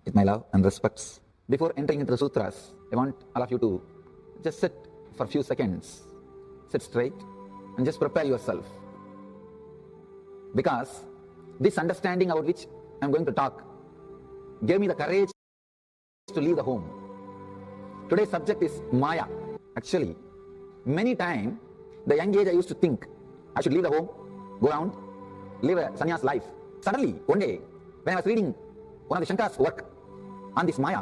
With my love and respects, before entering into the sutras, I want all of you to just sit for a few seconds, sit straight and just prepare yourself. Because this understanding about which I am going to talk gave me the courage to leave the home. Today's subject is Maya. Actually, many times, the young age I used to think I should leave the home, go around, live a sannyas life. Suddenly, one day, when I was reading one of the Shankara's work on this Maya,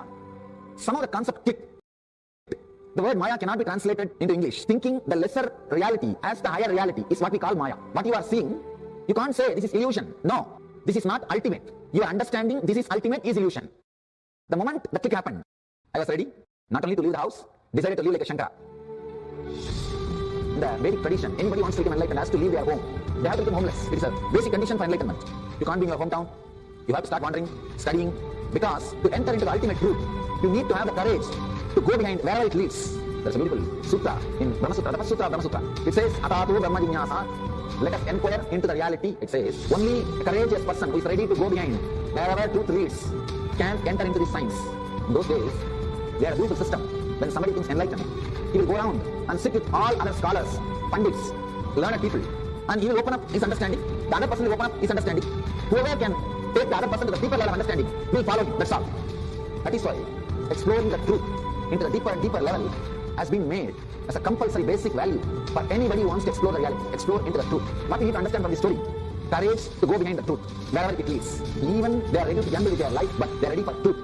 some of the concept clicked. The word Maya cannot be translated into English. Thinking the lesser reality as the higher reality is what we call Maya. What you are seeing, you can't say this is illusion. No, this is not ultimate. Your understanding this is ultimate is illusion. The moment the click happened, I was ready not only to leave the house, decided to live like a Shankara. In the Vedic tradition, anybody wants to become enlightened has to leave their home. They have to become homeless. It is a basic condition for enlightenment. You can't be in your hometown. You have to start wandering, studying, because to enter into the ultimate truth, you need to have the courage to go behind wherever it leads. There's a beautiful sutra in Brahma Sutra, the first sutra of Brahma Sutra. It says, Atato Brahma Jignasa, let us inquire into the reality. It says, only a courageous person who is ready to go behind wherever truth leads can enter into this science. In those days, they had a beautiful system. When somebody thinks enlightened, he will go around and sit with all other scholars, pandits, learned people, and he will open up his understanding. The other person will open up his understanding. Whoever can take the other person to the deeper level of understanding will follow him. That's all. That is why exploring the truth into the deeper and deeper level has been made as a compulsory basic value for anybody who wants to explore the reality, explore into the truth. What we need to understand from this story, courage to go behind the truth, wherever it leads. Even they are ready to gamble with their life, but they are ready for truth.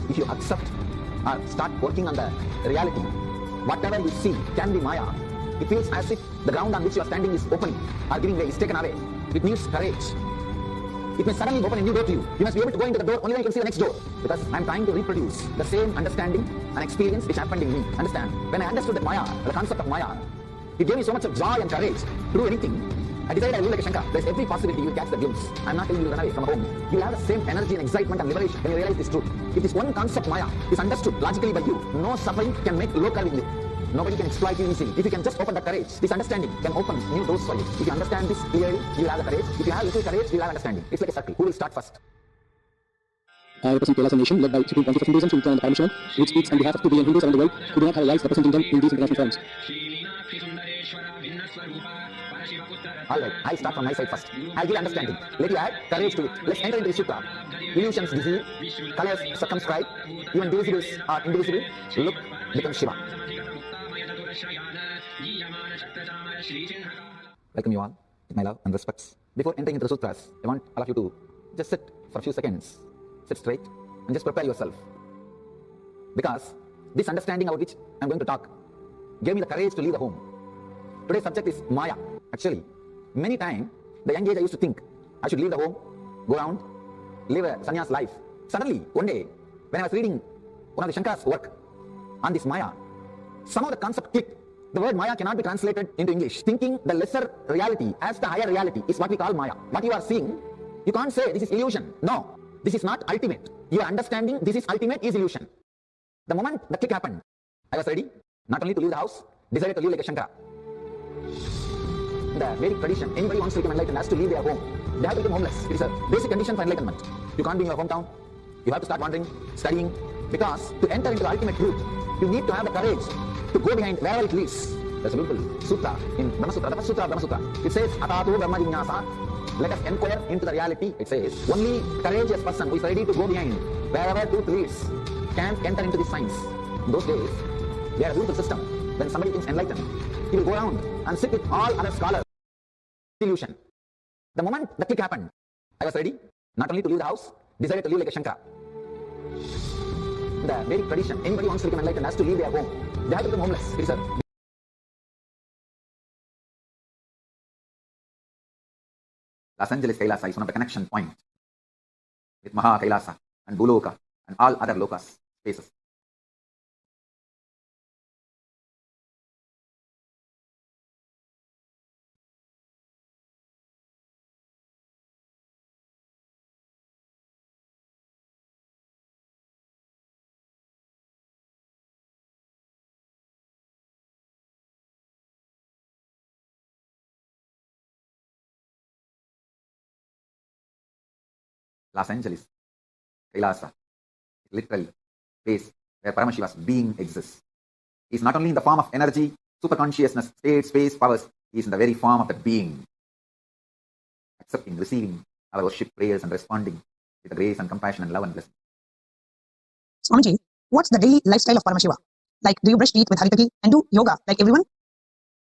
If you accept or start working on the reality, whatever you see can be Maya. It feels as if the ground on which you are standing is opening or giving way, is taken away. It needs courage. It may suddenly open a new door to you. You must be able to go into the door only when you can see the next door. Because I am trying to reproduce the same understanding and experience which happened in me. Understand? When I understood that Maya, the concept of Maya, it gave me so much of joy and courage to do anything. I decided I will live like a Shankara. There's every possibility you will catch the glimpse. I'm not telling you to run away from home. You will have the same energy and excitement and liberation when you realize this truth. If this one concept Maya is understood logically by you, no suffering can make low curve in you. Nobody can exploit you easily. If you can just open the courage, this understanding can open new doors for you. If you understand this clearly, you will have the courage. If you have little courage, you will have understanding. It's like a circle. Who will start first? I represent Kailasa nation led by Supreme Council for Hinduism, Nithyananda Paramashivoham, which speaks on behalf of 2 billion Hindus around the world who do not have lives representing them in these international forums. Alright, I start from my side first. I'll give understanding. Let you add courage to it. Let's enter into the sutra. Illusions deceive, colors circumscribe, even divisibles are indivisible. Look becomes Shiva. Welcome you all with my love and respects. Before entering into the sutras, I want all of you to just sit for a few seconds, sit straight and just prepare yourself. Because this understanding about which I am going to talk gave me the courage to leave the home. Today's subject is Maya. Actually, many times, the young age I used to think I should leave the home, go around, live a sannyas life. Suddenly, one day, when I was reading one of the Shankara's work on this Maya, some of the concept clicked. The word Maya cannot be translated into English. Thinking the lesser reality as the higher reality is what we call Maya. What you are seeing, you can't say this is illusion. No, this is not ultimate. Your understanding this is ultimate is illusion. The moment the click happened, I was ready not only to leave the house, decided to live like a Shankara. In the Vedic tradition, anybody wants to become enlightened has to leave their home. They have to become homeless. It is a basic condition for enlightenment. You can't be in your hometown. You have to start wandering, studying, because to enter into the ultimate truth, you need to have the courage to go behind wherever it leads. There's a beautiful sutra in Brahma Sutra, the first sutra of Brahma Sutra. It says, Atato Brahma Jignasa, let us inquire into the reality. It says, only a courageous person who is ready to go behind wherever truth leads can enter into this science. In those days, they had a beautiful system. When somebody thinks enlightened, he will go around and sit with all other scholars. Illusion. The moment the click happened, I was ready not only to leave the house, decided to live like a Shankara. In the Vedic tradition, anybody wants to become enlightened has to leave their home. They have to become homeless. It is a Los Angeles Kailasa is one of the connection points with Mahā KAILΑSA and Bhuloka and all other lokas, spaces. Los Angeles, Kailasa, literally place where Paramashiva's being exists. He is not only in the form of energy, super consciousness, state, space, powers, he is in the very form of the being. Accepting, receiving our worship, prayers, and responding with the grace and compassion and love and blessing. Swamiji, what's the daily lifestyle of Paramashiva? Like, do you brush teeth with Haritaki and do yoga like everyone?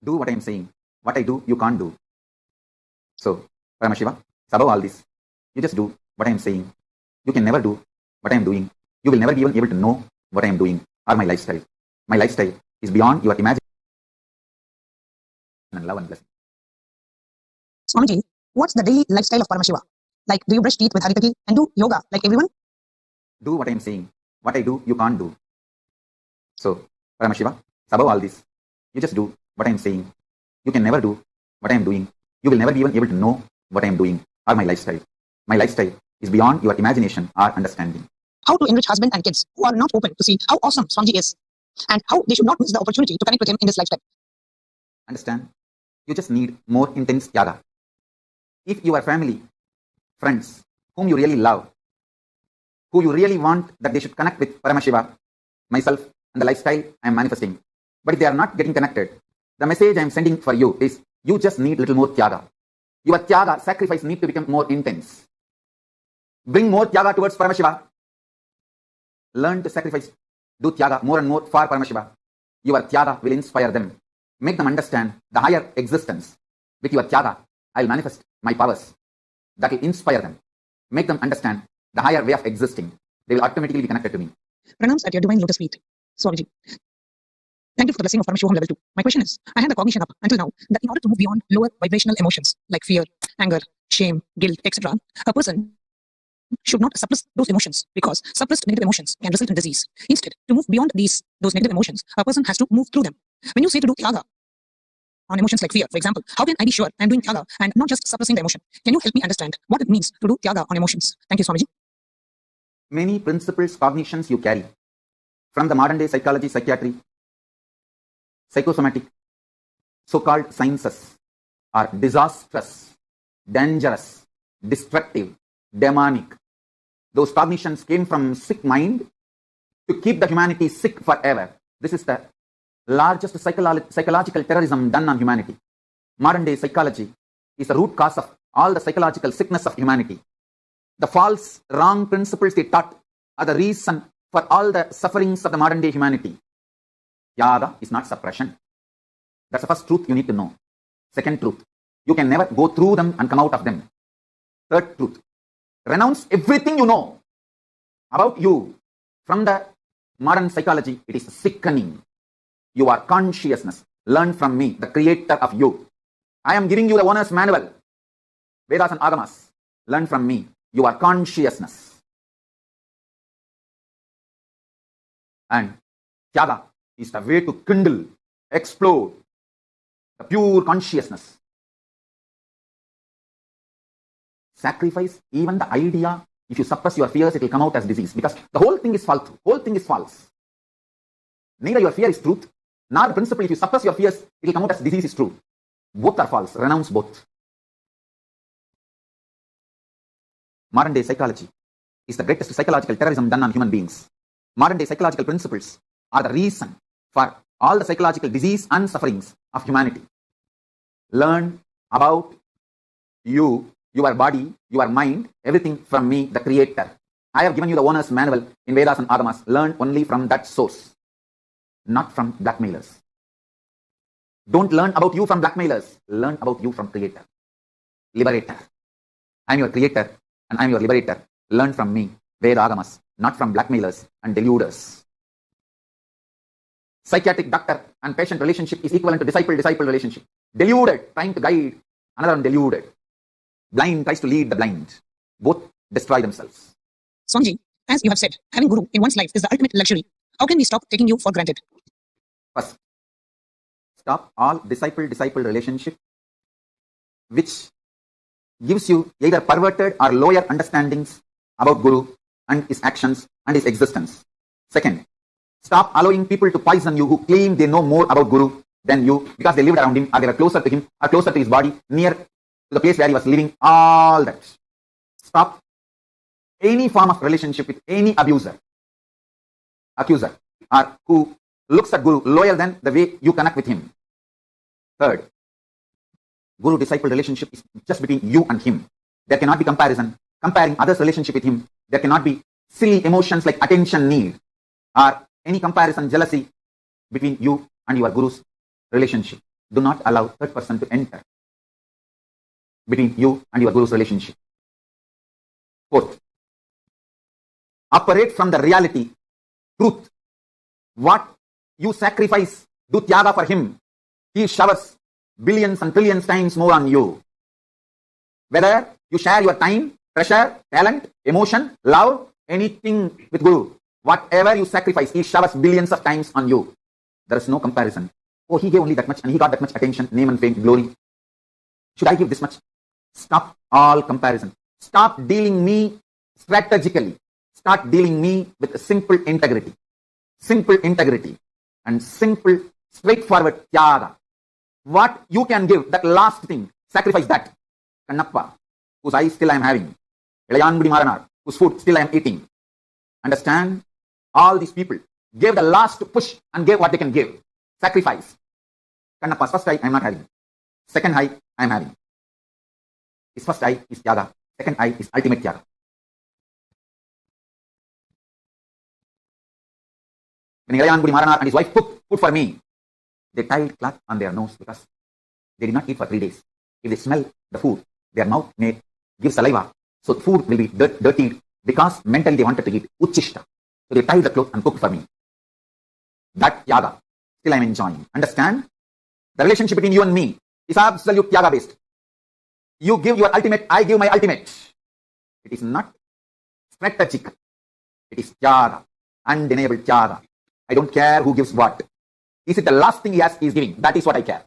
Do what I am saying. What I do, you can't do. So, Paramashiva, above all this, you just do what I am saying. You can never do what I am doing. You will never be even able to know what I am doing or my lifestyle. My lifestyle is beyond your imagination and love and blessing. Swamiji, what's the daily lifestyle of Paramashiva? Like, do you brush teeth with Haritaki and do yoga like everyone? Do what I am saying. What I do, you can't do. So, Paramashiva, above all this, you just do what I am saying. You can never do what I am doing. You will never be even able to know what I am doing or my lifestyle. My lifestyle is beyond your imagination or understanding. How to enrich husband and kids who are not open to see how awesome Swamiji is, and how they should not miss the opportunity to connect with him in this lifestyle. Understand? You just need more intense yoga. If your family, friends, whom you really love, who you really want that they should connect with Paramashiva, myself, and the lifestyle I am manifesting, but if they are not getting connected, the message I am sending for you is you just need little more tyaga. Your tyaga, sacrifice, need to become more intense. Bring more tyaga towards Paramashiva. Learn to sacrifice, do tyaga more and more for Paramashiva. Your tyaga will inspire them. Make them understand the higher existence. With your tyaga, I will manifest my powers. That will inspire them. Make them understand the higher way of existing. They will automatically be connected to me. Pranams at your divine lotus feet. Swamiji, thank you for the blessing of Paramashivoham Level 2. My question is, I had the cognition up until now that in order to move beyond lower vibrational emotions like fear, anger, shame, guilt, etc., a person should not suppress those emotions, because suppressed negative emotions can result in disease. Instead, to move beyond those negative emotions, a person has to move through them. When you say to do tyaga on emotions like fear, for example, how can I be sure I'm doing tyaga and not just suppressing the emotion? Can you help me understand what it means to do tyaga on emotions? Thank you, Swamiji. Many principles, cognitions you carry from the modern day psychology, psychiatry, psychosomatic, so-called sciences are disastrous, dangerous, destructive, demonic. Those cognitions came from sick mind to keep the humanity sick forever. This is the largest psychological terrorism done on humanity. Modern day psychology is the root cause of all the psychological sickness of humanity. The false, wrong principles they taught are the reason for all the sufferings of the modern day humanity. Tyaga is not suppression. That's the first truth you need to know. Second truth, you can never go through them and come out of them. Third truth, renounce everything you know about you. From the modern psychology, it is sickening. You are consciousness. Learn from me, the creator of you. I am giving you the owner's manual. Vedas and Agamas. Learn from me. You are consciousness. And tyaga is the way to kindle, explode the pure consciousness. Sacrifice even the idea. If you suppress your fears, it will come out as disease, because the whole thing is false. Whole thing is false. Neither your fear is truth, nor the principle if you suppress your fears, it will come out as disease is true. Both are false. Renounce both. Modern day psychology is the greatest psychological terrorism done on human beings. Modern day psychological principles are the reason for all the psychological disease and sufferings of humanity. Learn about you, your body, your mind, everything from me, the creator. I have given you the owner's manual in Vedas and Agamas. Learn only from that source, not from blackmailers. Don't learn about you from blackmailers. Learn about you from creator, liberator. I am your creator and I am your liberator. Learn from me, Veda Agamas, not from blackmailers and deluders. Psychiatric doctor and patient relationship is equivalent to disciple-disciple relationship. Deluded, trying to guide another one deluded. Blind tries to lead the blind. Both destroy themselves. Swamiji, as you have said, having Guru in one's life is the ultimate luxury. How can we stop taking you for granted? First, stop all disciple-disciple relationship which gives you either perverted or lower understandings about Guru and his actions and his existence. Second, stop allowing people to poison you who claim they know more about Guru than you because they lived around him or they were closer to him or closer to his body, near to the place where he was living, all that. Stop any form of relationship with any accuser, or who looks at Guru lower than the way you connect with him. Third, Guru-disciple relationship is just between you and him. There cannot be comparison. Comparing others' relationship with him, there cannot be silly emotions like attention need or any comparison, jealousy between you and your Guru's relationship. Do not allow third person to enter between you and your Guru's relationship. Fourth, operate from the reality, truth. What you sacrifice, do tyaga for him. He showers billions and trillions times more on you. Whether you share your time, treasure, talent, emotion, love, anything with Guru, whatever you sacrifice, he showers billions of times on you. There is no comparison. Oh, he gave only that much and he got that much attention, name and fame, glory. Should I give this much? Stop all comparison. Stop dealing me strategically. Start dealing me with simple integrity. Simple integrity and simple, straightforward tyaga. What you can give, that last thing, sacrifice that. Kannappa, whose eyes still I am having. Ilayangudi Maranar, whose food still I am eating. Understand? All these people gave the last push and gave what they can give. Sacrifice. Kannappa's first eye I am not having. Second eye I am having. His first eye is tyaga. Second eye is ultimate tyaga. When Ilayangudi Maranar and his wife cooked food for me, they tied cloth on their nose because they did not eat for 3 days. If they smell the food, their mouth may give saliva. So the food will be dirtied because mentally they wanted to eat uchishta. So they tied the cloth and cooked for me. That tyaga, still I am enjoying. Understand? The relationship between you and me is absolute tyaga based. You give your ultimate, I give my ultimate. It is not strategic. It is tyaga, undeniable tyaga. I don't care who gives what. Is it the last thing he is giving? That is what I care.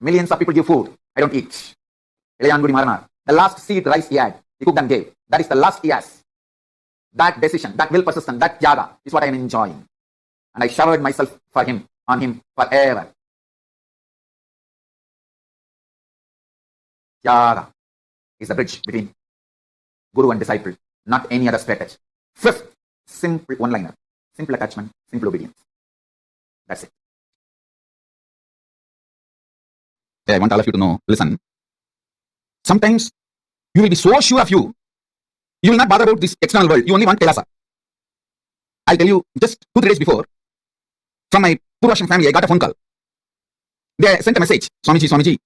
Millions of people give food. I don't eat. Ilayangudi Maranar, the last seed rice he had, he cooked and gave. That is the last he has. That decision, that will persistent, that tyaga is what I am enjoying. And I showered myself for him, on him forever. Tyaga is the bridge between Guru and disciple, not any other strategy. Fifth, simple one-liner. Simple attachment, simple obedience. That's it. I want all of you to know, listen. Sometimes you will be so sure of you will not bother about this external world. You only want Kailasa. I'll tell you, just 2-3 days before, from my Purvasham family, I got a phone call. They sent a message, Swamiji.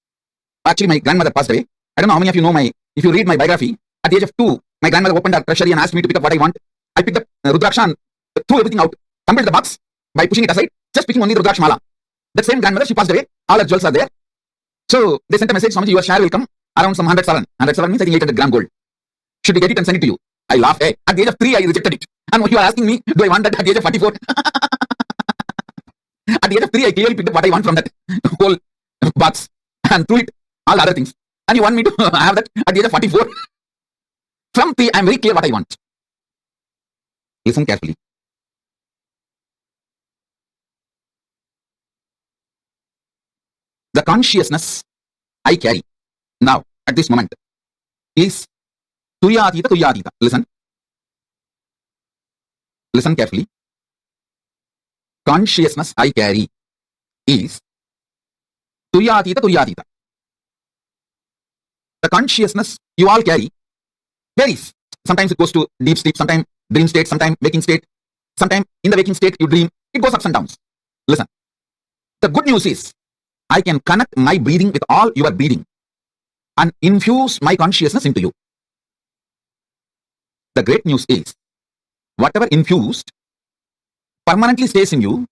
Actually, my grandmother passed away. I don't know how many of you know if you read my biography, at the age of 2, my grandmother opened her treasury and asked me to pick up what I want. I picked up Rudraksha and threw everything out, tumbled the box by pushing it aside, just picking only Rudraksha Mala. That same grandmother, she passed away. All her jewels are there. So they sent a message, Swamiji, your share will come around some 107. 107 means I think 800 gram gold. Should we get it and send it to you? I laughed. Hey, at the age of 3, I rejected it. And you are asking me, do I want that at the age of 44? At the age of 3, I clearly picked up what I want from that whole box and threw it, all the other things. And you want me to have that at the age of 44? From 3, I am very clear what I want. Listen carefully. The consciousness I carry now at this moment is Turyatita Turyatita. Listen carefully. Consciousness I carry is Turyatita Turyatita. The consciousness you all carry varies. Sometimes it goes to deep sleep, sometimes dream state, sometimes waking state, sometimes in the waking state you dream. It goes ups and downs. Listen. The good news is I can connect my breathing with all your breathing and infuse my consciousness into you. The great news is whatever infused permanently stays in you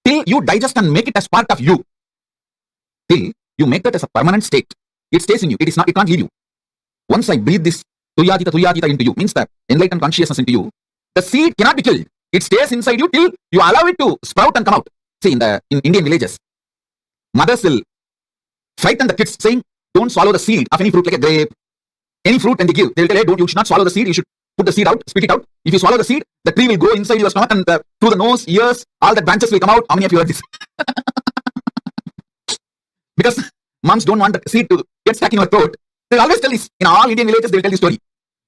till you digest and make it as part of you. Till you make that as a permanent state. It stays in you. It can't leave you. Once I breathe this Turyatita into you, means that enlightened consciousness into you, the seed cannot be killed. It stays inside you till you allow it to sprout and come out. See, in Indian villages, mothers will frighten the kids saying, don't swallow the seed of any fruit like a grape, any fruit, and they give. They'll tell, hey, you should not swallow the seed. You should put the seed out, spit it out. If you swallow the seed, the tree will go inside your stomach and through the nose, ears, all the branches will come out. How many of you heard this? Because moms don't want the seed to get stuck in your throat. They always tell this. In all Indian villages, they will tell this story.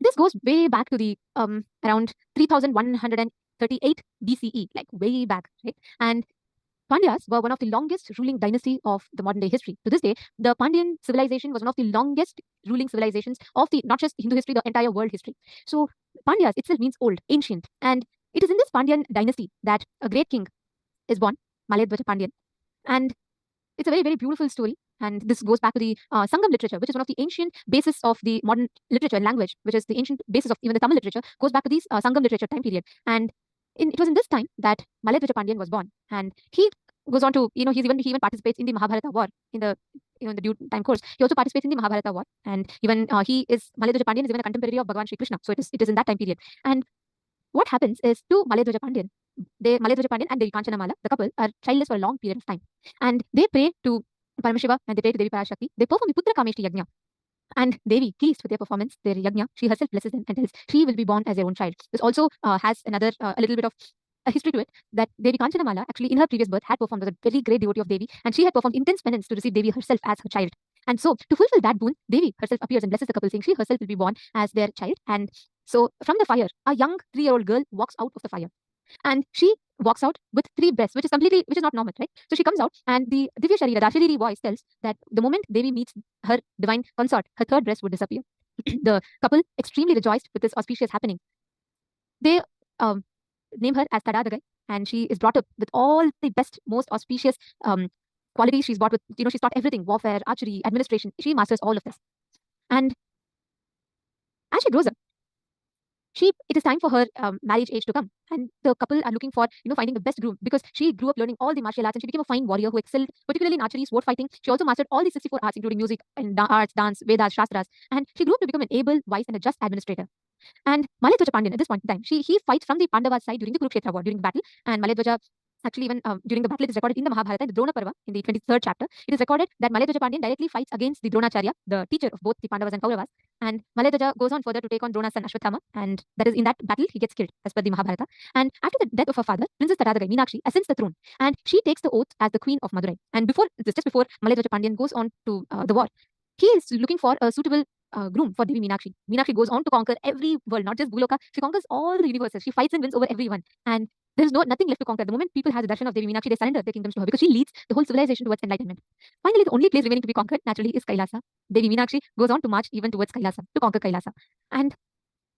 This goes way back to the around 3138 BCE, like way back, right? And Pandyas were one of the longest ruling dynasty of the modern day history. To this day, the Pandyan civilization was one of the longest ruling civilizations of the not just Hindu history, the entire world history. So Pandyas itself means old, ancient, and it is in this Pandyan dynasty that a great king is born, Malayadwaja Pandyan, and it's a very, very beautiful story. And this goes back to the Sangam literature, which is one of the ancient basis of the modern literature and language, which is the ancient basis of even the Tamil literature, goes back to these Sangam literature time period. And it was in this time that Malayadwaja Pandyan was born. And he goes on to, he even participates in the Mahabharata war in the in the due time course. He also participates in the Mahabharata war. And even Malayadwaja Pandyan is even a contemporary of Bhagavan Sri Krishna. So it is in that time period. And what happens is to Malayadwaja Pandyan, Malayadwaja Pandyan and Devi Kanchanamala, the couple, are childless for a long period of time. And they pray to Paramashiva and they pray to Devi Parashakti. They perform the Putra Kameshti Yajna. And Devi, pleased with their performance, their yajna, she herself blesses them and tells she will be born as their own child. This also has another, a little bit of a history to it, that Devi Kanchanamala actually in her previous birth had performed as a very great devotee of Devi, and she had performed intense penance to receive Devi herself as her child. And so to fulfill that boon, Devi herself appears and blesses the couple, saying she herself will be born as their child. And so from the fire, a young 3-year-old girl walks out of the fire. And she walks out with 3 breasts, which is not normal, right? So she comes out, and the Divya Sharira, the Ashariri voice tells that the moment Devi meets her divine consort, her 3rd breast would disappear. The couple, extremely rejoiced with this auspicious happening, they name her as Tadadagai, and she is brought up with all the best, most auspicious qualities. She's brought with, she's taught everything: warfare, archery, administration. She masters all of this. And as she grows up, it is time for her marriage age to come, and the couple are looking for finding the best groom, because she grew up learning all the martial arts and she became a fine warrior who excelled particularly in archery, sword fighting. She also mastered all the 64 arts, including music and arts, dance, Vedas, Shastras, and she grew up to become an able, wise, and a just administrator. And Malayadwaja Pandyan, at this point in time, he fights from the Pandavas side during the Kurukshetra war, during the battle, and Malayadwaja actually even during the battle, it is recorded in the Mahabharata, in the Drona Parva, in the 23rd chapter, it is recorded that Malayadwaja Pandyan directly fights against the Dronacharya, the teacher of both the Pandavas and Kauravas. And Malayadwaja goes on further to take on Drona's son Ashwathama, and that is in that battle he gets killed as per the Mahabharata. And after the death of her father, Princess Tadadagai, Meenakshi, ascends the throne, and she takes the oath as the queen of Madurai. And just before Malayadwaja Pandyan goes on to the war, he is looking for a suitable groom for Devi Meenakshi. Meenakshi goes on to conquer every world, not just Bhuloka. She conquers all the universes. She fights and wins over everyone. And there is nothing left to conquer. The moment people have the darshan of Devi Meenakshi, they surrender their kingdoms to her, because she leads the whole civilization towards enlightenment. Finally, the only place remaining to be conquered, naturally, is Kailasa. Devi Meenakshi goes on to march even towards Kailasa, to conquer Kailasa. And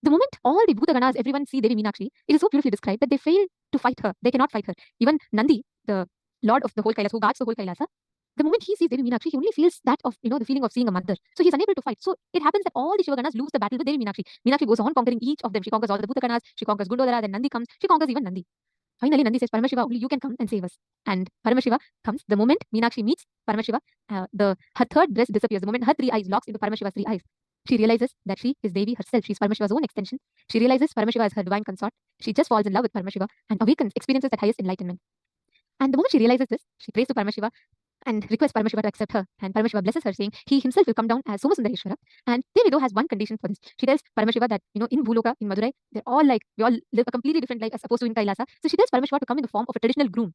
the moment all the Bhutaganas, everyone see Devi Meenakshi, it is so beautifully described that they fail to fight her. They cannot fight her. Even Nandi, the lord of the whole Kailasa, who guards the whole Kailasa, the moment he sees Devi Meenakshi, he only feels that of, the feeling of seeing a mother. So he's unable to fight. So it happens that all the Shivaganas lose the battle with Devi Meenakshi. Meenakshi goes on conquering each of them. She conquers all the Bhutaganas, she conquers Gundodara, then Nandi comes, she conquers even Nandi. Finally, Nandi says, Paramashiva, only you can come and save us. And Paramashiva comes. The moment Meenakshi meets Paramashiva, her 3rd breast disappears. The moment her 3 eyes locks into Paramashiva's 3 eyes, she realizes that she is Devi herself. She is Paramashiva's own extension. She realizes Paramashiva is her divine consort. She just falls in love with Paramashiva and awakens, experiences that highest enlightenment. And the moment she realizes this, she prays to Paramashiva and requests Paramashiva to accept her. And Paramashiva blesses her, saying he himself will come down as Somasundareshwara. And Devi though has one condition for this. She tells Paramashiva that, in Bhuloka, in Madurai, we all live a completely different life as opposed to in Kailasa. So she tells Paramashiva to come in the form of a traditional groom.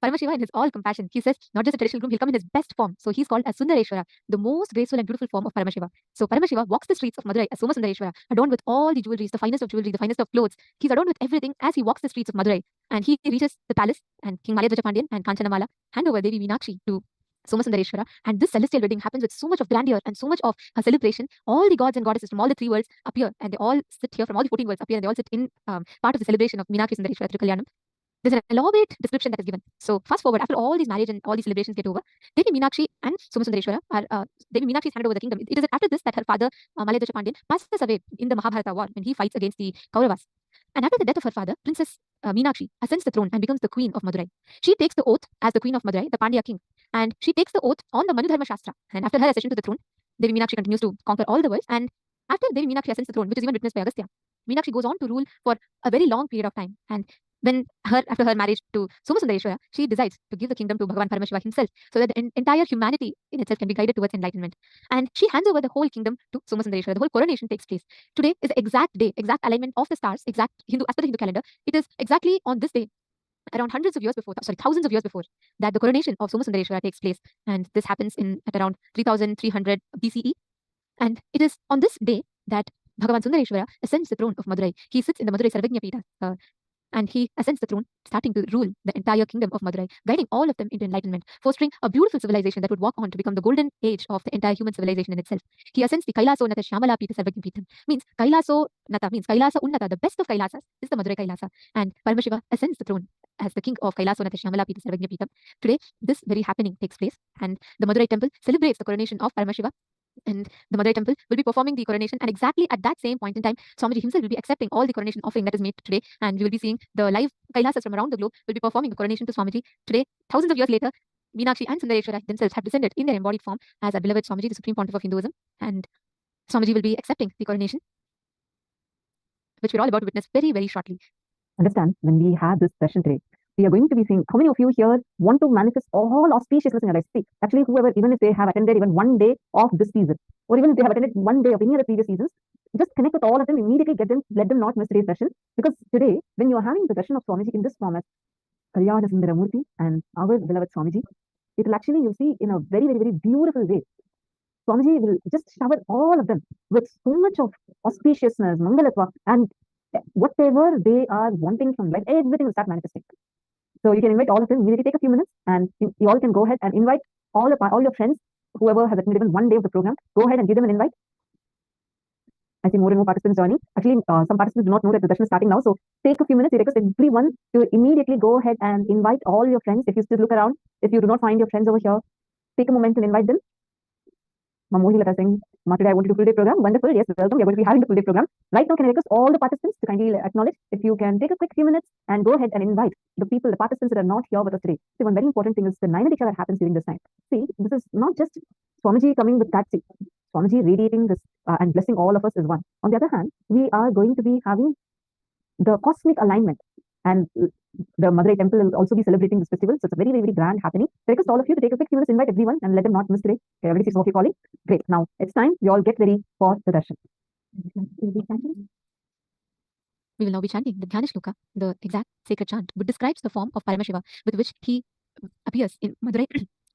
Paramashiva, in his all compassion, he says, not just a traditional groom, he'll come in his best form. So he's called as Sundareshwara, the most graceful and beautiful form of Paramashiva. So Paramashiva walks the streets of Madurai as Somasundareshwara, adorned with all the jewelries, the finest of jewelry, the finest of clothes. He's adorned with everything as he walks the streets of Madurai. And he reaches the palace, and King Malayadwaja Pandyan and Kanchanamala hand over Devi Meenakshi to Somasundareshwara, and this celestial wedding happens with so much of grandeur and so much of celebration. All the gods and goddesses from all the 3 worlds appear, and they all sit here from all the 14 worlds appear, and they all sit in part of the celebration of Meenakshi Sundareshwara Trikalyanam. There's an elaborate description that is given. So fast forward, after all these marriage and all these celebrations get over, Devi Meenakshi and Somasundareshwara are Devi Meenakshi is handed over the kingdom. It is after this that her father Malayadwaja Pandyan passes away in the Mahabharata war when he fights against the Kauravas. And after the death of her father, Princess Meenakshi ascends the throne and becomes the queen of Madurai. She takes the oath as the queen of Madurai, the Pandya king, and she takes the oath on the Manudharma Shastra. And after her accession to the throne, Devi Meenakshi continues to conquer all the worlds. And after Devi Meenakshi ascends the throne, which is even witnessed by Agastya, Meenakshi goes on to rule for a very long period of time. And after her marriage to Somasundareshwara, she decides to give the kingdom to Bhagavan Paramashiva himself, so that the entire humanity in itself can be guided towards enlightenment. And she hands over the whole kingdom to Somasundareshwara. The whole coronation takes place. Today is the exact day, exact alignment of the stars, exact Hindu, as per the Hindu calendar. It is exactly on this day, around thousands of years before, that the coronation of Somasundareshwara takes place. And this happens at around 3300 BCE. And it is on this day that Bhagavan Sundareshwara ascends the throne of Madurai. He sits in the Madurai Sarvajna Peetha, and he ascends the throne, starting to rule the entire kingdom of Madurai, guiding all of them into enlightenment, fostering a beautiful civilization that would walk on to become the golden age of the entire human civilization in itself. He ascends the Kailaso Nata Shyamala Peetha Sarvajna Peetham. Means Kailaso Nata means Kailasa Unnata, the best of Kailasas is the Madurai Kailasa. And Paramashiva ascends the throne as the king of Kailaso Nata Shyamala Peetha Sarvajna Peetham. Today, this very happening takes place, and the Madurai temple celebrates the coronation of Paramashiva, and the Madurai temple will be performing the coronation, and exactly at that same point in time, Swamiji himself will be accepting all the coronation offering that is made today, and we will be seeing the live Kailasas from around the globe will be performing the coronation to Swamiji today. Thousands of years later, Meenakshi and Sundareshwara themselves have descended in their embodied form as our beloved Swamiji, the Supreme Pontiff of Hinduism, and Swamiji will be accepting the coronation, which we're all about to witness very, very shortly. Understand, when we have this session today, we are going to be seeing how many of you here want to manifest all auspiciousness in your life. See, actually, whoever, even if they have attended even one day of this season, or even if they have attended one day of any other previous seasons, just connect with all of them, immediately get them, let them not miss today's session. Because today, when you are having the session of Swamiji in this format, Kalyana Sundaramurti and our beloved Swamiji, it will actually, you'll see, in a very, very, very beautiful way. Swamiji will just shower all of them with so much of auspiciousness, mangalatva, and whatever they are wanting from life, everything will start manifesting. So you can invite all of them, immediately take a few minutes, and you all can go ahead and invite all your friends, whoever has attended even one day of the program, go ahead and give them an invite. I see more and more participants joining. Actually, some participants do not know that the session is starting now. So take a few minutes. We request everyone to immediately go ahead and invite all your friends. If you still look around, if you do not find your friends over here, take a moment and invite them. Mamoni Lata saying, today I want to do full day program. Wonderful. Yes, welcome. We are going to be having the full day program. Right now, can I request all the participants to kindly acknowledge if you can take a quick few minutes and go ahead and invite the people, the participants that are not here with us today. See, one very important thing is the Nayana Diksha that happens during this time. See, this is not just Swamiji coming with that. See, Swamiji radiating this and blessing all of us is one. On the other hand, we are going to be having the cosmic alignment, and the Madurai temple will also be celebrating this festival. So it's a very, very, very grand happening. I request all of you to take a quick few minutes, invite everyone, and let them not miss today. Okay, everybody sees what you're calling. Great. Now it's time. We all get ready for the darshan. We will now be chanting the Dhyana Shloka, the exact sacred chant, which describes the form of Paramashiva with which he appears in Madurai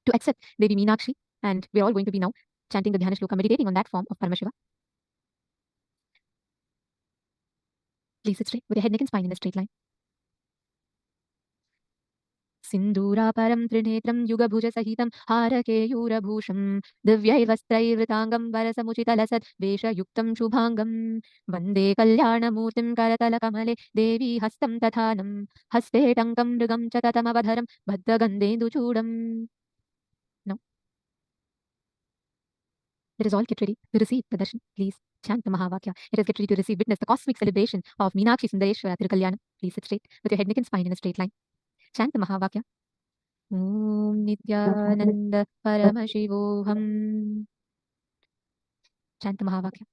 to accept Devi Meenakshi, and we're all going to be now chanting the Dhyana Shloka, meditating on that form of Paramashiva. Please sit straight with your head, neck, and spine in a straight line. सिन्दूरापरं त्रिनेत्रं युगभुजसहितं हारकेयूरभूषं दिव्यैर्वस्त्रैर्वृताङ्गं वरसमुचितलसद् वेषयुक्तं शुभाङ्गं वन्दे कल्याणमूर्तिं करतलकमले देवी हस्तं तथानं हस्ते टङ्कं मृगं च ततमवधरं भद्रगन्धेन्दुचूडम्. Now, let us all get ready to receive the darshan. Please chant the Mahavakya. Let us get ready to receive, witness the cosmic celebration of Meenakshi Sundareshwara Tirukalyanam. Please sit straight with your head, neck, and spine in a straight line. Chant the Mahavakya. Om Nithyananda Paramashivoham. Chant the Mahavakya.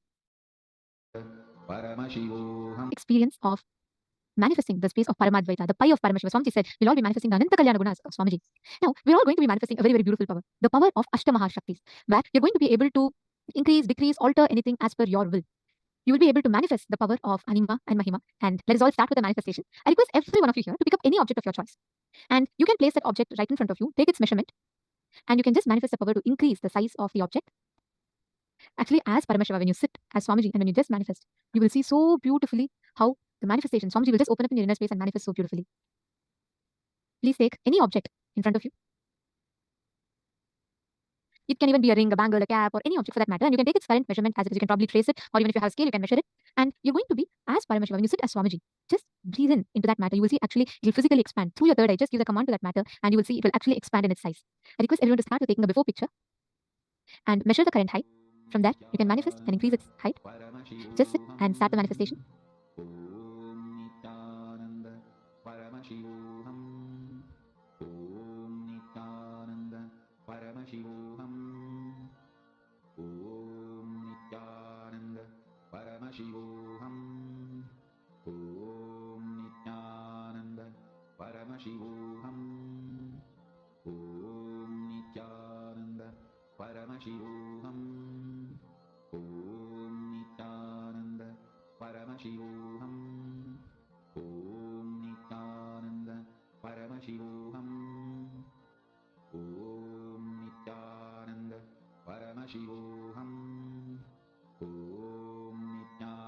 Paramashivoham. Experience of manifesting the space of Paramadvaita, the pie of Paramashiva. Swamiji said, we'll all be manifesting the Ananta Kalyana Gunas of Swamiji. Now, we're all going to be manifesting a very, very beautiful power, the power of Ashtamaha Shaktis, where you're going to be able to increase, decrease, alter anything as per your will. You will be able to manifest the power of Anima and Mahima. And let us all start with the manifestation. I request every one of you here to pick up any object of your choice. And you can place that object right in front of you, take its measurement, and you can just manifest the power to increase the size of the object. Actually, as Paramashiva, when you sit as Swamiji and when you just manifest, you will see so beautifully how the manifestation, Swamiji will just open up in your inner space and manifest so beautifully. Please take any object in front of you. It can even be a ring, a bangle, a cap, or any object for that matter. And you can take its current measurement as it is. You can probably trace it, or even if you have a scale, you can measure it. And you're going to be as Paramashiva. When you sit as Swamiji, just breathe in into that matter. You will see actually it will physically expand through your third eye. Just give the command to that matter, and you will see it will actually expand in its size. I request everyone to start with taking a before picture and measure the current height. From that, you can manifest and increase its height. Just sit and start the manifestation. Om Nithyananda Paramashivoham. Om Nithyananda Paramashivoham. Om Nithyananda Paramashivoham. Om Nithyananda Paramashivoham. Om Nithyananda Paramashivoham. Om Nithyananda Paramashivoham. Om Nithyananda Paramashivoham. Om Nithyananda Paramashivoham. Om Nithyananda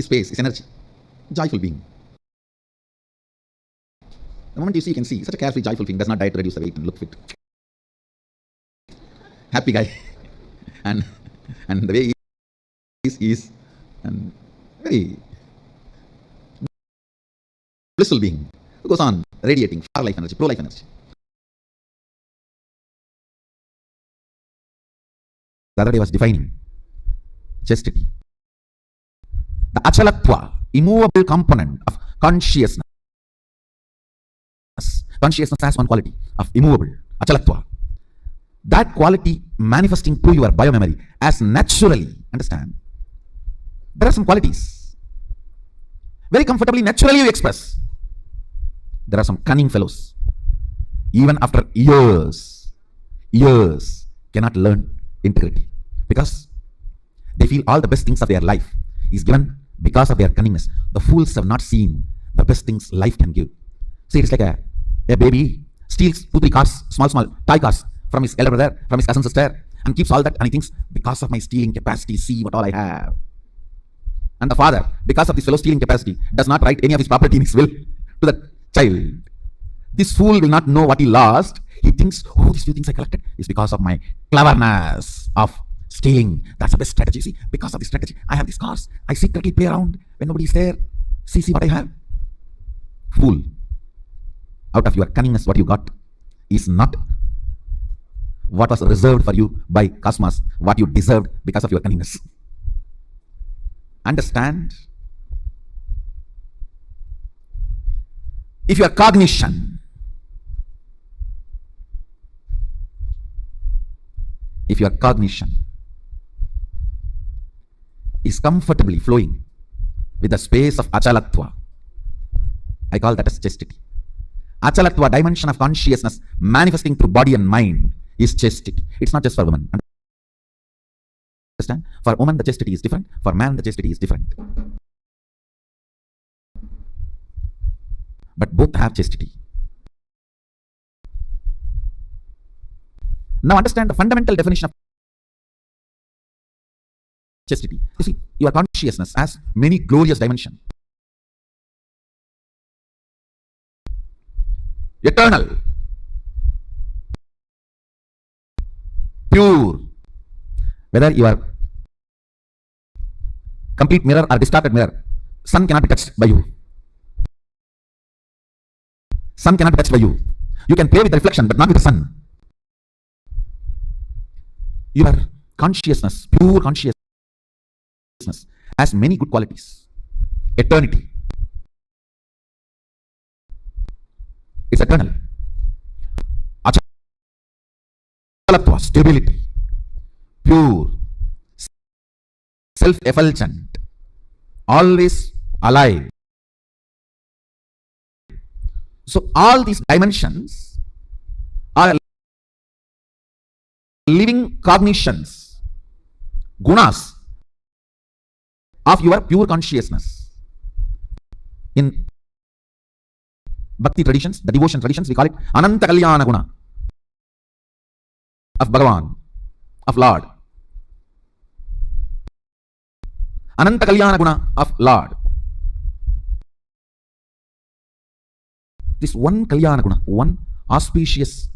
his space, his energy. Joyful being. The moment you see, you can see such a carefree, joyful being, does not diet to reduce the weight and look fit. Happy guy. and the way he is and very blissful being who goes on radiating far life energy, pro-life energy. The other day was defining chastity. The achalatva, immovable component of consciousness. Consciousness has one quality of immovable, achalatva. That quality manifesting through your biomemory as naturally, understand, there are some qualities. Very comfortably, naturally you express. There are some cunning fellows. Even after years, cannot learn integrity. Because they feel all the best things of their life is given because of their cunningness. The fools have not seen the best things life can give. See, it's like a baby steals 2-3 cars, small toy cars from his elder brother, from his cousin sister, and keeps all that, and he thinks, because of my stealing capacity, see what all I have. And the father, because of this fellow stealing capacity, does not write any of his property in his will to the child. This fool will not know what he lost. He thinks, oh, these few things I collected is because of my cleverness of stealing. That's the best strategy. See, because of this strategy, I have these cars. I secretly play around when nobody is there. See what I have. Fool. Out of your cunningness, what you got is not what was reserved for you by cosmos, what you deserved because of your cunningness. Understand? If your cognition is comfortably flowing with the space of achalatva, I call that as chastity. Achalatva, dimension of consciousness manifesting through body and mind, is chastity. It's not just for women. Understand? For woman the chastity is different, for man the chastity is different. But both have chastity. Now understand the fundamental definition of chastity. You see, your consciousness has many glorious dimensions. Eternal, pure, whether you are complete mirror or distorted mirror, sun cannot be touched by you. Sun cannot be touched by you. You can play with the reflection, but not with the sun. Your consciousness, pure consciousness, has many good qualities. Eternity. It's eternal. Achalatva, stability, pure, self-effulgent, always alive. So all these dimensions are living cognitions, gunas of your pure consciousness. In Bhakti traditions, the devotion traditions, we call it Ananta Kalyana Guna of Bhagavan, of Lord. Ananta Kalyana Guna of Lord. This one Kalyana Guna, one auspicious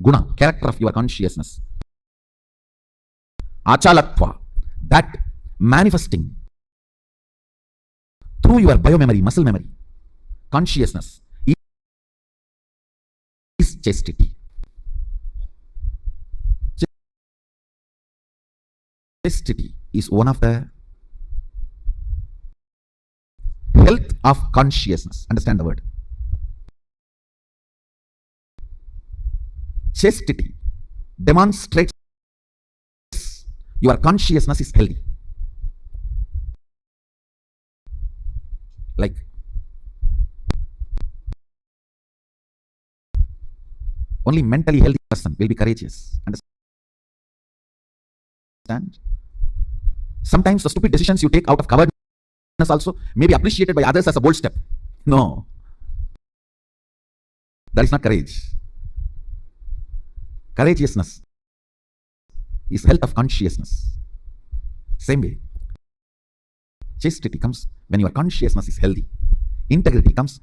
guna, character of your consciousness, achalatva, that manifesting through your biomemory, muscle memory, consciousness, is chastity. Chastity is one of the health of consciousness. Understand the word. Chastity demonstrates your consciousness is healthy. Like only mentally healthy person will be courageous. Understand? Sometimes the stupid decisions you take out of cowardness also may be appreciated by others as a bold step. No, that is not courage. Courageousness is health of consciousness. Same way, chastity comes when your consciousness is healthy. Integrity comes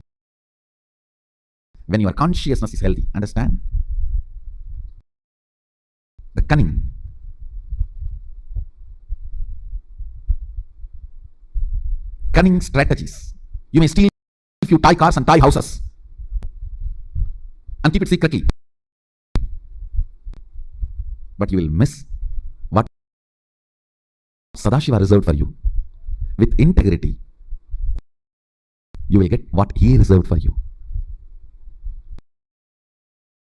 when your consciousness is healthy. Understand? The cunning. Cunning strategies. You may steal a few toy cars and toy houses and keep it secretly. But you will miss what Sadashiva reserved for you. With integrity, you will get what he reserved for you.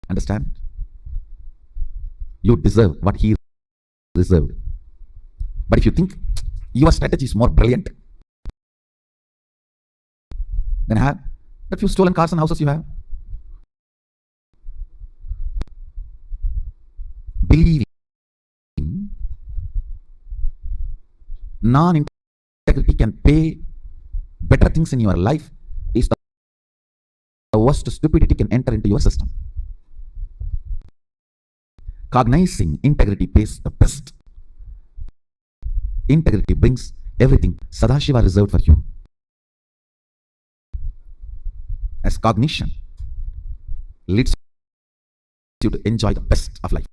Understand? You deserve what he reserved. But if you think your strategy is more brilliant, then have that few stolen cars and houses you have. Believing non-integrity can pay better things in your life is the worst stupidity can enter into your system. Cognizing integrity pays the best. Integrity brings everything Sadashiva reserved for you. As cognition leads you to enjoy the best of life.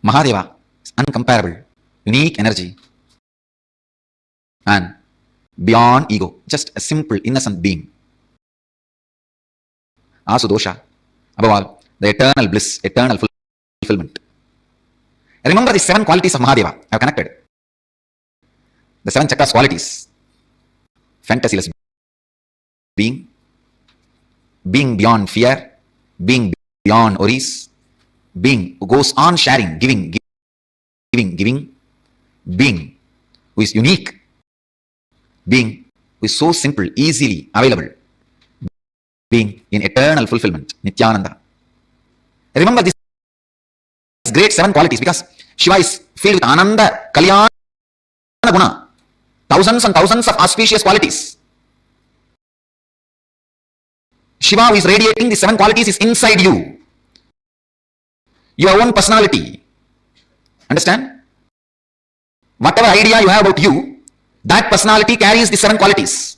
Mahadeva is uncomparable, unique energy, and beyond ego, just a simple, innocent being. Asudosha, above all, the eternal bliss, eternal fulfillment. Remember the 7 qualities of Mahadeva. I have connected. The 7 chakras qualities. Fantasyless being, being beyond fear, being beyond worries, being who goes on sharing, giving, being who is unique, being who is so simple, easily available, being in eternal fulfillment, Nithyananda. Remember these great 7 qualities because Shiva is filled with Ananta Kalyana Gunas, thousands and thousands of auspicious qualities. Shiva who is radiating the 7 qualities is inside you, your own personality. Understand? Whatever idea you have about you, that personality carries the 7 qualities.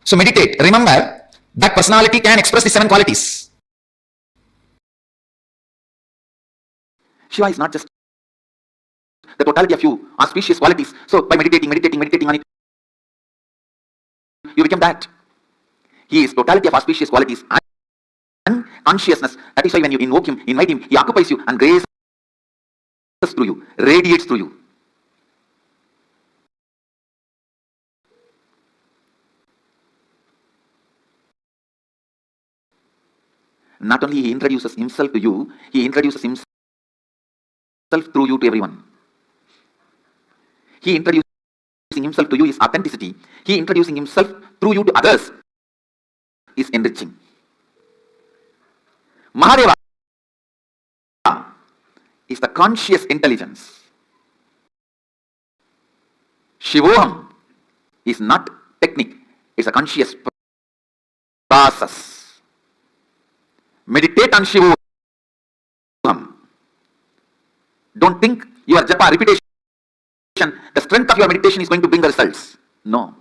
So meditate. Remember that personality can express the 7 qualities. Shiva is not just the totality of you auspicious qualities. So by meditating on it, you become that. He is totality of auspicious qualities and consciousness. That is why when you invoke him, invite him, he occupies you and graces through you, radiates through you. Not only he introduces himself to you, he introduces himself through you to everyone. He introducing himself to you is authenticity. He introducing himself through you to others is enriching. Mahadeva is the conscious intelligence. Shivoham is not technique, it's a conscious process. Meditate on Shivoham. Don't think your japa repetition, the strength of your meditation is going to bring the results. No.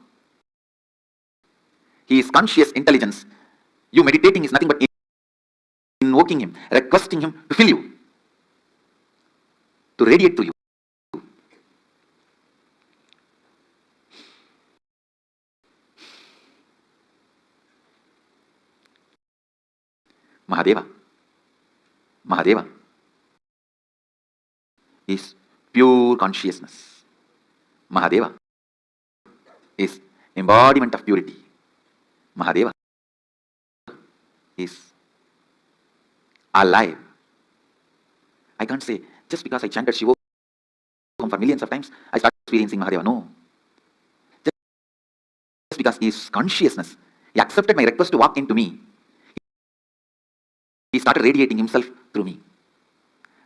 He is conscious intelligence. You meditating is nothing but invoking him, requesting him to fill you, to radiate to you. Mahadeva is pure consciousness. Mahadeva is embodiment of purity. Mahadeva is alive. I can't say just because I chanted Shivoham for millions of times, I start experiencing Mahadeva. No. Just because he is consciousness, he accepted my request to walk into me. He started radiating himself through me.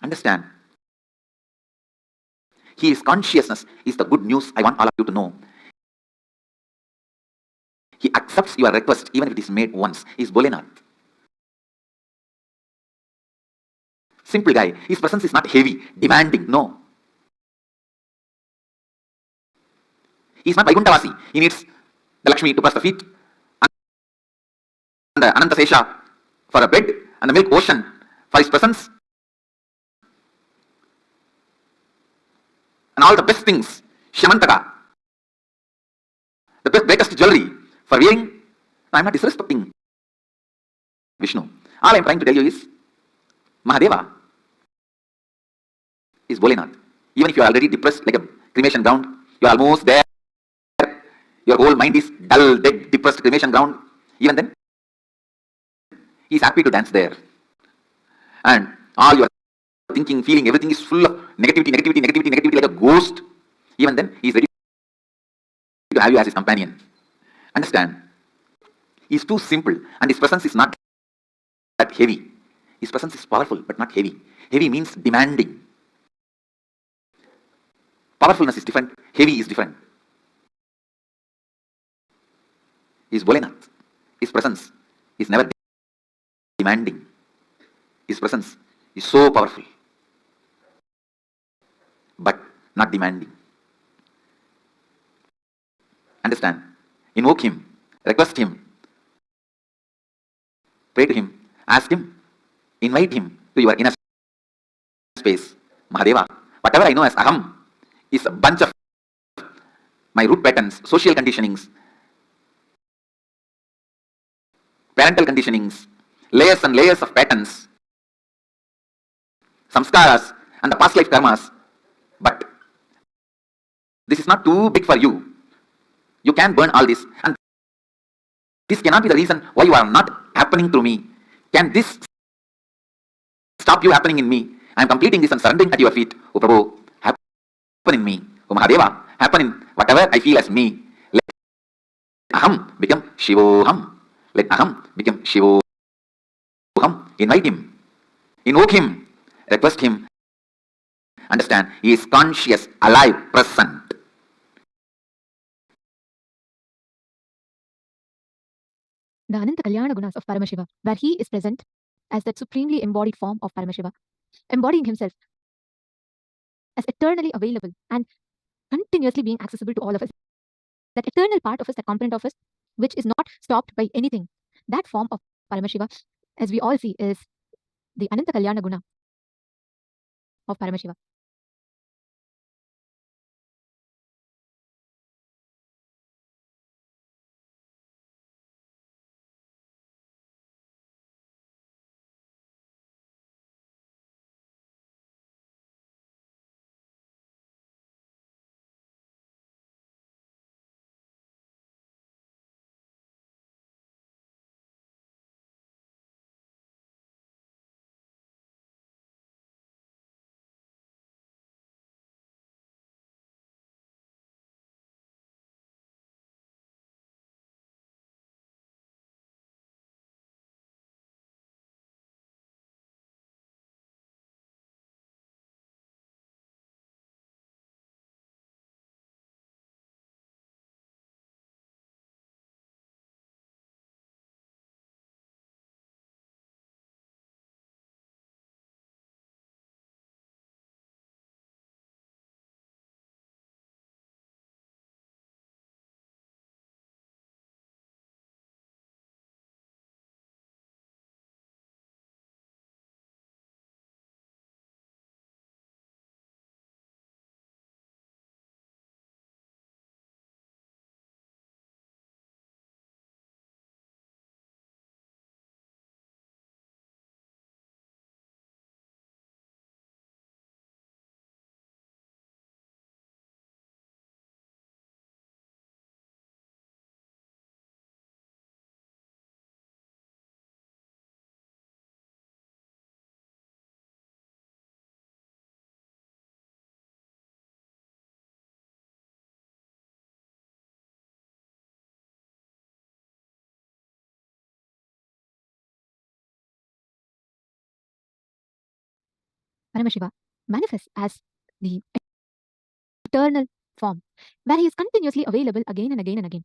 Understand? He is consciousness is the good news I want all of you to know. He accepts accepts your request even if it is made once, is Bholenath. Simple guy. His presence is not heavy, demanding. No. He is not Vaikunthavasi. He needs the Lakshmi to brush the feet, and the Ananta Sesha for a bed, and the milk ocean for his presence, and all the best things, Shamantaka, the greatest jewelry for wearing. I am not disrespecting Vishnu. All I am trying to tell you is Mahadeva is Bholenath. Even if you are already depressed like a cremation ground, you are almost there, your whole mind is dull, dead, depressed cremation ground, even then he is happy to dance there. And all your thinking, feeling, everything is full of negativity like a ghost. Even then he is ready to have you as his companion. Understand? He is too simple, and his presence is not that heavy. His presence is powerful but not heavy. Heavy means demanding. Powerfulness is different, heavy is different. He is Bholenath. His presence is never demanding. His presence is so powerful, but not demanding. Understand? Invoke him, request him, pray to him, ask him, invite him to your inner space. Mahadeva, whatever I know as Aham is a bunch of my root patterns, social conditionings, parental conditionings, layers and layers of patterns, samskaras, and the past life karmas. But this is not too big for you. You can burn all this, and this cannot be the reason why you are not happening through me. Can this stop you happening in me? I am completing this and surrendering at your feet. Oh Prabhu, happen in me. Oh Mahadeva, happen in whatever I feel as me. Let Aham become Shivoham. Let Aham become Shivoham. Invite him, invoke him, request him. Understand, he is conscious, alive, present. The Ananta Kalyana Gunas of Paramashiva, where he is present as that supremely embodied form of Paramashiva, embodying himself as eternally available and continuously being accessible to all of us. That eternal part of us, that component of us, which is not stopped by anything. That form of Paramashiva, as we all see, is the Ananta Kalyana Guna of Paramashiva. Paramashiva manifests as the eternal form, where he is continuously available again and again and again.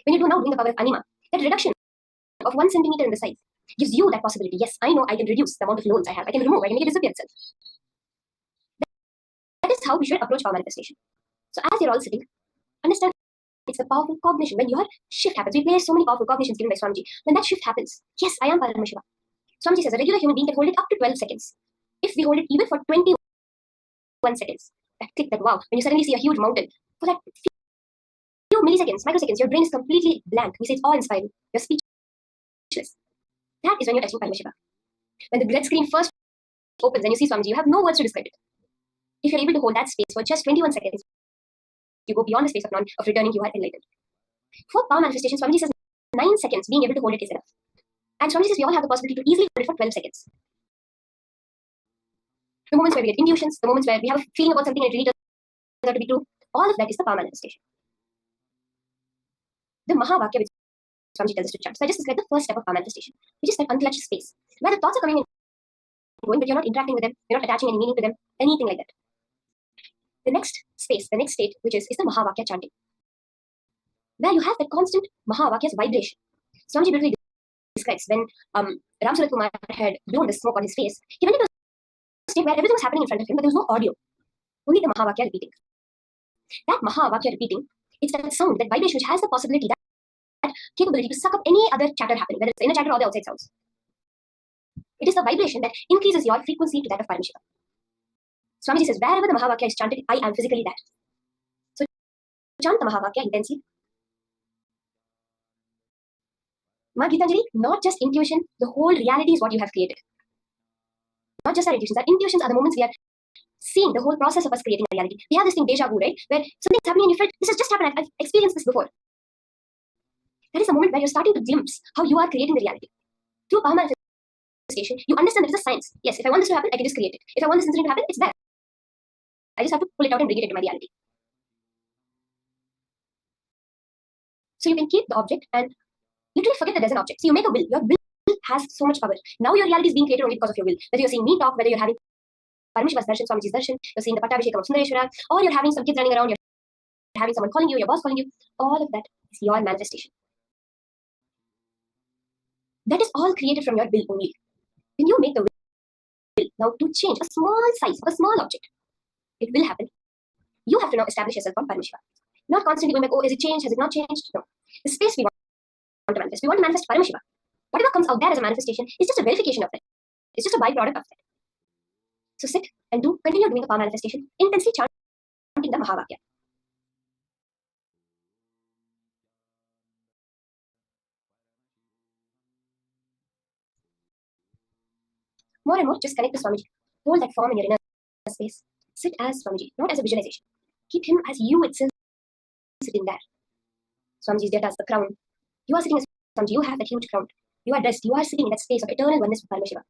When you do now doing the power of anima, that reduction of 1 centimeter in the size gives you that possibility. Yes, I know I can reduce the amount of loans I have. I can remove, I can make it disappear itself. That is how we should approach power manifestation. So as you're all sitting, understand it's the powerful cognition. When your shift happens, we play so many powerful cognitions given by Swamiji. When that shift happens, yes, I am Paramashiva. Swamiji says a regular human being can hold it up to 12 seconds. If we hold it even for 21 seconds, that click, that wow, when you suddenly see a huge mountain, for that few milliseconds, microseconds, your brain is completely blank. We say it's awe-inspiring. You're speechless. That is when you're touching Paramashiva. When the red screen first opens and you see Swamiji, you have no words to describe it. If you're able to hold that space for just 21 seconds, you go beyond the space of returning, you are enlightened. For power manifestation, Swamiji says 9 seconds, being able to hold it is enough. And Swamiji says we all have the possibility to easily hold it for 12 seconds. The moments where we get intuitions, the moments where we have a feeling about something and it really turns out to be true, all of that is the power manifestation. The Mahā which Swamiji tells us to chant. So I just described the first step of power manifestation, which is that unclutched space, where the thoughts are coming and going, but you're not interacting with them, you're not attaching any meaning to them, anything like that. The next space, the next state, which is the Mahā chanting, where you have that constant Mahā vibration. Swamiji beautifully describes when Ram Surat Kumar had blown the smoke on his face, he went into a state where everything was happening in front of him, but there was no audio, only the Mahā repeating. That Mahā repeating, it's that sound, that vibration, which has the possibility, that capability to suck up any other chatter happening, whether it's the inner chatter or the outside sounds. It is the vibration that increases your frequency to that of Paramashiva. Swamiji says, wherever the Mahā is chanted, I am physically that. So chant the Mahā intensely. Ma Gitanjali, not just intuition, the whole reality is what you have created. Not just our intuitions. Our intuitions are the moments we are seeing the whole process of us creating a reality. We have this thing, deja vu, right? Where something's happening and you felt, this has just happened, I've experienced this before. That is a moment where you're starting to glimpse how you are creating the reality. Through power manifestation, you understand there is a science. Yes, if I want this to happen, I can just create it. If I want this incident to happen, it's there. I just have to pull it out and bring it into my reality. So you can keep the object and literally forget that there's an object. So you make a will. Your will has so much power. Now your reality is being created only because of your will. Whether you're seeing me talk, whether you're having Paramashiva's darshan, Swamiji's darshan, you're seeing the Pattabhishekam of Sundareshwara, or you're having some kids running around, you're having someone calling you, your boss calling you, all of that is your manifestation. That is all created from your will only. When you make the will now to change a small size of a small object, it will happen. You have to now establish yourself on Paramashiva. Not constantly going back, oh, is it changed? Has it not changed? No. The space we want to manifest. We want to manifest Paramashiva. Whatever comes out there as a manifestation is just a verification of that. It's just a byproduct of that. So sit and continue doing the power manifestation, intensely chanting the Mahā. More and more, just connect to Swamiji. Hold that form in your inner space. Sit as Swamiji, not as a visualization. Keep him as you itself sitting there. Swamiji is there as the crown. You are sitting as Swamiji. You have that huge crown. You are dressed. You are sitting in that space of eternal oneness with Paramashiva.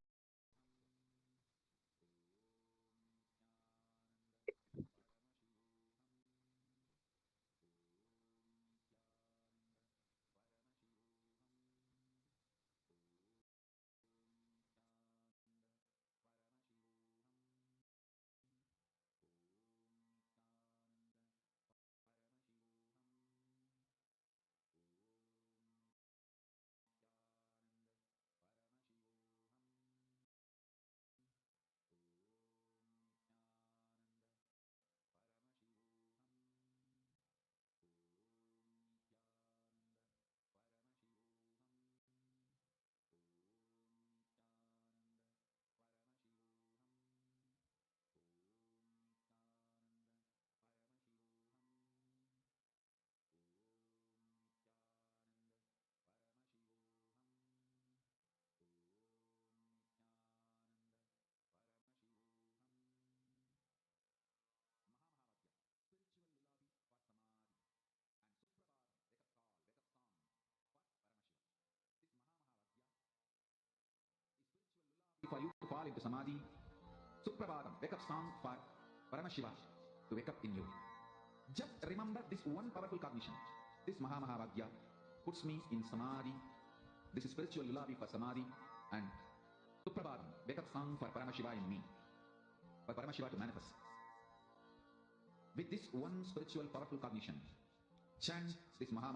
For you to fall into Samadhi, Suprabhadam, wake up song for Paramashiva to wake up in you. Just remember this one powerful cognition. This Mahā puts me in Samadhi. This is spiritual lullaby for Samadhi. And Suprabhadam, wake up song for Paramashiva in me. For Paramashiva to manifest. With this one spiritual powerful cognition, chant this Mahā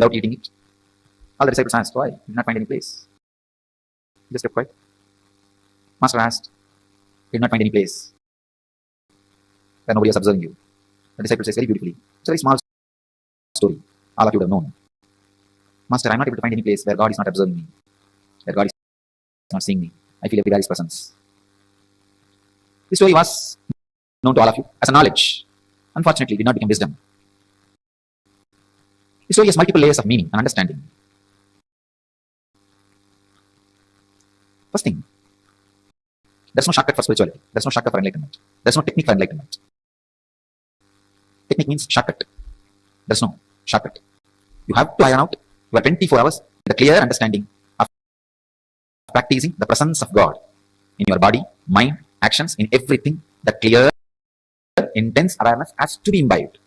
without eating it. All the disciples asked, why? You did not find any place. He just kept quiet. Master asked, you did not find any place where nobody was observing you. The disciple says very beautifully, it's a very small story. All of you would have known. Master, I am not able to find any place where God is not observing me, where God is not seeing me. I feel everywhere His presence. This story was known to all of you as a knowledge. Unfortunately, it did not become wisdom. This story has multiple layers of meaning and understanding. First thing, there's no shortcut for spirituality. There's no shortcut for enlightenment. There's no technique for enlightenment. Technique means shortcut. There's no shortcut. You have to iron out your 24 hours with a clear understanding of practicing the presence of God in your body, mind, actions, in everything. That clear, intense awareness has to be imbibed.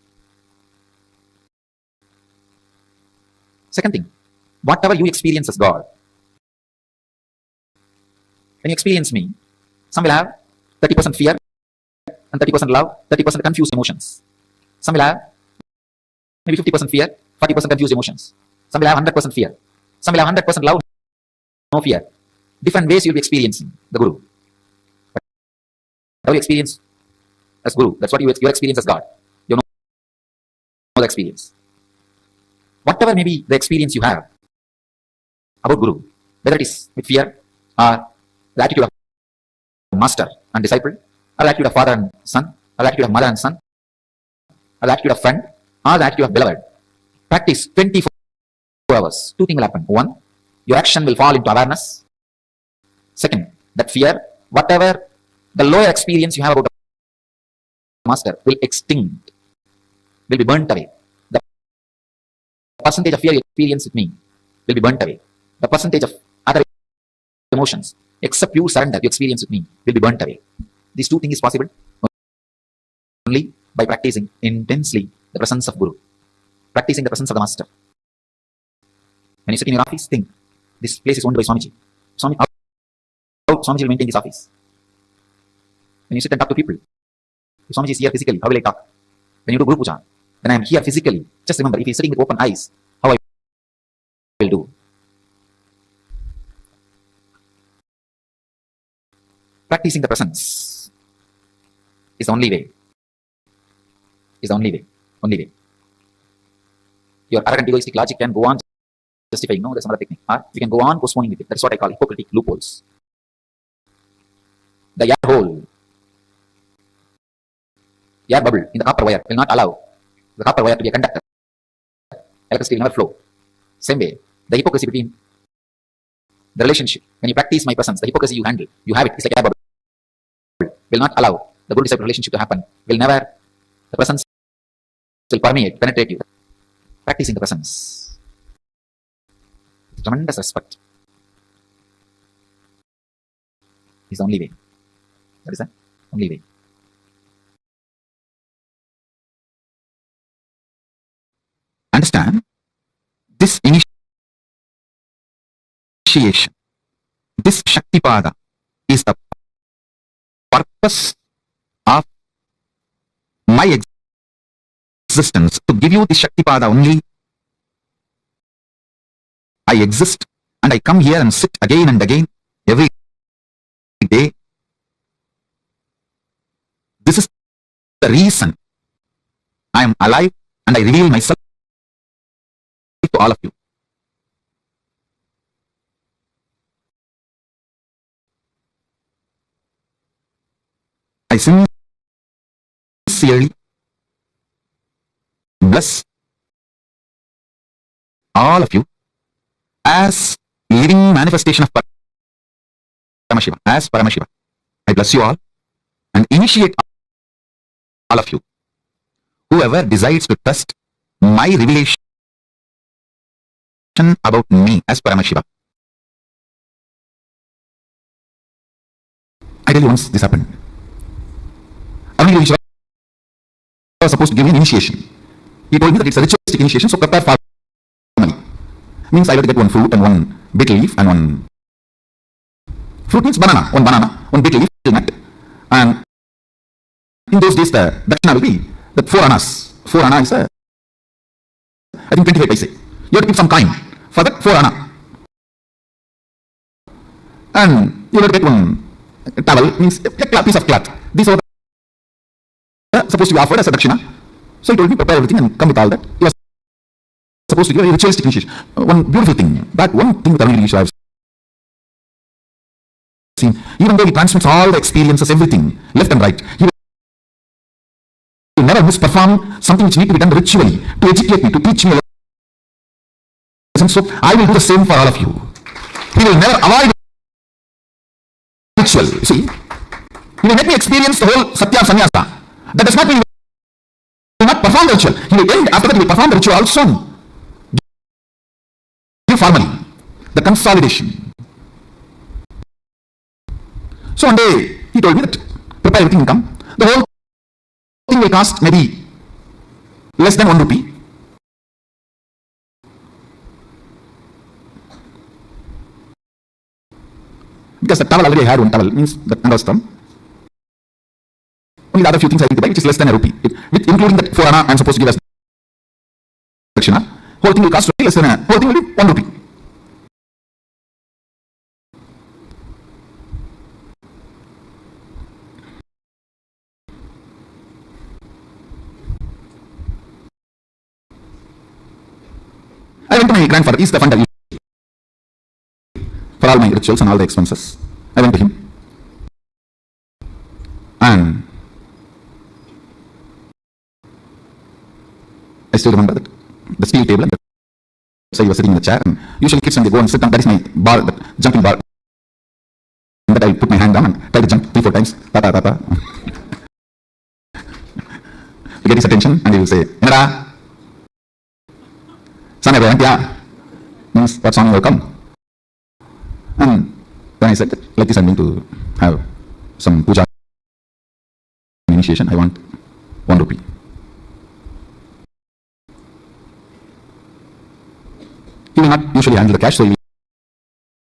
Second thing, whatever you experience as God, when you experience me, some will have 30% fear and 30% love, 30% confused emotions. Some will have maybe 50% fear, 40% confused emotions. Some will have 100% fear. Some will have 100% love, no fear. Different ways you'll be experiencing the Guru. How you experience as Guru, that's what you experience as God. You know the experience. Whatever may be the experience you have about Guru, whether it is with fear or the attitude of master and disciple, or the attitude of father and son, or the attitude of mother and son, or the attitude of friend, or the attitude of beloved, practice 24 hours. Two things will happen. One, your action will fall into awareness. Second, that fear, whatever the lower experience you have about the master, will extinct, will be burnt away. The percentage of fear you experience with me will be burnt away. The percentage of other emotions, except pure surrender you experience with me, will be burnt away. These two things is possible only by practicing intensely the presence of Guru, practicing the presence of the master. When you sit in your office, think, this place is owned by Swamiji. How Swamiji will maintain this office? When you sit and talk to people, if Swamiji is here physically, how will I talk? When you do Guru Puja, when I am here physically, just remember, if he is sitting with open eyes, how I will do. Practicing the presence is the only way. Is the only way. Only way. Your arrogant egoistic logic can go on justifying, no, there's another technique. Or you can go on postponing with it. That's what I call hypocritic loopholes. The air hole, air bubble in the copper wire will not allow the copper wire to be a conductor. Electricity will never flow. Same way, the hypocrisy between the relationship, when you practice my presence, the hypocrisy you handle, you have it, it's like air bubble, will not allow the good disciple relationship to happen. Will never, the presence will permeate, penetrate you. Practicing the presence, tremendous respect, is the only way. That is the only way. Understand, this initiation, this Shaktipada is the purpose of my existence, to give you the Shaktipada only. I exist and I come here and sit again and again every day. This is the reason I am alive and I reveal myself to all of you. I sincerely bless all of you as living manifestation of Paramashiva, as Paramashiva. I bless you all and initiate all of you. Whoever decides to trust my revelation about me as Paramashiva. I tell you, once this happened, I was supposed to give me an initiation. He told me that it's a ritualistic initiation, so prepare formally. Means I have to get one fruit and one betel leaf and one fruit means banana, one betel leaf, nut. And in those days the dakshina will be that 4 annas. 4 anna is I think 25 paise. you have to keep some coin for that 4 Anna. And you have to get one towel, means a piece of cloth. These are supposed to be offered as a dakshina. So he told me, prepare everything and come with all that. He was supposed to give a ritualistic initiation. One beautiful thing, that one thing with Arunili I have seen, even though he transmits all the experiences, everything, left and right, he will never misperform something which needs to be done ritually, to educate me, to teach me a lesson. So I will do the same for all of you. He will never avoid ritual. You see, he will let me experience the whole Satya Sannyasa. That does not mean he will not perform the ritual. He will end, after that he will perform the ritual also. Give formally the consolidation. So one day he told me that prepare everything and come. The whole thing will cost maybe less than 1 rupee. Because the towel already I had one towel, means that understand. Only the other few things I need to buy, which is less than a rupee. With including that 4 Anna I am supposed to give as dakshina. Whole thing will cost less than whole thing will be 1 rupee. I went to my grandfather, he's the funder for all my rituals and all the expenses. I went to him. And I still remember that the steel table, and so he was sitting in the chair, and usually kids when they go and sit down, that is my bar, that jumping bar. And that I put my hand down and try to jump 3-4 times. Tata, tata. To get his attention, and he will say, Enada. Son, means what song will come? And then I said that like this I'm going to have some puja initiation. I want 1 rupee. He will not usually handle the cash, so he will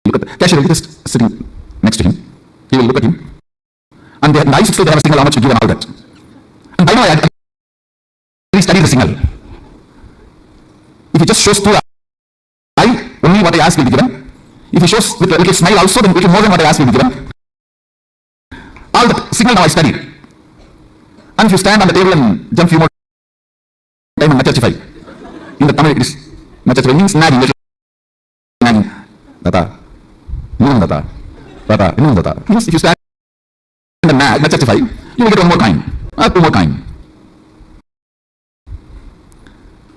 look at the cashier will be just sitting next to him. He will look at him. And I used to say they have a signal how much to give and all that. And by now I studied the signal. If he just shows through the eye, only what I ask will be given. If he shows with a little smile also, then a little more than what I ask will be given. All the signal now I studied. And if you stand on the table and jump few more time and nachachify. In the Tamil it is nachachify means nagging. Nagging. Data. Innum data. Data. Innum data. Means if you stand and nag, nachachify, you will get 1 more coin. 2 more coin.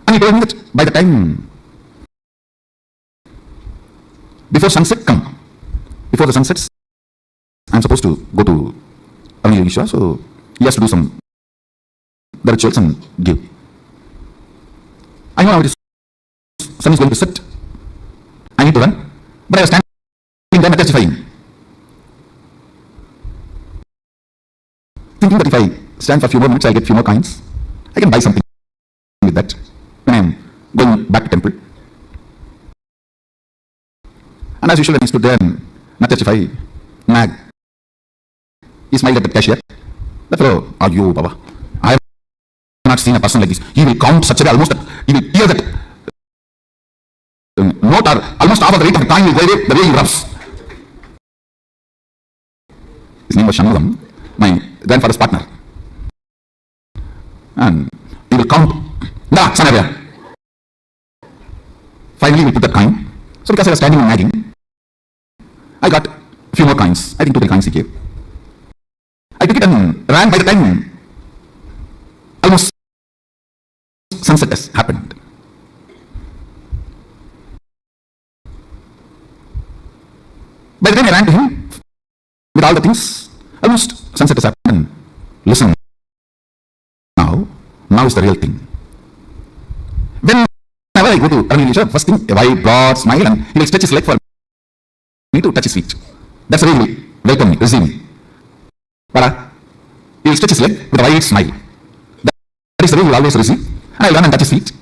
And he told me that by the time before sunset come, before the sun sets, I am supposed to go to Avani, so he has to do some the rituals and give. I know how it is. Sun is going to set. I need to run, but I was standing there testifying, thinking that if I stand for a few more minutes, I'll get few more coins. I can buy something with that when I am going back to temple. And as usual, when he stood there and nachachify, nag, he smiled at the cashier. The fellow, are you, Baba? I have not seen a person like this. He will count such a way almost that he will hear that note or almost half of the rate of the coin will go away the way he rubs. His name was Shanmugam, my grandfather's partner. And he will count. Da, Sanavya. Finally, we put that coin. So because I was standing and nagging, I got a few more coins. I think 2-3 coins he gave. I took it and ran. By the time almost sunset has happened. By the time I ran to him with all the things, almost sunset has happened. Listen, now is the real thing. Whenever I go to Paramaśiva, first thing, a wide, broad smile, and he will stretch his leg for me to touch his feet. That's the way he will welcome me, receive me. He will stretch his leg with a wide smile. That is the way he will always receive. And I will run and touch his feet.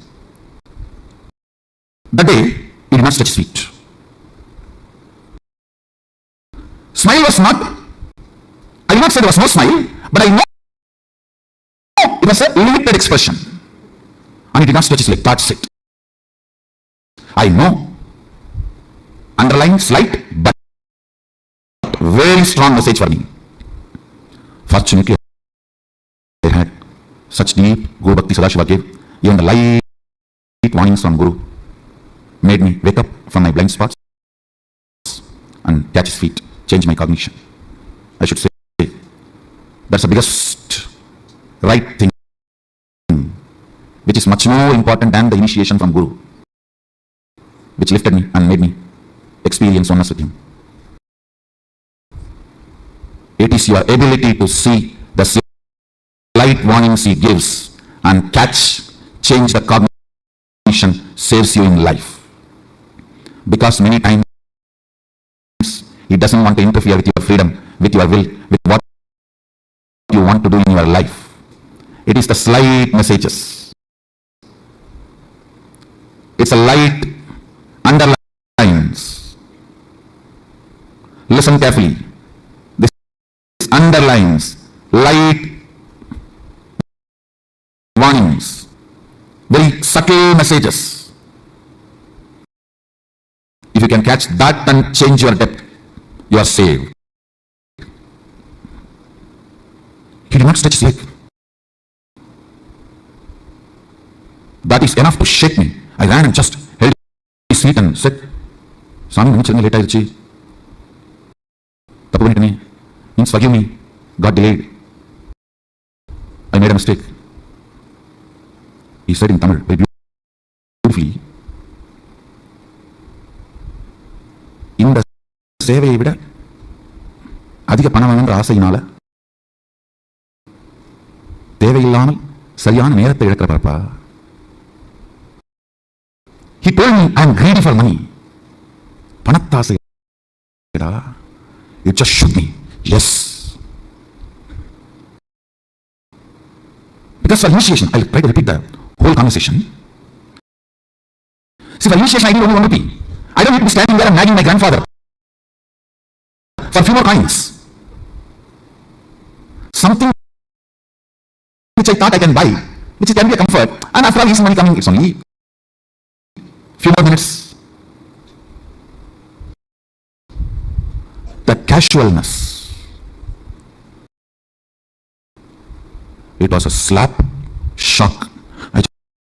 That day, he did not stretch his feet. Smile was not, I will not say there was no smile, but I know it was a limited expression. And he did not stretch his leg, that's it. I know. Underlying slight but very strong message for me. Fortunately, I had such deep Guru Bhakti Sadashiva gave. Even the light warnings from Guru made me wake up from my blind spots and catch his feet, change my cognition. I should say that's the biggest right thing, which is much more important than the initiation from Guru, which lifted me and made me experience oneness with him. It is your ability to see the slight warnings he gives and catch, change the cognition, saves you in life. Because many times he doesn't want to interfere with your freedom, with your will, with what you want to do in your life. It is the slight messages. It's a light underlines. Listen carefully. This underlines, light warnings, very subtle messages. If you can catch that and change your depth, you are saved. He did not stretch his leg. That is enough to shake me. I ran and just held his feet and said, Swami, many late aayiruchi. Tappu pannitane. Means forgive me. God delayed. I made a mistake. He said in Tamil very beautifully, இந்த சேவையை விட அதிக பணம் வாங்குற ஆசையினால தேவையில்லாமல் சரியான நேரத்தை இழக்கிற பாப்பா. He told me I am greedy for money. பணத்தாசை. It just shook me. Yes. Because for initiation, I'll try to repeat the whole conversation. See, for initiation, I need only 1 rupee. I don't need to be standing there and nagging my grandfather for a few more coins. Something which I thought I can buy, which can be a comfort, and after all, easy money coming, it's only few more minutes. The casualness. It was a slap, shock. I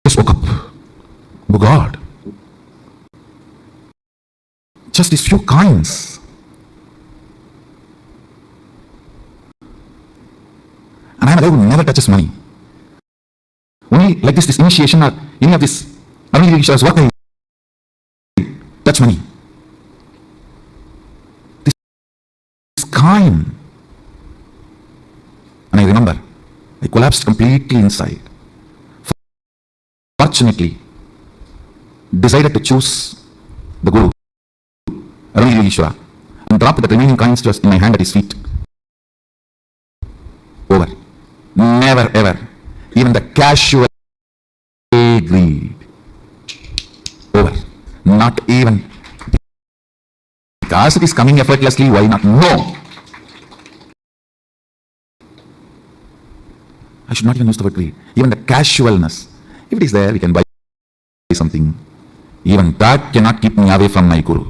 just woke up. Oh God. Just these few coins. And I am a guy who never touches money. Only like this initiation or any of this Amrita what I touch money. This coin. And I remember, I collapsed completely inside. Fortunately, decided to choose the Guru, Paramaśiva, and dropped the remaining coins just in my hand at his feet. Over. Never ever. Even the casual greed. Over. Not even. Because it is coming effortlessly, why not? No. I should not even use the word greed. Even the casualness. If it is there, we can buy something. Even that cannot keep me away from my Guru.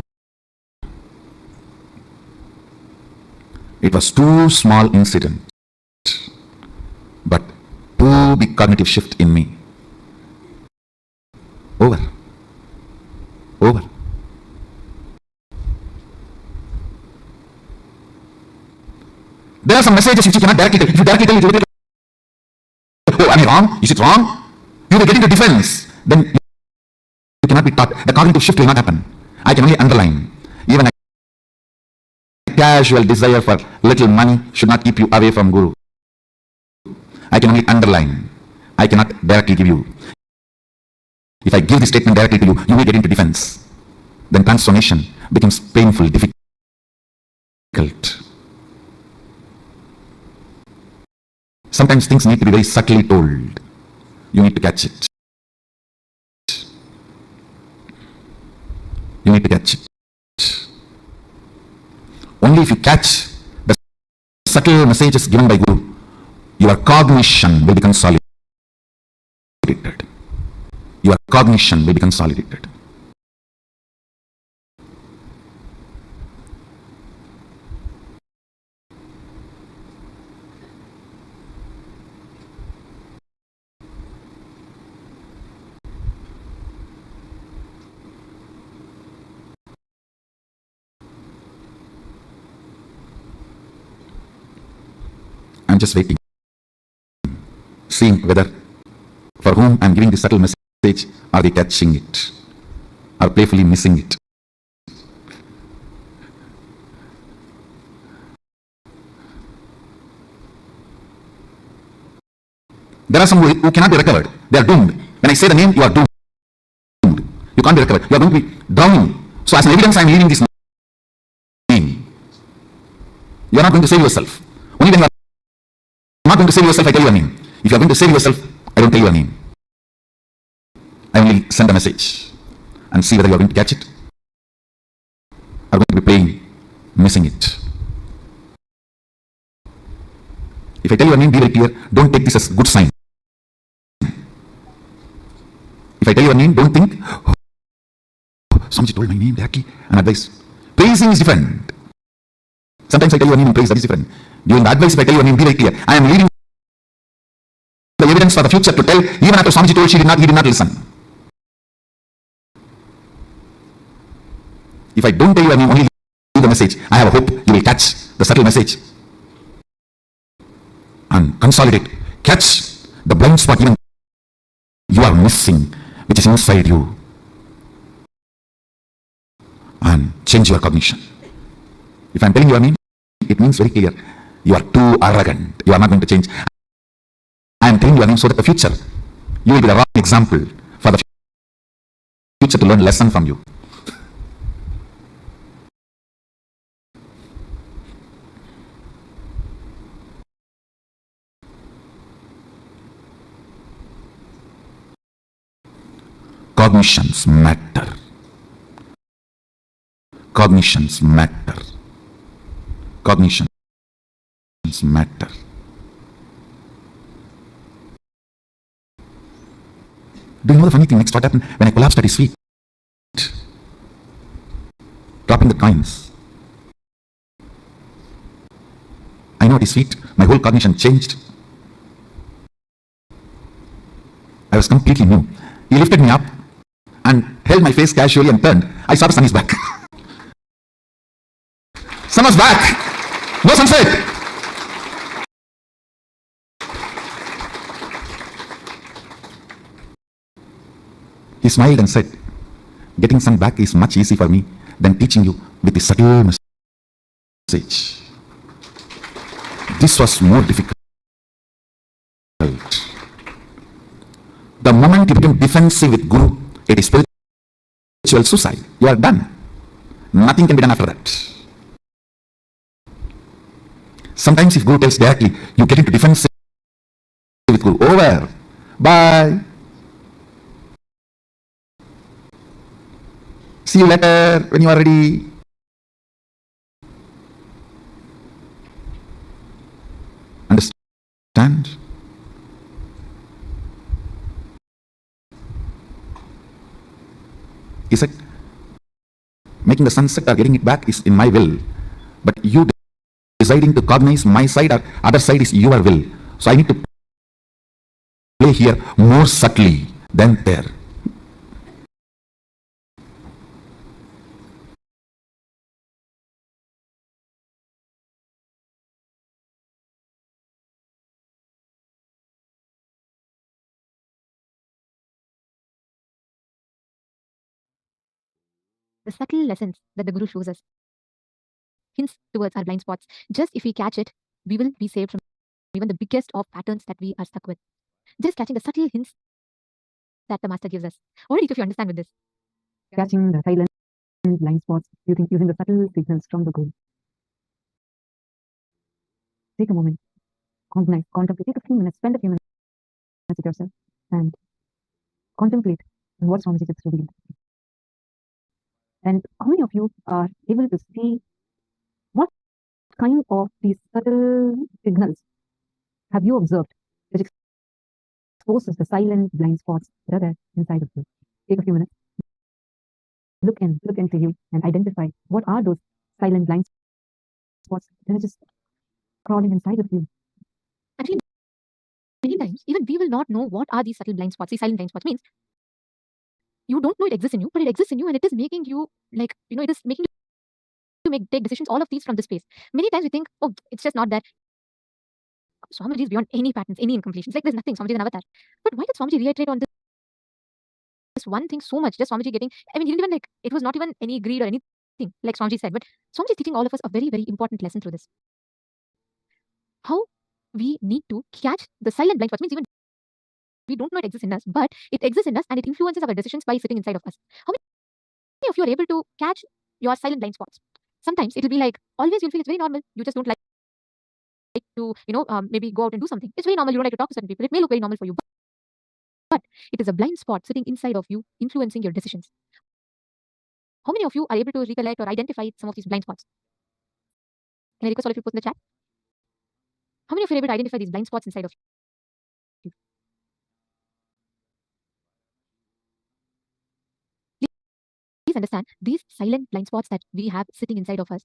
It was too small incident, but too big cognitive shift in me. Over. Over. There are some messages which you cannot directly tell. If you directly tell, it oh, am I wrong? Is it wrong? You will get into defense. Then you cannot be taught. The cognitive shift will not happen. I can only underline. Even a casual desire for little money should not keep you away from Guru. I can only underline. I cannot directly give you. If I give the statement directly to you, you will get into defense. Then transformation becomes painful, difficult. Sometimes things need to be very subtly told. You need to catch it. You need to catch it. Only if you catch the subtle messages given by Guru, your cognition will be consolidated. Your cognition will be consolidated. I'm just waiting, seeing whether for whom I'm giving the subtle message, are they catching it or playfully missing it? There are some who cannot be recovered. They are doomed. When I say the name, you are doomed. You can't be recovered. You are going to be drowning. So as an evidence, I am leaving this name. You are not going to save yourself. Only when you are not going to save yourself, I tell you a name. If you are going to save yourself, I don't tell you a name. I only send a message and see whether you are going to catch it or going to be playing, missing it. If I tell you a name, be very clear. Don't take this as a good sign. If I tell you a name, don't think, oh, Swamiji told my name directly and advice. Praising is different. Sometimes I tell you a name and praise, that is different. During the advice, if I tell you a name, be very clear. I am leaving the evidence for the future to tell, even after Swamiji told, he did not listen. If I don't tell you a name, only leave the message, I have a hope you will catch the subtle message and consolidate. Catch the blind spot even you are missing, which is inside you, and change your cognition. If I am telling you a name, it means very clear, you are too arrogant, you are not going to change. I am telling you a name so that the future, you will be the wrong example for the future to learn lesson from you. Cognitions matter. Cognitions matter. Cognitions matter. Do you know the funny thing next? What happened when I collapsed at his feet? Dropping the coins. I know at his feet, my whole cognition changed. I was completely new. He lifted me up and held my face casually and turned. I saw the sun is back. Sun was back. No sunset. He smiled and said, getting sun back is much easier for me than teaching you with a subtle message. This was more difficult. The moment you become defensive with Guru, it is spiritual suicide. You are done. Nothing can be done after that. Sometimes if Guru tells directly, you get into defensive with Guru. Over. Bye. See you later when you are ready. Understand? He said, making the sunset or getting it back is in my will. But you deciding to cognize my side or other side is your will. So I need to play here more subtly than there. The subtle lessons that the Guru shows us, hints towards our blind spots. Just if we catch it, we will be saved from even the biggest of patterns that we are stuck with. Just catching the subtle hints that the Master gives us. What do you understand with this? Catching the silent blind spots using the subtle signals from the Guru. Take a moment, cognize, contemplate, take a few minutes, spend a few minutes with yourself and contemplate on what Swamiji just revealed. And how many of you are able to see what kind of these subtle signals have you observed which exposes the silent blind spots that are there inside of you? Take a few minutes, look into you and identify what are those silent blind spots that are just crawling inside of you. Actually, many times, even we will not know what are these subtle blind spots. These silent blind spots means you don't know it exists in you, but it exists in you and it is making you it is making you take decisions, all of these from this space. Many times we think, oh, it's just not there. Swamiji is beyond any patterns, any incompletions. Like there's nothing. Swamiji is an avatar. But why did Swamiji reiterate on this one thing so much? Just Swamiji getting, I mean, he didn't even like, it was not even any greed or anything, like Swamiji said. But Swamiji is teaching all of us a very, very important lesson through this. How we need to catch the silent blind spots. Means even we don't know it exists in us, but it exists in us and it influences our decisions by sitting inside of us. How many of you are able to catch your silent blind spots? Sometimes it will be like, always you'll feel it's very normal. You just don't like to, maybe go out and do something. It's very normal. You don't like to talk to certain people. It may look very normal for you, but it is a blind spot sitting inside of you, influencing your decisions. How many of you are able to recollect or identify some of these blind spots? Can I request all of you to post in the chat? How many of you are able to identify these blind spots inside of you? Please understand, these silent blind spots that we have sitting inside of us,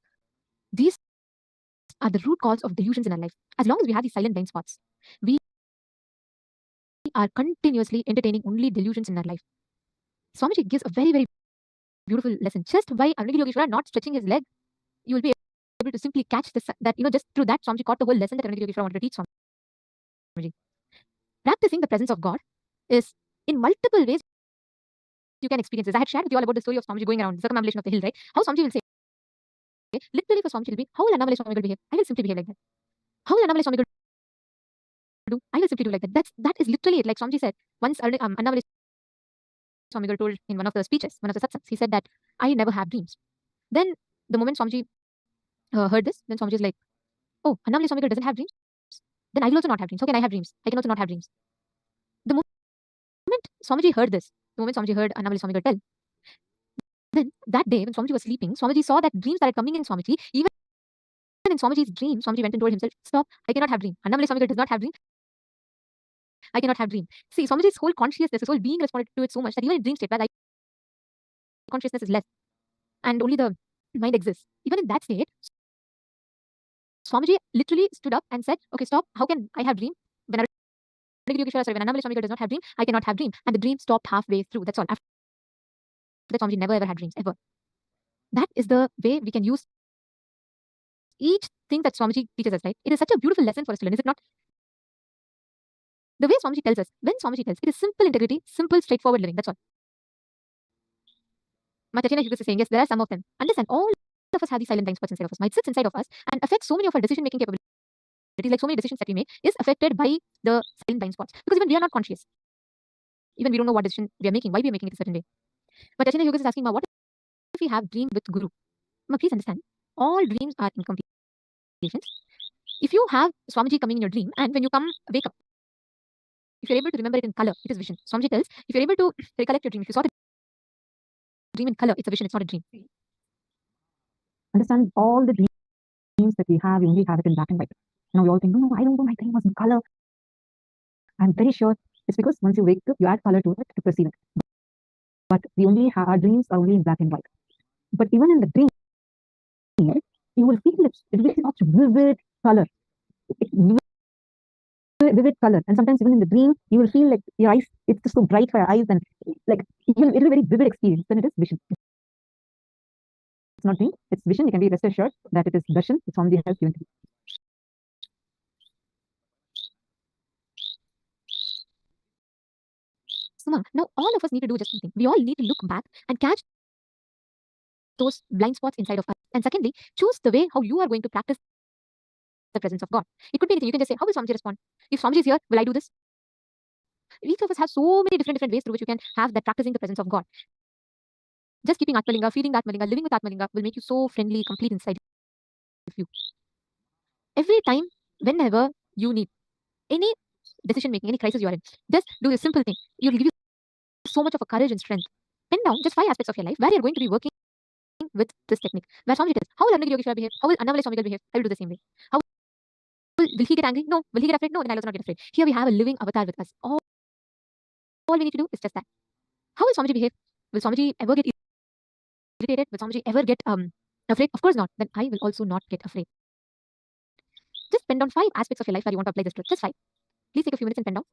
these are the root cause of delusions in our life. As long as we have these silent blind spots, we are continuously entertaining only delusions in our life. Swamiji gives a very, very beautiful lesson. Just by Ananta Yogeshwara not stretching his leg, you will be able to simply catch this, that, just through that, Swamiji caught the whole lesson that Ananta Yogeshwara wanted to teach Swamiji. Practicing the presence of God is in multiple ways you can experience this. I had shared with you all about the story of Swamiji going around the circumambulation of the hill, right? How Swamiji will say, literally for Swamiji will be, how will Annamalai Swami behave? I will simply behave like that. How will Annamalai Swami do? I will simply do like that. That is literally it. Like Swamiji said, once Annamalai Swami told in one of the speeches, one of the satsangs, he said that I never have dreams. Then the moment Swamiji heard this, then Swamiji is like, oh, Annamalai Swami doesn't have dreams? Then I will also not have dreams. How can I have dreams? I can also not have dreams. The moment Swamiji heard this, the moment Swamiji heard Annamalai Swami tell, then that day when Swamiji was sleeping, Swamiji saw that dreams that are coming in Swamiji, even in Swamiji's dream, Swamiji went and told himself, stop, I cannot have dream. Annamalai Swami does not have dream. I cannot have dream. See, Swamiji's whole consciousness, his whole being responded to it so much that even in dream state, where consciousness is less and only the mind exists, even in that state, Swamiji literally stood up and said, okay, stop, how can I have dream? When Annamalai Swami does not have dream, I cannot have dream. And the dream stopped halfway through. That's all. After that, Swamiji never ever had dreams, ever. That is the way we can use each thing that Swamiji teaches us, right? It is such a beautiful lesson for us to learn, is it not? The way Swamiji tells us, when Swamiji tells, it is simple integrity, simple, straightforward living. That's all. Matachina Hugus is saying, yes, there are some of them. Understand, all of us have these silent blind spots inside of us. It sits inside of us and affects so many of our decision-making capabilities. Like so many decisions that we make is affected by the silent blind spots. Because even we are not conscious. Even we don't know what decision we are making, why we are making it a certain way. But Matachina Hugus is asking, what if we have dream with Guru? Please understand, all dreams are incompletions. If you have Swamiji coming in your dream, and when you wake up, if you're able to remember it in color, it is vision. Swamiji tells, if you're able to recollect your dream, if you saw the dream in color, it's a vision, it's not a dream. Understand, all the dreams that we have, we only have it in black and white. Now we all think, no, I don't know, my dream was in color. I'm very sure it's because once you wake up, you add color to it to perceive it. But we only have, our dreams are only in black and white. But even in the dream, you will feel it will be such vivid color. Vivid color, and sometimes even in the dream you will feel like your eyes, it's just so bright for your eyes, and like it'll be a very vivid experience. Then it is vision. It's not dream, it's vision. You can be rest assured that it is darshan, it's Swamiji has given to you. Suma, now all of us need to do just something. We all need to look back and catch those blind spots inside of us. And secondly, choose the way how you are going to practice the presence of God. It could be anything. You can just say, how will Swamiji respond? If Swamiji is here, will I do this? Each of us has so many different ways through which you can have that practicing the presence of God. Just keeping Atmalinga, feeding Atmalinga, living with Atmalinga will make you so friendly, complete inside of you. Every time, whenever you need any decision making, any crisis you are in, just do this simple thing. You'll give you so much of a courage and strength. Pen down just 5 aspects of your life where you're going to be working with this technique. Where Swamiji tells, how will Ananta Yogeshwara behave? How will Annamalai Swami behave? I will do the same way. How will he get angry? No. Will he get afraid? No. Then I'll also not get afraid. Here we have a living avatar with us. All we need to do is just that. How will Swamiji behave? Will Swamiji ever get irritated? Will Swamiji ever get afraid? Of course not. Then I will also not get afraid. Just pen down 5 aspects of your life where you want to apply this truth. Just 5. Please take a few minutes and pen down.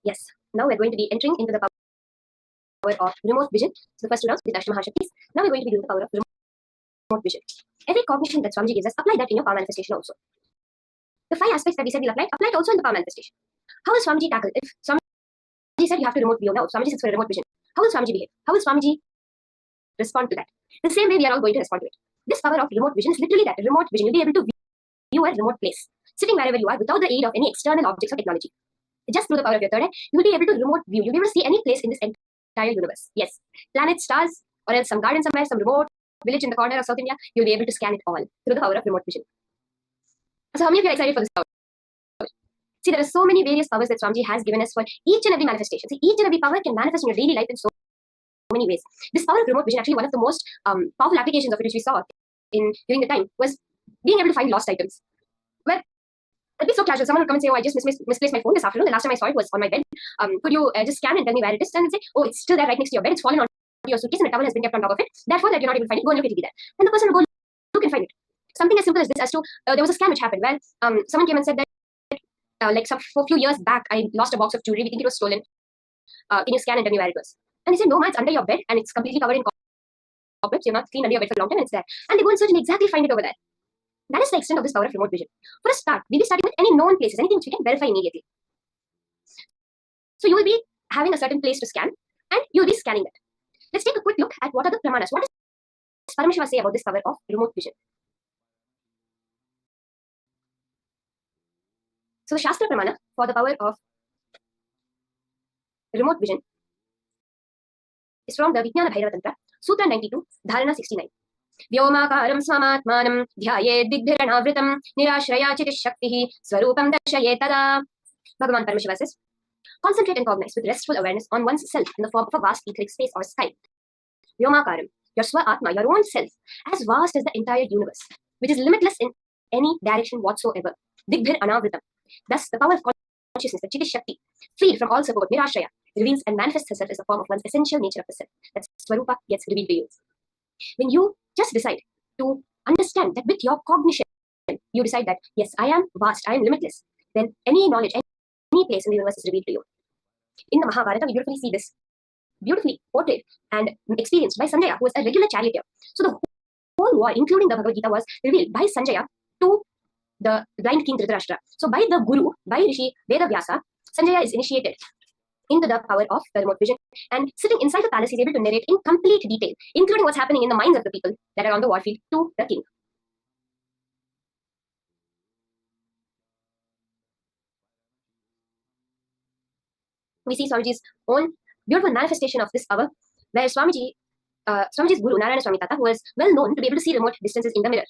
Yes, now we're going to be entering into the power of remote vision. So the first two rounds with Ashtama Mahashaktis. Now we're going to be doing the power of remote vision. Every cognition that Swamiji gives us, apply that in your power manifestation also. The 5 aspects that we said we'll apply it also in the power manifestation. How will Swamiji tackle? If Swamiji said you have to remote view, now Swamiji sits for remote vision. How will Swamiji behave? How will Swamiji respond to that? The same way we are all going to respond to it. This power of remote vision is literally that. Remote vision, you'll be able to view a remote place, sitting wherever you are without the aid of any external objects or technology. Just through the power of your third eye, you will be able to remote view. You'll be able to see any place in this entire universe. Yes, planets, stars, or else some garden somewhere, some remote village in the corner of South India, you'll be able to scan it all through the power of remote vision. So how many of you are excited for this power? See, there are so many various powers that Swamiji has given us for each and every manifestation. See, each and every power can manifest in your daily life in so many ways. This power of remote vision, actually one of the most powerful applications of it which we saw during the time was being able to find lost items. Well, it'd be so casual. Someone would come and say, oh, I just misplaced my phone this afternoon. The last time I saw it was on my bed. Could you just scan and tell me where it is? And say, oh, it's still there right next to your bed. It's fallen on your suitcase and a towel has been kept on top of it. Therefore, that you're not able to find it. Go and look at it there. And the person will go look and find it. Something as simple as this, as to there was a scam which happened where someone came and said that for a few years back, I lost a box of jewelry. We think it was stolen. Can you scan and tell me where it was? And they said, no, ma, it's under your bed and it's completely covered in cobwebs. You're not cleaned under your bed for a long time and it's there. And they go and search and exactly find it over there. That is the extent of this power of remote vision. For a start, we'll be starting with any known places, anything which we can verify immediately. So you will be having a certain place to scan and you'll be scanning that. Let's take a quick look at what are the pramanas. What does Paramashiva say about this power of remote vision? So the Shastra Pramana for the power of remote vision is from the Vijnana Bhairava Tantra, Sutra 92, Dharana 69. Vyomakaram swamatmanam dhyayed digbhiranavritam nirashraya chitishaktihi swarupam darshayet tada. Bhagavan Paramashiva says, concentrate and cognize with restful awareness on one's self in the form of a vast etheric space or sky. Vyomakaram, your Swa-Atma, your own self, as vast as the entire universe, which is limitless in any direction whatsoever. Digbhir anavritam. Thus, the power of consciousness, the Chitishakti, freed from all support, Nirashraya, reveals and manifests herself as a form of one's essential nature of the self. That Swarupa gets revealed to you. When you just decide to understand that with your cognition, you decide that, yes, I am vast, I am limitless, then any knowledge, any place in the universe is revealed to you. In the Mahabharata, we beautifully see this, beautifully portrayed and experienced by Sanjaya, who was a regular charioteer. So the whole war, including the Bhagavad Gita, was revealed by Sanjaya to the blind king Dhritarashtra. So by the Guru, by Rishi Vedavyasa, Sanjaya is initiated into the power of the remote vision. And sitting inside the palace, he's able to narrate in complete detail, including what's happening in the minds of the people that are on the warfield, to the king. We see Swamiji's own beautiful manifestation of this power, where Swamiji's Guru, Narayana Swami Tata, who was well known to be able to see remote distances in the mirror.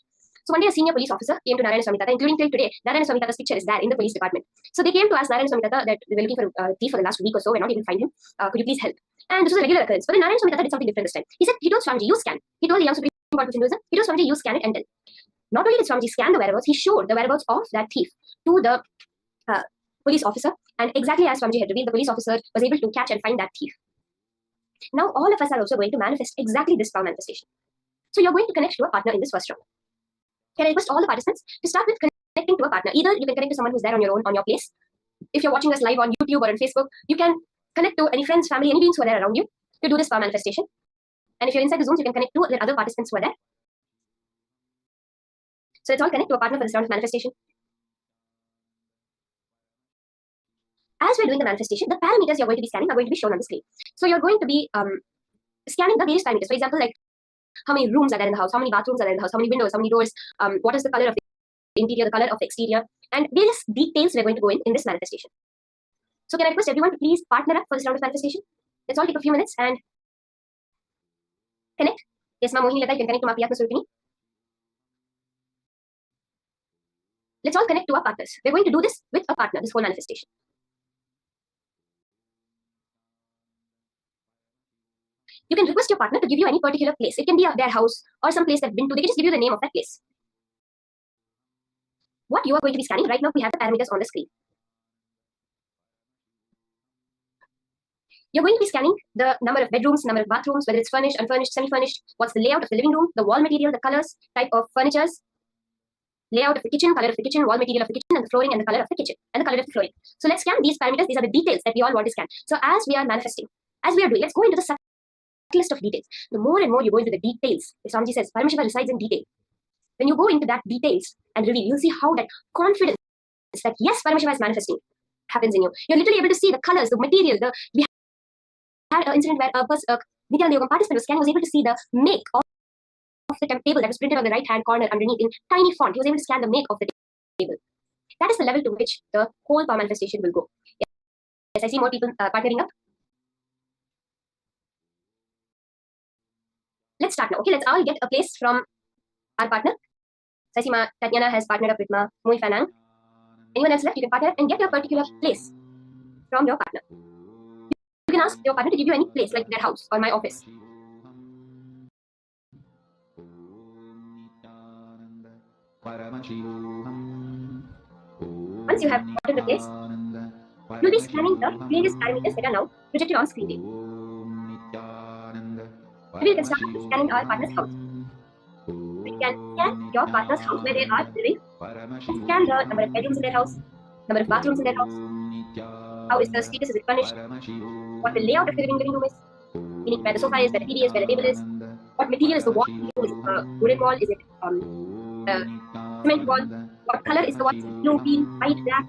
So one day a senior police officer came to Narayana Swami Tata, including till today, Narayana Swami Tata's picture is there in the police department. So they came to ask Narayana Swami Tata that they were looking for a thief for the last week or so, we're not able to find him. Could you please help? And this was a regular occurrence. But then Narayana Swami Tata did something different this time. He told Swamiji, you scan. He told the young Supreme Court of Hinduism, he told Swamiji, you scan it and tell. Not only did Swamiji scan the whereabouts, he showed the whereabouts of that thief to the police officer. And exactly as Swamiji had revealed, the police officer was able to catch and find that thief. Now all of us are also going to manifest exactly this power manifestation. So you're going to connect to a partner in this first round. Can I request all the participants to start with connecting to a partner? Either you can connect to someone who's there on your own, on your place. If you're watching us live on YouTube or on Facebook, you can connect to any friends, family, any beings who are there around you to do this power manifestation. And if you're inside the Zooms, you can connect to the other participants who are there. So let's all connect to a partner for this round of manifestation. As we're doing the manifestation, the parameters you're going to be scanning are going to be shown on the screen. So you're going to be scanning the various parameters. For example, like how many rooms are there in the house, how many bathrooms are there in the house, how many windows, how many doors, what is the color of the interior, the color of the exterior, and various details we're going to go in this manifestation. So can I request everyone to please partner up for this round of manifestation? Let's all take a few minutes and connect. Yes, Ma Mohini Lata, you can connect to Ma Priyatma Surupini. Let's all connect to our partners. We're going to do this with a partner, this whole manifestation. You can request your partner to give you any particular place. It can be their house or some place they've been to. They can just give you the name of that place. What you are going to be scanning right now, we have the parameters on the screen. You're going to be scanning the number of bedrooms, number of bathrooms, whether it's furnished, unfurnished, semi-furnished, what's the layout of the living room, the wall material, the colors, type of furnitures, layout of the kitchen, color of the kitchen, wall material of the kitchen, and the flooring and the color of the kitchen and the color of the flooring. So let's scan these parameters. These are the details that we all want to scan. So as we are manifesting, as we are doing, let's go into the subtlest of details. The more and more you go into the details, Swamiji says, Paramashiva resides in detail. When you go into that details and reveal, you'll see how that confidence that yes, Paramashiva is manifesting happens in you. You're literally able to see the colors, the material. We had an incident where a Nithyananda participant was scanning, was able to see the make of the table that was printed on the right-hand corner underneath in tiny font. He was able to scan the make of the table. That is the level to which the whole power manifestation will go. Yes, I see more people partnering up. Let's start now. Okay, let's all get a place from our partner. So I see Tatiana has partnered up with Mui Fanang. Anyone else left? You can partner up and get your particular place from your partner. You can ask your partner to give you any place, like their house or my office. Once you have gotten the place, you'll be scanning the various parameters that are now projected on screen. Maybe you can start scanning our partner's house. You can scan your partner's house where they are living. Scan the number of bedrooms in their house, number of bathrooms in their house. How is the status? Is it furnished? What the layout of the living room is? Meaning where the sofa is, where the TV is, where the table is. What material is the wall? Is it wooden wall? Is it cement wall? What color is the wall? Is it blue, green, white, black?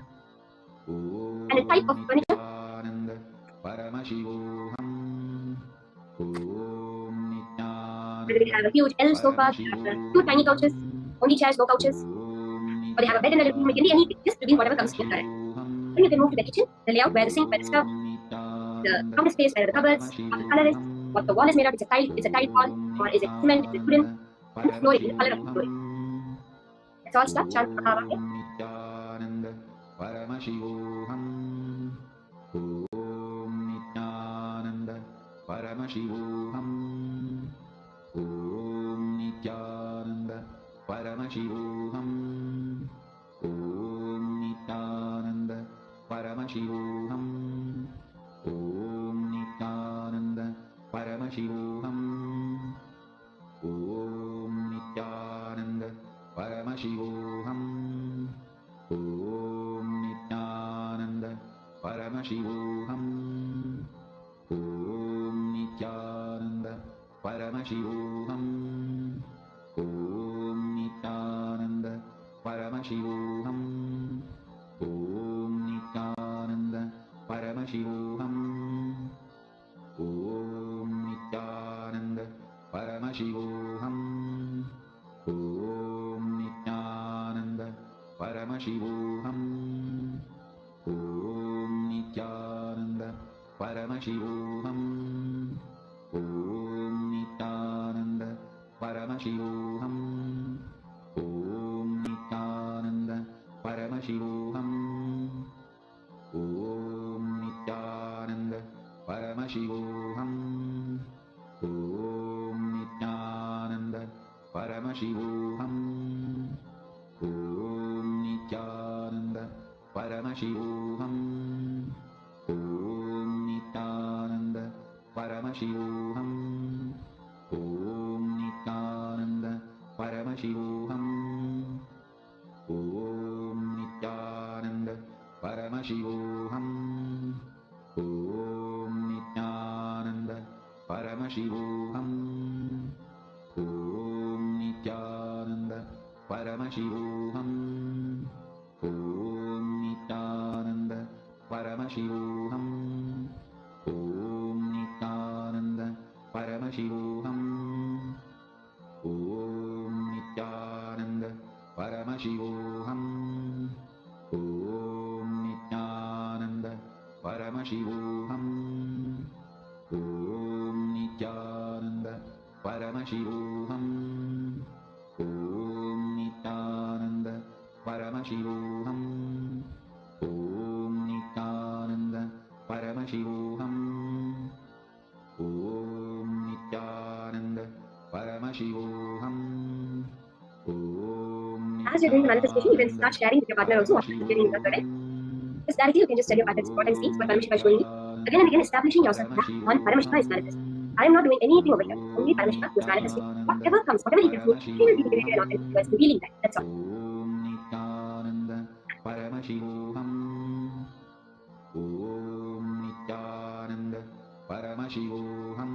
And the type of furniture. Whether they have a huge L sofa, they have 2 tiny couches, only chairs, no couches, or they have a bed in the living room. It can be anything. Just reveal whatever comes to your current. Then you can move to the kitchen, the layout, where the sink, where the stove, the counter space, where the cupboards, what the color is, what the wall is made of. It's a tile wall, or is it cement, is it wooden, and the flooring, the color of the flooring. Let's all start chant Mahā As you're doing the manifestation, you can start sharing with your partner also what you're feeling in the current. Just directly, you can just tell your partner what I see, what Paramashiva is showing me. Again and again, establishing yourself that one Paramashiva is manifest. I am not doing anything over here. Only Paramashiva who is manifesting. Whatever comes, whatever he tells me, he will be integrated and authentic. He is revealing that. That's all. Paramashivoham. Om Nithyananda Paramashivoham.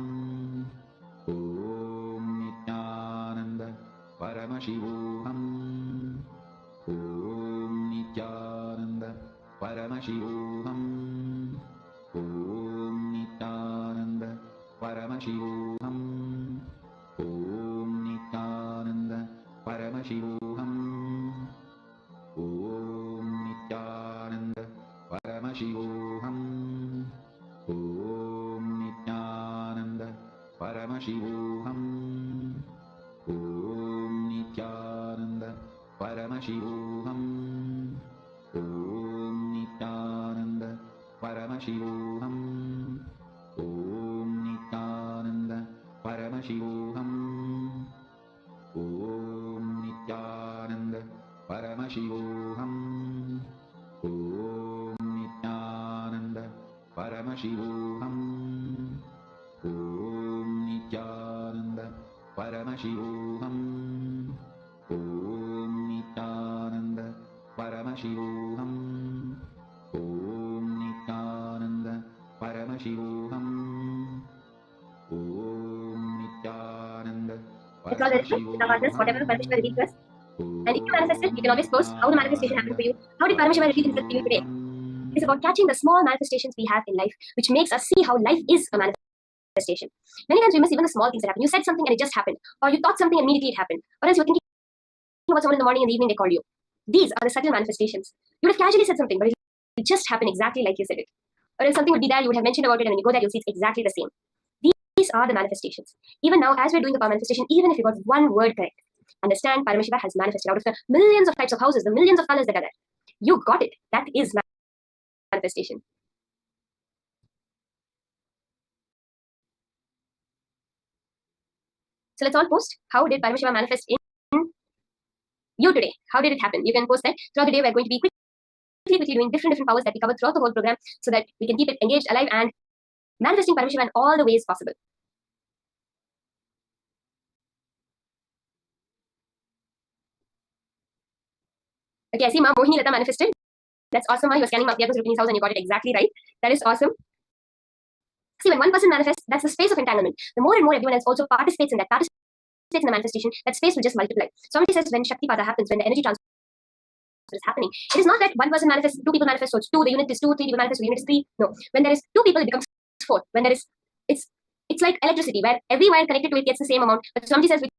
Om Nithyananda Paramashivoham. Om Nithyananda Paramashivoham. Om Nithyananda Paramashivoham. Om Nithyananda Paramashivoham. Om Nithyananda Paramashivoham. Om Nithyananda Paramashivoham. Om Nithyananda Paramashivoham. Om Nithyananda Paramashivoham. Om Nithyananda Paramashivoham. Om Nithyananda Paramashivoham. Om Nithyananda Paramashivoham. Om Nithyananda Paramashivoham. Om Nithyananda Paramashivoham. Om Nithyananda Paramashivoham. Om Nithyananda That's all there is to it. The partners, whatever Paramashiva revealed to us. And if you manifest it, you can always post how the manifestation happened for you. How did Paramashiva reveal himself to you today? It's about catching the small manifestations we have in life, which makes us see how life is a manifestation. Many times we miss even the small things that happen. You said something and it just happened. Or you thought something and immediately it happened. Or else you're thinking about someone in the morning and the evening they called you. These are the subtle manifestations. You would have casually said something, but it will just happen exactly like you said it. Or else something would be there, you would have mentioned about it, and when you go there, you'll see it's exactly the same. These are the manifestations. Even now, as we're doing the power manifestation, even if you got one word correct, understand Paramashiva has manifested out of the millions of types of houses, the millions of colors that are there. You got it. That is manifestation. So let's all post. How did Paramashiva manifest in you today? How did it happen? You can post that. Throughout the day, we're going to be quickly doing different powers that we cover throughout the whole program so that we can keep it engaged, alive, and manifesting Paramashiva in all the ways possible. Okay, I see Ma Mohini Lata manifested. That's awesome. Ma, you're scanning Mapya's Rukmini's house and you got it exactly right. That is awesome. See, when one person manifests, that's the space of entanglement. The more and more everyone else also participates in the manifestation, that space will just multiply. Swamiji says when Shaktipada happens, when the energy transfer is happening, it is not that one person manifests, two people manifest, so it's two, the unit is two, three people manifest, so the unit is three. No. When there is two people, it becomes four. When there is, it's like electricity, where every wire connected to it gets the same amount. But Swamiji says with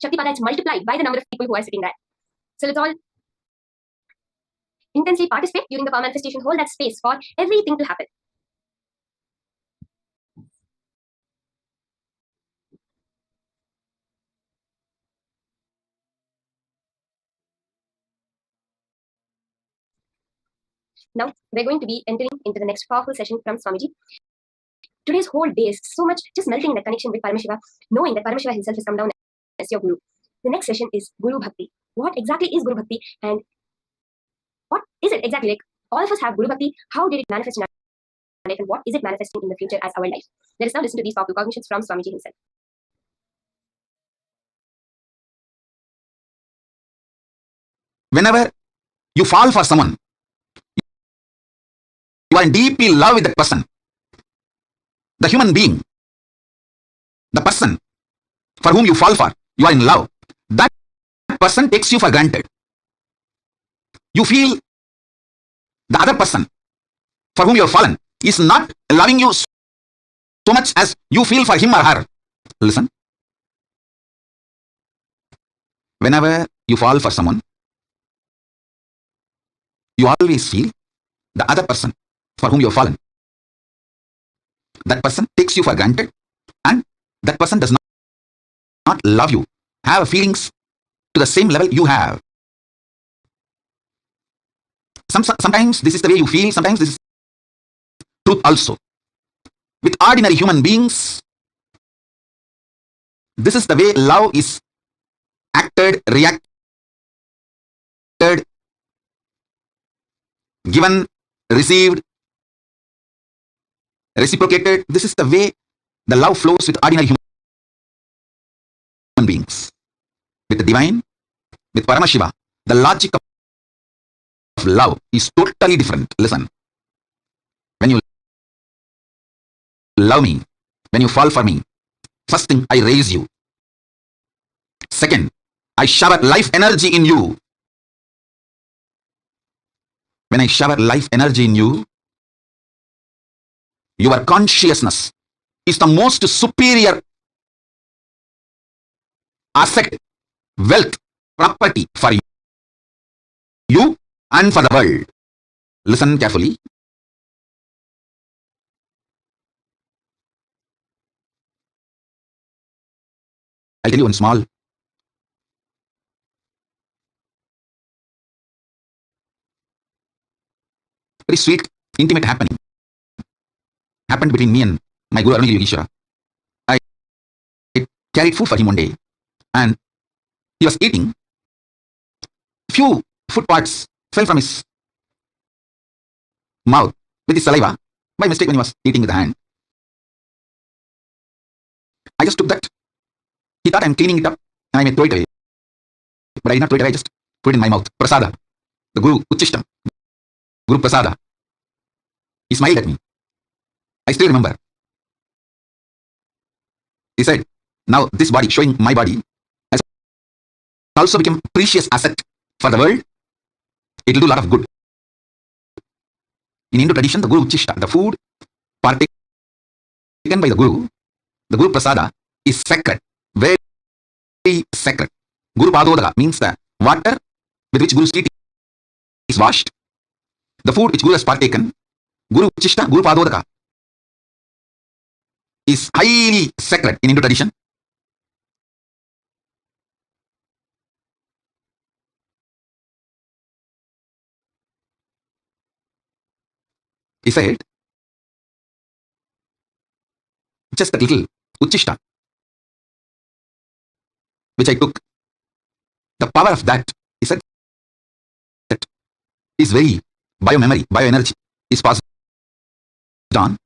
Shaktipada, it's multiplied by the number of people who are sitting there. So let's all intensely participate during the power manifestation, hold that space for everything to happen. Now, we're going to be entering into the next powerful session from Swamiji. Today's whole day is so much just melting in that connection with Paramashiva, knowing that Paramashiva himself has come down as your Guru. The next session is Guru Bhakti. What exactly is Guru Bhakti and what is it exactly? Like, all of us have Guru Bhakti. How did it manifest in our life and what is it manifesting in the future as our life? Let us now listen to these powerful cognitions from Swamiji himself. Whenever you fall for someone, you are in deeply love with that person, the human being, the person for whom you fall for, you are in love. That person takes you for granted. You feel the other person for whom you have fallen is not loving you so much as you feel for him or her. Listen. Whenever you fall for someone, you always feel the other person for whom you have fallen. That person takes you for granted and that person does not love you, have feelings to the same level you have. Sometimes this is the way you feel, sometimes this is truth also. With ordinary human beings, this is the way love is acted, reacted, given, received, reciprocated. This is the way the love flows with ordinary human beings. With the divine, with Paramashiva, the logic of love is totally different. Listen. When you love me, when you fall for me, first thing, I raise you. Second, I shower life energy in you. When I shower life energy in you, your consciousness is the most superior asset, wealth, property for you and for the world. Listen carefully. I'll tell you one small, very sweet, intimate happened between me and my Guru Bhakti. I carried food for him one day, and he was eating. Few food parts fell from his mouth with his saliva by mistake when he was eating with the hand. I just took that. He thought I'm cleaning it up and I may throw it away. But I did not throw it away, I just put it in my mouth. Prasada. The Guru, Uchishtam. Guru Prasada. He smiled at me. I still remember. He said, now this body, showing my body, has also become precious asset for the world. It will do a lot of good. In Hindu tradition, the Guru Uchishta, the food partaken by the Guru Prasada, is sacred, very sacred. Guru Padodaka means the water with which Guru's feet is washed. The food which Guru has partaken, Guru Uchishta, Guru Padodaka, is highly sacred in Hindu tradition. He said, just that little Uchishta, which I took, the power of that, he said, that is very biomemory, bioenergy is passed on,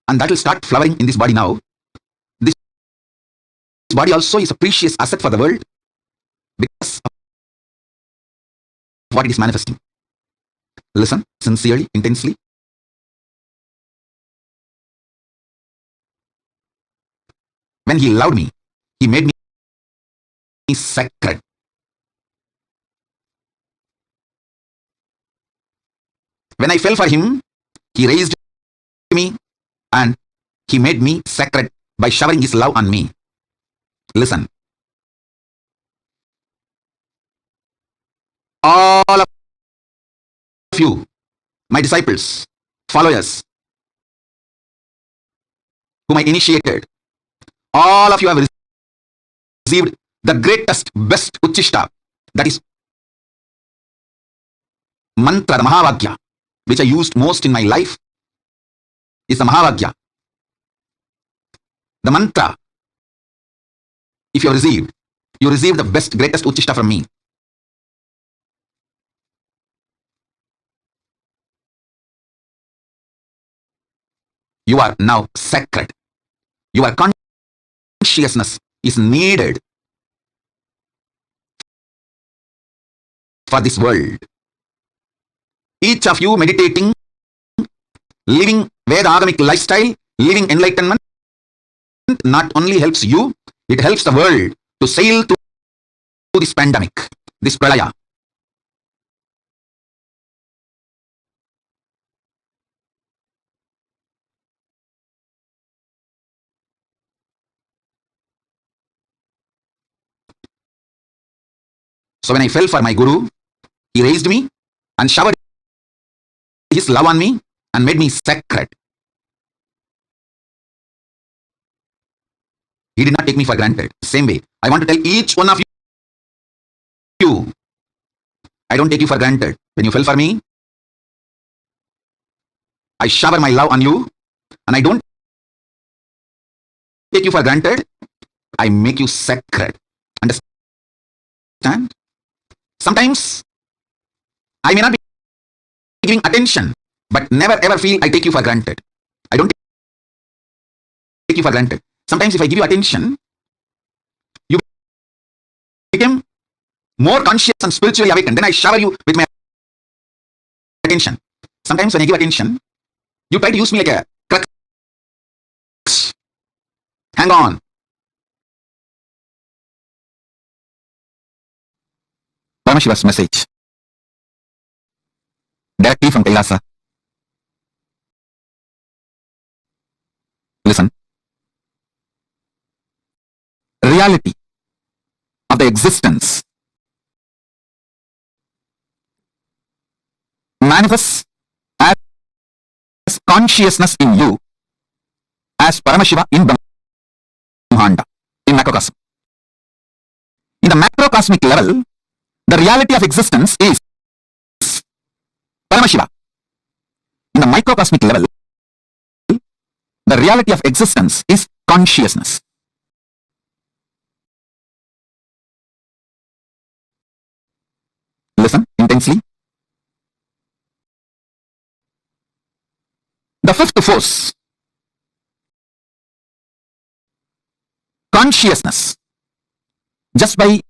and that will start flowering in this body now. This body also is a precious asset for the world because of what it is manifesting. Listen sincerely, intensely. When he loved me, he made me sacred. When I fell for him, he raised me and he made me sacred by showering his love on me. Listen. All of you, my disciples, followers, whom I initiated, all of you have received the greatest, best Uchishta, that is mantra, the Mahavakya, which I used most in my life, is the Mahavakya. The mantra, if you receive the best, greatest Uchishta from me. You are now sacred. Your consciousness is needed for this world. Each of you meditating, living Vedagamic lifestyle, living enlightenment, not only helps you, it helps the world to sail through this pandemic, this pralaya. So when I fell for my Guru, he raised me and showered his love on me and made me sacred. He did not take me for granted. Same way, I want to tell each one of you, I don't take you for granted. When you fell for me, I shower my love on you, and I don't take you for granted. I make you sacred. Understand? Sometimes I may not be giving attention, but never ever feel I take you for granted. I don't take you for granted. Sometimes if I give you attention, you become more conscious and spiritually awakened. Then I shower you with my attention. Sometimes when I give attention, you try to use me like a crutch. Hang on. Paramashiva's message. Directly from Kailasa. Listen. Reality of the existence manifests as consciousness in you, as Paramashiva in Brahmanda, in macrocosm. In the macrocosmic level, the reality of existence is Paramashiva. In the microcosmic level, the reality of existence is consciousness. Listen intensely. The fifth force, consciousness. Just by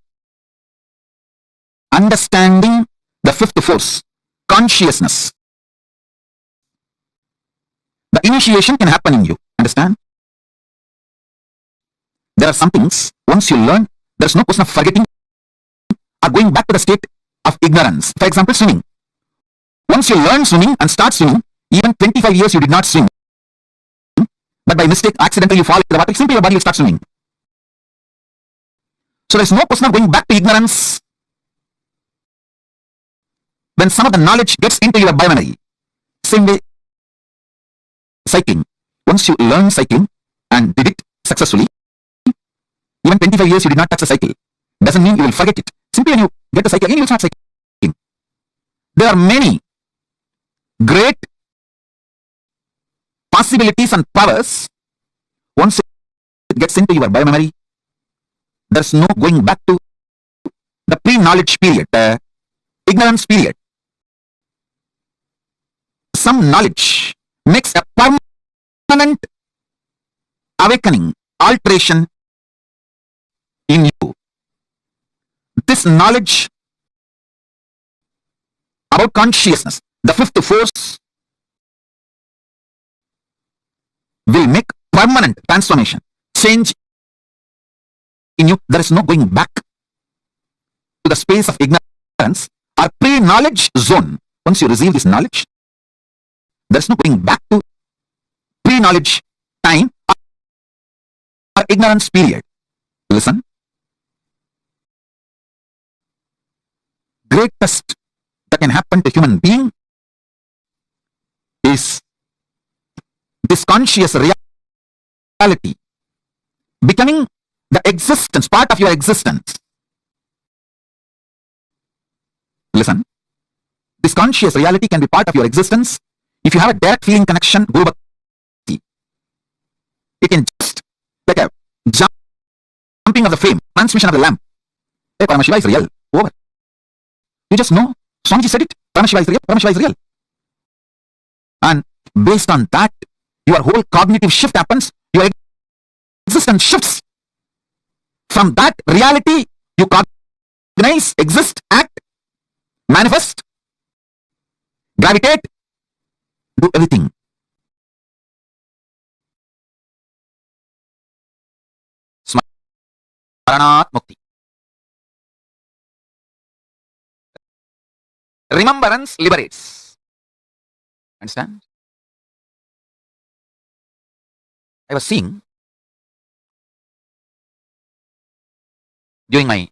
understanding the fifth force, consciousness, the initiation can happen in you. Understand? There are some things, once you learn, there's no question of forgetting or going back to the state of ignorance. For example, swimming. Once you learn swimming and start swimming, even 25 years you did not swim, but by mistake, accidentally you fall into the water, simply your body will start swimming. So there's no question of going back to ignorance. When some of the knowledge gets into your biomemory, same way cycling. Once you learn cycling and did it successfully, even 25 years you did not touch the cycle, doesn't mean you will forget it. Simply when you get the cycle again, you will start cycling. There are many great possibilities and powers. Once it gets into your biomemory, there's no going back to the pre-knowledge period, the ignorance period. Some knowledge makes a permanent awakening, alteration in you. This knowledge about consciousness, the fifth force, will make permanent transformation, change in you. There is no going back to the space of ignorance or pre-knowledge zone. Once you receive this knowledge, there is no going back to pre-knowledge time or ignorance period. Listen. Greatest that can happen to human being is this conscious reality becoming the existence, part of your existence. Listen. This conscious reality can be part of your existence if you have a direct feeling connection, Guru Bhakti. It can just like a jumping of the flame, transmission of the lamp. Hey, Paramashiva is real. Over. You just know. Swamiji said it. Paramashiva is real. Paramashiva is real. And based on that, your whole cognitive shift happens. Your existence shifts. From that reality, you cognize, exist, act, manifest, gravitate, do everything. Smaranat Mukti. Remembrance liberates. Understand? I was seeing during my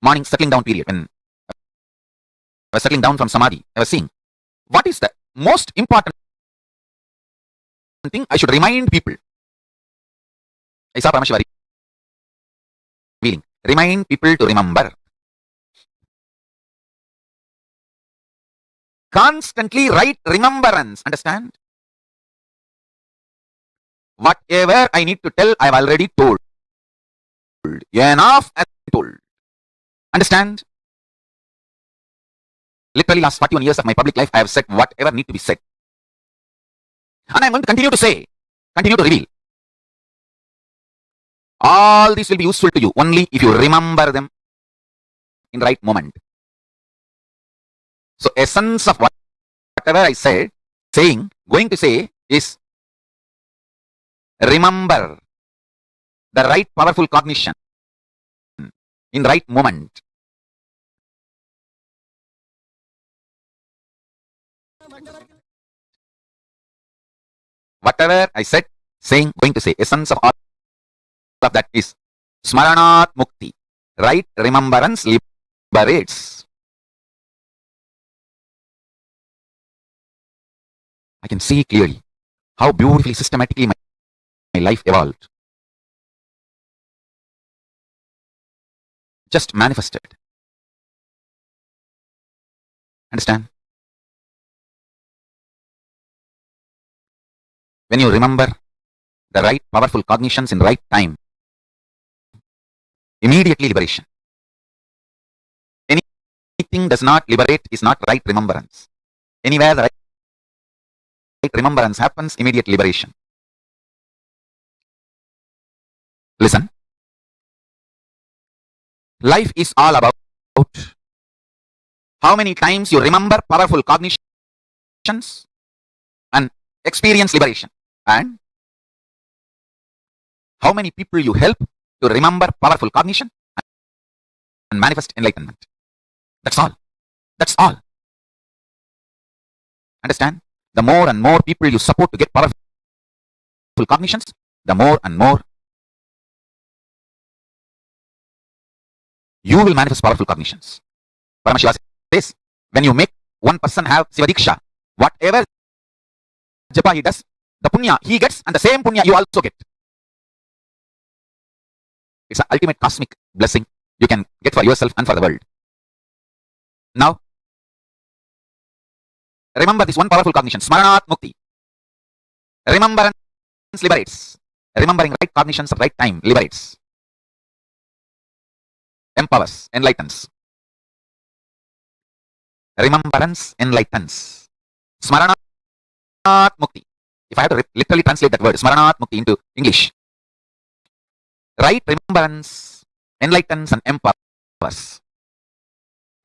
morning settling down period, when I was settling down from Samadhi, I was seeing what is the most important thing I should remind people. I saw Paramashiva revealing. Remind people to remember. Constantly write remembrance. Understand? Whatever I need to tell, I have already told. Enough as told. Understand? Literally last 41 years of my public life, I have said whatever need to be said. And I am going to continue to say, continue to reveal. All these will be useful to you only if you remember them in right moment. So essence of what whatever I said, saying, going to say is remember the right powerful cognition in right moment. Whatever I said, saying, going to say, essence of all of that is Smaranat Mukti. Right remembrance liberates. I can see clearly how beautifully, systematically my life evolved. Just manifested. Understand? When you remember the right powerful cognitions in right time, immediately liberation. Anything does not liberate is not right remembrance. Anywhere the right remembrance happens, immediate liberation. Listen. Life is all about how many times you remember powerful cognitions and experience liberation, and how many people you help to remember powerful cognition and manifest enlightenment. That's all. That's all. Understand? The more and more people you support to get powerful cognitions, the more and more you will manifest powerful cognitions. Paramashiva says, when you make one person have Siva Diksha, whatever japa he does, the punya he gets and the same punya you also get. It's an ultimate cosmic blessing you can get for yourself and for the world. Now, remember this one powerful cognition, Smaranat Mukti. Remembrance liberates. Remembering right cognitions at right time liberates. Empowers, enlightens. Remembrance enlightens. Smaranat Mukti. If I have to literally translate that word, Smaranat Mukti, into English, right remembrance enlightens and empowers.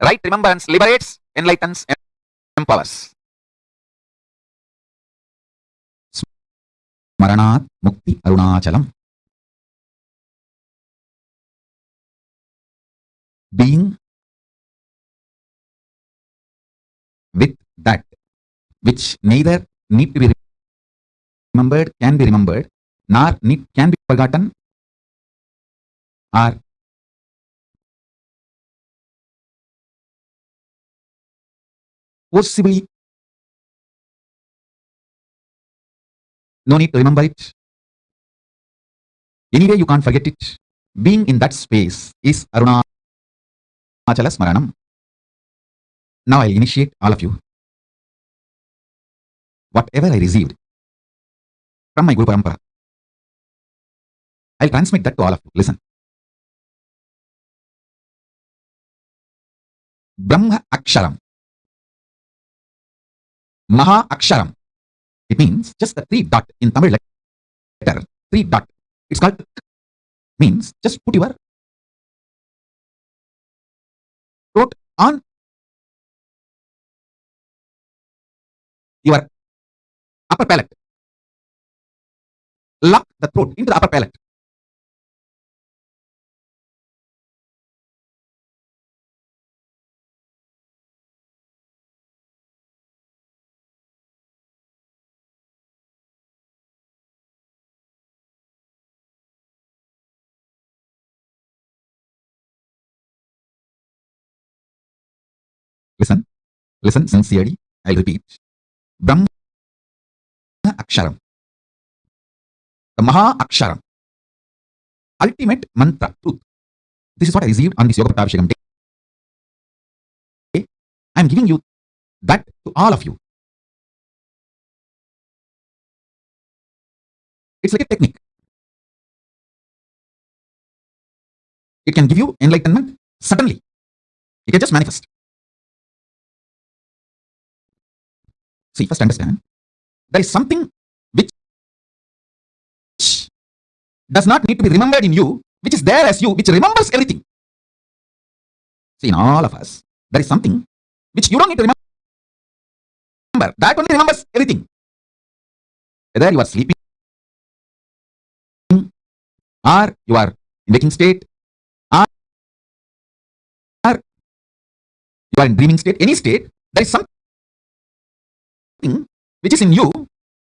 Right remembrance liberates, enlightens, empowers. Smaranat Mukti Arunachalam. Being with that which neither need to be remembered, can be remembered, nor can be forgotten, or possibly no need to remember it. Anyway, you can't forget it. Being in that space is Arunachala Smaranam. Now I'll initiate all of you. Whatever I received from my Guru Parampara, I'll transmit that to all of you. Listen. Brahma Aksharam. Mahā Aksharam. It means just the 3 dot in Tamil letter. 3 dot. It's called, means just put your throat on your upper palate. Lock the throat into the upper palate. Listen, listen sincerely. I'll repeat. Brahma Aksharam. The Mahā Aksharam. Ultimate mantra, truth. This is what I received on this Yoga Pattabhishekam day. I am giving you that to all of you. It's like a technique. It can give you enlightenment suddenly. It can just manifest. See, first understand, there is something which does not need to be remembered in you, which is there as you, which remembers everything. See, in all of us, there is something which you don't need to that only remembers everything. Whether you are sleeping or you are in waking state or you are in dreaming state, any state, there is something which is in you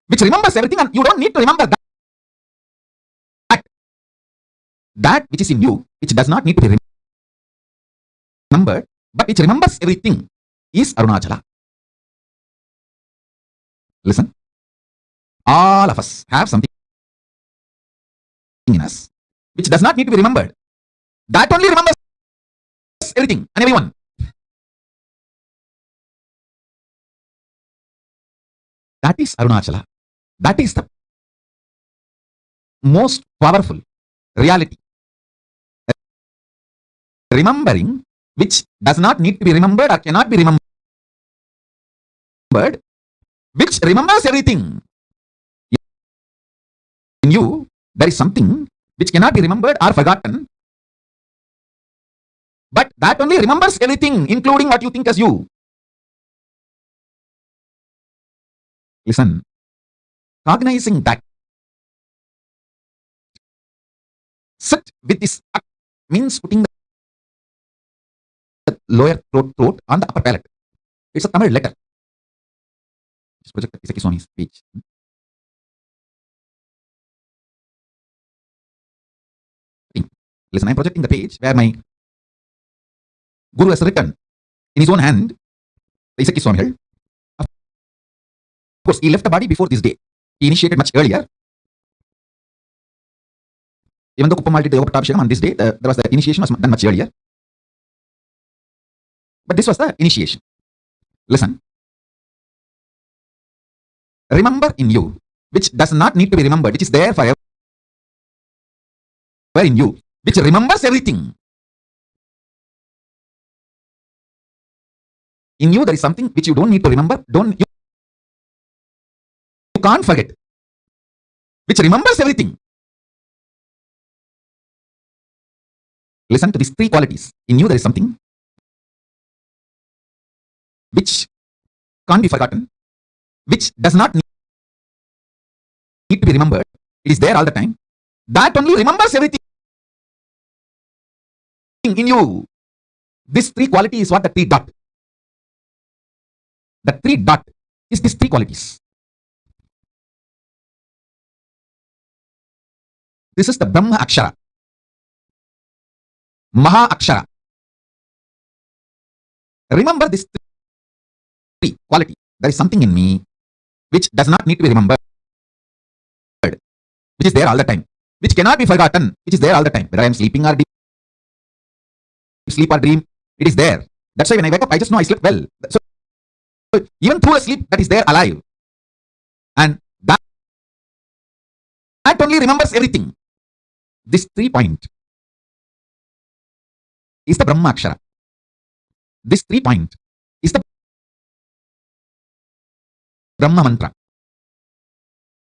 which remembers everything, and you don't need to remember that. That which is in you, which does not need to be remembered, but which remembers everything, is Arunachala. Listen, all of us have something in us which does not need to be remembered. That only remembers everything and everyone. That is Arunachala. That is the most powerful reality. Remembering which does not need to be remembered or cannot be remembered, which remembers everything. In you, there is something which cannot be remembered or forgotten, but that only remembers everything, including what you think as you. Listen, cognizing that, sit with this means putting the lower throat on the upper palate. It's a Tamil letter. Just project the Swami's page. Listen, I'm projecting the page where my Guru has written in his own hand the Isaki Swami. Of course, he left the body before this day. He initiated much earlier. Even though Kuppamal did the Yoga on this day, there was the initiation was done much earlier. But this was the initiation. Listen. Remember in you, which does not need to be remembered, which is there forever in you, which remembers everything. In you, there is something which you don't need to remember, you can't forget, which remembers everything. Listen to these three qualities. In you, there is something which can't be forgotten, which does not need to be remembered. It is there all the time. That only remembers everything in you. This three quality is what the three dot. The three dot is these three qualities. This is the Brahma Akshara. Mahā Akshara. Remember this three quality. There is something in me which does not need to be remembered, which is there all the time, which cannot be forgotten, which is there all the time. Whether I am sleeping or deep sleep or dream, it is there. That's why when I wake up, I just know I slept well. So even through a sleep, that is there alive. And that only remembers everything. This 3 point is the Brahma Akshara. This 3 point is the Brahma Mantra.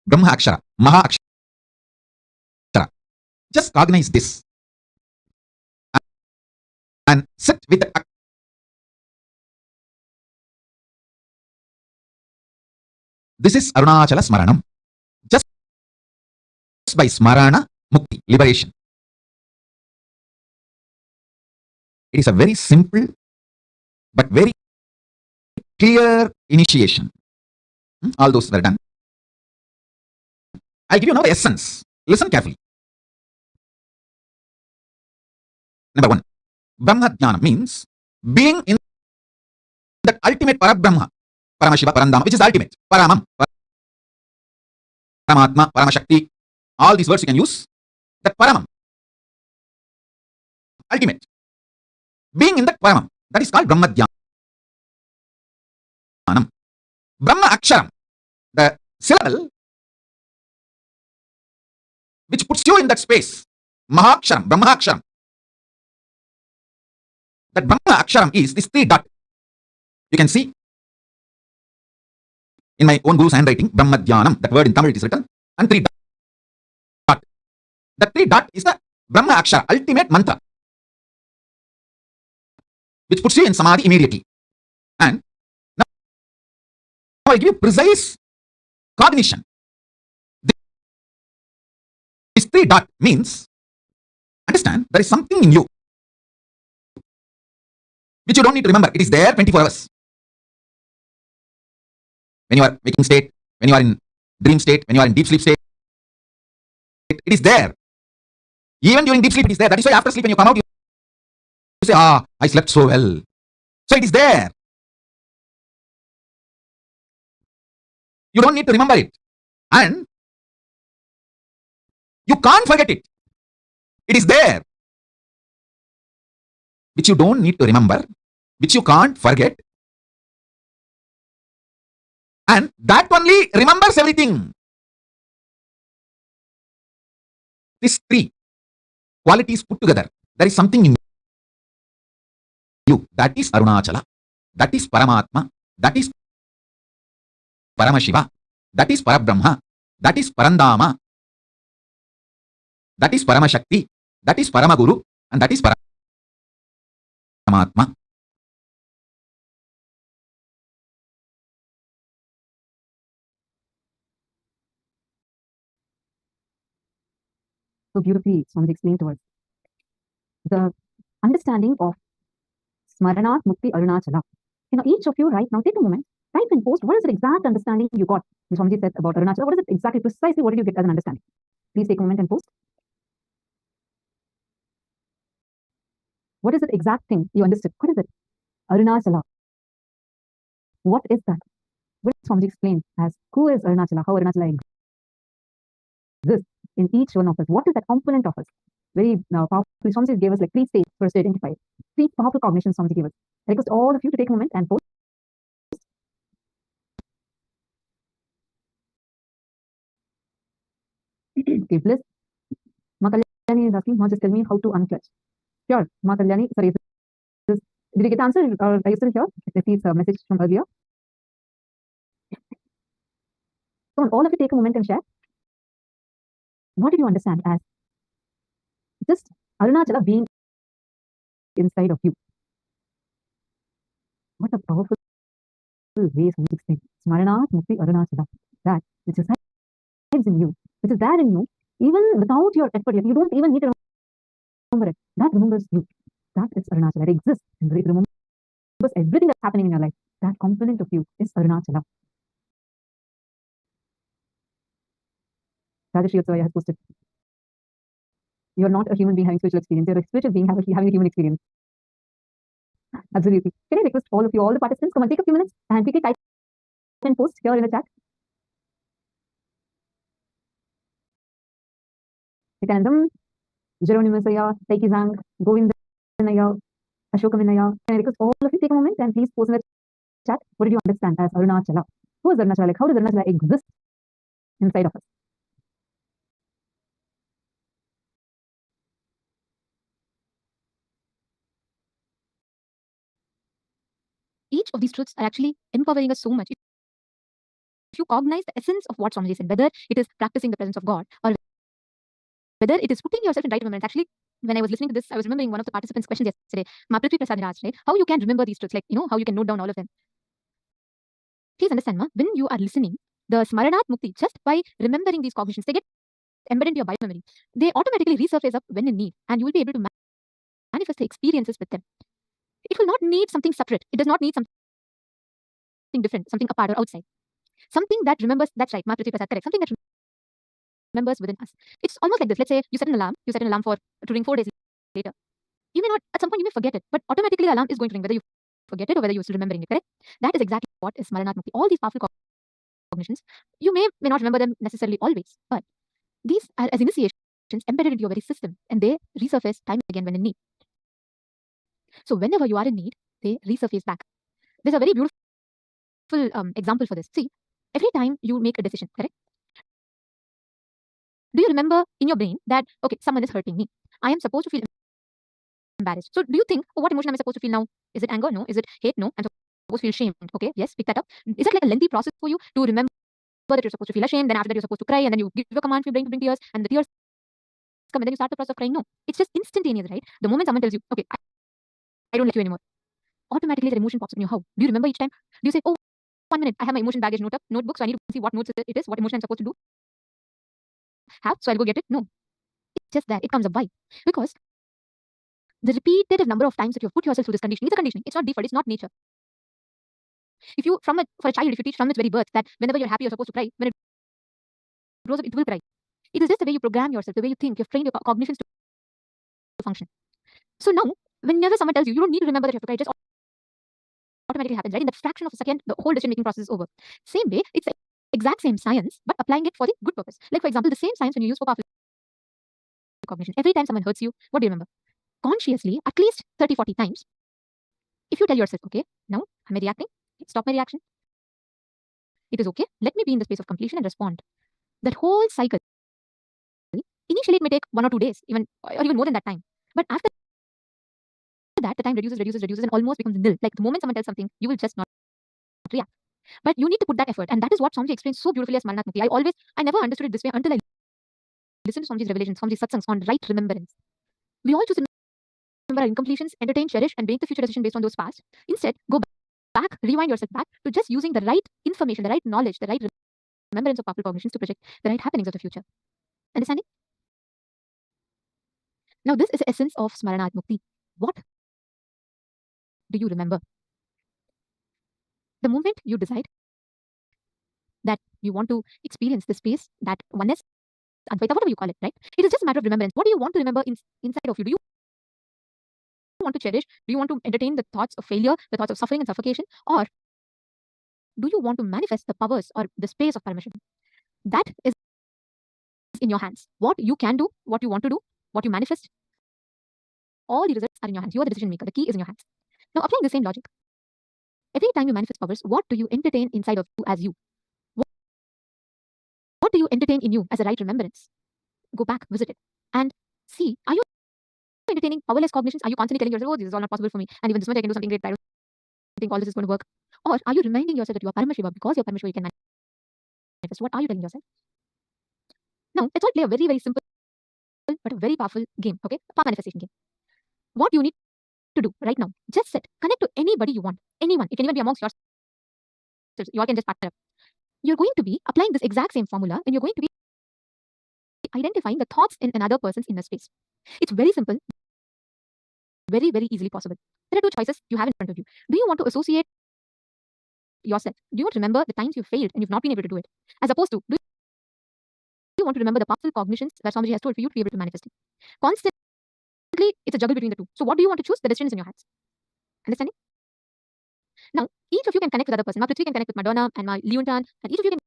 Brahma Akshara, Mahā Akshara. Just cognize this and sit with the This is Arunachala Smaranam. Just by Smarana, Mukti, liberation. It is a very simple but very clear initiation. All those were done. I give you now the essence. Listen carefully. Number 1. Brahma Jnana means being in that ultimate Parabrahma, Paramashiva, Parandama, which is the ultimate. Paramam, Paramatma, Paramashakti. All these words you can use. That Paramam. Ultimate. Being in that Paramam. That is called Brahma Jnanam. Brahma Aksharam. The syllable which puts you in that space. Mahā Aksharam, Brahma Aksharam. That Brahma Aksharam is this 3 dot. You can see in my own Guru's handwriting, Brahma Dhyanam, that word in Tamil it is written, and 3 dot. That 3 dot is the Brahma Akshara, ultimate mantra, which puts you in Samadhi immediately. And now Now I give you precise cognition. This 3 dot means, understand, there is something in you which you don't need to remember. It is there 24 hours. When you are waking state, when you are in dream state, when you are in deep sleep state, it is there. Even during deep sleep, it is there. That is why after sleep, when you come out, you say, I slept so well. So it is there. You don't need to remember it. And you can't forget it. It is there. Which you don't need to remember, which you can't forget. And that only remembers everything. These 3 qualities put together, there is something in you. That is Arunachala. That is Paramatma. That is Paramashiva. That is Parabrahma. That is Parandama. That is Paramashakti. That is Paramaguru. And that is Paramatma. So beautifully, Swamiji explained to us the understanding of Smaranat Mukti Arunachala. Each of you right now, take a moment, type in post, what is the exact understanding you got? Swamiji said about Arunachala. What is it exactly, precisely, what did you get as an understanding? Please take a moment and post. What is the exact thing you understood? What is it? Arunachala. What is that? What did Swamiji explain as who is Arunachala, how Arunachala exists in each one of us? What is that component of us? Very powerful. Swamiji gave us like 3 states for us to identify. 3 powerful cognitions Swamiji gave us. I request all of you to take a moment and post. Okay, Bliss. Mahā Kalyani is asking, just tell me how to unclutch. Sure, Mahā Kalyani, sorry, did you get the answer or are you still here? Let's see, it's a message from earlier. Come on, all of you take a moment and share. What did you understand as just Arunachala being inside of you? What a powerful way to explain. Smaranat Mukti Arunachala. That which resides in you, which is there in you, even without your effort, you don't even need to remember it. That remembers you. That is Arunachala. It exists and it remembers everything that's happening in your life. That component of you is Arunachala. Sadashiva Tattva has posted. You're not a human being having spiritual experience. You're a spiritual being having a human experience. Absolutely. Can I request all of you, all the participants, come and take a few minutes and quickly type and post here in the chat. Nithyanandam, Jeronimusaya, Taikizang, Govindanaya, Ashokaminaya. Can I request all of you take a moment and please post in the chat. What did you understand as Arunachala? Who is Arunachala? Like, how does Arunachala exist inside of us? Each of these truths are actually empowering us so much. If you cognize the essence of what Swamiji said, whether it is practicing the presence of God or whether it is putting yourself in right remembrance. Actually, when I was listening to this, I was remembering one of the participants' questions yesterday. Prithvi Prasad asked, right? How you can remember these truths, like, how you can note down all of them. Please understand, when you are listening, the Smaranat Mukti, just by remembering these cognitions, they get embedded into your biomemory. They automatically resurface up when in need, and you will be able to manifest the experiences with them. It will not need something separate. It does not need something different, something apart or outside. Something that remembers, that's right, Prithvi Prasad, correct. Something that remembers within us. It's almost like this. Let's say you set an alarm for to ring 4 days later. You may not, at some point you may forget it, but automatically the alarm is going to ring, whether you forget it or whether you're still remembering it, correct? That is exactly what is Smaranat Mukti. All these powerful cognitions, you may not remember them necessarily always, but these are as initiations embedded into your very system, and they resurface time again when in need. So whenever you are in need, they resurface back. There's a very beautiful example for this. See, every time you make a decision, correct? Do you remember in your brain that, okay, someone is hurting me. I am supposed to feel embarrassed. So do you think, what emotion am I supposed to feel now? Is it anger? No. Is it hate? No. I'm supposed to feel shamed. Okay, yes, pick that up. Is it like a lengthy process for you to remember that you're supposed to feel ashamed, then after that you're supposed to cry, and then you give a command for your brain to bring tears, and the tears come, and then you start the process of crying? No. It's just instantaneous, right? The moment someone tells you, okay, I don't like you anymore, automatically that emotion pops up in your. How? Do you remember each time? Do you say, oh, 1 minute. I have my emotion baggage notebook, so I need to see what notes it is, what emotion I'm supposed to do have, so I'll go get it. No, it's just that it comes up. Why? Because the repetitive number of times that you've put yourself through this conditioning, it's a conditioning. It's not default. It's not nature. If you, for a child, if you teach from its very birth that whenever you're happy, you're supposed to cry, when it grows up, it will cry. It is just the way you program yourself, the way you think. You've trained your cognitions to function. So now, whenever someone tells you, you don't need to remember that you have to cry, it just automatically happens, right? In that fraction of a second, the whole decision-making process is over. Same way, it's the exact same science, but applying it for the good purpose. Like, for example, the same science when you use for powerful cognition. Every time someone hurts you, what do you remember? Consciously, at least 30, 40 times, if you tell yourself, okay, now am I reacting? Stop my reaction. It is okay. Let me be in the space of completion and respond. That whole cycle, initially it may take 1 or 2 days, or even more than that time. But after that, the time reduces, and almost becomes nil. Like the moment someone tells something, you will just not react. But you need to put that effort. And that is what Swamiji explains so beautifully as Malnath Mukti. I never understood it this way until I listened to Swamiji's revelations, Swamiji's satsangs on right remembrance. We all choose to remember our incompletions, entertain, cherish, and make the future decision based on those past. Instead, go back, rewind yourself back to just using the right information, the right knowledge, the right remembrance of powerful cognitions to project the right happenings of the future. Understanding? Now, this is the essence of Smaranath Mukti. What do you remember? The moment you decide that you want to experience the space, that oneness, Advaita, whatever you call it, right? It is just a matter of remembrance. What do you want to remember inside of you? Do you want to cherish? Do you want to entertain the thoughts of failure, the thoughts of suffering and suffocation? Or do you want to manifest the powers or the space of Paramashiva? That is in your hands. What you can do, what you want to do, what you manifest, all the results are in your hands. You are the decision maker. The key is in your hands. Now, applying the same logic, every time you manifest powers, what do you entertain inside of you as you? What do you entertain in you as a right remembrance? Go back, visit it, and see, are you entertaining powerless cognitions? Are you constantly telling yourself, oh, this is all not possible for me, and even this much I can do something great, but I don't think all this is going to work? Or are you reminding yourself that you are Paramashiva? Because you're Paramashiva, you can manifest. What are you telling yourself? Now, let's all play a very, very simple but a very powerful game, okay? A power manifestation game. What you need to do right now, just sit, connect to anybody you want, anyone. It can even be amongst yourselves. You all can just partner up. You're going to be applying this exact same formula, and you're going to be identifying the thoughts in another person's inner space. It's very simple, very, very easily possible. There are two choices you have in front of you. Do you want to associate yourself? Do you want to remember the times you failed and you've not been able to do it? As opposed to, do you want to remember the powerful cognitions that Swamiji has told for you to be able to manifest it? Constantly, it's a juggle between the two. So what do you want to choose? The decision is in your hands. Understanding? Now, each of you can connect with the other person. Prithvi can connect with Madonna and Leontan, and each of you can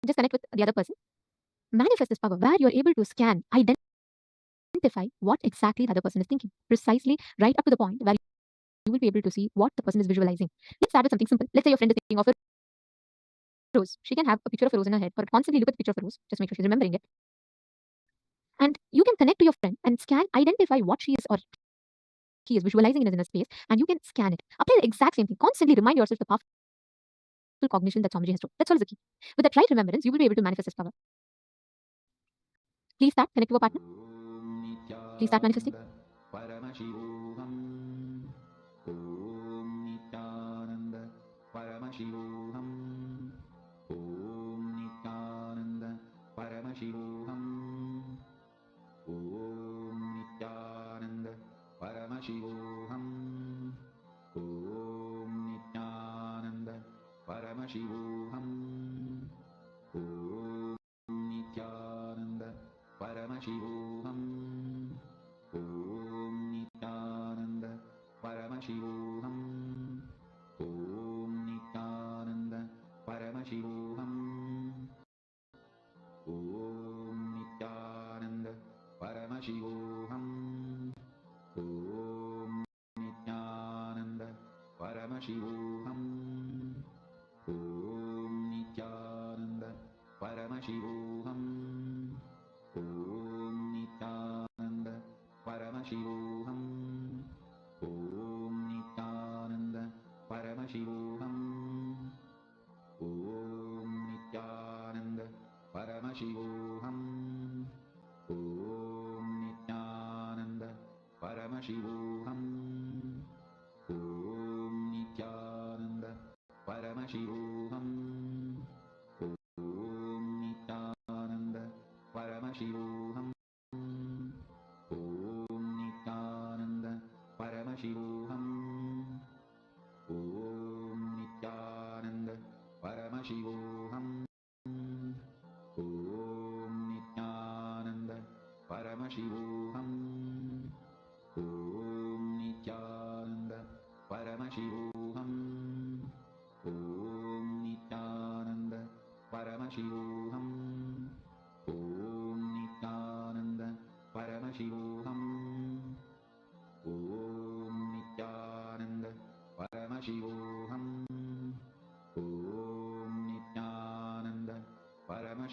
just connect with the other person. Manifest this power where you're able to scan, identify what exactly the other person is thinking, precisely right up to the point where you will be able to see what the person is visualizing. Let's start with something simple. Let's say your friend is thinking of a rose. She can have a picture of a rose in her head, or constantly look at the picture of a rose, just make sure she's remembering it. And you can connect to your friend and scan, identify what she is or he is visualizing in his inner space, and you can scan it. Apply the exact same thing. Constantly remind yourself the powerful cognition that Swamiji has told. That's all the key. With that right remembrance, you will be able to manifest this power. Please start. Connect to your partner. Please start manifesting. Paramashivoham. Om Nithyananda. Paramashivoham. Om Nithyananda. Paramashivoham. Om Nithyananda. Paramashivoham. Om Nithyananda. Paramashivoham. Om Nithyananda. Paramashivoham. Om Nithyananda. Paramashivoham. Om Nithyananda. Paramashivoham. Om Nithyananda. Paramashivoham. Om Nithyananda. Paramashivoham. Om Nithyananda. Paramashivoham. Om Nithyananda. Paramashivoham. Om Nithyananda. Paramashivoham. Om Nithyananda. Paramashivoham. Om Nithyananda. Paramashivoham. Om Nithyananda. Paramashivoham.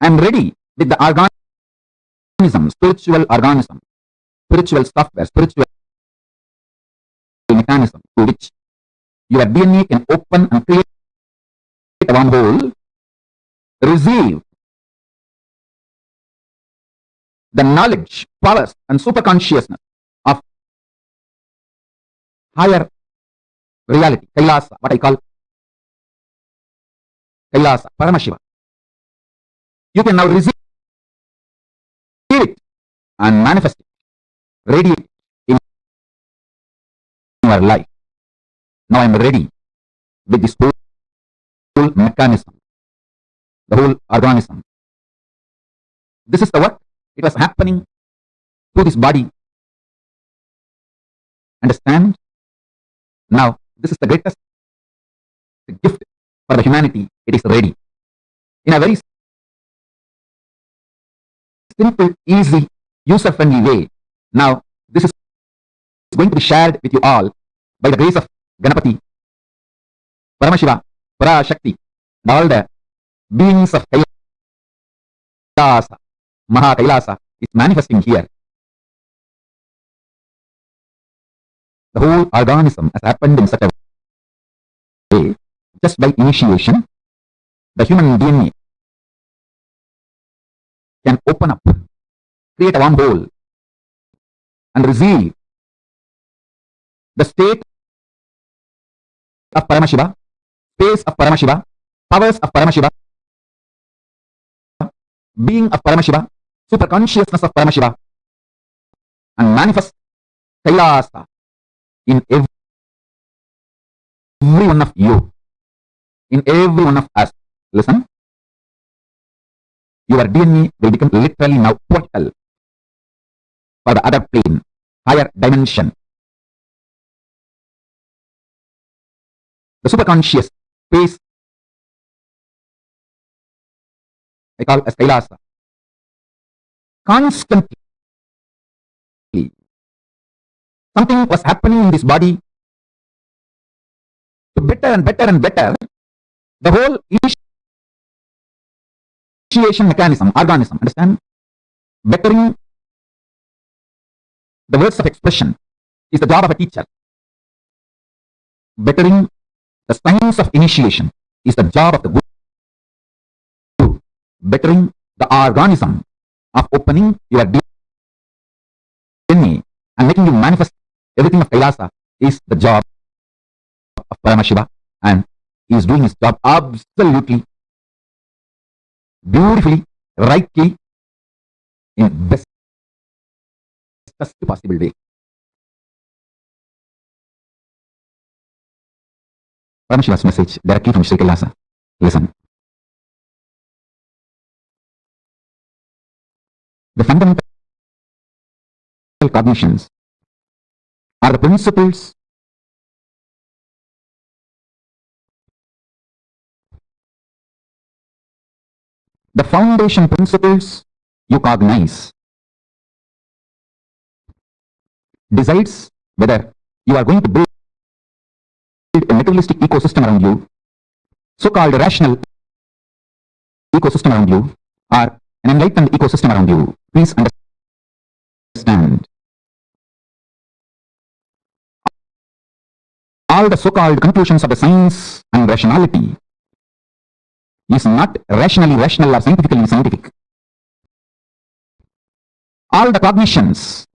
I am ready with the organism, spiritual organism, spiritual software, spiritual mechanism to which your DNA can open and create a wormhole, receive the knowledge, powers, and superconsciousness of higher reality, Kailasa, what I call Kailasa, Paramashiva. You can now receive it and manifest it, radiate it in your life. Now I am ready with this whole mechanism, the whole organism. This is the work. It was happening to this body. Understand? Now, this is the greatest gift for the humanity. It is ready. In a very simple, easy, user-friendly way. Now, this is going to be shared with you all by the grace of Ganapati, Paramashiva, Parashakti, and all the beings of Kailasa. Mahā KAILΑSA is manifesting here. The whole organism has happened in such a way, just by initiation, the human DNA can open up, create a wormhole, and receive the state of Paramashiva, space of Paramashiva, powers of Paramashiva, being of Paramashiva, super consciousness of Paramashiva, and manifest Kailasa in every one of you, in every one of us. Listen, your DNA will become literally now portal for the other plane, higher dimension. The superconscious space I call as Kailasa. Constantly, something was happening in this body to better and better and better. The whole initiation mechanism, organism, understand? Bettering the words of expression is the job of a teacher. Bettering the science of initiation is the job of the Guru. Bettering the organism of opening your DNA and making you manifest everything of Kailasa is the job of Paramashiva, and he is doing his job absolutely beautifully, rightly, in best possible way. Paramashiva's message directly from Sri Kailasa. Listen. The fundamental cognitions are the principles the foundation principles you cognize decides whether you are going to build a materialistic ecosystem around you, so-called rational ecosystem around you, or an enlightened ecosystem around you. Please understand. All the so-called conclusions of the science and rationality is not rationally rational or scientifically scientific. All the cognitions,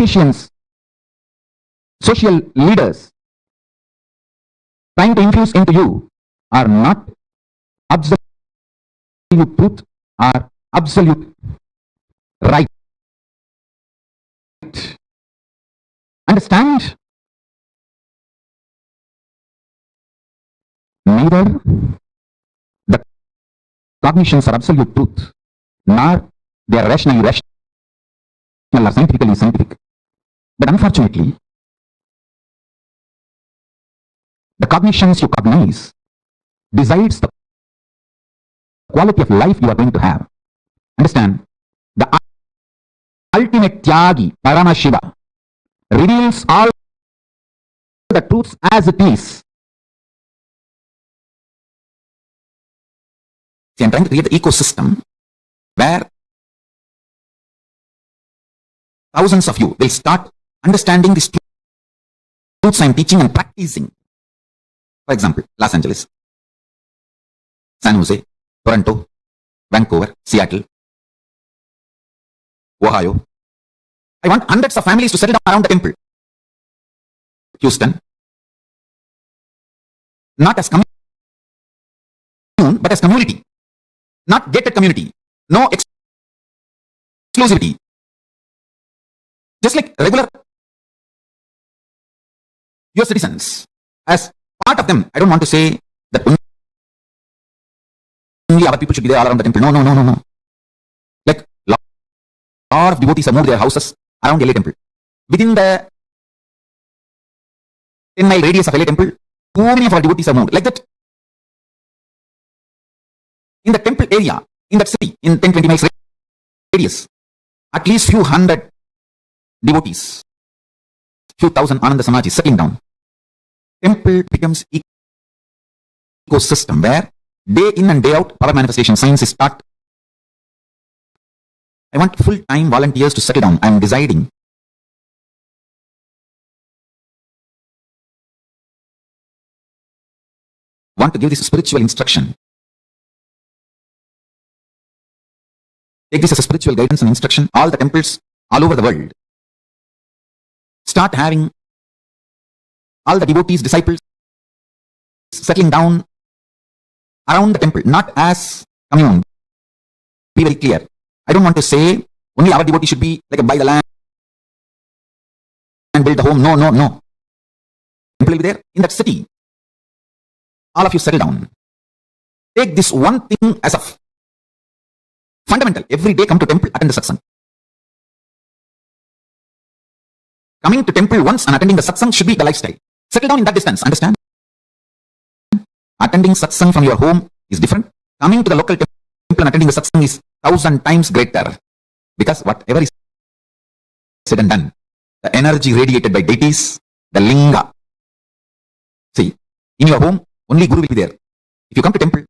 politicians, social leaders trying to infuse into you are not absolute truth or absolute right. Understand? Neither the cognitions are absolute truth, nor they are rationally rational or scientifically scientific. But unfortunately, the cognitions you cognize decides the quality of life you are going to have. Understand? The ultimate Tyagi, Paramashiva, reveals all the truths as it is. See, I'm trying to create the ecosystem where thousands of you will start understanding these truths I'm teaching and practicing. For example, Los Angeles, San Jose, Toronto, Vancouver, Seattle, Ohio. I want hundreds of families to settle down around the temple. Houston, not as commune, but as community. Not gated community. No exclusivity. Just like regular your citizens. As part of them, I don't want to say that only our people should be there all around the temple. No. Like, lot of devotees have moved their houses around LA temple. Within the 10-mile radius of LA temple, too many of our devotees have moved. Like that, in the temple area, in that city, in 10-20 miles radius, at least few hundred devotees, few thousand Ananda Samajis settling down. Temple becomes ecosystem where day in and day out power manifestation science is taught. I want full-time volunteers to settle down. I am deciding. Want to give this spiritual instruction. Take this as a spiritual guidance and instruction. All the temples all over the world start having all the devotees, disciples settling down around the temple, not as commune. Be very clear. I don't want to say only our devotee should be like a buy the land and build the home. No. Temple will be there in that city. All of you settle down. Take this one thing as a fundamental. Every day come to temple, attend the satsang. Coming to temple once and attending the satsang should be the lifestyle. Settle down in that distance. Understand? Attending satsang from your home is different. Coming to the local temple and attending the satsang is 1,000 times greater. Because whatever is said and done, the energy radiated by deities, the linga. See, in your home, only Guru will be there. If you come to temple,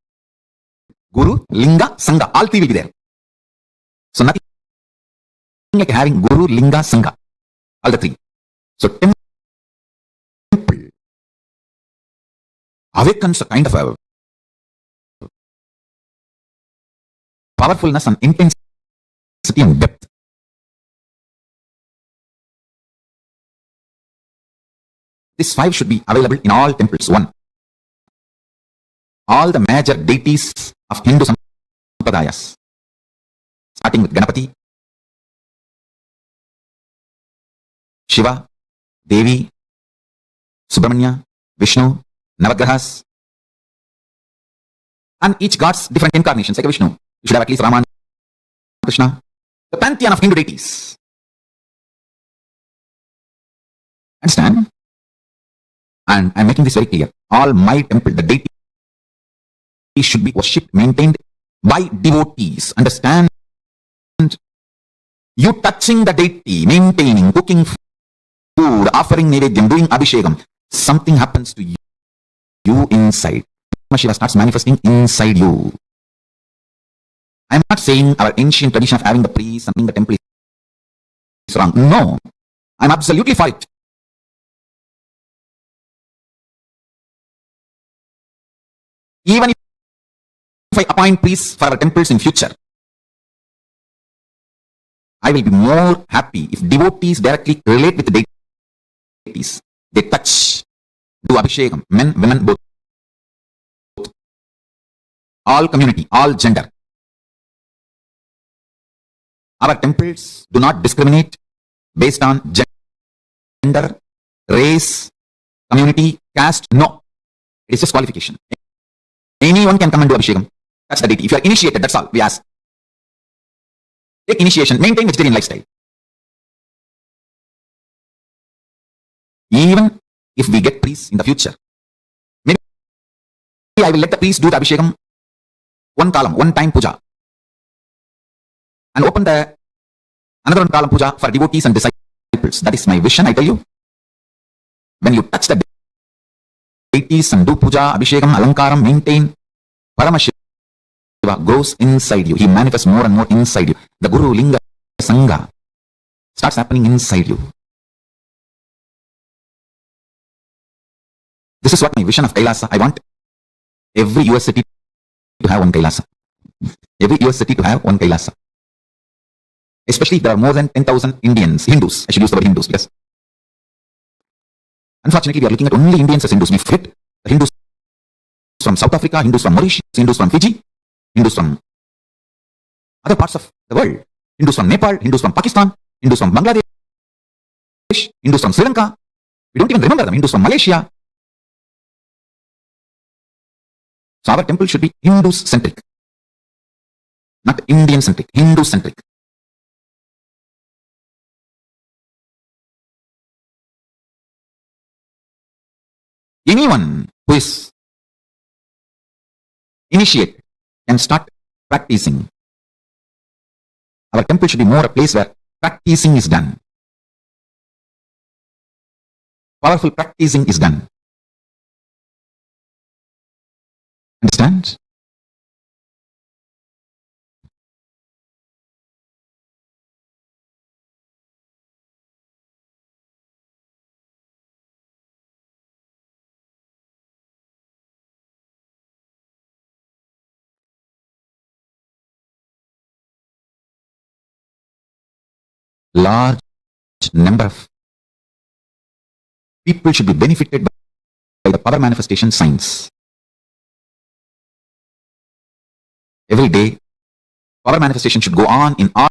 Guru, Linga, Sangha, all three will be there. So nothing like having Guru, Linga, Sangha, all the three. So temple awakens a kind of a powerfulness and intensity and depth. This 5 should be available in all temples. 1. All the major deities of Hindu Sampradayas, starting with Ganapati, Shiva, Devi, Subramanya, Vishnu, Navagrahas, and each god's different incarnations, like Vishnu. You should have at least Rama and Krishna, the pantheon of Hindu deities. Understand? And I'm making this very clear. All my temple, the deities should be worshipped, maintained by devotees. Understand? You touching the deity, maintaining, cooking food, offering naivedyam, doing abhishekam, something happens to you inside. Paramaśiva starts manifesting inside you. I'm not saying our ancient tradition of having the priest and the temple is wrong. No, I'm absolutely for it. Even if I appoint priests for our temples in future, I will be more happy if devotees directly relate with the deities. They touch, do abhishekam, men, women, both. All community, all gender. Our temples do not discriminate based on gender, race, community, caste. No. It is just qualification. Anyone can come and do abhishekam. Touch the deity. If you are initiated, that's all we ask. Take initiation, maintain vegetarian lifestyle. Even if we get priests in the future, maybe I will let the priest do the abhishekam one column, one time puja, and open the another one column puja for devotees and disciples. That is my vision, I tell you. When you touch the deities and do puja, abhishekam, alankaram, maintain Paramaśiva grows inside you. He manifests more and more inside you. The Guru Linga Sangha starts happening inside you. This is what my vision of Kailasa. I want every US city to have one Kailasa. Every US city to have one Kailasa. Especially if there are more than 10,000 Indians, Hindus. I should use the word Hindus because unfortunately we are looking at only Indians as Hindus. We forget the Hindus from South Africa, Hindus from Mauritius, Hindus from Fiji, Hindus from other parts of the world. Hindus from Nepal, Hindus from Pakistan, Hindus from Bangladesh, Hindus from Sri Lanka. We don't even remember them. Hindus from Malaysia. So our temple should be Hindu-centric. Not Indian-centric, Hindu-centric. Anyone who is initiated can start practicing. Our temple should be more a place where practicing is done. Powerful practicing is done. Understand? Large number of people should be benefited by the power manifestation science. Every day, power manifestation should go on in all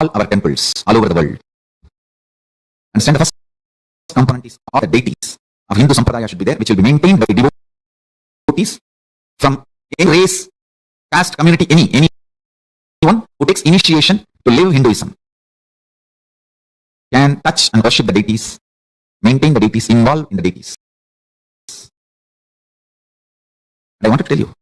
our temples all over the world. Understand, the first component is all the deities of Hindu Sampradaya should be there, which will be maintained by devotees from any race, caste, community, anyone who takes initiation to live Hinduism can touch and worship the deities, maintain the deities, involve in the deities. And I want to tell you,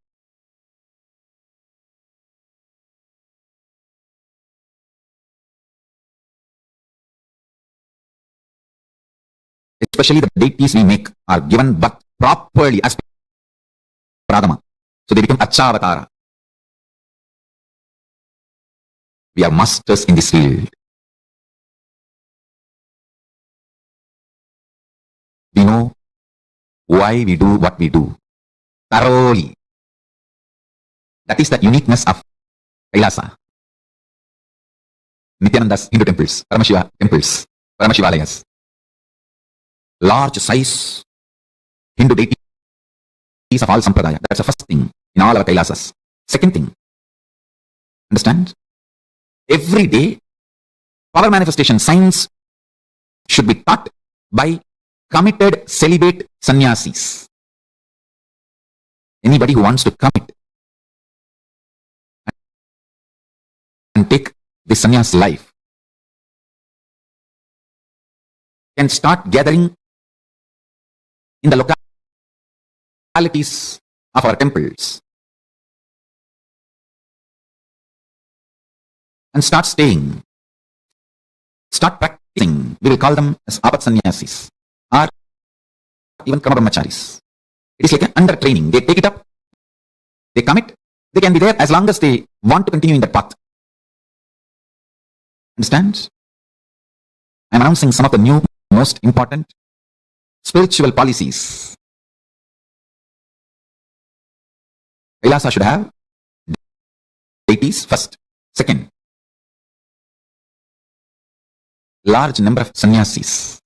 especially the deities we make are given birth properly as Pradama. So they become Achavatara. We are masters in this field. We know why we do what we do thoroughly. That is the uniqueness of Kailasa. Nithyananda's Hindu temples, Paramashiva temples, Paramashivalayas. Large size Hindu deities of all Sampradaya. That's the first thing in all our Kailasas. Second thing, understand? Every day, power manifestation science should be taught by committed celibate sannyasis. Anybody who wants to commit and take the sannyas life can start gathering in the localities of our temples and start staying, start practicing. We will call them as apat sannyasis or even krama brahmacharis. It is like an under training. They take it up, they commit, they can be there as long as they want to continue in that path. Understand? I am announcing some of the new, most important spiritual policies. Kailasa should have deities first. Second, large number of sannyasis.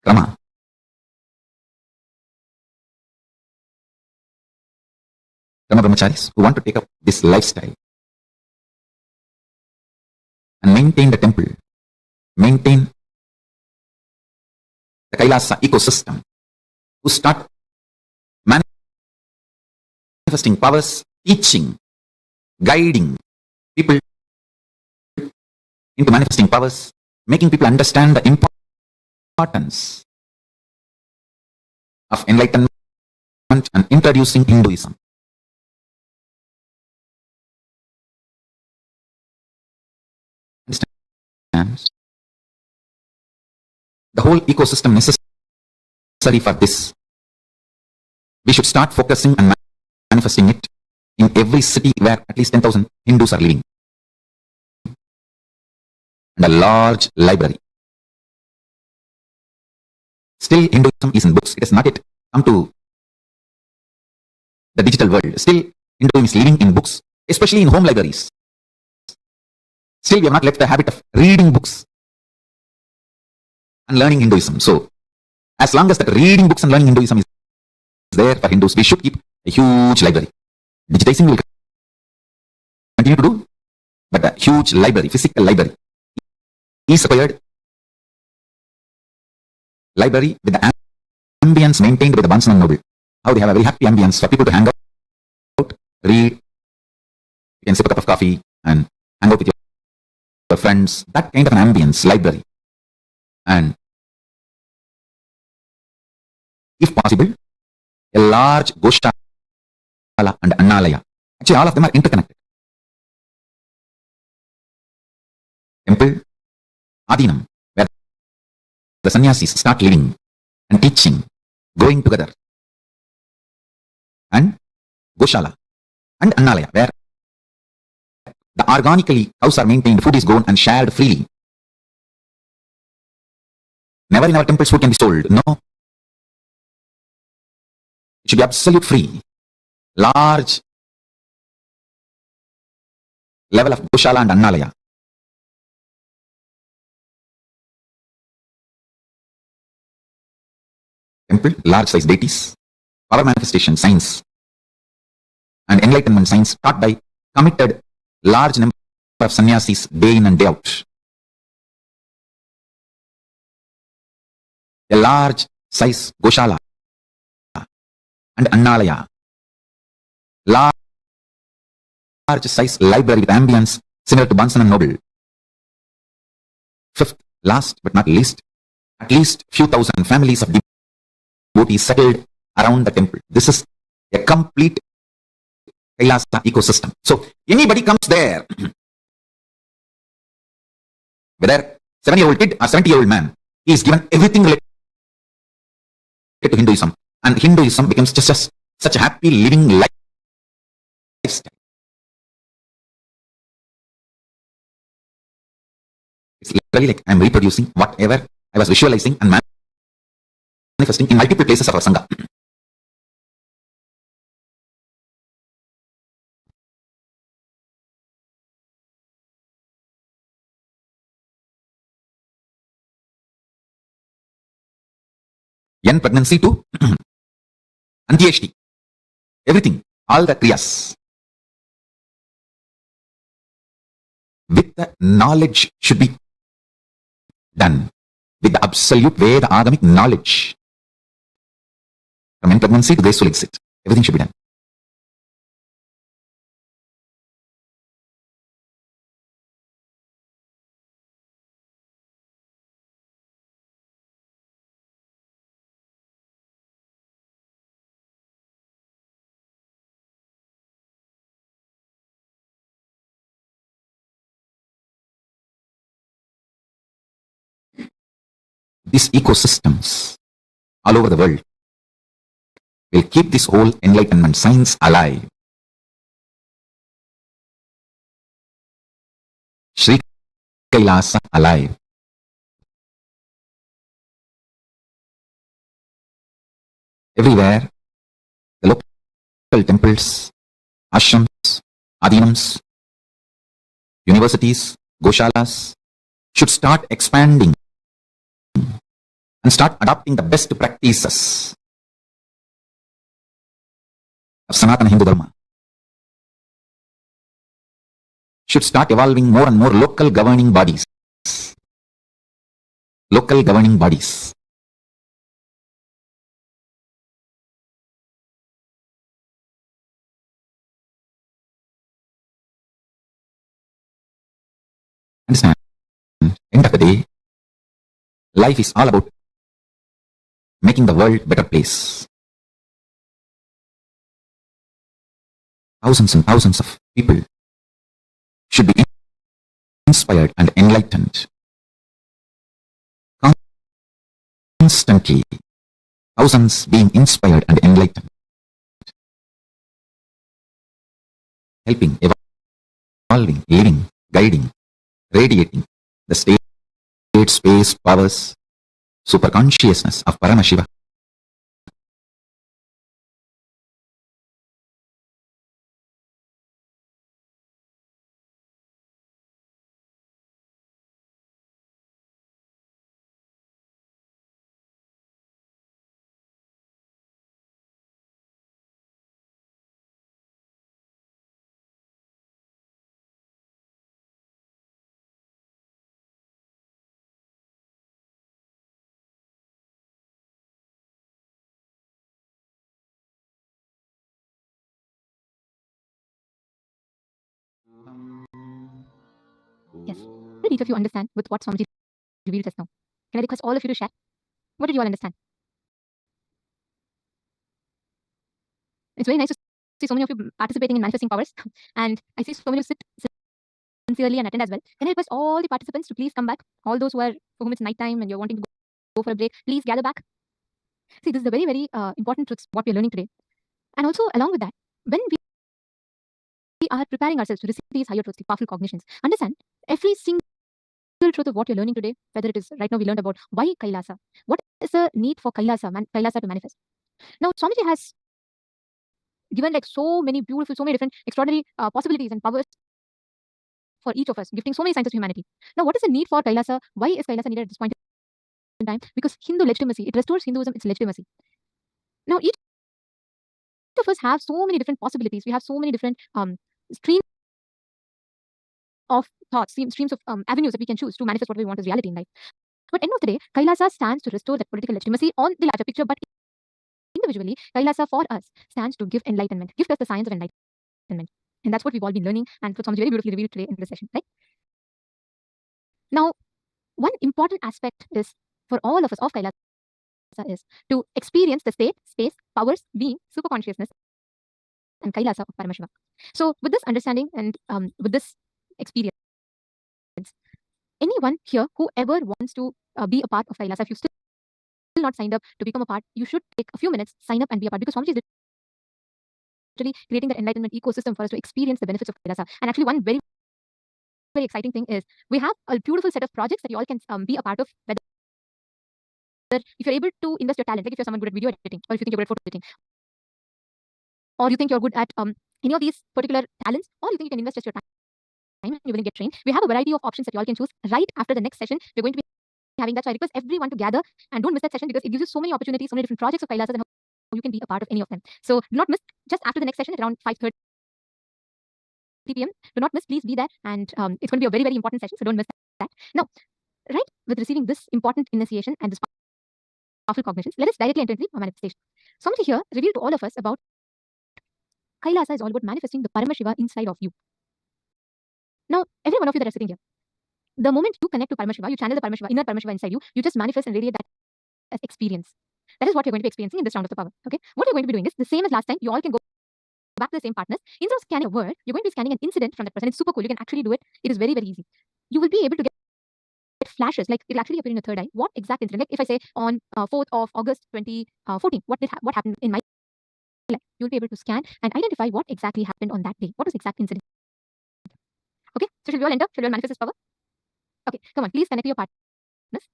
Krama. Krama brahmacharis who want to take up this lifestyle and maintain the temple, maintain the Kailasa ecosystem, who start manifesting powers, teaching, guiding people into manifesting powers, making people understand the importance of enlightenment and introducing Hinduism. Understand? The whole ecosystem necessary for this. We should start focusing and manifesting it in every city where at least 10,000 Hindus are living, and a large library. Still, Hinduism is in books. It has not yet come to the digital world. Still, Hinduism is living in books, especially in home libraries. Still, we have not left the habit of reading books and learning Hinduism. So, as long as that reading books and learning Hinduism is there for Hindus, we should keep a huge library. Digitizing will continue to do, but a huge library, physical library, is required. Library with the ambience maintained by the Bansana Noble. How they have a very happy ambience for people to hang out, read, you can sip a cup of coffee and hang out with your friends. That kind of an ambience, library. And if possible, a large Goshala and Annalaya. Actually, all of them are interconnected. Temple, Adinam, where the sannyasis start living and teaching, going together. And Goshala and Annalaya, where the organically cows are maintained, food is grown and shared freely. Never in our temples food can be sold. No. It should be absolute free. Large level of Goshala and Annalaya. Temple, large size deities, power manifestation science, and enlightenment science taught by committed large number of sannyasis day in and day out. A large size Goshala and Annalaya. Large size library with ambience similar to Bansana Noble. Fifth, last but not least, at least few thousand families of devotees settled around the temple. This is a complete Kailasa ecosystem. So anybody comes there, whether 7-year-old kid or 70-year-old man, he is given everything related to Hinduism, and Hinduism becomes just such a happy living lifestyle. It's literally like I'm reproducing whatever I was visualizing and manifesting in multiple places of our Sangha. N pregnancy to Antyeshti. Everything, all the kriyas. With the knowledge should be done. With the absolute Veda Agamic knowledge. From in pregnancy to graceful exit. Everything should be done. These ecosystems all over the world will keep this whole enlightenment science alive. Sri Kailasa alive. Everywhere, the local temples, ashrams, adinams, universities, goshalas should start expanding and start adopting the best practices of Sanatana Hindu Dharma. Should start evolving more and more local governing bodies. Local governing bodies. Understand? End of the day, life is all about making the world a better place. Thousands and thousands of people should be inspired and enlightened. Constantly, thousands being inspired and enlightened. helping, evolving, living, guiding, radiating the state, space, powers, superconsciousness of Paramashiva. Yes. Did each of you understand with what Swamiji revealed just now? Can I request all of you to share? What did you all understand? It's very nice to see so many of you participating in manifesting powers. And I see so many of you sit sincerely and attend as well. Can I request all the participants to please come back? All those for whom it's night time and you're wanting to go for a break, please gather back. See, this is a very, very important truth, what we're learning today. And also, along with that, when we are preparing ourselves to receive these higher truths, the powerful cognitions, understand every single truth of what you're learning today, whether it is right now we learned about why Kailasa. What is the need for Kailasa to manifest? Now, Swamiji has given like so many beautiful, so many different extraordinary possibilities and powers for each of us, gifting so many sciences to humanity. Now, what is the need for Kailasa? Why is Kailasa needed at this point in time? Because Hindu legitimacy, it restores Hinduism its legitimacy. Now, each of us have so many different possibilities. We have so many different streams of thoughts, streams of avenues that we can choose to manifest what we want as reality in life. But end of the day, Kailasa stands to restore that political legitimacy on the larger picture, but individually, Kailasa for us stands to give enlightenment, gift us the science of enlightenment. And that's what we've all been learning and what Swamiji very beautifully revealed today in this session, right? Now, one important aspect is for all of us of Kailasa is to experience the state, space, powers, being, super consciousness, and Kailasa of Paramashiva. So, with this understanding and with this experience, anyone here who ever wants to be a part of Kailasa, if you still not signed up to become a part, you should take a few minutes, sign up and be a part, because Swamiji is literally creating that enlightenment ecosystem for us to experience the benefits of Kailasa. And actually, one very, very exciting thing is we have a beautiful set of projects that you all can be a part of, whether if you're able to invest your talent, like if you're someone good at video editing, or if you think you're good at photo editing, or you think you're good at any of these particular talents, or you think you can invest just your time and you're going to get trained. We have a variety of options that you all can choose right after the next session. We're going to be having that. So I request everyone to gather and don't miss that session, because it gives you so many opportunities, so many different projects of Kailasa, and how you can be a part of any of them. So do not miss, just after the next session at around 5:30 p.m. Do not miss, please be there. And it's going to be a very, very important session, so don't miss that. Now, right with receiving this important initiation and this powerful cognitions, let us directly enter into the manifestation. Swamiji here revealed to all of us about Kailasa is all about manifesting the Paramashiva inside of you. Now, every one of you that are sitting here, the moment you connect to Paramashiva, you channel the Paramashiva, inner Paramashiva inside you, you just manifest and radiate that as experience. That is what you're going to be experiencing in this round of the power. Okay, what you're going to be doing is the same as last time. You all can go back to the same partners. Instead of scanning a word, you're going to be scanning an incident from that person. It's super cool. You can actually do it. It is very, very easy. You will be able to get flashes, like it'll actually appear in your third eye. What exact incident? Like if I say on 4th of August 2014, what happened in my life? You'll be able to scan and identify what exactly happened on that day. What was the exact incident? Okay, so should we all enter? Should we all manifest this power? Okay, come on, please connect to your partners.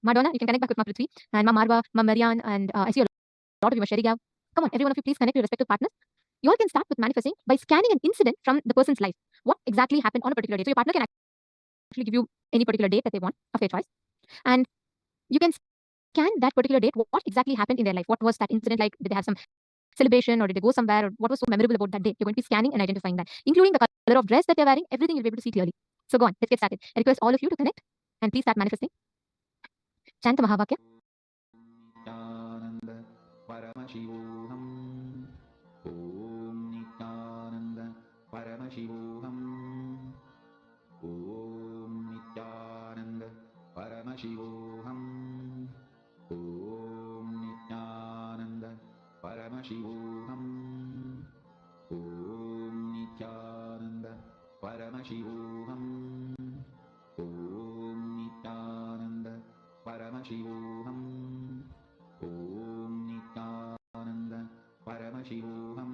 Madonna, you can connect back with Ma Prithvi and Ma Marva, Ma Marianne, and I see a lot of you, Ma Sherigav. Come on, every one of you, please connect to your respective partners. You all can start with manifesting by scanning an incident from the person's life. What exactly happened on a particular day? So your partner can actually give you any particular date that they want of their choice. And you can scan that particular date. What exactly happened in their life? What was that incident like? Did they have some celebration, or did they go somewhere? Or what was so memorable about that day? You're going to be scanning and identifying that, including the color of dress that they're wearing. Everything you'll be able to see clearly. So go on, let's get started. I request all of you to connect and please start manifesting. Chant the Mahā Nithyananda Paramashivoham. Om Nithyananda Paramashivoham. Om Nithyananda Paramashivoham. Om Nithyananda Paramashivoham. Om Nithyananda Paramashivoham. Om Nithyananda Paramashivoham. Om Nithyananda Paramashivoham.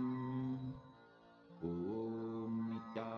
Om Nithyananda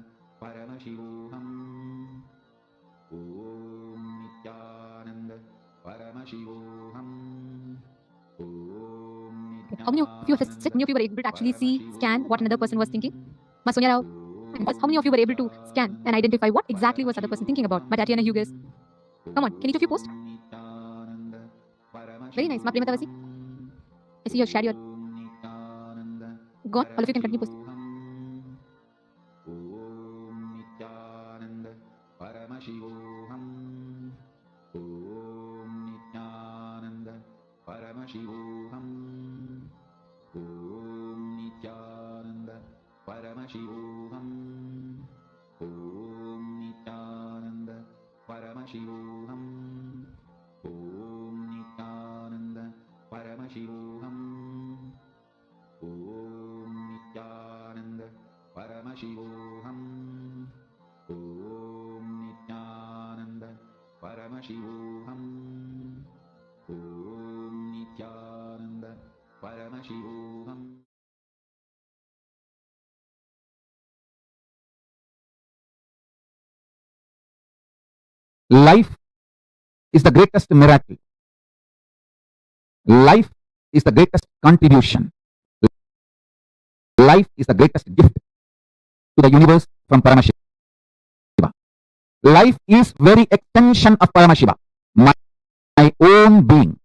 How many of you were able to actually see, scan what another person was thinking? Masonia Rao. And how many of you were able to scan and identify what exactly was the other person thinking about? Ma Tatiana, you guys. Come on, can each of you post? Very nice. Ma Prematavasi. I see you shared your. Go on, all of you can continue posting. Paramashivoham. Om Nithyananda. Paramashivoham. Om Nithyananda. Paramashivoham. Om Nithyananda. Paramashivoham. Om Nithyananda. Paramashivoham. Om Nithyananda. Paramashivoham. Om Nithyananda. Paramashivoham. Om Nithyananda. Paramashivoham. Life is the greatest miracle. Life is the greatest contribution. Life is the greatest gift to the universe from Paramashiva. Life is very extension of Paramashiva, my own being.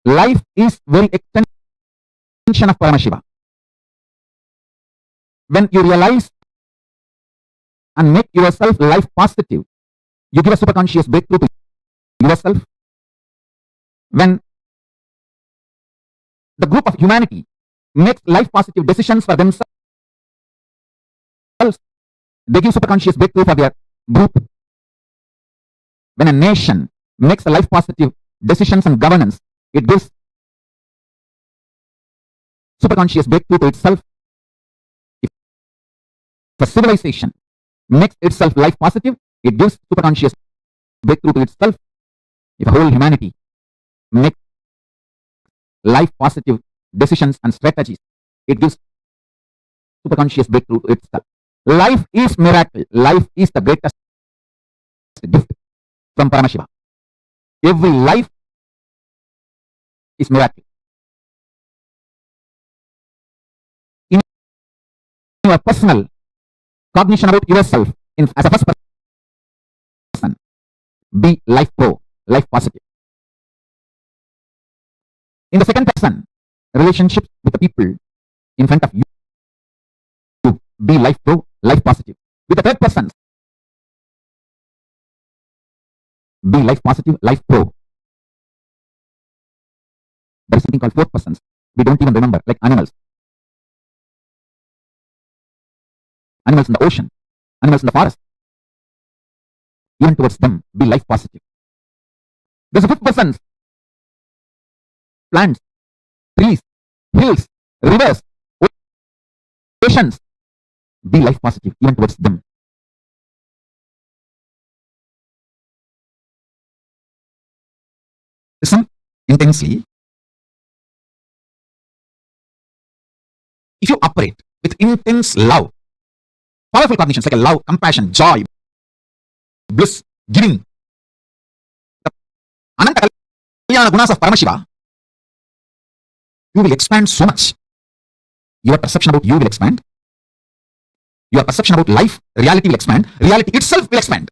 Life is very extension of Paramashiva. When you realize and make yourself life positive, you give a superconscious breakthrough to yourself. When the group of humanity makes life positive decisions for themselves, they give superconscious breakthrough for their group. When a nation makes a life positive decisions and governance, it gives superconscious breakthrough to itself. If a civilization makes itself life positive, it gives superconscious breakthrough to itself. If a whole humanity makes life positive decisions and strategies, it gives superconscious breakthrough to itself. Life is miracle. Life is the greatest gift from Paramashiva. Every life is miracle. In your personal cognition about yourself, as a first person, be life pro, life positive. In the second person, relationships with the people in front of you, be life pro, life positive. With the third person, be life positive, life pro. There is something called fourth persons. We don't even remember, like animals. Animals in the ocean, animals in the forest. Even towards them, be life positive. There's a fifth person. Plants, trees, hills, rivers, oceans. Be life positive, even towards them. Listen intensely. If you operate with intense love, powerful cognitions like a love, compassion, joy, bliss, giving, the Ananta Kalyana Gunas of Paramashiva, you will expand so much. Your perception about you will expand. Your perception about life, reality will expand. Reality itself will expand.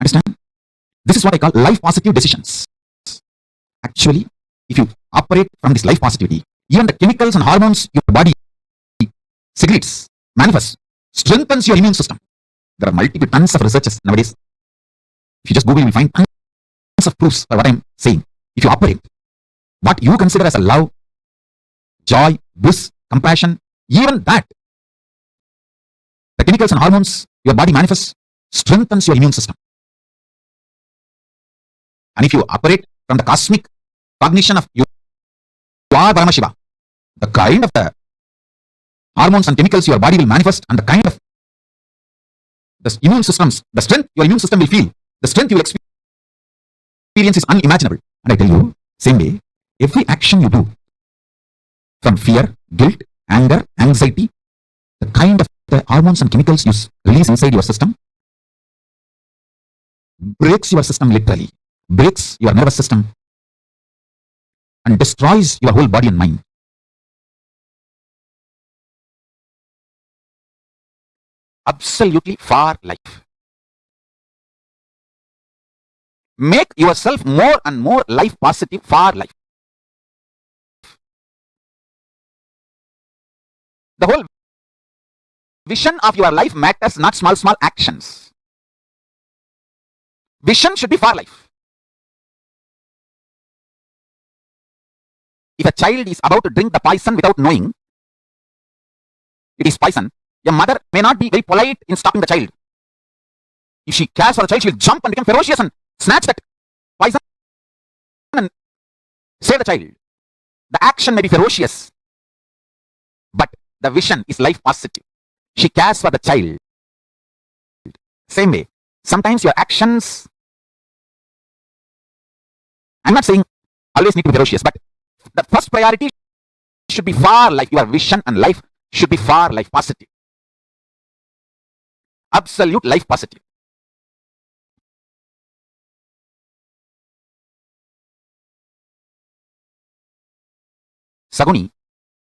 Understand? This is what I call life positive decisions. Actually, if you operate from this life positivity, even the chemicals and hormones your body secretes, manifests, strengthens your immune system. There are multiple tons of researches nowadays. If you just Google, you will find tons of proofs for what I'm saying. If you operate what you consider as a love, joy, bliss, compassion, even that, the chemicals and hormones your body manifests, strengthens your immune system. And if you operate from the cosmic cognition of you are Paramashiva, the kind of the hormones and chemicals your body will manifest, and the kind of the immune systems, the strength your immune system will feel, the strength you will experience is unimaginable. And I tell you, same way, every action you do, from fear, guilt, anger, anxiety, the kind of the hormones and chemicals you release inside your system breaks your system literally, breaks your nervous system, and destroys your whole body and mind. Absolutely far life. Make yourself more and more life positive, far life. The whole vision of your life matters, not small actions. Vision should be far life. If a child is about to drink the poison without knowing it is poison, a mother may not be very polite in stopping the child. If she cares for the child, she will jump and become ferocious and snatch that poison and save the child. The action may be ferocious, but the vision is life positive. She cares for the child. Same way, sometimes your actions, I'm not saying always need to be ferocious, but the first priority should be far life. Your vision and life should be far life positive. Absolute life positive. Saguni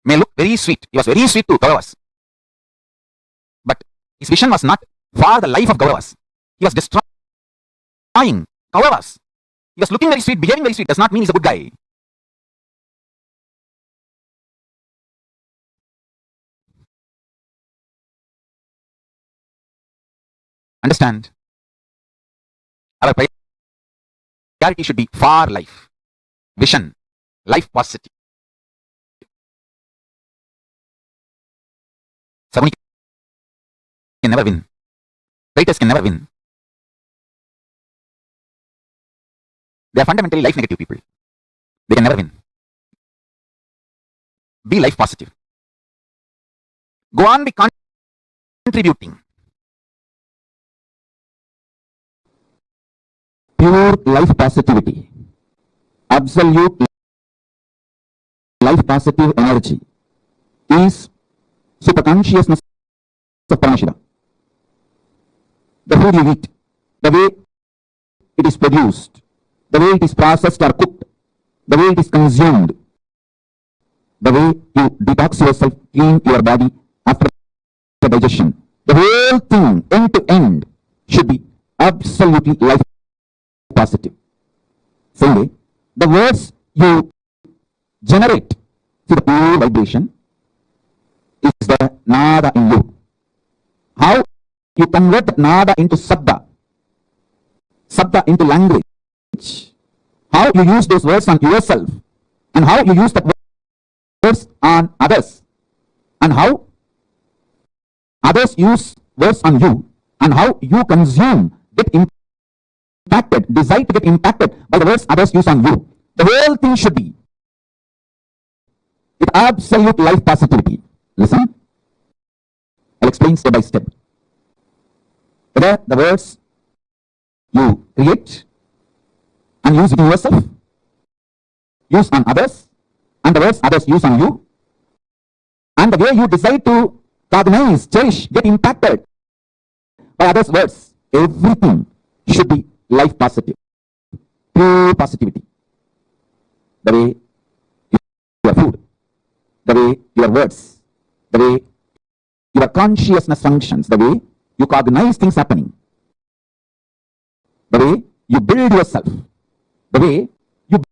may look very sweet. He was very sweet to Kauravas. But his vision was not for the life of Kauravas. He was destroying Kauravas. He was looking very sweet, behaving very sweet. Does not mean he's a good guy. Understand? Our priority should be far life. Vision. Life positive. Somebody can never win. Writers can never win. They are fundamentally life negative people. They can never win. Be life positive. Go on, be contributing. Pure life positivity. Absolute life positive energy is super consciousness of Paramashiva. The food you eat, the way it is produced, the way it is processed or cooked, the way it is consumed, the way you detox yourself, clean your body after the digestion, the whole thing, end to end, should be absolutely life positive. Same way, the words you generate through the pure vibration is the nada in you. How you convert that nada into sabda into language, how you use those words on yourself, and how you use that words on others, and how others use words on you, and how you consume, get impacted, decide to get impacted by the words others use on you. The whole thing should be with absolute life positivity. Listen, I'll explain step by step. Whether the words you create and use within yourself, use on others, and the words others use on you, and the way you decide to cognize, cherish, get impacted by others' words, everything should be life positive, pure positivity. The way your food, the way your words, the way your consciousness functions, the way you cognize things happening, the way you build yourself, the way you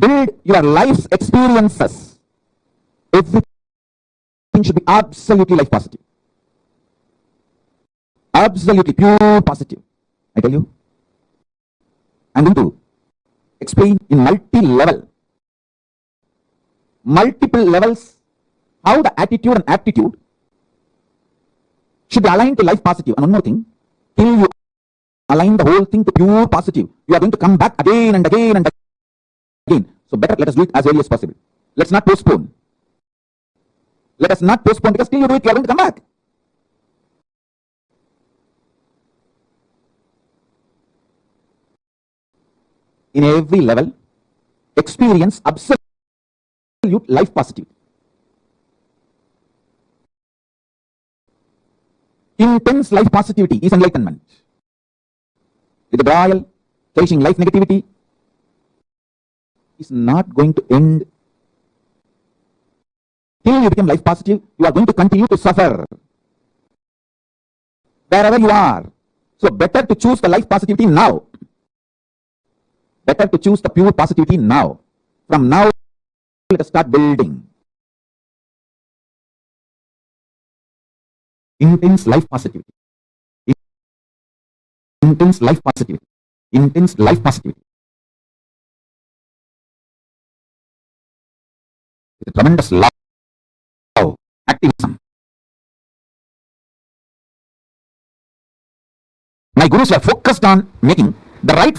build your life's experiences, everything should be absolutely life positive. Absolutely pure positive. I tell you, I'm going to explain in multiple levels, how the attitude and aptitude should be aligned to life positive. And one more thing, till you align the whole thing to pure positive, you are going to come back again and again and again. So better let us do it as early as possible. Let's not postpone. Let us not postpone, because till you do it, you are going to come back. In every level, experience absolute life positive. Intense life positivity is enlightenment. Withdrawal, cherishing life negativity, is not going to end. Till you become life positive, you are going to continue to suffer wherever you are. So better to choose the life positivity now. Better to choose the pure positivity now. From now, let us start building. Intense life positivity. Intense life positivity. Intense life positivity. It's a tremendous love, activism. My gurus are focused on making the right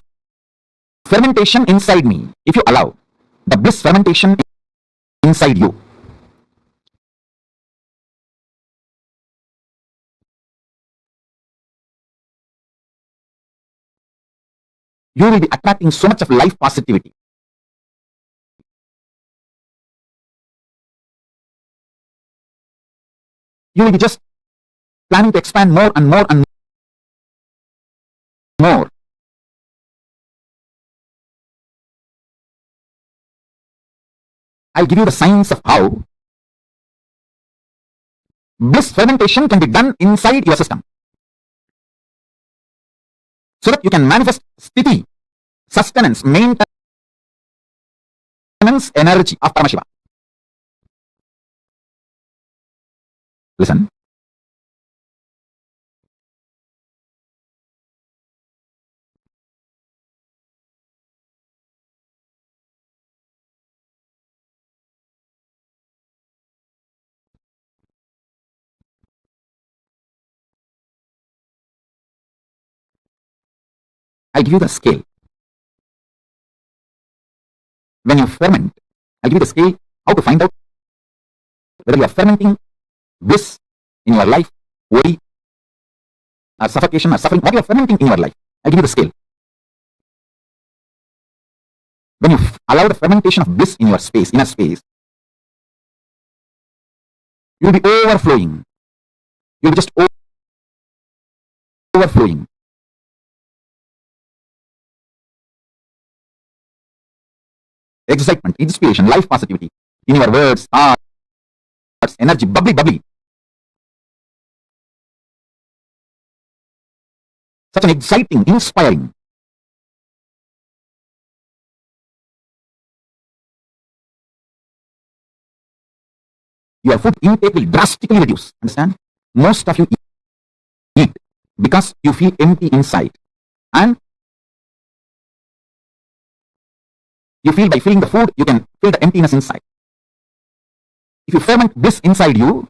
fermentation inside me. If you allow the bliss fermentation inside you, you will be attracting so much of life positivity. You will be just planning to expand more and more and more. I'll give you the science of how bliss fermentation can be done inside your system, so that you can manifest sthiti, sustenance, maintenance energy of Paramashiva. Listen. I give you the scale. When you ferment, I give you the scale how to find out whether you are fermenting bliss in your life, worry, or suffocation or suffering, what you are fermenting in your life. I give you the scale. When you allow the fermentation of bliss in your space, inner space, you will be overflowing. You will be just overflowing. Excitement, inspiration, life positivity in your words, thoughts, energy, bubbly, bubbly. Such an exciting, inspiring. Your food intake will drastically reduce. Understand? Most of you eat because you feel empty inside. And you feel by feeling the food, you can feel the emptiness inside. If you ferment bliss inside you,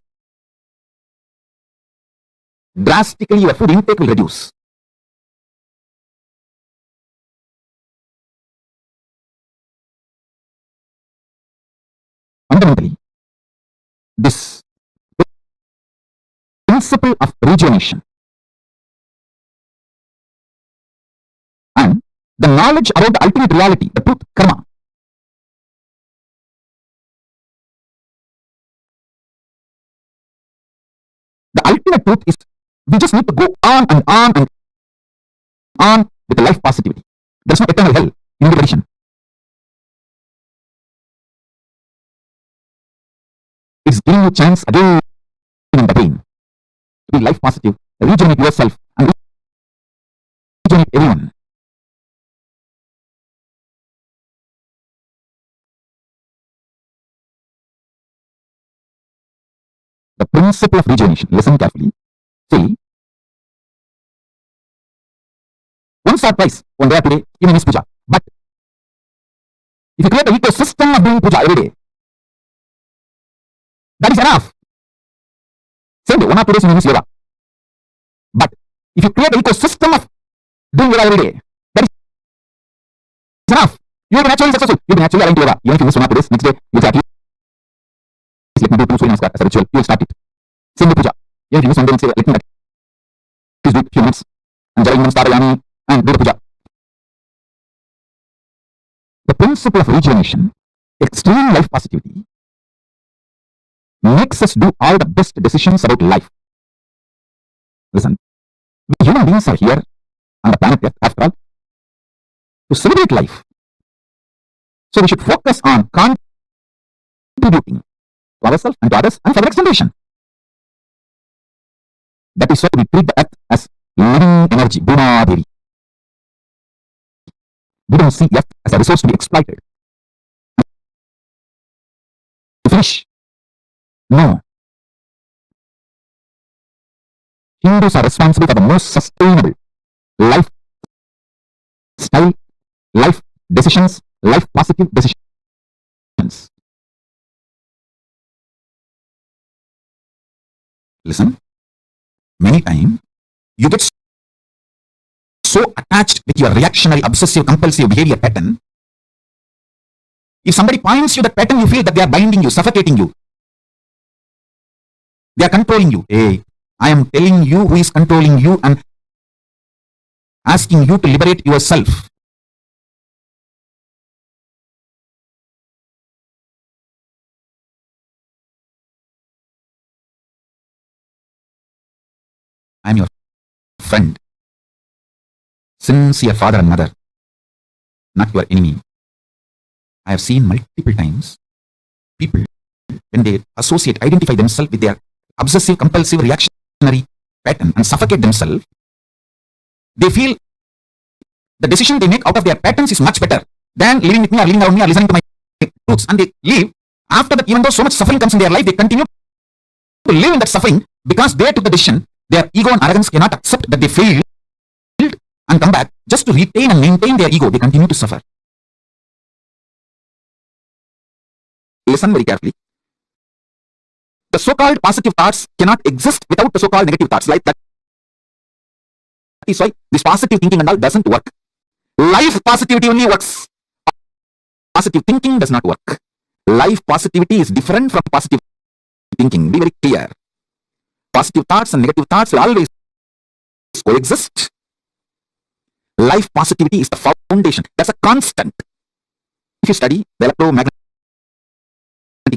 drastically your food intake will reduce. Fundamentally, this principle of rejuvenation and the knowledge about the ultimate reality, the truth, karma, the ultimate truth is we just need to go on and on and on with the life positivity. There's no eternal hell in the tradition. It's giving you a chance again and again to be life positive, regenerate yourself and regenerate everyone. The principle of rejuvenation, listen carefully. See, once or twice, one day or today, you may miss puja. But if you create an ecosystem of doing puja every day, that is enough. Same day, 1 or 2 days you may miss yoga. But if you create an ecosystem of doing yoga every day, that is enough. You will be naturally successful. You will be naturally aligned to yoga. Even if you miss 1 or 2 days, next day, you will say, let me do 2 Surya Namaskar as a ritual. You will start it. Same day puja. Even if you miss 1 day, say, let me please do it few minutes. And Jai Starayami and do the puja. The principle of rejuvenation, extreme life positivity, makes us do all the best decisions about life. Listen, we human beings are here on the planet Earth, after all, to celebrate life. So we should focus on contributing to ourselves and to others and further extension. That is why we treat the earth as living energy, Bhuma Devi. We don't see earth as a resource to be exploited. To finish. No. Hindus are responsible for the most sustainable life style, life decisions, life positive decisions. Listen, many times you get so attached with your reactionary, obsessive, compulsive behavior pattern. If somebody points you that pattern, you feel that they are binding you, suffocating you. They are controlling you. Hey, I am telling you who is controlling you and asking you to liberate yourself. I am your friend, sincere father and mother, not your enemy. I have seen multiple times people, when they associate, identify themselves with their obsessive, compulsive, reactionary pattern and suffocate themselves, they feel the decision they make out of their patterns is much better than living with me or living around me or listening to my truths. And they leave. After that, even though so much suffering comes in their life, they continue to live in that suffering because they took the decision. Their ego and arrogance cannot accept that they failed and come back. Just to retain and maintain their ego, they continue to suffer. Listen very carefully. The so-called positive thoughts cannot exist without the so-called negative thoughts. Like that is why this positive thinking and all doesn't work. Life positivity only works. Positive thinking does not work. Life positivity is different from positive thinking. Be very clear. Positive thoughts and negative thoughts will always coexist. Life positivity is the foundation. That's a constant. If you study the electromagnetic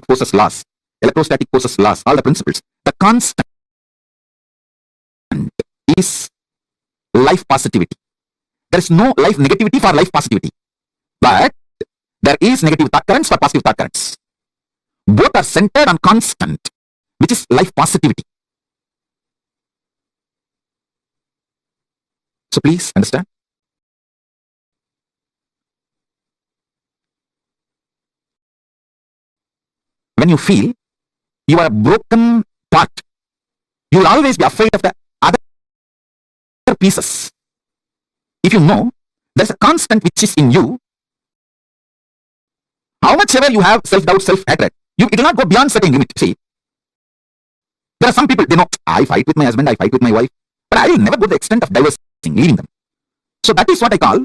forces laws, electrostatic forces laws, all the principles, the constant is life positivity. There is no life negativity for life positivity. But there is negative thought currents for positive thought currents. Both are centered on constant, which is life positivity. So please understand. When you feel you are a broken part, you will always be afraid of the other pieces. If you know there's a constant which is in you, how much ever you have self-doubt, self-hatred, it will not go beyond certain limit. See, there are some people, they know, I fight with my husband, I fight with my wife, but I will never go to the extent of divorcing, leaving them. So that is what I call,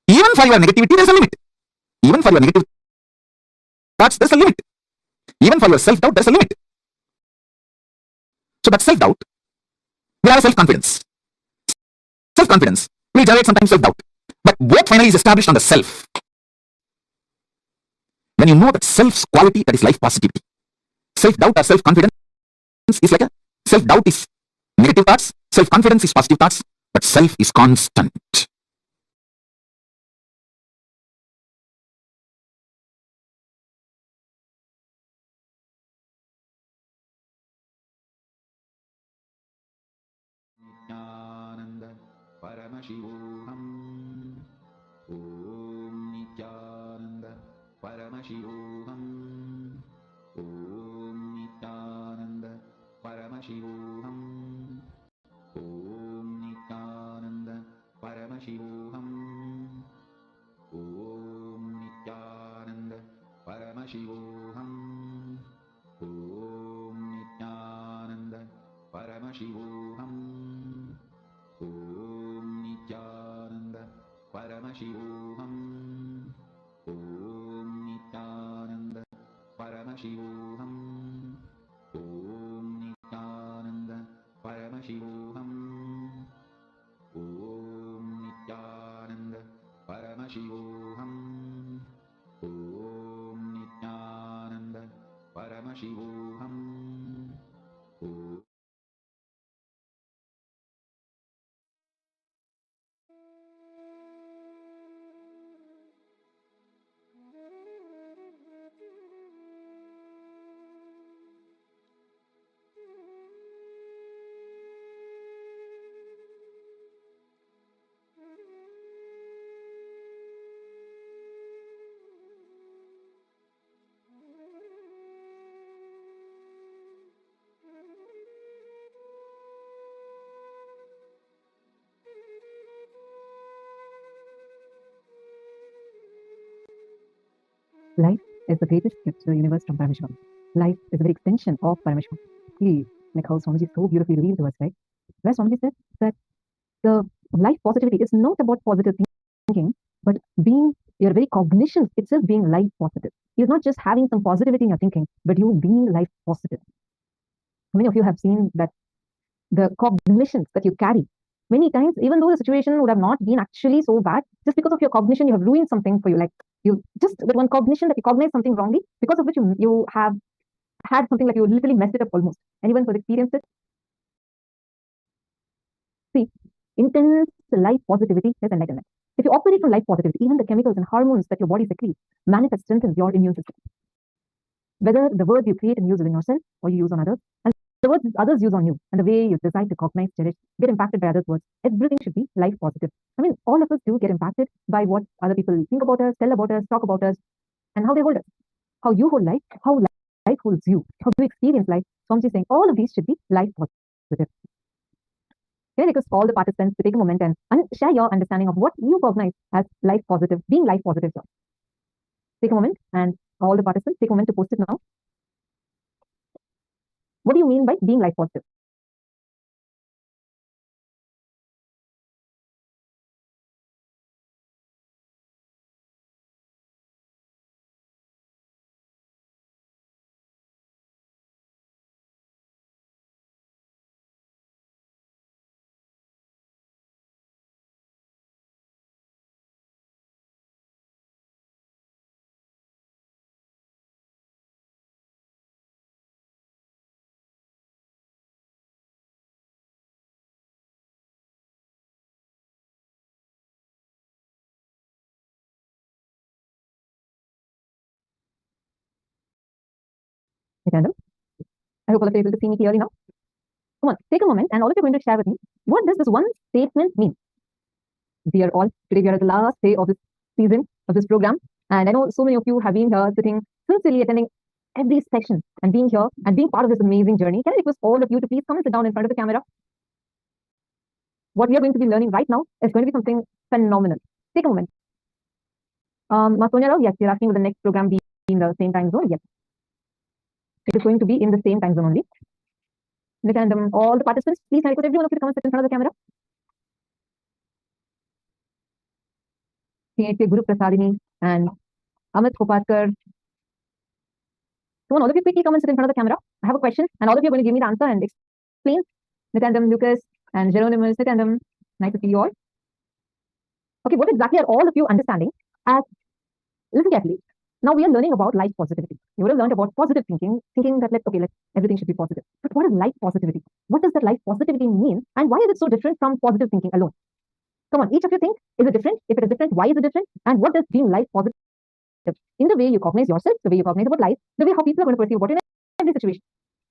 even for your negativity, there's a limit. Even for your negative thoughts, there's a limit. Even for your self-doubt, there's a limit. So that self-doubt will have self-confidence. Self-confidence will generate sometimes self-doubt. But both finally is established on the self. When you know that self's quality, that is life positivity. Self-doubt or self-confidence is like a, self-doubt is negative thoughts, self-confidence is positive thoughts, but self is constant. Nithyananda Paramashivoham Om Nithyananda Paramashivoham Om Nithyananda Paramashivoham Om Nithyananda Paramashivoham Om Nithyananda Paramashivoham Om Nithyananda Paramashivoham Om Nithyananda Paramashivoham Om Nithyananda Paramashivoham Om Nithyananda Paramashivoham Om Nithyananda Paramashivoham Om Nithyananda Paramashivoham Om Life is the greatest gift to the universe from Paramashiva. Life is the very extension of Paramashiva. See, like how Swamiji so beautifully revealed to us, right? Where Swamiji said that the life positivity is not about positive thinking, but being your very cognition itself being life positive. It's not just having some positivity in your thinking, but you being life positive. How many of you have seen that the cognitions that you carry? Many times, even though the situation would have not been actually so bad, just because of your cognition, you have ruined something for you. Like you just with one cognition that you cognize something wrongly, because of which you have had something like you literally messed it up almost. Anyone who has experienced it? See, intense life positivity is enlightenment. If you operate from life positivity, even the chemicals and hormones that your body secretes manifest strengthens your immune system. Whether the words you create and use within yourself or you use on others, and the words others use on you, and the way you decide to cognize, cherish, get impacted by others' words, everything should be life positive. I mean, all of us do get impacted by what other people think about us, tell about us, talk about us, and how they hold us. How you hold life, how life holds you, how you experience life. Swamiji is saying all of these should be life positive. Can I request all the participants to take a moment and share your understanding of what you cognize as life positive, being life positive? Take a moment, and all the participants take a moment to post it now. What do you mean by being life positive? Nithyananda, I hope all of you are able to see me clearly now. Come on, take a moment, and all of you are going to share with me, what does this one statement mean? We are all, today we are at the last day of this season, of this program, and I know so many of you have been here sitting sincerely attending every session and being here and being part of this amazing journey. Can I request all of you to please come and sit down in front of the camera? What we are going to be learning right now is going to be something phenomenal. Take a moment. Sonia, yes, you're asking will the next program be in the same time zone? Yes. It is going to be in the same time zone only. And all the participants, please can I request every one of you to come and sit in front of the camera? Guru Prasadini and Amit Kopatkar. Come on, all of you quickly come and sit in front of the camera. I have a question, and all of you are going to give me the answer and explain. Nithyananda, Lucas, and Geronimus. Nithyananda, nice to see you all. Okay, what exactly are all of you understanding as, listen carefully. Now we are learning about life positivity. You would have learned about positive thinking that everything should be positive. But what is life positivity? What does that life positivity mean? And why is it so different from positive thinking alone? Come on, each of you think, is it different? If it is different, why is it different? And what does being life positive in the way you cognize yourself, the way you cognize about life, the way how people are going to perceive what in every situation?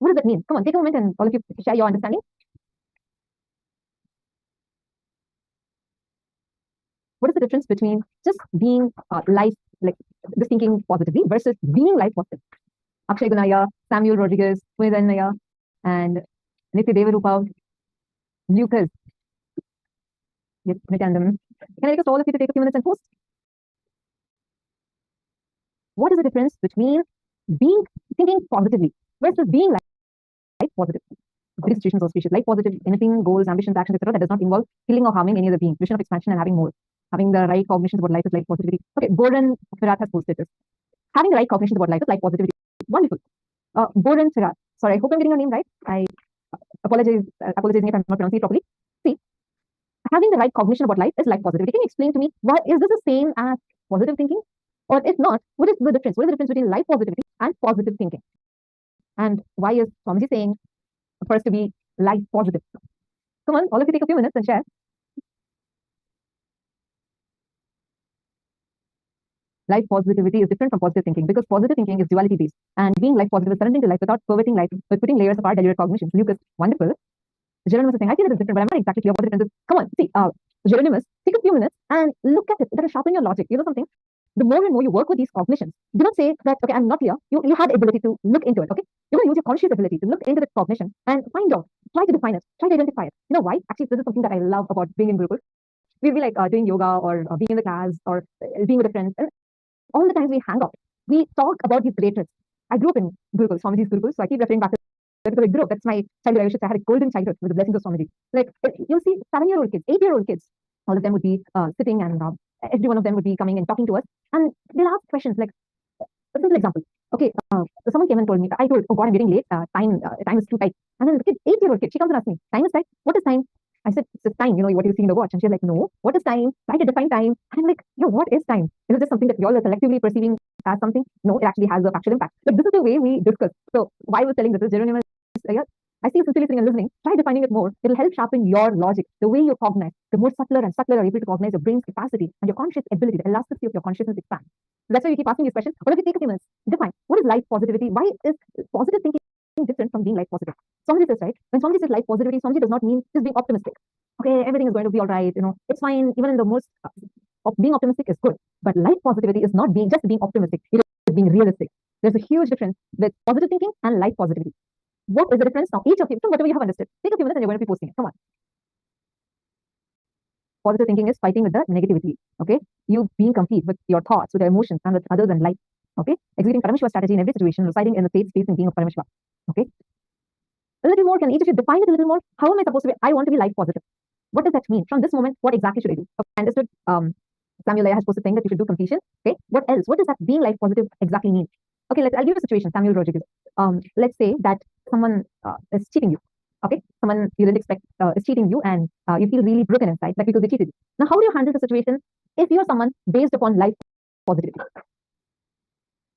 What does that mean? Come on, take a moment and all of you share your understanding. What is the difference between just being life, like just thinking positively versus being life positive? Akshay Gunaya, Samuel Rodriguez, Punedanaya, and Nitya Devarupa, Lucas. Yes, Nithyananda. Can I request all of you to take a few minutes and post? What is the difference between thinking positively versus being life positive? Very situations or species, life positive, anything, goals, ambitions, actions, etc., that does not involve killing or harming any other being. Vision of expansion and having more. Having the right cognition about life is life positivity. Okay, Gordon Firat has posted this. Having the right cognition about life is life positivity. Wonderful. Gordon Firat. Sorry, I hope I'm getting your name right. I apologize if I'm not pronouncing it properly. See, having the right cognition about life is life positivity. Can you explain to me why is this the same as positive thinking? Or if not, what is the difference? What is the difference between life positivity and positive thinking? And why is Swamiji saying for us to be life positive? Come on, all of you take a few minutes and share. Life positivity is different from positive thinking because positive thinking is duality based, and being life positive is surrendering to life without perverting life, but putting layers of our diluted cognition. Lucas, wonderful. Geronimus is saying, I feel it is different, but I'm not exactly clear what the difference is. Come on, see, Geronimus, take a few minutes and look at it. That will sharpen your logic. You know something? The more and more you work with these cognitions, do not say that, okay, I'm not clear. You have the ability to look into it, okay? You're going to use your conscious ability to look into the cognition and find out, try to define it, try to identify it. You know why? Actually, this is something that I love about being in Gurukul. We'll be like doing yoga or being in the class or being with a friend. And all the times we hang out, we talk about these great trips. I grew up in Gurukul, Swamiji's Gurukul, so I keep referring back to that because I grew up. That's my childhood. I should say I had a golden childhood with the blessings of Swamiji. Like you'll see 7-year-old kids, 8-year-old kids, all of them would be sitting and every one of them would be coming and talking to us, and they'll ask questions like, a simple example. Okay, someone came and told me, I told, oh God, I'm getting late. Time is too tight. And then the kid, 8-year-old kid, she comes and asks me, time is tight? What is time? I said, it's time, what you see in the watch. And she's like, no, what is time? Try to define time. I'm like, what is time? Is it just something that we all are collectively perceiving as something? No, it actually has a factual impact. But this is the way we discuss. So why I was telling this is Jeroen, I see you sincerely sitting and listening. Try defining it more. It'll help sharpen your logic, the way you cognize. The more subtler and subtler are able to cognize your brain's capacity and your conscious ability, the elasticity of your consciousness expands. So that's why you keep asking these questions. What if you take a few minutes? Define what is life positivity? Why is positive thinking different from being life positive? Swamiji says, right? When Swamiji says life positivity, Swamiji does not mean just being optimistic. Okay, everything is going to be all right. It's fine. Even in the most being optimistic is good. But life positivity is not just being optimistic. It is being realistic. There's a huge difference with positive thinking and life positivity. What is the difference? Now, each of you, from whatever you have understood, take a few minutes and you're going to be posting it. Come on. Positive thinking is fighting with the negativity. Okay, you being complete with your thoughts, with your emotions, and with others and life. Okay, executing Paramashiva strategy in every situation, residing in the safe space and being of Paramashiva. Okay, a little more. Can each of you define it a little more? How am I supposed to be? I want to be life positive. What does that mean? From this moment, what exactly should I do? Okay, I understood. Samuel has posted saying that you should do completion. Okay, what else? What does that being life positive exactly mean? Okay, I'll give you a situation. Samuel Rodriguez. Let's say that someone is cheating you. Okay, someone you didn't expect is cheating you, and you feel really broken inside, like because they cheated you. Now, how do you handle the situation if you're someone based upon life positivity?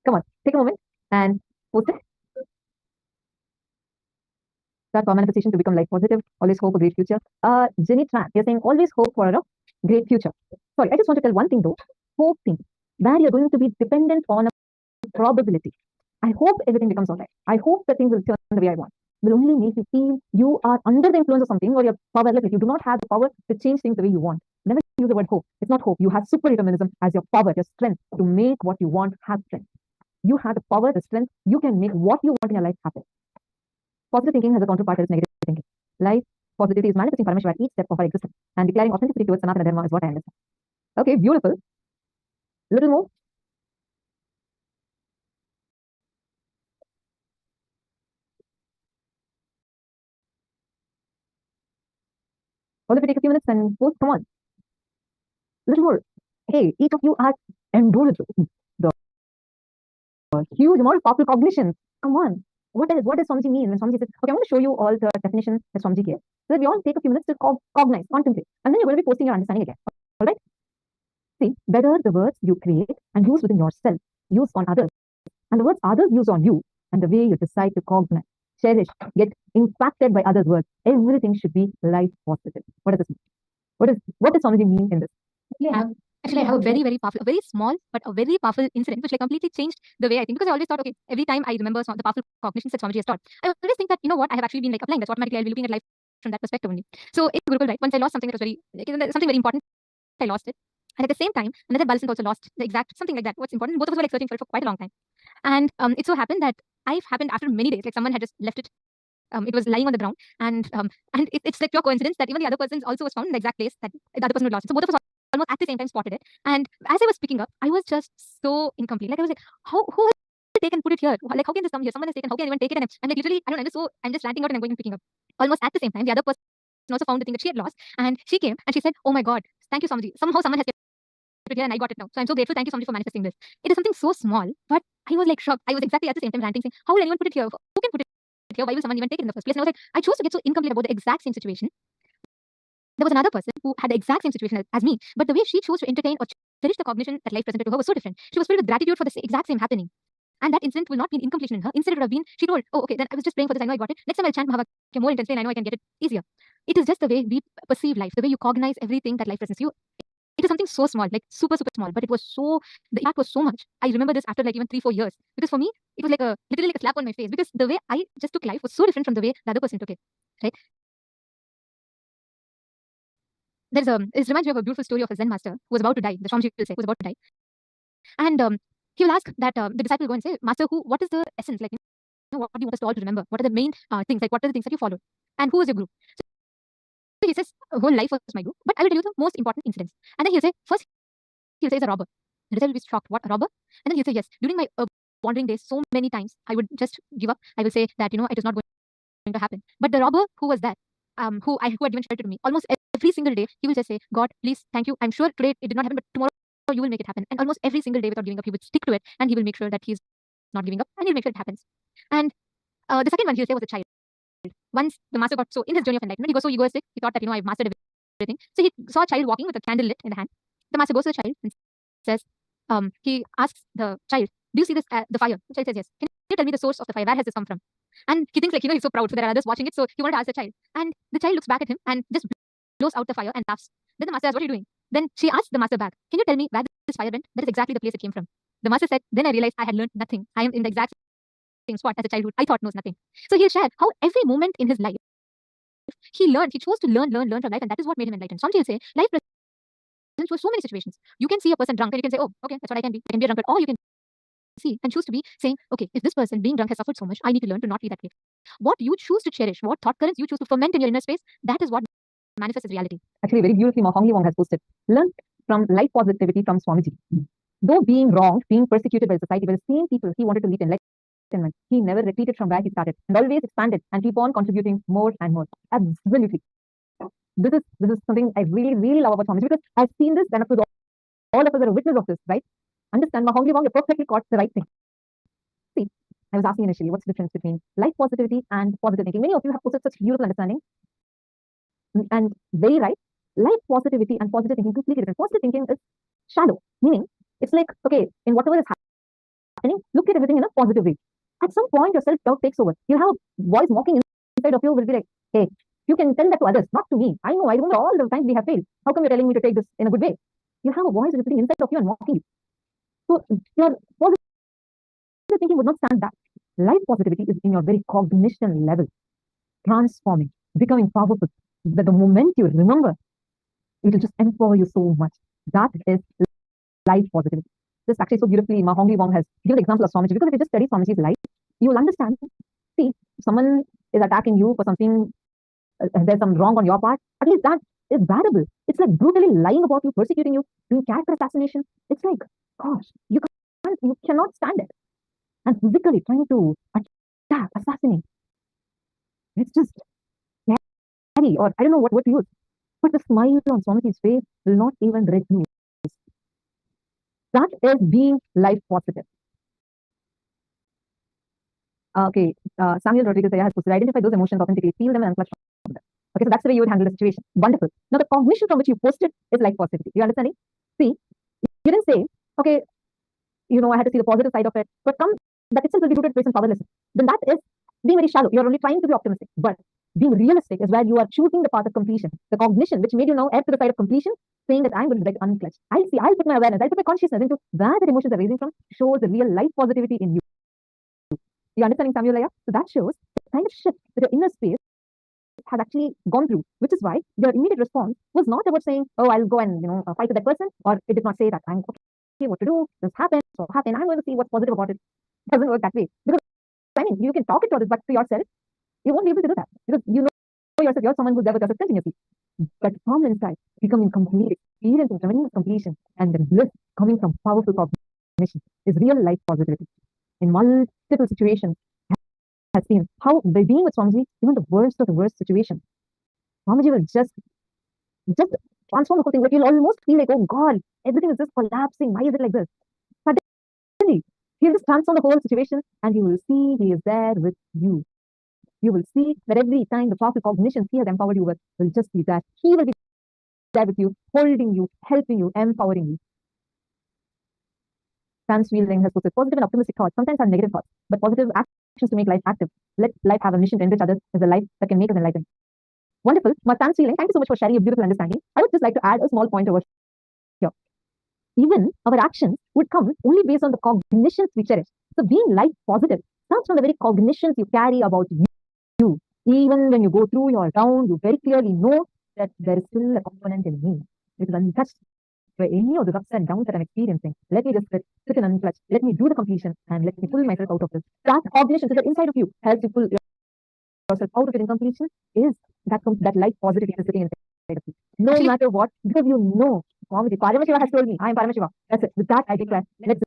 Come on, take a moment and post it. That for manifestation to become life positive, always hope a great future. Jenny Tran, you're saying always hope for a great future. Sorry, I just want to tell one thing though. Hope thing, where you're going to be dependent on a probability. I hope everything becomes all right. I hope that things will turn the way I want. Will only make you feel you are under the influence of something or you're powerless. You do not have the power to change things the way you want. Never use the word hope. It's not hope. You have super determinism as your power, your strength to make what you want have strength. You have the power, the strength. You can make what you want in your life happen. Positive thinking has a counterpart that is negative thinking. Life positivity is manifesting Paramashiva at each step of our existence and declaring authenticity towards Sanatana Dharma is what I understand. Okay, beautiful. Little more. All if you take a few minutes and post, come on. Little more. Hey, each of you are enrolled the huge amount of powerful cognition. Come on. What does Swamiji mean when Swamiji says, okay, I'm going to show you all the definitions that Swamiji gave. So that we all take a few minutes to cognize, contemplate, and then you're going to be posting your understanding again. All right? See, whether the words you create and use within yourself, use on others, and the words others use on you, and the way you decide to cognize, cherish, get impacted by others' words, everything should be life positive. What does this mean? What does Swamiji mean in this? Actually, I have a very, very powerful, a very small, but a very powerful incident, which completely changed the way I think. Because I always thought, okay, every time I remember the powerful cognitions that Swamiji has taught, I always think that, what, I have actually been applying that. Automatically, I'll be looking at life from that perspective only. So in Gurukul, right, once I lost something that was something very important, I lost it. And at the same time, another adolescent also lost the exact, something like that. What's important, both of us were searching for it for quite a long time. And it so happened that I've happened after many days, someone had just left it. It was lying on the ground, and it's pure coincidence that even the other person also was found in the exact place that the other person had lost it. So both of us almost at the same time spotted it. And as I was picking up, I was just so incomplete. I was like, who has taken put it here? How can this come here? Someone has taken. How can anyone take it? And literally, I'm just ranting out and I'm going and picking up. Almost at the same time, the other person also found the thing that she had lost, and she came and she said, "Oh my God, thank you, Swamiji. Somehow someone has kept it here, and I got it now. So I'm so grateful. Thank you, Swamiji, for manifesting this." It is something so small, but I was shocked. I was exactly at the same time ranting, saying, "How will anyone put it here? Who can put it here? Why will someone even take it in the first place?" And I was like, I chose to get so incomplete about the exact same situation. There was another person who had the exact same situation as me, but the way she chose to entertain or cherish the cognition that life presented to her was so different. She was filled with gratitude for the exact same happening. And that incident will not be an incompletion in her. Instead, it would have been, she told, "Oh, okay, then I was just praying for this. I know I got it. Next time I'll chant Mahā KAILāSA more intensely and I know I can get it easier." It is just the way we perceive life, the way you cognize everything that life presents you. It is something so small, super, super small, but the impact was so much. I remember this after even 3-4 years. Because for me, it was literally like a slap on my face. Because the way I just took life was so different from the way the other person took it. Right? It reminds me of a beautiful story of a Zen master who was about to die. The Swamiji will say, was about to die. And he will ask that the disciple will go and say, "Master, what is the essence? What do you want us all to remember? What are the main things? What are the things that you followed? And who is your guru?" So he says, "Whole life was my guru, but I will tell you the most important incidents." And then he'll say, first, he'll say, "He's a robber." And the child will be shocked. What, a robber? And then he'll say, yes. During my wandering days, so many times I would just give up. I will say that, it is not going to happen. But the robber who was that, who had given shelter to me, almost every single day, he will just say, God, please, thank you. I'm sure today it did not happen, but tomorrow you will make it happen. And almost every single day without giving up, he would stick to it, and he will make sure that he's not giving up, and he'll make sure it happens. And the second one he'll say was a child. Once the master got, so in his journey of enlightenment, he got so egoistic, he thought that, I've mastered everything. So he saw a child walking with a candle lit in the hand. The master goes to the child and says, he asks the child, do you see this, the fire? The child says, yes. Can you tell me the source of the fire? Where has this come from? And he thinks like, he's so proud. So there are others watching it. So he wanted to ask the child. And the child looks back at him and just blows out the fire and laughs. Then the master asks, what are you doing? Then she asks the master back, can you tell me where this fire went? That is exactly the place it came from. The master said, then I realized I had learned nothing. I am in the exact same spot as a childhood I thought knows nothing. So he'll share how every moment in his life, he chose to learn from life, and that is what made him enlightened. Swamiji will say, life presents you so many situations. You can see a person drunk and you can say, oh, okay, that's what I can be. I can be a drunkard. Or you can see and choose to be saying, okay, if this person being drunk has suffered so much, I need to learn to not be that way. What you choose to cherish, what thought currents you choose to ferment in your inner space, that is what manifests as reality. Actually, very beautifully, Mahā has posted, learn from life positivity from Swamiji. Though being wronged, being persecuted by society, by the same people he wanted to lead enlightenment, he never retreated from where he started and always expanded and keep on contributing more and more. Absolutely. This is something I really, really love about Swamiji, because I've seen this, and of course, all of us are a witness of this, right? Understand, Mahā you perfectly caught the right thing. See, I was asking initially, what's the difference between life positivity and positive thinking? Many of you have posted such beautiful understanding. And very right, life positivity and positive thinking completely different. Positive thinking is shallow, meaning it's like, okay, in whatever is happening, look at everything in a positive way. At some point, your self-doubt takes over. You have a voice walking inside of you will be like, hey, you can tell that to others, not to me. I know, I remember all the times we have failed. How come you're telling me to take this in a good way? You have a voice that is sitting inside of you and mocking you. So your positive thinking would not stand back. Life positivity is in your very cognition level, transforming, becoming powerful. That the moment you remember, it will just empower you so much. That is life positivity. This actually so beautifully, Mahā has given the example of Swamiji, because if you just study Swamiji's life, you will understand. See, if someone is attacking you for something, there's some wrong on your part, at least that is bearable. It's like brutally lying about you, persecuting you, doing character assassination. It's like, gosh, you cannot stand it. And physically trying to attack, assassinate. It's just scary, or I don't know what word to use. But the smile on Swamiji's face will not even reduce. That is being life positive. Okay, Samuel Rodriguez has posted, identify those emotions authentically, feel them and unflush from them. Okay, so that's the way you would handle the situation. Wonderful. Now the cognition from which you posted is life positivity. You understanding? See, you didn't say, okay, I had to see the positive side of it, but that itself will be rooted in powerlessness. Then that is being very shallow. You're only trying to be optimistic, but being realistic is where you are choosing the path of completion. The cognition, which made you now err to the side of completion, saying that I'm going to get unclutched. I'll put my awareness, I'll put my consciousness into where the emotions are raising from, shows the real life positivity in you. You understanding, Samuel? So that shows the kind of shift that your inner space has actually gone through, which is why your immediate response was not about saying, oh, I'll go and fight with that person, or it did not say that I'm okay, what to do, this happened, so happened, I'm going to see what's positive about it. It doesn't work that way. Because you can talk it to others, but to yourself, you won't be able to do that, because you know yourself, you're someone who's there with yourself continuously. But from inside, becoming complete, experiencing tremendous completion, and the bliss coming from powerful cognition is real life positivity. In multiple situations, has seen how by being with Swamiji, even the worst of the worst situation, Swamiji will just transform the whole thing. Like you'll almost feel like, oh God, everything is just collapsing. Why is it like this? Suddenly, he'll just transform the whole situation, and you will see he is there with you. You will see that every time the powerful cognitions he has empowered you with will just be there. He will be there with you, holding you, helping you, empowering you. Transwheeling has posted, positive and optimistic thoughts sometimes have negative thoughts, but positive actions to make life active. Let life have a mission to enrich others is a life that can make us enlightened. Wonderful. Transwheeling, thank you so much for sharing a beautiful understanding. I would just like to add a small point over here. Even our actions would come only based on the cognitions we cherish. So being life positive starts from the very cognitions you carry about you. Even when you go through your round, you very clearly know that there is still a component in me. It is untouched by any of the ups and downs that I'm experiencing. Let me just sit in unclutch. Let me do the completion and let me pull myself out of this. That cognition, so that inside of you helps you pull yourself out of it in completion, is that life positivity is sitting inside of you. No matter what, because you know Swamiji, Paramashiva has told me, I am Paramashiva. That's it. With that, I declare, let's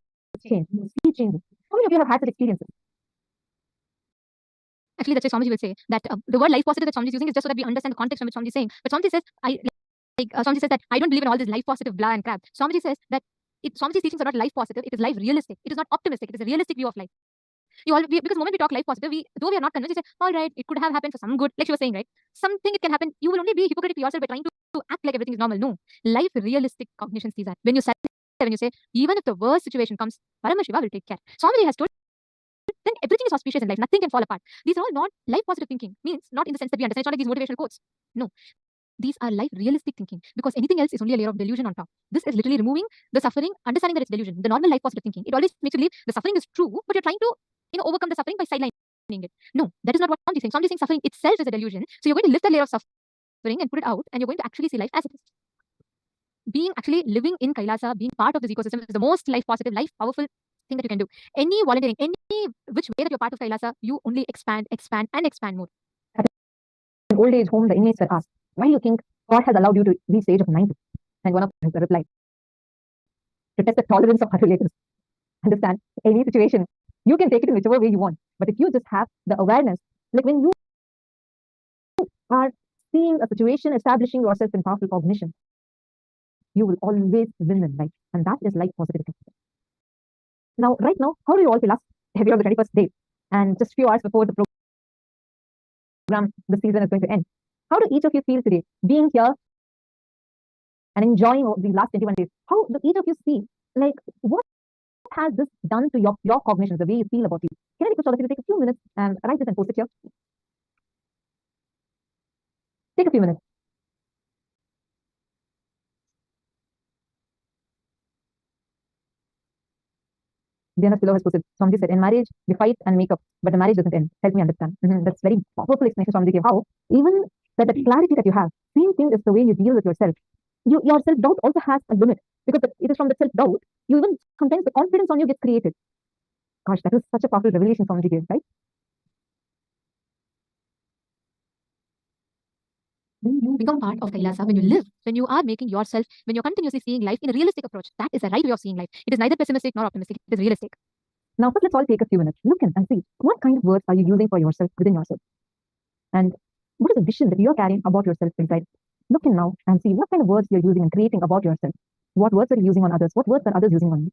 change. See changing. How many of you have had such experiences? Actually, that's why Swamiji will say that the word life positive that Swamiji is using is just so that we understand the context from which Swamiji is saying. But Swamiji says, Swamiji says that I don't believe in all this life positive blah and crap. Swamiji says that Swamiji's teachings are not life positive, it is life realistic. It is not optimistic, it is a realistic view of life. Because the moment we talk life positive, though we are not convinced, we say, all right, it could have happened for some good, like you were saying, right? Something it can happen. You will only be hypocritical to yourself by trying to act like everything is normal. No. Life realistic cognition sees that. When you say, even if the worst situation comes, Paramashiva will take care. Swamiji has told, then everything is auspicious in life. Nothing can fall apart. These are all not life positive thinking. Means not in the sense that we understand. It's not like these motivational quotes. No. These are life realistic thinking, because anything else is only a layer of delusion on top. This is literally removing the suffering, understanding that it's delusion. The normal life positive thinking, it always makes you believe the suffering is true, but you're trying to overcome the suffering by sidelining it. No, that is not what Swamiji is saying. Swamiji is saying suffering itself is a delusion. So you're going to lift the layer of suffering and put it out, and you're going to actually see life as it is. Living in Kailasa, being part of this ecosystem is the most life positive, life powerful thing that you can do. Any volunteering, any which way that you're part of Kailasa, you only expand more. At an old age home, the inmates were asked, why do you think God has allowed you to reach the age of 90? And one of them replied, to test the tolerance of our relatives. Understand, any situation, you can take it in whichever way you want. But if you just have the awareness, like when you are seeing a situation, establishing yourself in powerful cognition, you will always win in life. And that is life positivity. Now, right now, how do you all feel? Heavy on the 21st day, and just few hours before the program, the season is going to end. How do each of you feel today, being here and enjoying the last 21 days? How do each of you see, like, what has this done to your cognition, the way you feel about you? Can I request all of you to take a few minutes and write this and post it here? Take a few minutes. Diana Philo has posted, Swamiji said, in marriage, we fight and make up, but the marriage doesn't end. Help me understand. That's very powerful explanation Swamiji gave. How even that the clarity that you have, same thing is the way you deal with yourself. Your self-doubt also has a limit, because it is from the self-doubt, you even sometimes the confidence on you gets created. Gosh, that is such a powerful revelation Swamiji gave, right? When you become part of Kailasa, when you live, when you are making yourself, when you're continuously seeing life in a realistic approach, that is the right way of seeing life. It is neither pessimistic nor optimistic. It is realistic. Now, first, let's all take a few minutes. Look in and see what kind of words are you using for yourself within yourself, and what is the vision that you're carrying about yourself inside. Look in now and see what kind of words you're using and creating about yourself. What words are you using on others? What words are others using on you?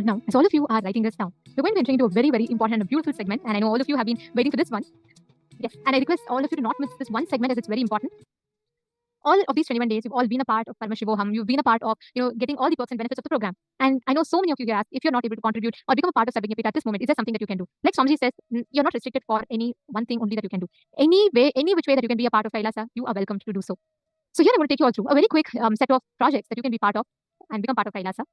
Now, as all of you are writing this down, we're going to be entering into a very, very important and beautiful segment. And I know all of you have been waiting for this one. Yes, and I request all of you to not miss this one segment as it's very important. All of these 21 days, you've all been a part of Paramashivoham. You've been a part of, getting all the perks and benefits of the program. And I know so many of you here ask, if you're not able to contribute or become a part of Sabyagnapita at this moment, is there something that you can do? Like Swamiji says, you're not restricted for any one thing only that you can do. Any which way that you can be a part of Kailasa, you are welcome to do so. So here I'm going to take you all through a very quick set of projects that you can be part of and become part of Kailasa.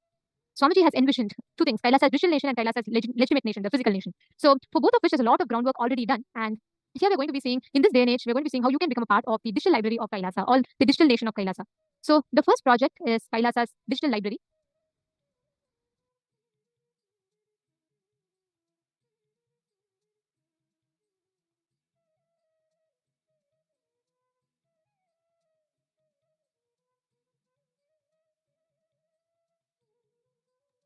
Swamiji has envisioned two things, Kailasa's digital nation and Kailasa's legitimate nation, the physical nation. So for both of which, there's a lot of groundwork already done. And here we're going to be seeing, in this day and age, we're going to be seeing how you can become a part of the digital library of Kailasa, or the digital nation of Kailasa. So the first project is Kailasa's digital library.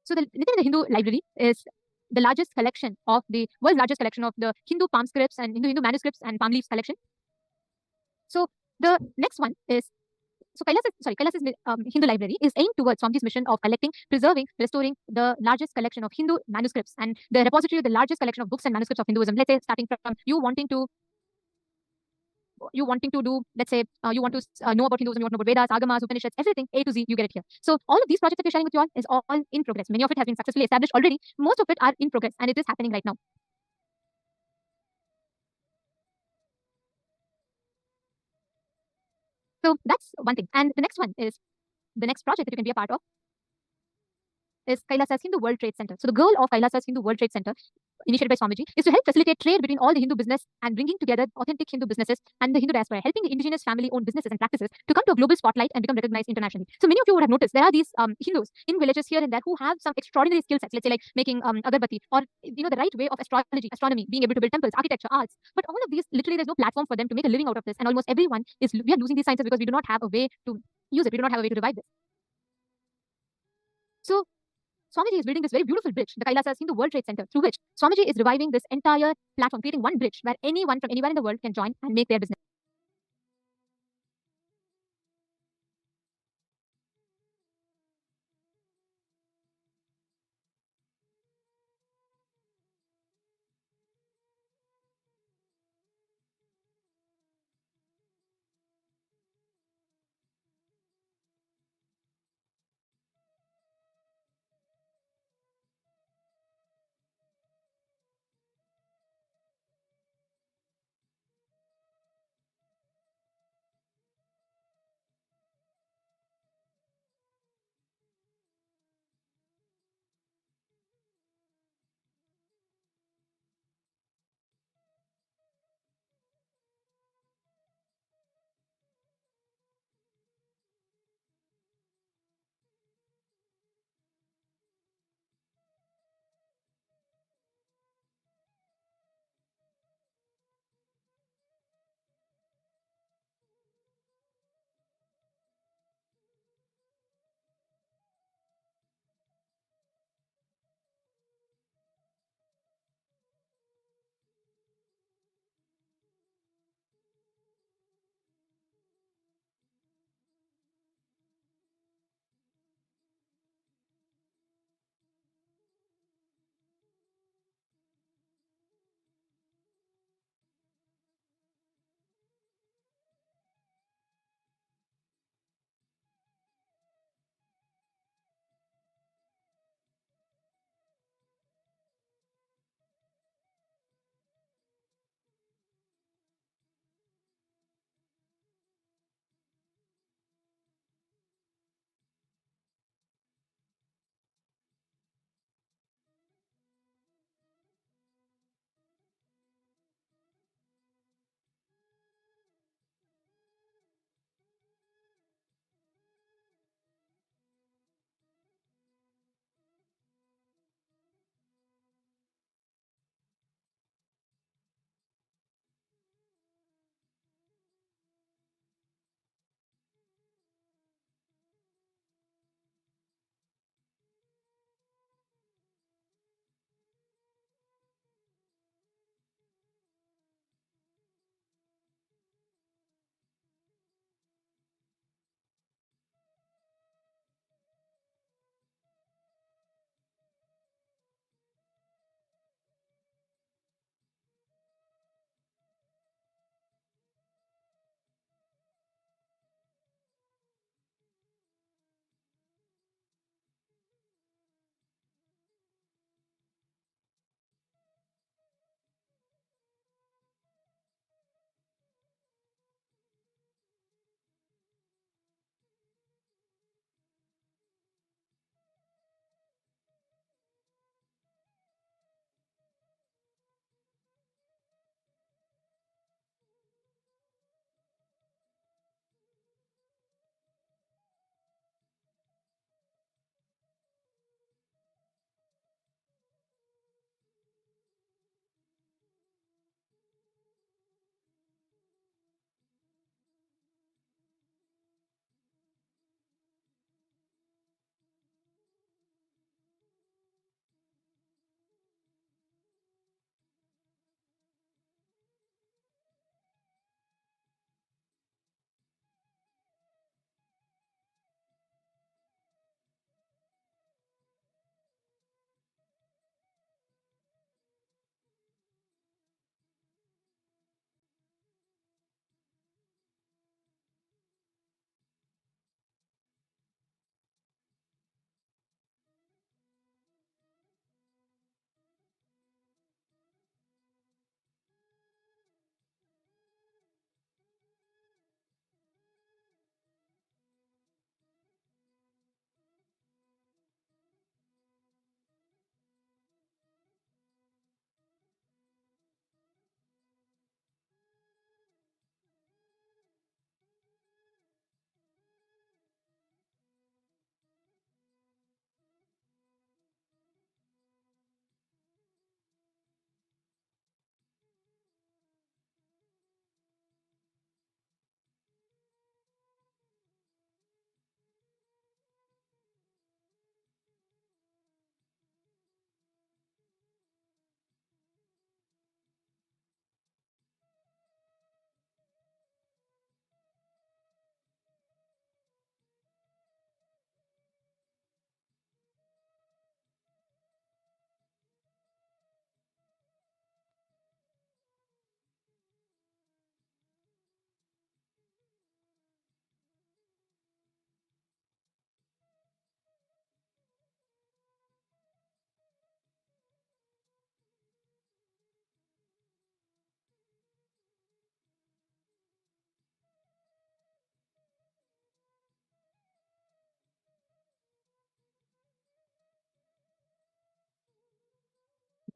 So the Nithyananda Hindu library is the largest collection of the world's largest collection of the Hindu palm scripts and Hindu manuscripts and palm leaves collection. So the next one is Kailasa's Hindu library is aimed towards Swamiji's mission of collecting, preserving, restoring the largest collection of Hindu manuscripts and the repository of the largest collection of books and manuscripts of Hinduism. Let's say starting from you wanting to do, let's say, you want to know about Hinduism, you want to know about Vedas, Agamas, Upanishads, everything, A to Z, you get it here. So all of these projects that we're sharing with you all is all in progress. Many of it has been successfully established already. Most of it are in progress, and it is happening right now. So that's one thing. And the next one is the next project that you can be a part of is Kailasa's Hindu World Trade Center. So the goal of Kailasa's Hindu World Trade Center, initiated by Swamiji, is to help facilitate trade between all the Hindu business and bringing together authentic Hindu businesses and the Hindu diaspora, helping the indigenous family-owned businesses and practices to come to a global spotlight and become recognized internationally. So many of you would have noticed there are these Hindus in villages here and there who have some extraordinary skill sets, let's say like making agarbatti, or the right way of astrology, astronomy, being able to build temples, architecture, arts. But all of these, literally, there's no platform for them to make a living out of this, and almost everyone we are losing these sciences because we do not have a way to use it. We do not have a way to revive this. So Swamiji is building this very beautiful bridge, the Kailasa's Hindu World Trade Center, through which Swamiji is reviving this entire platform, creating one bridge where anyone from anywhere in the world can join and make their business.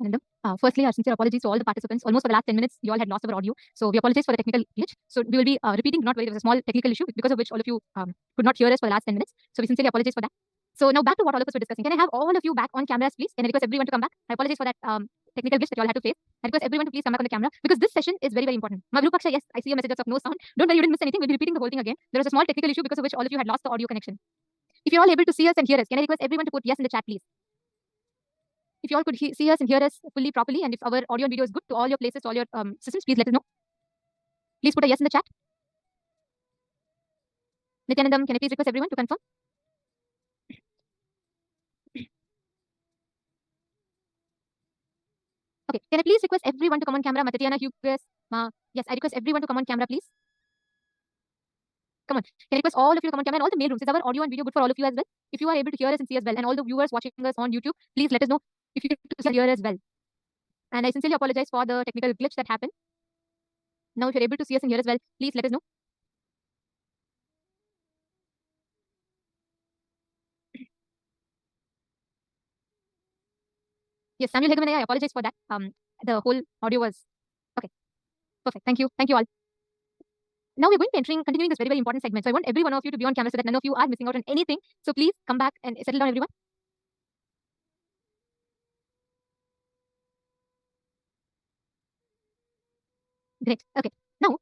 Nithyananda. Firstly, our sincere apologies to all the participants. Almost for the last 10 minutes, you all had lost our audio. So we apologize for the technical glitch. So we will be repeating. Do not worry, there was a small technical issue because of which all of you could not hear us for the last 10 minutes. So we sincerely apologize for that. So now back to what all of us were discussing. Can I have all of you back on cameras, please? Can I request everyone to come back? I apologize for that technical glitch that you all had to face. I request everyone to please come back on the camera because this session is very, very important. Guru Bhakti, yes, I see your messages of no sound. Don't worry, you didn't miss anything. We'll be repeating the whole thing again. There was a small technical issue because of which all of you had lost the audio connection. If you're all able to see us and hear us, can I request everyone to put yes in the chat, please? If you all could see us and hear us fully, properly, and if our audio and video is good to all your places, all your systems, please let us know. Please put a yes in the chat. Nithyanandam, can I please request everyone to confirm? Okay, can I please request everyone to come on camera? Tatiana, Hughes, yes, I request everyone to come on camera, please. Come on. Can I request all of you to come on camera and all the mail rooms? Is our audio and video good for all of you as well? If you are able to hear us and see us well, and all the viewers watching us on YouTube, please let us know if you can hear us well. And I sincerely apologize for the technical glitch that happened. Now, if you're able to see us and hear us well, please let us know. Yes, Samuel Hegeman, I apologize for that. The whole audio was okay. Perfect. Thank you. Thank you all. Now we're going to be continuing this very, very important segment. So I want every one of you to be on camera so that none of you are missing out on anything. So please come back and settle down, everyone. Great. Okay. Now,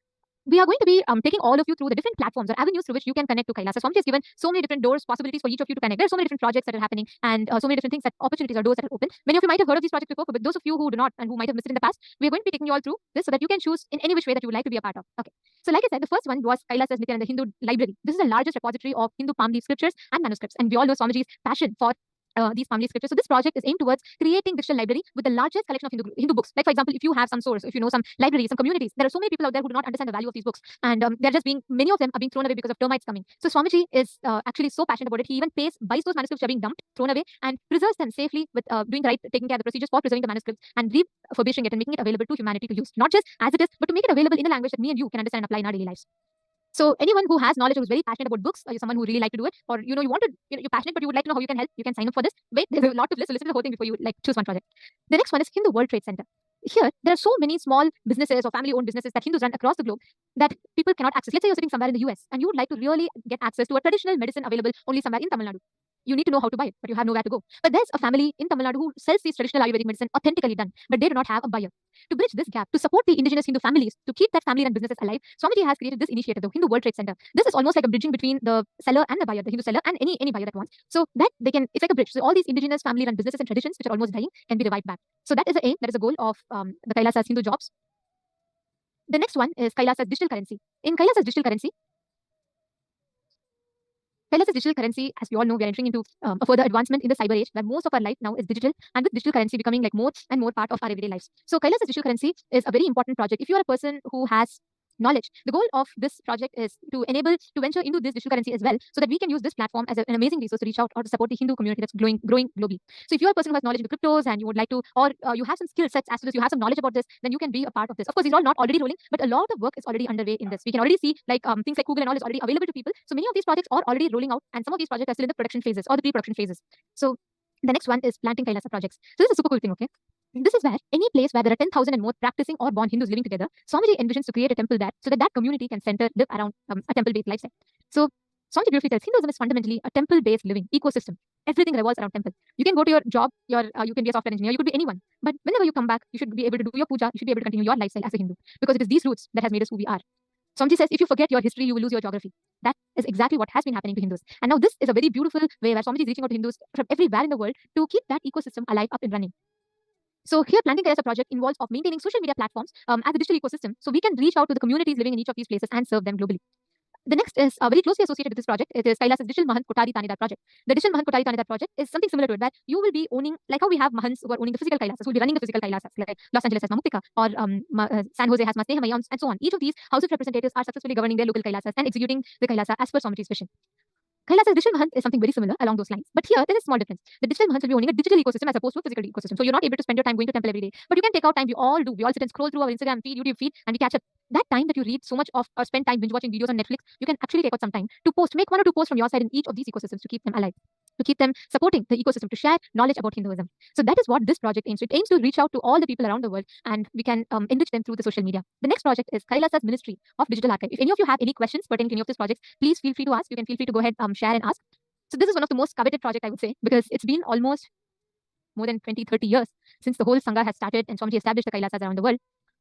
we are going to be taking all of you through the different platforms or avenues through which you can connect to Kailasa. Swamiji has given so many different doors, possibilities for each of you to connect. There are so many different projects that are happening and so many different things, that opportunities or doors that are open. Many of you might have heard of these projects before, but those of you who do not and who might have missed it in the past, we are going to be taking you all through this so that you can choose in any which way that you would like to be a part of. Okay. So like I said, the first one was Kailasa's Nithyananda Hindu Library. This is the largest repository of Hindu palm leaf scriptures and manuscripts. And we all know Swamiji's passion for these palm leaf scriptures. So this project is aimed towards creating digital library with the largest collection of Hindu books. Like for example, if you have some source, if you know some libraries, some communities, there are so many people out there who do not understand the value of these books, and they're just being, many of them are being thrown away because of termites coming. So Swamiji is actually so passionate about it. He even buys those manuscripts that are being dumped, thrown away, and preserves them safely with doing the right, taking care of the procedures for preserving the manuscripts and refurbishing it and making it available to humanity to use, not just as it is, but to make it available in a language that me and you can understand and apply in our daily lives. So anyone who has knowledge, who's very passionate about books, or you're someone who really like to do it, or you want to, you're passionate but you would like to know how you can help, you can sign up for this. Wait, there's a lot of list, so listen to the whole thing before you choose one project. The next one is Hindu World Trade Center. Here, there are so many small businesses or family-owned businesses that Hindus run across the globe that people cannot access. Let's say you're sitting somewhere in the US and you would like to really get access to a traditional medicine available only somewhere in Tamil Nadu. You need to know how to buy it, but you have nowhere to go. But there's a family in Tamil Nadu who sells these traditional Ayurvedic medicine authentically done, but they do not have a buyer. To bridge this gap, to support the indigenous Hindu families, to keep that family-run businesses alive, Swamiji has created this initiative, the Hindu World Trade Center. This is almost like a bridging between the seller and the buyer, the Hindu seller and any buyer that wants. So that they can, it's like a bridge. So all these indigenous family-run businesses and traditions which are almost dying can be revived back. So that is the aim, that is the goal of the Kailasa's Hindu jobs. The next one is Kailasa's digital currency. In Kailasa's digital currency, as we all know, we are entering into a further advancement in the cyber age, where most of our life now is digital, and with digital currency becoming like more and more part of our everyday lives. So Kailasa's digital currency is a very important project. If you are a person who has knowledge, the goal of this project is to enable to venture into this digital currency as well, so that we can use this platform as an amazing resource to reach out or to support the Hindu community that's growing globally. So if you're a person who has knowledge in cryptos and you would like to, or you have some skill sets as to this, you have some knowledge about this, then you can be a part of this. Of course, these are all not already rolling, but a lot of work is already underway in this. We can already see like things like Google and all is already available to people. So many of these projects are already rolling out, and some of these projects are still in the production phases or the pre-production phases. So the next one is planting Kailasa projects. So this is a super cool thing, okay? This is where any place where there are 10,000 and more practicing or born Hindus living together, Swamiji envisions to create a temple there so that that community can live around a temple-based lifestyle. So Swamiji beautifully tells Hinduism is fundamentally a temple-based living ecosystem. Everything revolves around temple. You can go to your job, you can be a software engineer, you could be anyone. But whenever you come back, you should be able to do your puja, you should be able to continue your lifestyle as a Hindu, because it is these roots that has made us who we are. Swamiji says, if you forget your history, you will lose your geography. That is exactly what has been happening to Hindus. And now this is a very beautiful way where Swamiji is reaching out to Hindus from everywhere in the world to keep that ecosystem alive, up and running. So here, Planting Kailasa project involves of maintaining social media platforms as a digital ecosystem, so we can reach out to the communities living in each of these places and serve them globally. The next is very closely associated with this project. It is Kailasa's Digital Mahant Kotari Tanidar project. The Digital Mahant Kotari Tanidar project is something similar to it, that you will be owning, like how we have Mahants who are owning the physical Kailasas, who will be running the physical Kailasas, like Los Angeles has Mamuktika, or San Jose has Masnehamai, and so on. Each of these House of Representatives are successfully governing their local Kailasas and executing the Kailasa as per Swamiji's vision. Kailasa's digital Mahant is something very similar along those lines. But here, there is a small difference. The digital Mahant will be owning a digital ecosystem as opposed to a physical ecosystem. So you're not able to spend your time going to temple every day. But you can take out time. We all do. We all sit and scroll through our Instagram feed, YouTube feed, and we catch up. That time that you read so much of or spend time binge watching videos on Netflix, you can actually take out some time to post, make 1 or 2 posts from your side in each of these ecosystems to keep them alive. to keep them supporting the ecosystem, to share knowledge about Hinduism. So that is what this project aims to. It aims to reach out to all the people around the world, and we can enrich them through the social media. The next project is Kailasa's Ministry of Digital Archive. If any of you have any questions pertaining to any of these projects, please feel free to ask. You can feel free to go ahead, share and ask. So this is one of the most coveted projects, I would say, because it's been almost more than 20, 30 years since the whole Sangha has started and Swamiji established the Kailasas around the world.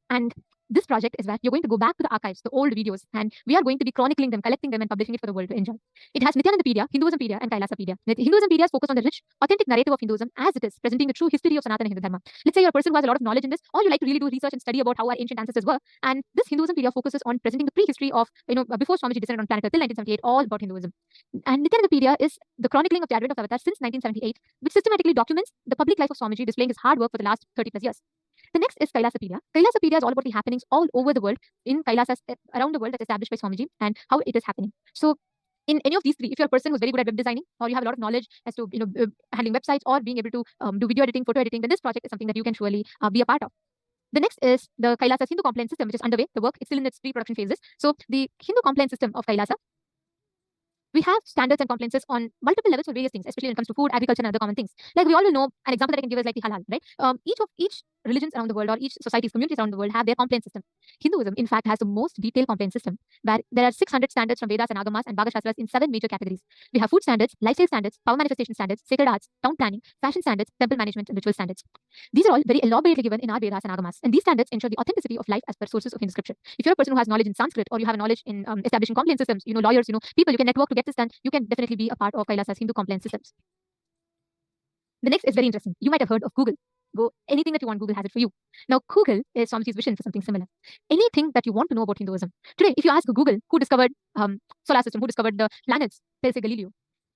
And this project is where you're going to go back to the archives, the old videos, and we are going to be chronicling them, collecting them, and publishing it for the world to enjoy. It has Nithyanandapedia, Hinduismpedia, and Kailasapedia. Hinduismpedia is focused on the rich, authentic narrative of Hinduism as it is, presenting the true history of Sanatana Hindu Dharma. Let's say you're a person who has a lot of knowledge in this, or you like to really do research and study about how our ancient ancestors were. And this Hinduismpedia focuses on presenting the prehistory of, before Swamiji descended on planet Earth till 1978, all about Hinduism. And Nithyanandapedia is the chronicling of the advent of Avatar since 1978, which systematically documents the public life of Swamiji, displaying his hard work for the last 30 plus years. The next is Kailasapedia. Kailasapedia is all about the happenings all over the world, in Kailasas around the world that's established by Swamiji, and how it is happening. So in any of these three, if you're a person who's very good at web designing, or you have a lot of knowledge as to handling websites, or being able to do video editing, photo editing, then this project is something that you can surely be a part of. The next is the Kailasa's Hindu compliance system, which is underway. The work is still in its pre-production phases. So the Hindu compliance system of Kailasa, we have standards and compliances on multiple levels for various things, especially when it comes to food, agriculture, and other common things. Like we all will know, an example that I can give is like the halal, right? Each religions around the world, or each societies, communities around the world, have their compliance system. Hinduism, in fact, has the most detailed compliance system, where there are 600 standards from Vedas and Agamas and Bhagashastras in 7 major categories. We have food standards, lifestyle standards, power manifestation standards, sacred arts, town planning, fashion standards, temple management, and ritual standards. These are all very elaborately given in our Vedas and Agamas, and these standards ensure the authenticity of life as per sources of Hindu scripture. If you're a person who has knowledge in Sanskrit, or you have knowledge in establishing compliance systems, lawyers, people, you can network to get this done, you can definitely be a part of Kailasa's Hindu compliance systems. The next is very interesting. You might have heard of Google. Anything that you want, Google has it for you. Now, Google is Swamiji's vision for something similar. Anything that you want to know about Hinduism. Today, if you ask Google who discovered solar system, who discovered the planets, they'll say Galileo.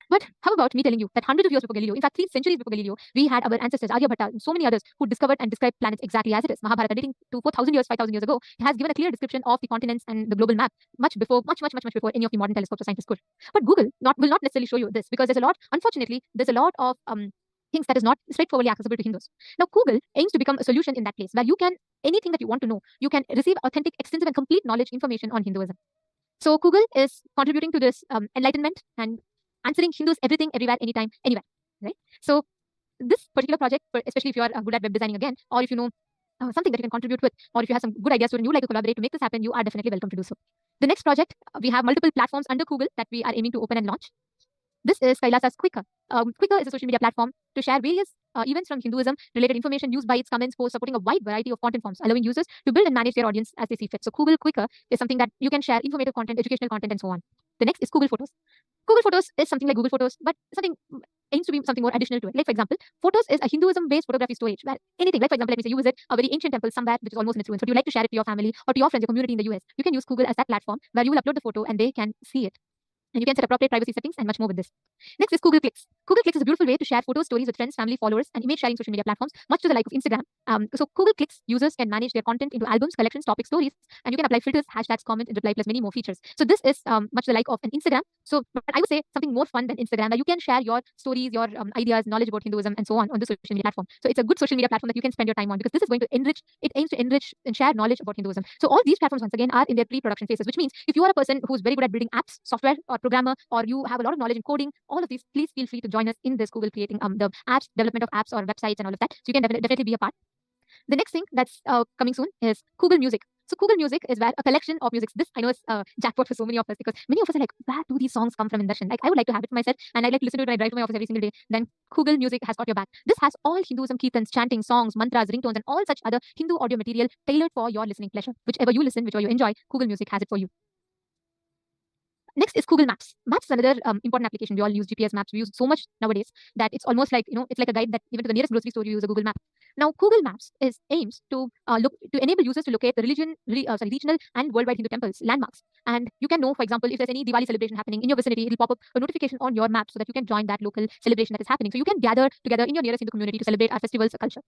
But how about me telling you that hundreds of years before Galileo, in fact 3 centuries before Galileo, we had our ancestors, Aryabhatta, and so many others who discovered and described planets exactly as it is. Mahabharata, dating to 4,000 years, 5,000 years ago, it has given a clear description of the continents and the global map much before any of the modern telescopes or scientists could. But Google will not necessarily show you this, because unfortunately, there's a lot of things that is not straightforwardly accessible to Hindus. Now, Google aims to become a solution in that place, where you can, anything that you want to know, you can receive authentic, extensive, and complete knowledge, information on Hinduism. So Google is contributing to this enlightenment and answering Hindus everything, everywhere, anytime, anywhere, right? So this particular project, especially if you are good at web designing again, or if you know something that you can contribute with, or if you have some good ideas and you would like to collaborate to make this happen, you are definitely welcome to do so. The next project, we have multiple platforms under Google that we are aiming to open and launch. This is Kailasa's Quicker. Quicker is a social media platform to share various events from Hinduism, related information, news bites, comments, posts, supporting a wide variety of content forms, allowing users to build and manage their audience as they see fit. So Google Quicker is something that you can share informative content, educational content, and so on. The next is Google Photos. Google Photos is something like Google Photos, but something aims to be something more additional to it. Like, for example, Photos is a Hinduism-based photography storage, where anything, like, for example, let me say you visit a very ancient temple somewhere which is almost in its ruins, but you like to share it to your family or to your friends, your community in the US. You can use Google as that platform where you will upload the photo and they can see it. And you can set appropriate privacy settings and much more with this. Next is Google Clicks. Google Clicks is a beautiful way to share photos, stories with friends, family, followers, and image sharing social media platforms, much to the like of Instagram. So Google Clicks users can manage their content into albums, collections, topics, stories, and you can apply filters, hashtags, comment, and reply, plus many more features. So this is much the like of an Instagram. So I would say something more fun than Instagram, where you can share your stories, your ideas, knowledge about Hinduism, and so on the social media platform. So it's a good social media platform that you can spend your time on, because this is going to enrich. It aims to enrich and share knowledge about Hinduism. So all these platforms, once again, are in their pre-production phases, which means if you are a person who's very good at building apps, software, or programmer, or you have a lot of knowledge in coding, all of these, please feel free to join us in this Google creating the apps, development of apps or websites and all of that. So you can definitely be a part. The next thing that's coming soon is Google Music. So Google Music is where a collection of music. This I know is jackpot for so many of us, because many of us are like, where do these songs come from in Darshan? Like, I would like to have it for myself, and I like to listen to it when I drive to my office every single day. Then Google Music has got your back. This has all Hinduism kirtans, chanting, songs, mantras, ringtones, and all such other Hindu audio material tailored for your listening pleasure. Whichever you listen, whichever you enjoy, Google Music has it for you. Next is Google Maps. Maps is another important application. We all use GPS maps. We use so much nowadays that it's almost like, it's like a guide that even to the nearest grocery store, you use a Google map. Now, Google Maps aims to enable users to locate the regional and worldwide Hindu temples, landmarks. And you can know, for example, if there's any Diwali celebration happening in your vicinity, it'll pop up a notification on your map so that you can join that local celebration that is happening. So you can gather together in your nearest Hindu community to celebrate our festivals, culture.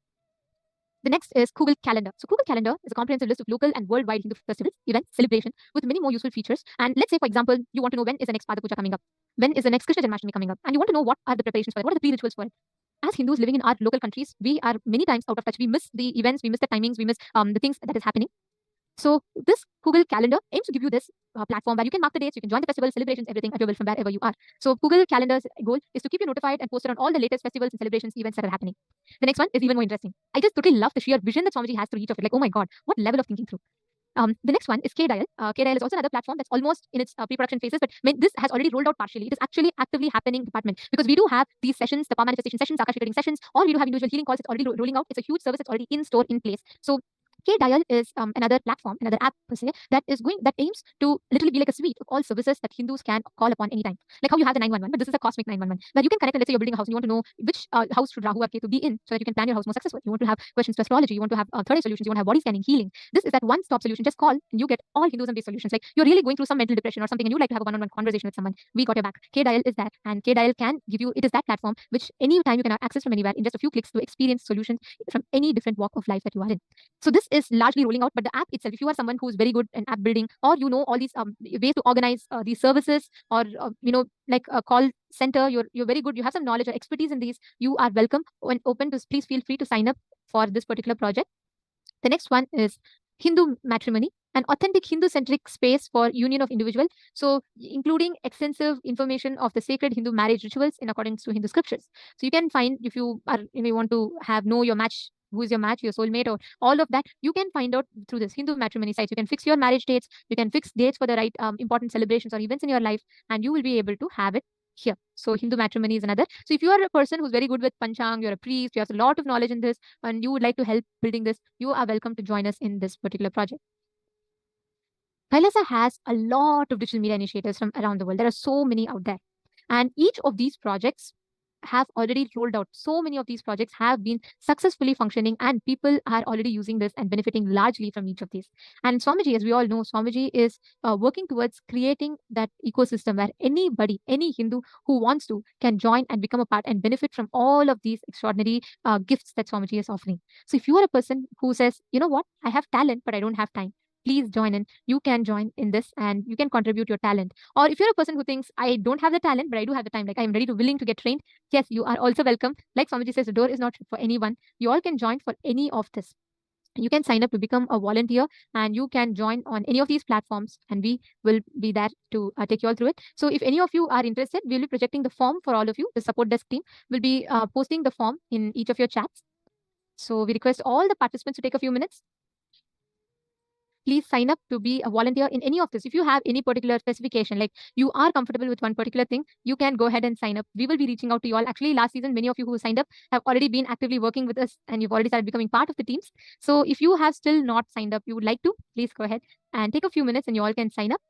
The next is Google Calendar. So Google Calendar is a comprehensive list of local and worldwide Hindu festivals, events, celebration, with many more useful features. And let's say, for example, you want to know when is the next Pada Puja coming up, when is the next Krishna Janmashtami coming up, and you want to know what are the preparations for it, what are the pre-rituals for it. As Hindus living in our local countries, we are many times out of touch. We miss the events, we miss the timings, we miss the things that is happening. So this Google Calendar aims to give you this platform where you can mark the dates, you can join the festivals, celebrations, everything at your will from wherever you are. So Google Calendar's goal is to keep you notified and posted on all the latest festivals and celebrations, events that are happening. The next one is even more interesting. I just totally love the sheer vision that Swamiji has through each of it. Like, oh my God, what level of thinking through. The next one is KDial. KDial is also another platform that's almost in its pre-production phases, but this has already rolled out partially. It is actually actively happening department because we do have these sessions, the power manifestation sessions, Akashic reading sessions, or we do have individual healing calls. It's already rolling out. It's a huge service. It's already in store, in place. So KDial is another platform, another app per se, that aims to literally be like a suite of all services that Hindus can call upon anytime. Like how you have the 911, but this is a cosmic 911 where you can connect. Let's say you're building a house and you want to know which house should Rahu or Ketu be in so that you can plan your house more successful. You want to have questions to astrology. You want to have third eye solutions. You want to have body scanning, healing. This is that one-stop solution. Just call and you get all Hinduism-based solutions. Like you're really going through some mental depression or something and you like to have a one-on-one conversation with someone. We got your back. KDial is that, and KDial can give you. It is that platform which anytime you can access from anywhere in just a few clicks to experience solutions from any different walk of life that you are in. So this is largely rolling out, but the app itself, if you are someone who is very good in app building, or you know all these ways to organize these services, or like a call center, you're very good, you have some knowledge or expertise in these, you are welcome and open to. Please feel free to sign up for this particular project. The next one is Hindu matrimony, an authentic Hindu-centric space for union of individual. So including extensive information of the sacred Hindu marriage rituals in accordance to Hindu scriptures. So you can find, if you want to know your match, who is your match, your soulmate, or all of that, you can find out through this Hindu matrimony sites. You can fix your marriage dates, you can fix dates for the right important celebrations or events in your life, and you will be able to have it here. So Hindu matrimony is another. So if you are a person who's very good with Panchang, you're a priest, you have a lot of knowledge in this, and you would like to help building this, you are welcome to join us in this particular project. Kailasa has a lot of digital media initiatives from around the world. There are so many out there. And each of these projects have already rolled out. So many of these projects have been successfully functioning and people are already using this and benefiting largely from each of these. And Swamiji, as we all know, Swamiji is working towards creating that ecosystem where anybody, any Hindu who wants to can join and become a part and benefit from all of these extraordinary gifts that Swamiji is offering. So if you are a person who says, you know what, I have talent, but I don't have time, please join in. You can join in this and you can contribute your talent. Or if you're a person who thinks, I don't have the talent, but I do have the time, like I'm ready to willing to get trained, yes, you are also welcome. Like Swamiji says, the door is not for anyone. You all can join for any of this. You can sign up to become a volunteer and you can join on any of these platforms and we will be there to take you all through it. So if any of you are interested, we'll be projecting the form for all of you. The support desk team will be posting the form in each of your chats. So we request all the participants to take a few minutes. Please sign up to be a volunteer in any of this. If you have any particular specification, like you are comfortable with one particular thing, you can go ahead and sign up. We will be reaching out to you all. Actually, last season, many of you who signed up have already been actively working with us and you've already started becoming part of the teams. So if you have still not signed up, you would like to, please go ahead and take a few minutes and you all can sign up.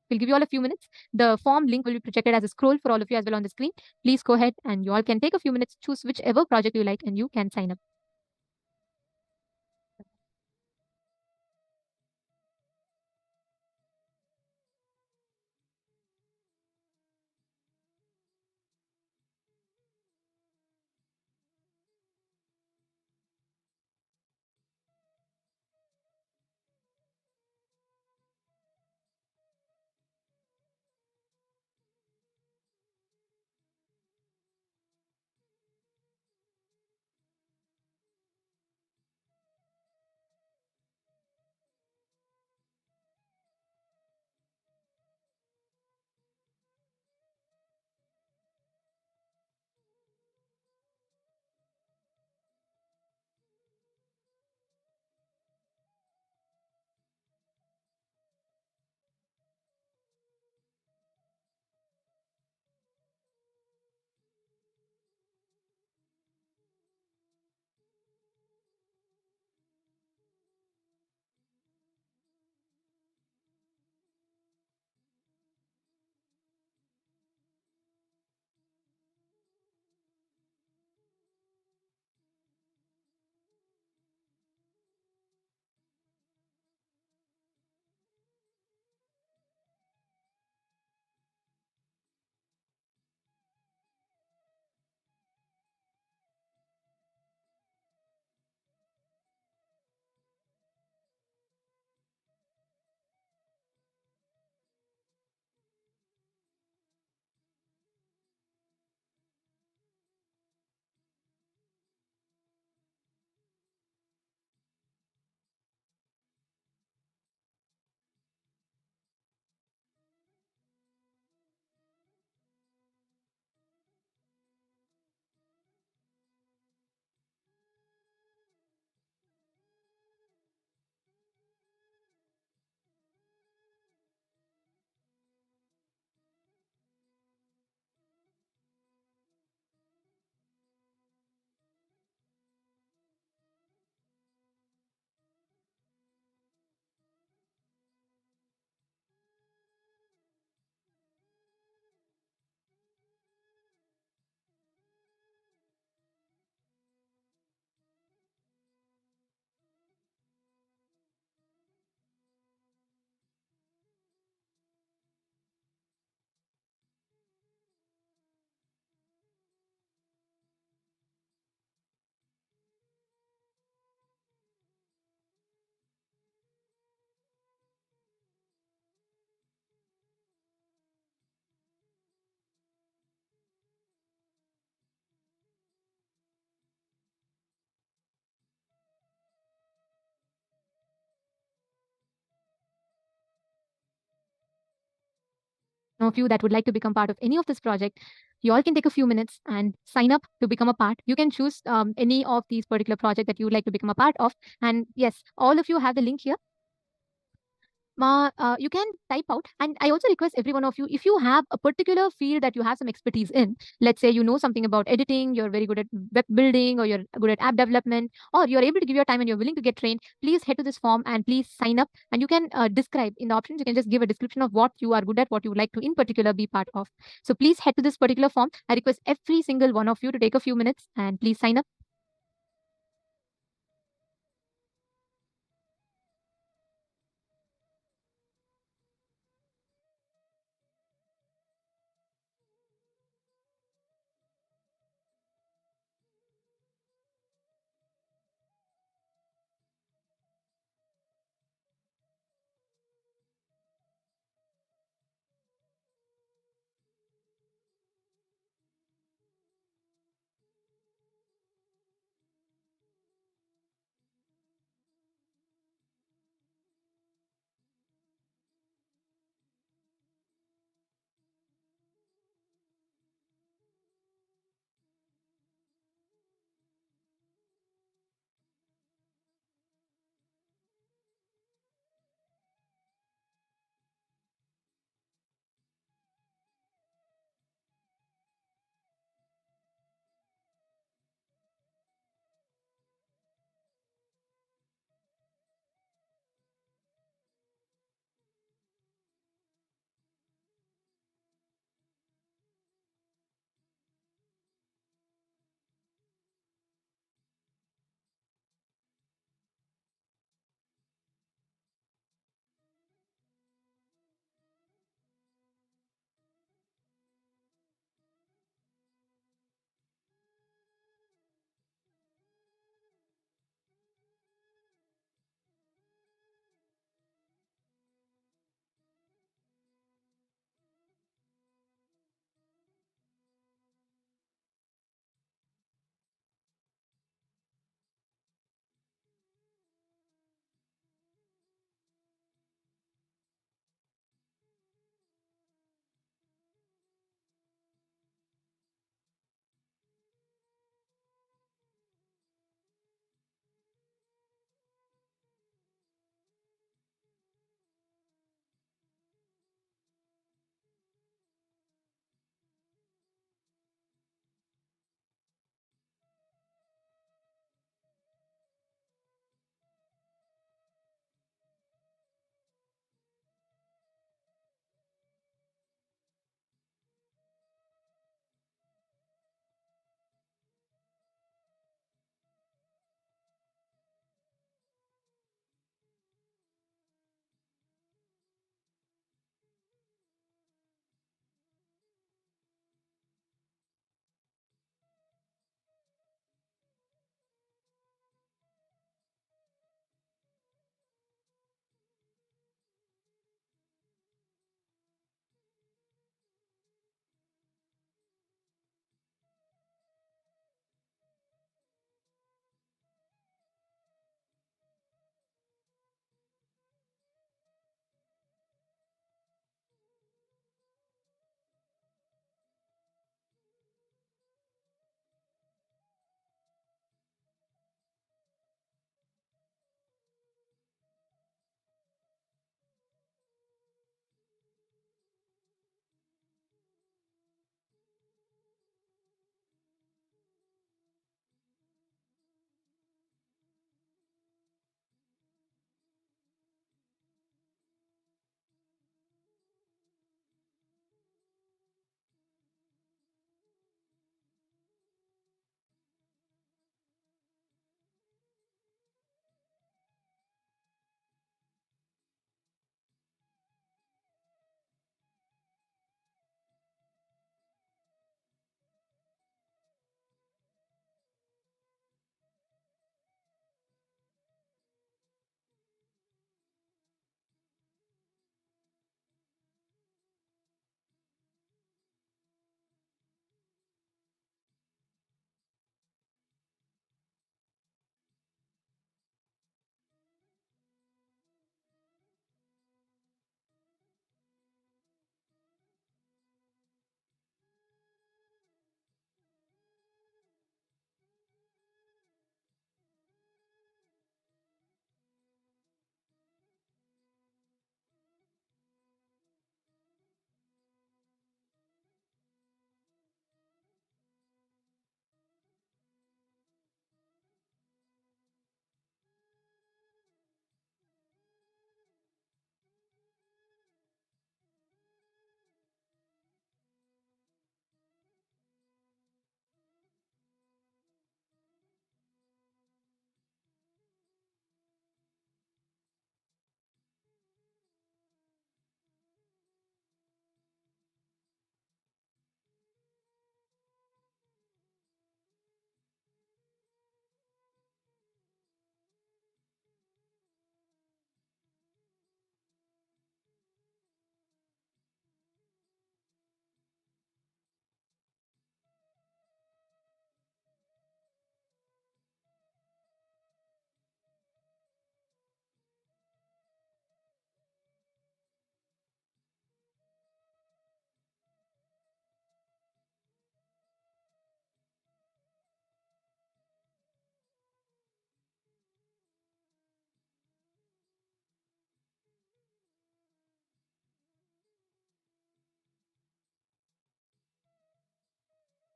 We'll give you all a few minutes. The form link will be projected as a scroll for all of you as well on the screen. Please go ahead and you all can take a few minutes, choose whichever project you like and you can sign up. of you that would like to become part of any of this project, you all can take a few minutes and sign up to become a part. You can choose any of these particular project that you would like to become a part of. And yes, all of you have the link here. You can type out. And I also request every one of you, if you have a particular field that you have some expertise in, let's say you know something about editing, you're very good at web building, or you're good at app development, or you're able to give your time and you're willing to get trained, please head to this form and please sign up. And you can describe in the options, you can just give a description of what you are good at, what you would like to in particular be part of. So please head to this particular form. I request every single one of you to take a few minutes and please sign up.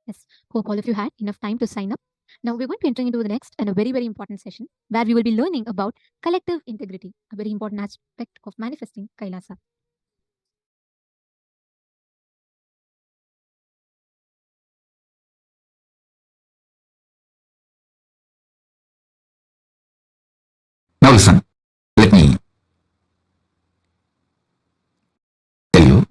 Yes, hope all of you had enough time to sign up. Now we're going to enter into the next and a very, very important session where we will be learning about collective integrity, a very important aspect of manifesting Kailasa. Now listen, let me tell you.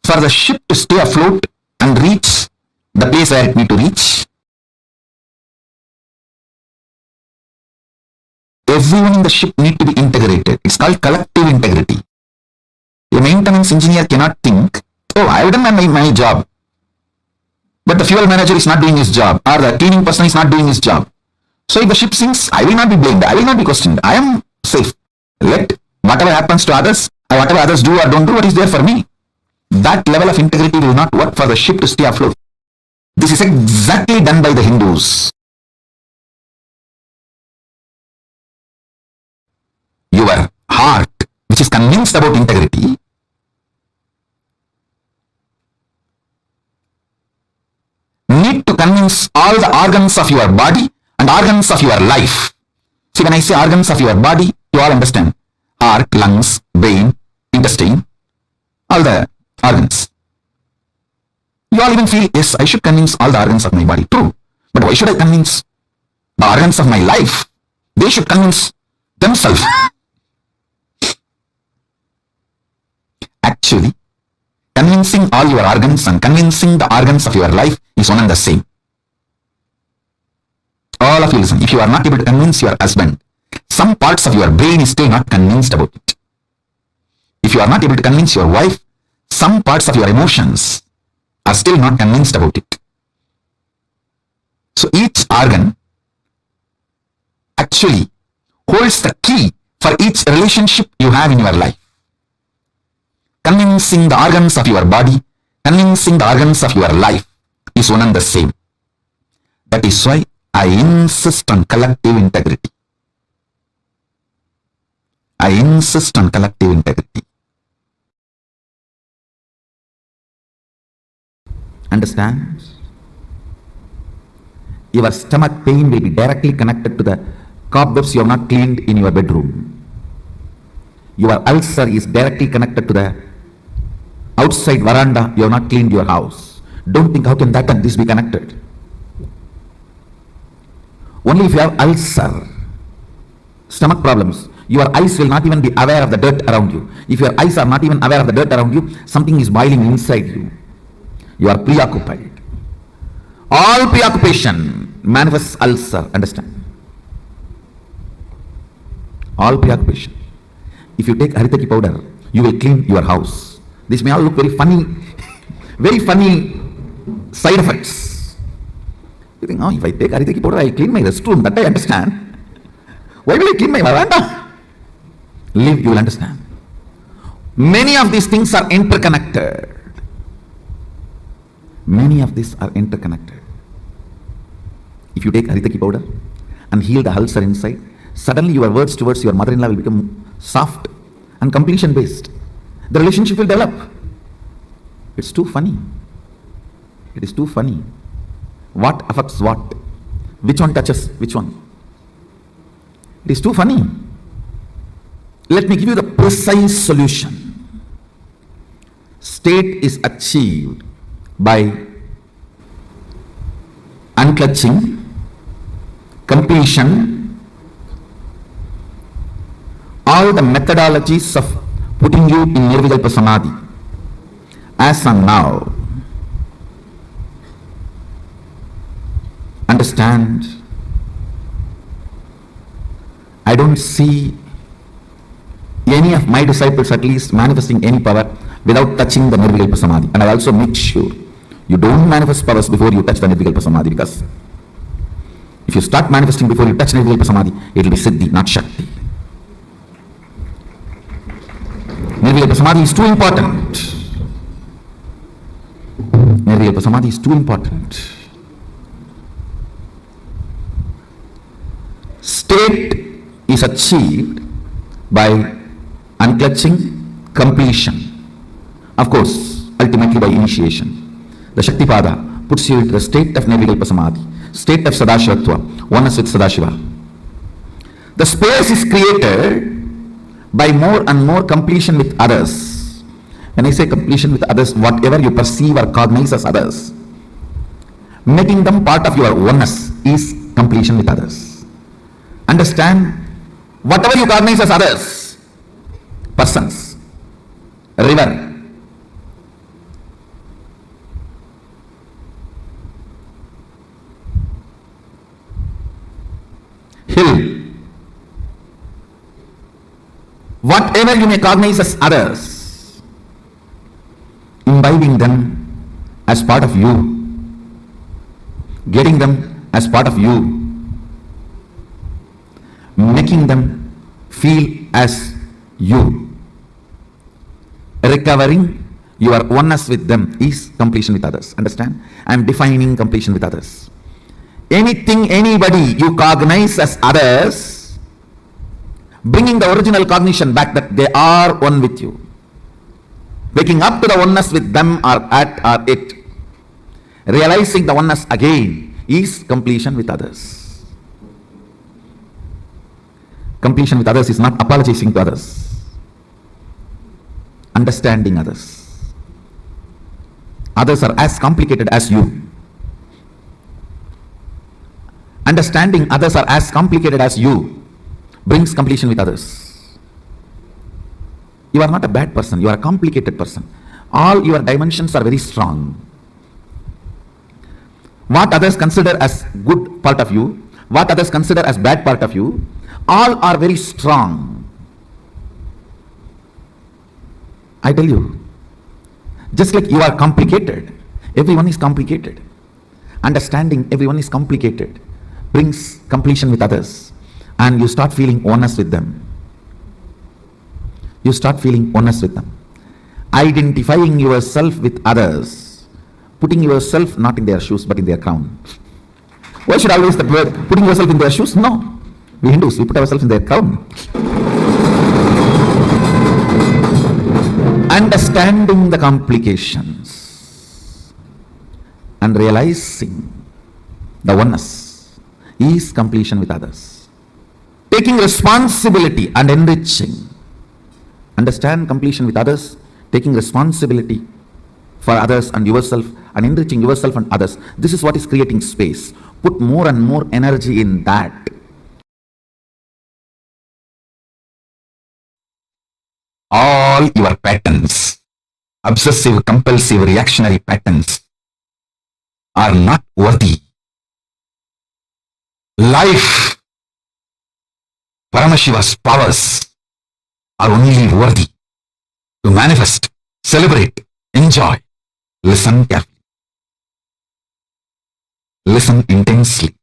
For the ship to stay afloat and reach the place where it needs to reach, everyone in the ship needs to be integrated. It's called collective integrity. A maintenance engineer cannot think, oh, I've done my job, but the fuel manager is not doing his job, or the cleaning person is not doing his job. So if the ship sinks, I will not be blamed, I will not be questioned, I am safe. Let whatever happens to others, or whatever others do or don't do, what is there for me. That level of integrity will not work for the ship to stay afloat. This is exactly done by the Hindus. Your heart, which is convinced about integrity, need to convince all the organs of your body and organs of your life. See, when I say organs of your body, you all understand. Heart, lungs, brain, intestine, all the organs. You all even feel, yes, I should convince all the organs of my body. True. But why should I convince the organs of my life? They should convince themselves. Actually, convincing all your organs and convincing the organs of your life is one and the same. All of you listen, if you are not able to convince your husband, some parts of your brain is still not convinced about it. If you are not able to convince your wife, some parts of your emotions are still not convinced about it. So each organ actually holds the key for each relationship you have in your life. Convincing the organs of your body, convincing the organs of your life is one and the same. That is why I insist on collective integrity. I insist on collective integrity. Understand? Your stomach pain will be directly connected to the cobwebs you have not cleaned in your bedroom. Your ulcer is directly connected to the outside veranda you have not cleaned your house. Don't think how can that and this be connected. Only if you have ulcer, stomach problems, your eyes will not even be aware of the dirt around you. If your eyes are not even aware of the dirt around you, something is boiling inside you. You are preoccupied. All preoccupation manifests ulcer, understand? All preoccupation. If you take haritaki powder, you will clean your house. This may all look very funny, very funny side effects. You think, oh, if I take haritaki powder, I will clean my restroom. That I understand. Why will I clean my veranda? Live, you will understand. Many of these things are interconnected. Many of these are interconnected. If you take haritaki powder and heal the ulcer inside, suddenly your words towards your mother-in-law will become soft and completion based. The relationship will develop. It's too funny. It is too funny. What affects what? Which one touches which one? It is too funny. Let me give you the precise solution. State is achieved by unclutching, completion, all the methodologies of putting you in Nirvikalpa Samadhi as and now. Understand? I don't see any of my disciples at least manifesting any power without touching the Nirvikalpa Samadhi. And I also make sure you don't manifest powers before you touch the Nirvikalpa Samadhi, because if you start manifesting before you touch Nirvikalpa Samadhi, it will be Siddhi, not Shakti. Nirvikalpa Samadhi is too important. Nirvikalpa Samadhi is too important. State is achieved by unclutching, completion. Of course, ultimately by initiation. The Shaktipada puts you into the state of Nirvikalpa Samadhi, state of Sadashiva Tattva, oneness with Sadashiva. The space is created by more and more completion with others. When I say completion with others, whatever you perceive or cognize as others, making them part of your oneness is completion with others. Understand, whatever you cognize as others, persons, river, hill, whatever you may cognize as others, imbibing them as part of you, getting them as part of you, making them feel as you, recovering your oneness with them is completion with others. Understand? I am defining completion with others. Anything, anybody you cognize as others, bringing the original cognition back that they are one with you, waking up to the oneness with them or at or it, realizing the oneness again is completion with others. Completion with others is not apologizing to others, understanding others. Others are as complicated as you. Understanding others are as complicated as you brings completion with others. You are not a bad person, you are a complicated person. All your dimensions are very strong. What others consider as good part of you, what others consider as bad part of you, all are very strong. I tell you, just like you are complicated, everyone is complicated. Understanding everyone is complicated brings completion with others, and you start feeling oneness with them. You start feeling oneness with them. Identifying yourself with others, putting yourself not in their shoes but in their crown. Why should always the word putting yourself in their shoes? No. We Hindus, we put ourselves in their crown. Understanding the complications and realizing the oneness is completion with others. Taking responsibility and enriching. Understand completion with others, taking responsibility for others and yourself, and enriching yourself and others. This is what is creating space. Put more and more energy in that. All your patterns, obsessive, compulsive, reactionary patterns, are not worthy. Life, Paramashiva's powers are only worthy to manifest, celebrate, enjoy. Listen carefully. Listen intensely.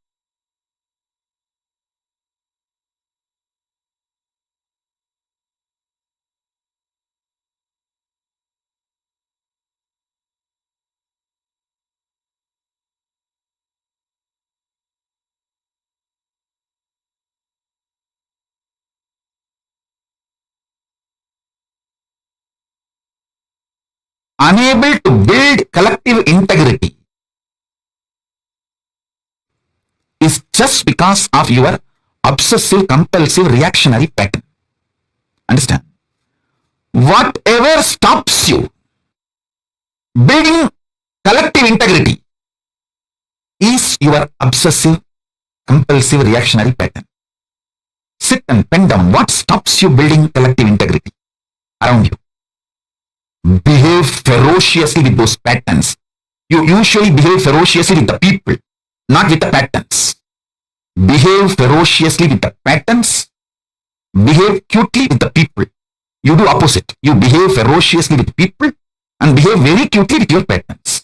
Unable to build collective integrity is just because of your obsessive, compulsive, reactionary pattern. Understand? Whatever stops you building collective integrity is your obsessive, compulsive, reactionary pattern. Sit and pen down what stops you building collective integrity around you. Behave ferociously with those patterns. You usually behave ferociously with the people, not with the patterns. Behave ferociously with the patterns. Behave cutely with the people. You do opposite. You behave ferociously with people and behave very cutely with your patterns.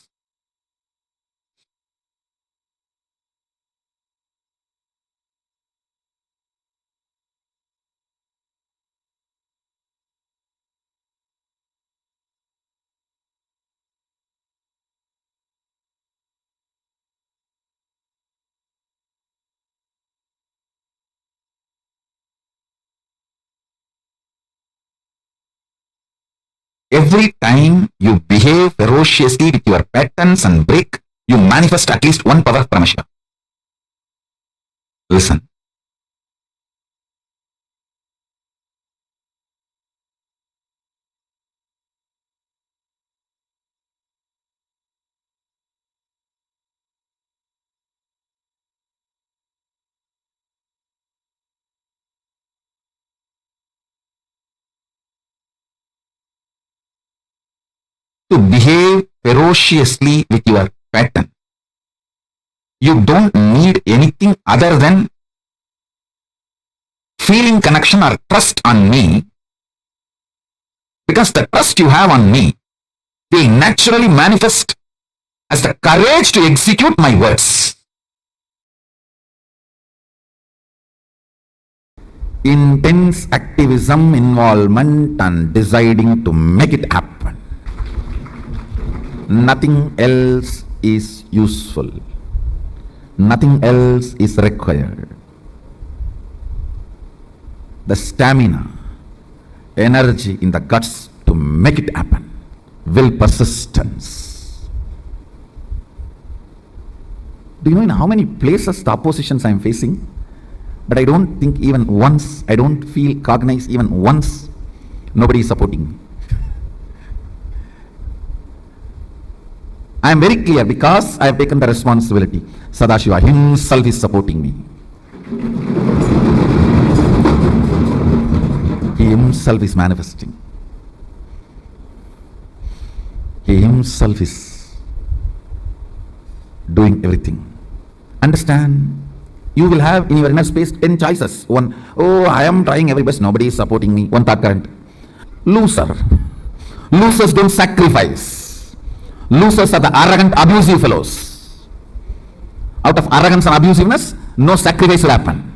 Every time you behave ferociously with your patterns and break, you manifest at least one power of Paramashiva. Listen. To behave ferociously with your pattern, you don't need anything other than feeling connection or trust on me, because the trust you have on me will naturally manifest as the courage to execute my words. Intense activism, involvement, and deciding to make it happen. Nothing else is useful. Nothing else is required. The stamina, energy in the guts to make it happen. Will, persistence. Do you know in how many places the oppositions I am facing? But I don't think even once, I don't feel cognized even once, nobody is supporting me. I am very clear because I have taken the responsibility. Sadashiva himself is supporting me. He himself is manifesting. He himself is doing everything. Understand? You will have in your inner space 10 choices. One, oh, I am trying every best, nobody is supporting me. One thought current. Loser. Losers don't sacrifice. Losers are the arrogant, abusive fellows. Out of arrogance and abusiveness, no sacrifice will happen.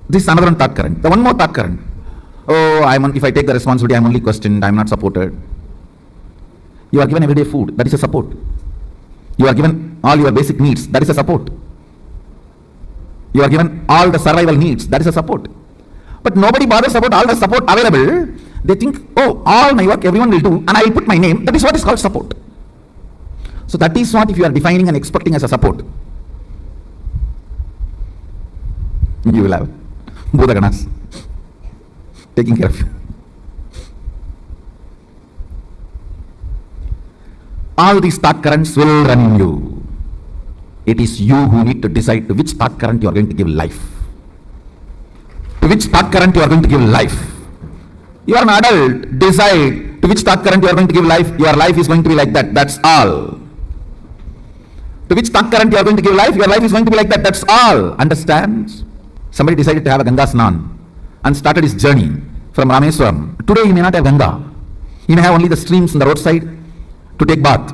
This is another thought current. The one more thought current. Oh, if I take the responsibility, I am only questioned, I am not supported. You are given everyday food, that is a support. You are given all your basic needs, that is a support. You are given all the survival needs, that is a support. But nobody bothers about all the support available. They think, oh, all my work everyone will do and I will put my name. That is what is called support. So that is what if you are defining and expecting as a support. You will have Buddha Ganas taking care of you. All these thought currents will run in you. It is you who need to decide to which thought current you are going to give life. To which thought current you are going to give life. You are an adult, decide to which thought current you are going to give life. Your life is going to be like that, that's all. To which thought current you are going to give life, your life is going to be like that, that's all. Understand? Somebody decided to have a Ganga Snan and started his journey from Rameswaram. Today he may not have Ganga. He may have only the streams on the roadside to take bath.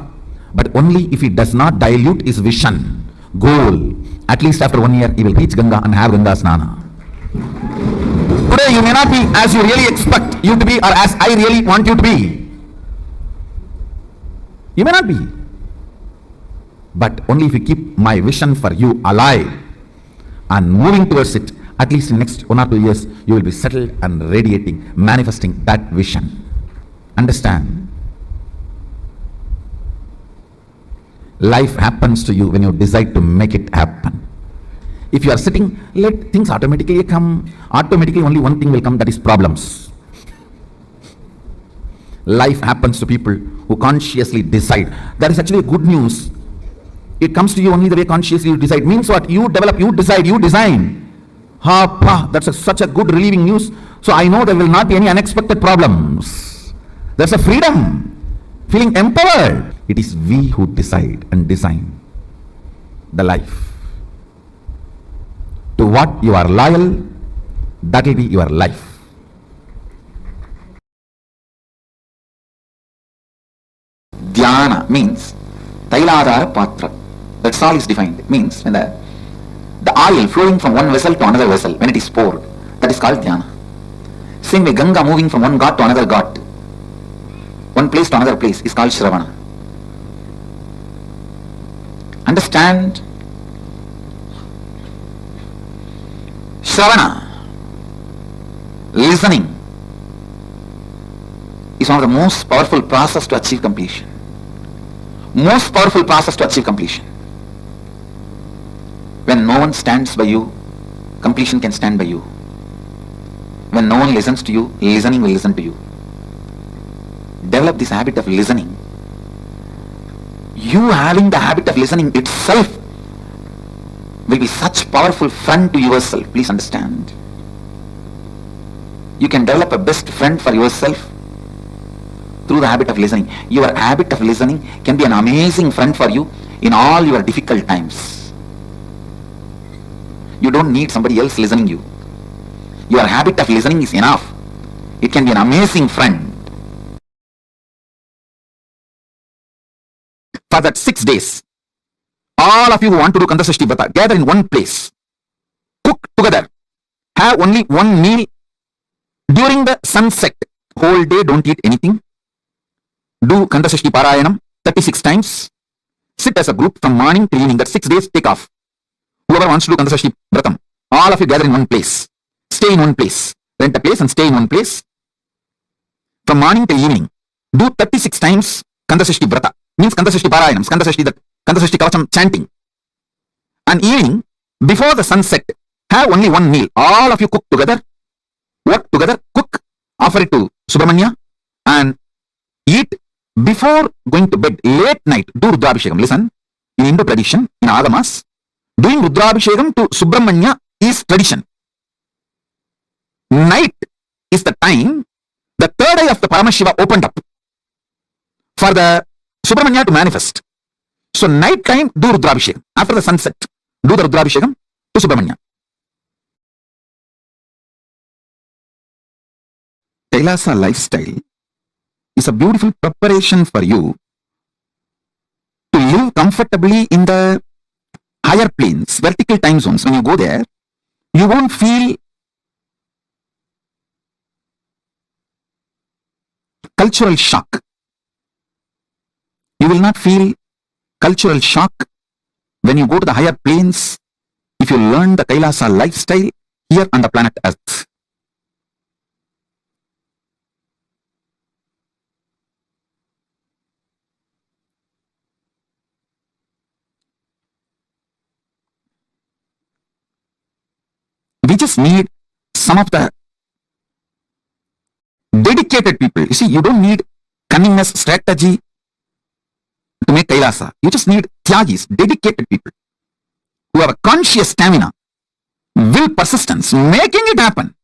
But only if he does not dilute his vision, goal, at least after 1 year he will reach Ganga and have Ganga Snana. Today you may not be as you really expect you to be or as I really want you to be. You may not be. But only if you keep my vision for you alive and moving towards it, at least in the next 1 or 2 years, you will be settled and radiating, manifesting that vision. Understand? Life happens to you when you decide to make it happen. If you are sitting, let things automatically come. Automatically only one thing will come, that is problems. Life happens to people who consciously decide. That is actually good news. It comes to you only the way consciously you decide. Means what? You develop, you decide, you design. That's such a good relieving news. So I know there will not be any unexpected problems. There's a freedom. Feeling empowered. It is we who decide and design the life. To what you are loyal, that will be your life. Dhyana means Tailadhara Patra. That's all is defined. It means when the oil flowing from one vessel to another vessel, when it is poured, that is called Dhyana. Same way Ganga moving from one ghat to another ghat, one place to another place, is called Shravana. Understand? Shravana, listening, is one of the most powerful process to achieve completion. Most powerful process to achieve completion. When no one stands by you, completion can stand by you. When no one listens to you, listening will listen to you. Develop this habit of listening. You having the habit of listening itself will be such powerful friend to yourself. Please understand. You can develop a best friend for yourself through the habit of listening. Your habit of listening can be an amazing friend for you in all your difficult times. You don't need somebody else listening you. Your habit of listening is enough. It can be an amazing friend. For that 6 days, all of you who want to do Sadashiva Tattva, gather in one place. Cook together. Have only one meal during the sunset. Whole day don't eat anything. Do Sadashiva Parayanam 36 times. Sit as a group from morning till evening. That 6 days take off. Whoever wants to do Sadashiva Vratam, all of you gather in one place. Stay in one place. Rent a place and stay in one place. From morning till evening. Do 36 times Sadashiva Vrata. Means Sadashiva Parayanam, Sadashiva Kavacham chanting. And evening, before the sunset, have only one meal. All of you cook together, work together, cook, offer it to Subramanya, and eat before going to bed. Late night, do Rudrabhishekam. Listen, in Hindu tradition, in Agamas, doing Rudrabhishekam to Subramanya is tradition. Night is the time the third eye of the Paramashiva opened up for the Subramanya to manifest. So night time, do Rudrabhishekam. After the sunset, do the Rudrabhishekam to Subramanya. Kailasa lifestyle is a beautiful preparation for you to live comfortably in the higher planes, vertical time zones. When you go there, you won't feel cultural shock. You will not feel cultural shock when you go to the higher planes if you learn the Kailasa lifestyle here on the planet Earth. We just need some of the dedicated people. You see, you don't need cunningness, strategy to make Kailasa. You just need Tyagis, dedicated people who have a conscious stamina, will, persistence, making it happen.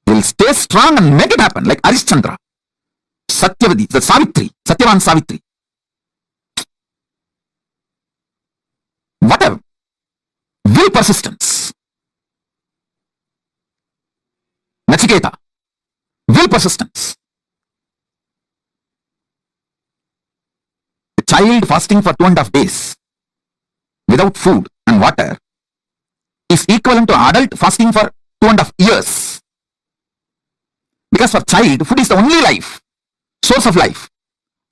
Will stay strong and make it happen, like Arishchandra, Satyavati, the Savitri, Satyavan Savitri. Whatever. Will, persistence. Nachiketa, will, persistence. A child fasting for 2.5 days without food and water is equivalent to adult fasting for 2.5 years. Because for child, food is the only life, source of life.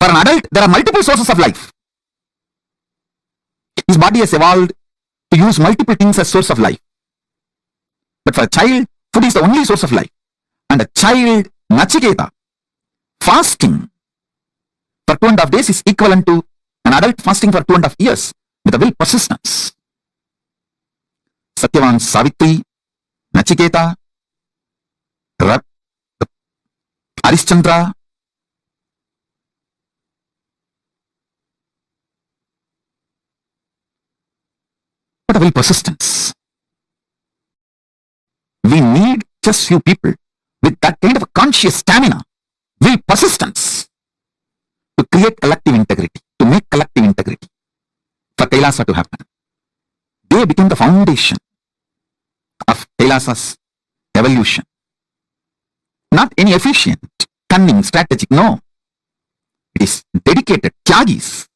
For an adult, there are multiple sources of life. His body has evolved to use multiple things as source of life. But for a child, food is the only source of life. And a child, Nachiketa, fasting for 2.5 days is equivalent to an adult fasting for 2.5 years with a will, persistence. Satyavan Savitri, Nachiketa, Arishchandra, what a will, persistence. We need just few people with that kind of a conscious stamina, will, persistence to create collective integrity, to make collective integrity for Kailasa to happen. They become the foundation of Kailasa's evolution. Not any efficient, cunning, strategic, no. It is dedicated, Tyagis,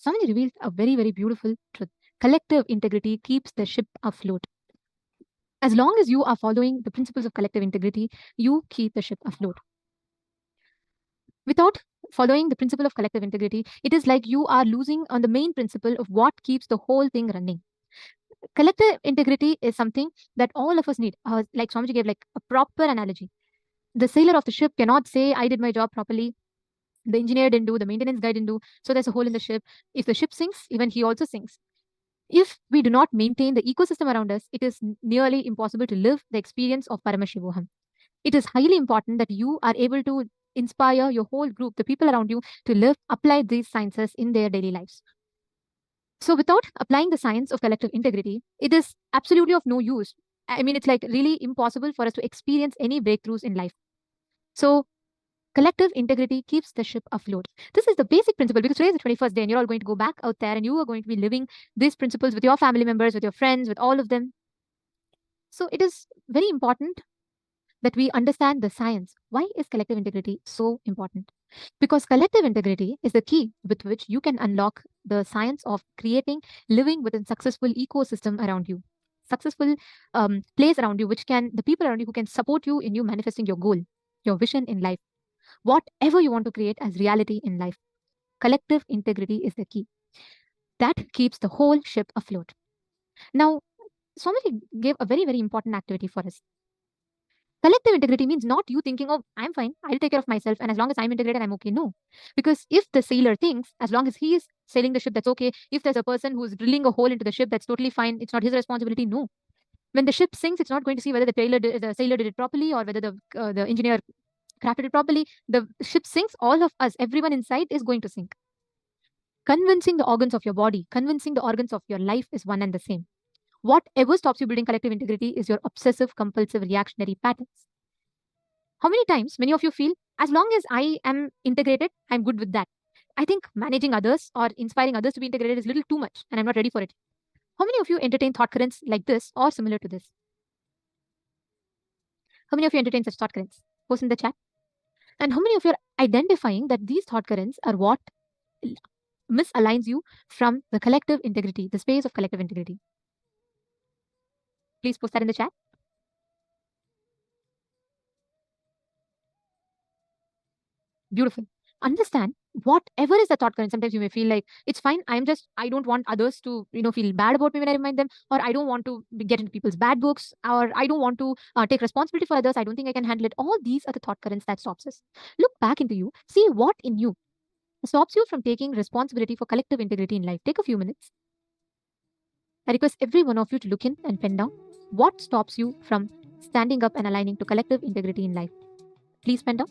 Swamiji revealed a very, very beautiful truth. Collective integrity keeps the ship afloat. As long as you are following the principles of collective integrity, you keep the ship afloat. Without following the principle of collective integrity, it is like you are losing on the main principle of what keeps the whole thing running. Collective integrity is something that all of us need. Like Swamiji gave like a proper analogy. The sailor of the ship cannot say, I did my job properly. The engineer didn't do, the maintenance guy didn't do. So there's a hole in the ship. If the ship sinks, even he also sinks. If we do not maintain the ecosystem around us, it is nearly impossible to live the experience of Paramashivoham. It is highly important that you are able to inspire your whole group, the people around you, to apply these sciences in their daily lives. So without applying the science of collective integrity, it is absolutely of no use. I mean, it's like really impossible for us to experience any breakthroughs in life. So collective integrity keeps the ship afloat. This is the basic principle because today is the 21st day and you're all going to go back out there and you are going to be living these principles with your family members, with your friends, with all of them. So it is very important that we understand the science. Why is collective integrity so important? Because collective integrity is the key with which you can unlock the science of creating, living within successful ecosystem around you, successful place around you, the people around you who can support you in you manifesting your goal, your vision in life, whatever you want to create as reality in life. Collective integrity is the key. That keeps the whole ship afloat. Now, Swamiji gave a very, very important activity for us. Collective integrity means not you thinking, oh, I'm fine, I'll take care of myself, and as long as I'm integrated, I'm okay. No. Because if the sailor thinks, as long as he is sailing the ship, that's okay. If there's a person who's drilling a hole into the ship, that's totally fine. It's not his responsibility. No. When the ship sinks, it's not going to see whether the sailor did it properly or whether the engineer crafted it properly. The ship sinks, all of us, everyone inside is going to sink. Convincing the organs of your body, convincing the organs of your life is one and the same. Whatever stops you building collective integrity is your obsessive, compulsive, reactionary patterns. How many times many of you feel, as long as I am integrated, I'm good with that. I think managing others or inspiring others to be integrated is a little too much and I'm not ready for it. How many of you entertain thought currents like this or similar to this? How many of you entertain such thought currents? Post in the chat. And how many of you are identifying that these thought currents are what misaligns you from the collective integrity, the space of collective integrity? Please post that in the chat. Beautiful. Understand whatever is the thought current. Sometimes you may feel like it's fine. I don't want others to, feel bad about me when I remind them, or I don't want to get into people's bad books, or I don't want to take responsibility for others. I don't think I can handle it. All these are the thought currents that stops us. Look back into you. See what in you stops you from taking responsibility for collective integrity in life. Take a few minutes. I request every one of you to look in and pen down what stops you from standing up and aligning to collective integrity in life. Please pen down.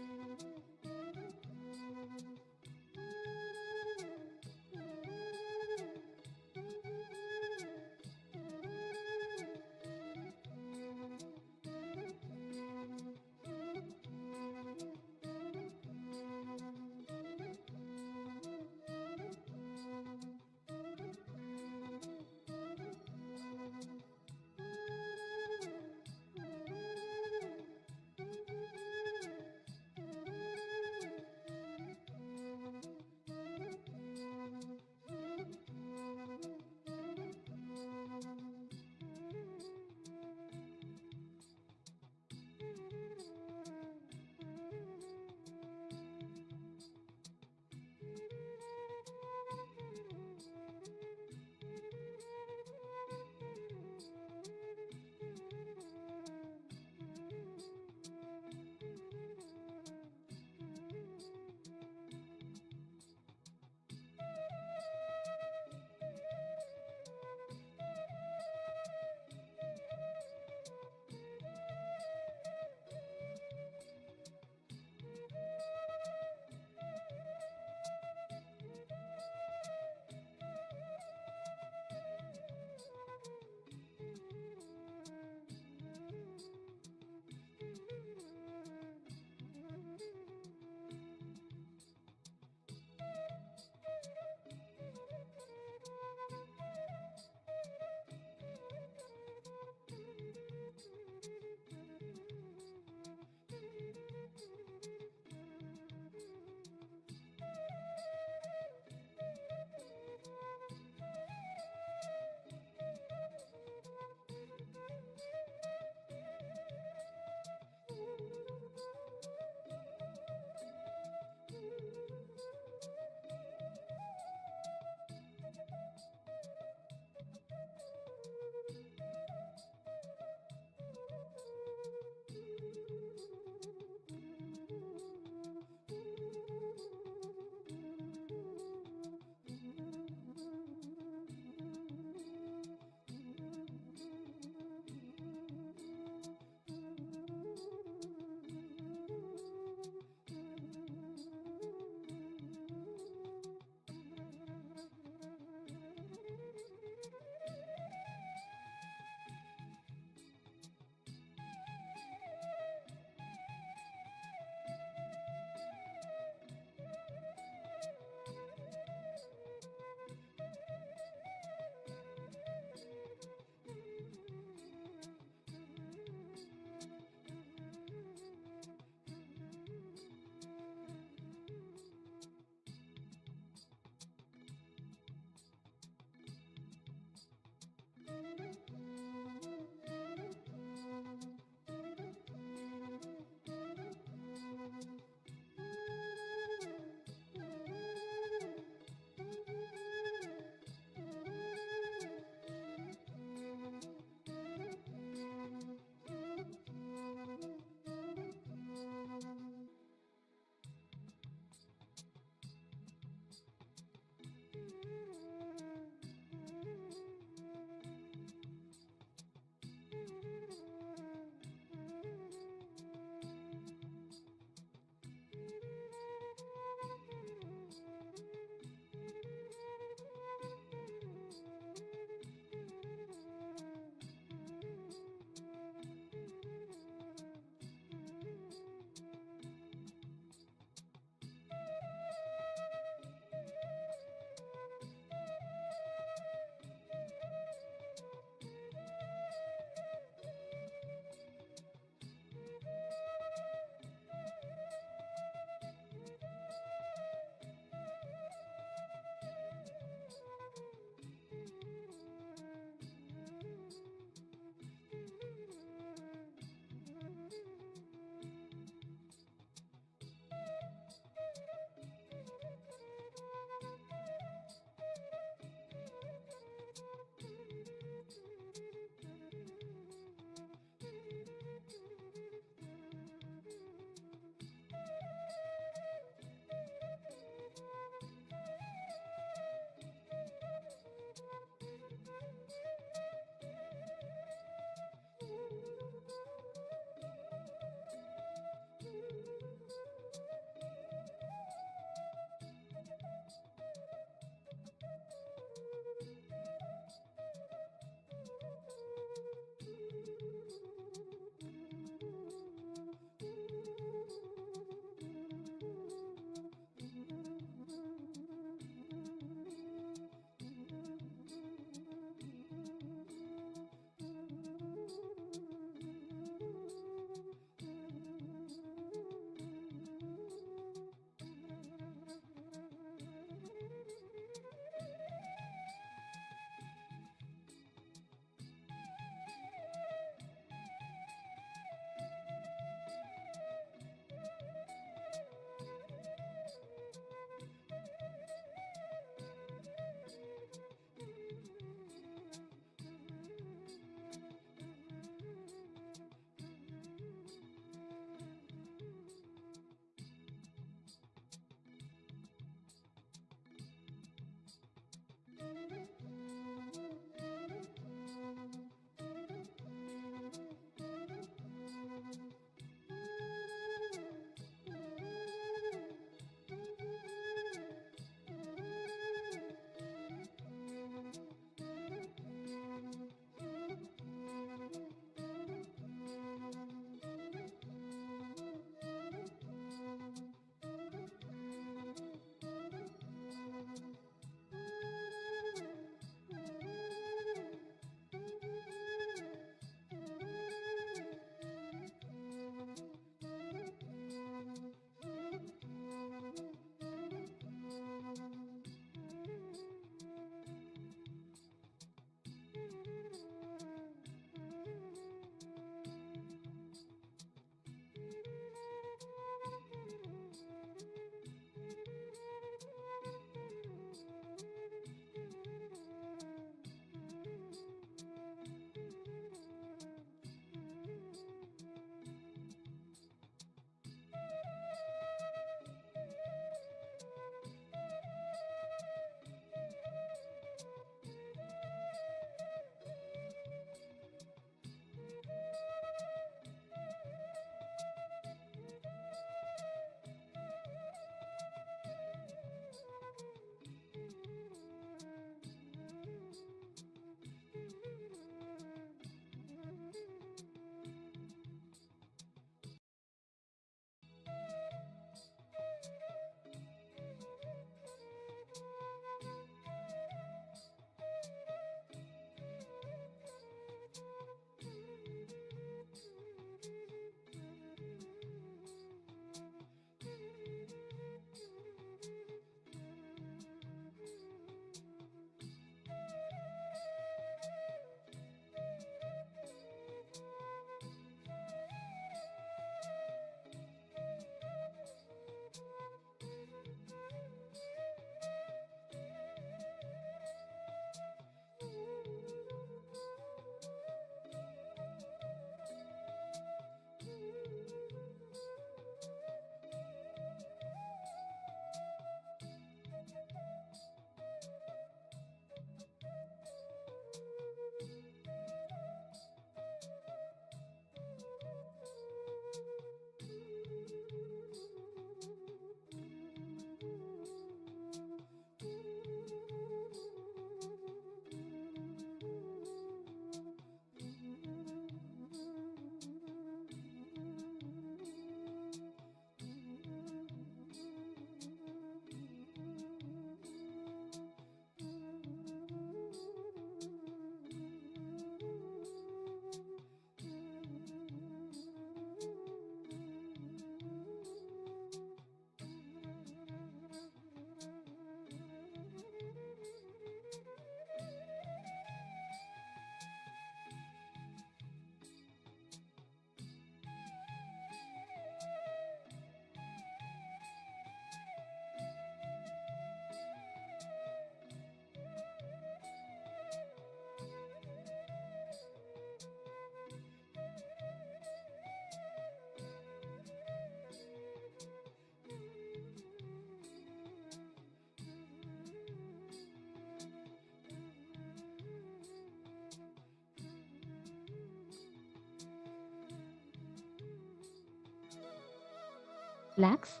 Relax.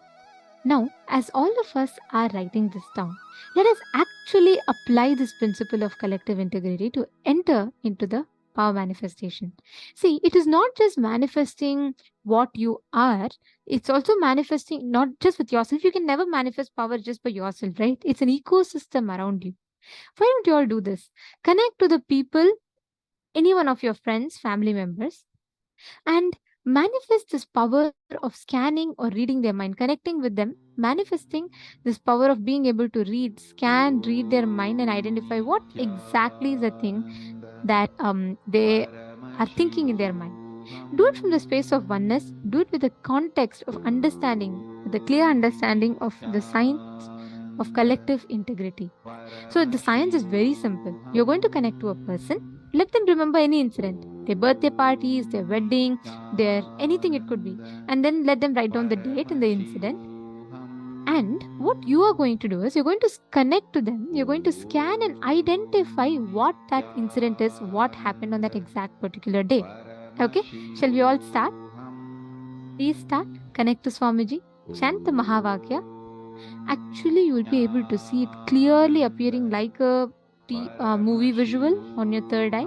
Now, as all of us are writing this down, let us actually apply this principle of collective integrity to enter into the power manifestation. See, it is not just manifesting what you are, it's also manifesting not just with yourself. You can never manifest power just by yourself, right? It's an ecosystem around you. Why don't you all do this? Connect to the people, any one of your friends, family members, and manifest this power of scanning or reading their mind, connecting with them, manifesting this power of being able to read, scan, read their mind, and identify what exactly is the thing that they are thinking in their mind. Do it from the space of oneness, do it with the context of understanding, with the clear understanding of the science of collective integrity. So the science is very simple. You're going to connect to a person, let them remember any incident, their birthday parties, their wedding, their anything it could be, and then let them write down the date and the incident. And what you are going to do is you're going to connect to them, you're going to scan and identify what that incident is, what happened on that exact particular day. Okay, shall we all start? Please start. Connect to Swamiji, chant the Mahavakya. Actually, you will be able to see it clearly appearing like a movie visual on your third eye.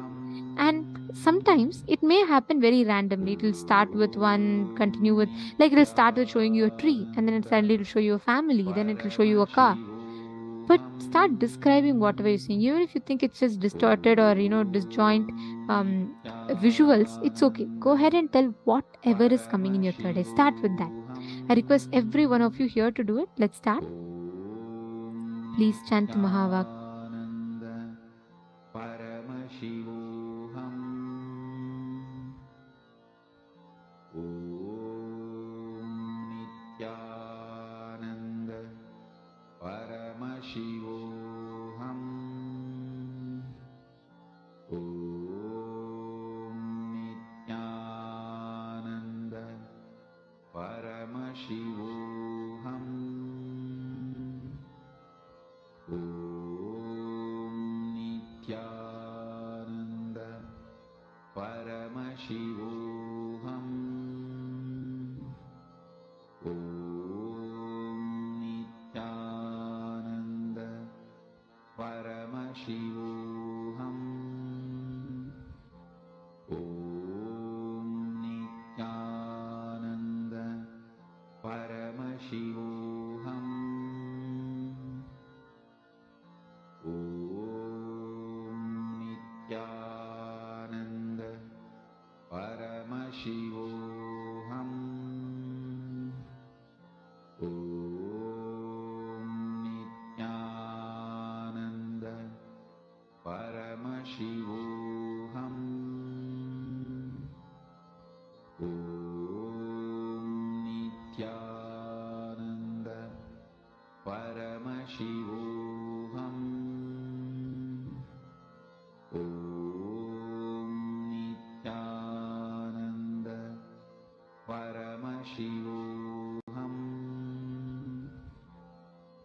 And sometimes it may happen very randomly. It will start with one, continue with, like it will start with showing you a tree, and then it suddenly will show you a family, then it will show you a car. But start describing whatever you're seeing. Even if you think it's just distorted or, disjoint visuals, it's okay. Go ahead and tell whatever is coming in your third eye. Start with that. I request every one of you here to do it. Let's start. Please chant Mahavak. Paramashivoham. Om Nithyananda. Paramashivoham. Om Nithyananda. Paramashivoham. Paramashivoham. Om Nithyananda. Paramashivoham. Om Nithyananda. Paramashivoham. Paramashivoham. Om Nithyananda. Paramashivoham. Om Nithyananda. Paramashivoham. Om Nithyananda. Paramashivoham. Om Nithyananda. Paramashivoham. Om Nithyananda. Paramashivoham.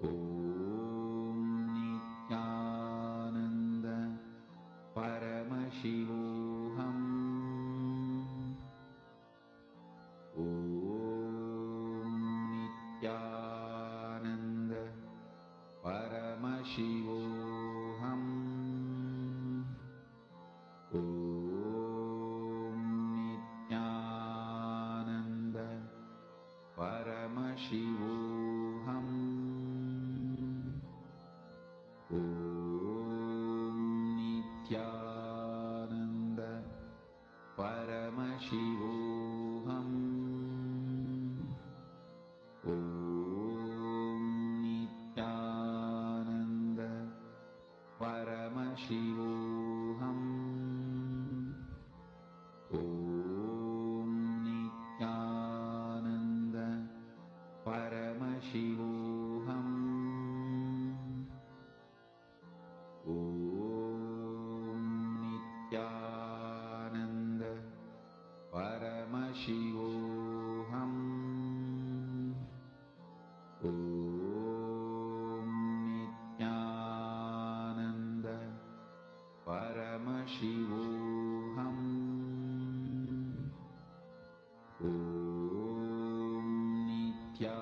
Om Nithyananda. Paramashivoham. Om Nithyananda. Paramashivoham. Om Nithyananda. Paramashivoham. Om Nithyananda. Paramashivoham. Om Nithyananda. Paramashivoham. Om Nithyananda.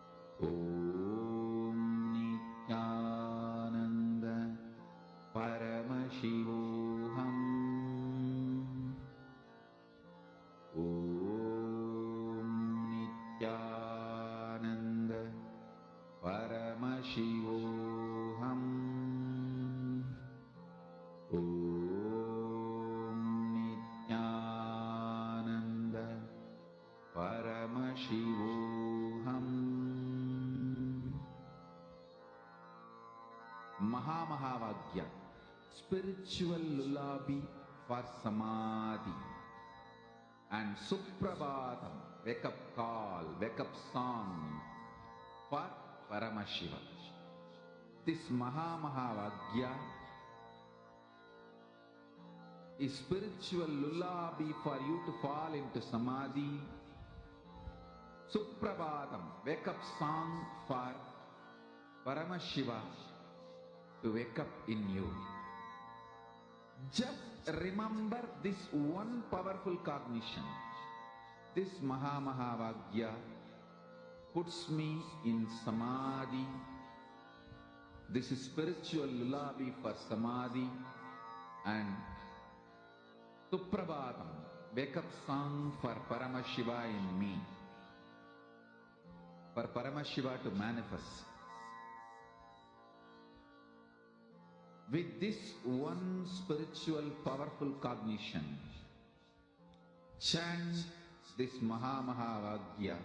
Mahāvagya, spiritual lullaby for samadhi. And Suprabhatam, wake up call, wake up song for Paramashiva. This Mahāvagya is spiritual lullaby for you to fall into samadhi. Suprabhatam, wake up song for Paramashiva to wake up in you. Just remember this one powerful cognition. This Mahāvagya puts me in samadhi. This is spiritual lullaby for samadhi. And Suprabhatam, wake up song for Paramashiva in me. For Paramashiva to manifest. With this one spiritual powerful cognition, chant this Mahāvagya.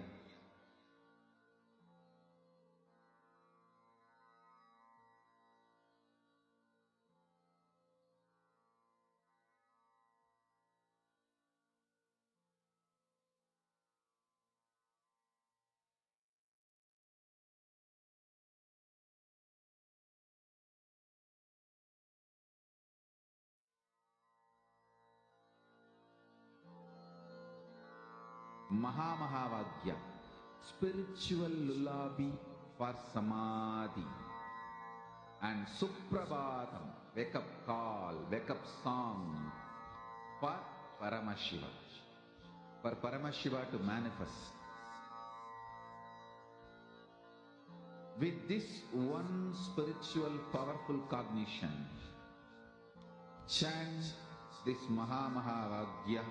Mahāvagya, spiritual lullaby for samadhi. And Suprabhatam, wake up call, wake up song for Paramashiva. For Paramashiva to manifest. With this one spiritual powerful cognition, chant this Mahāvagya.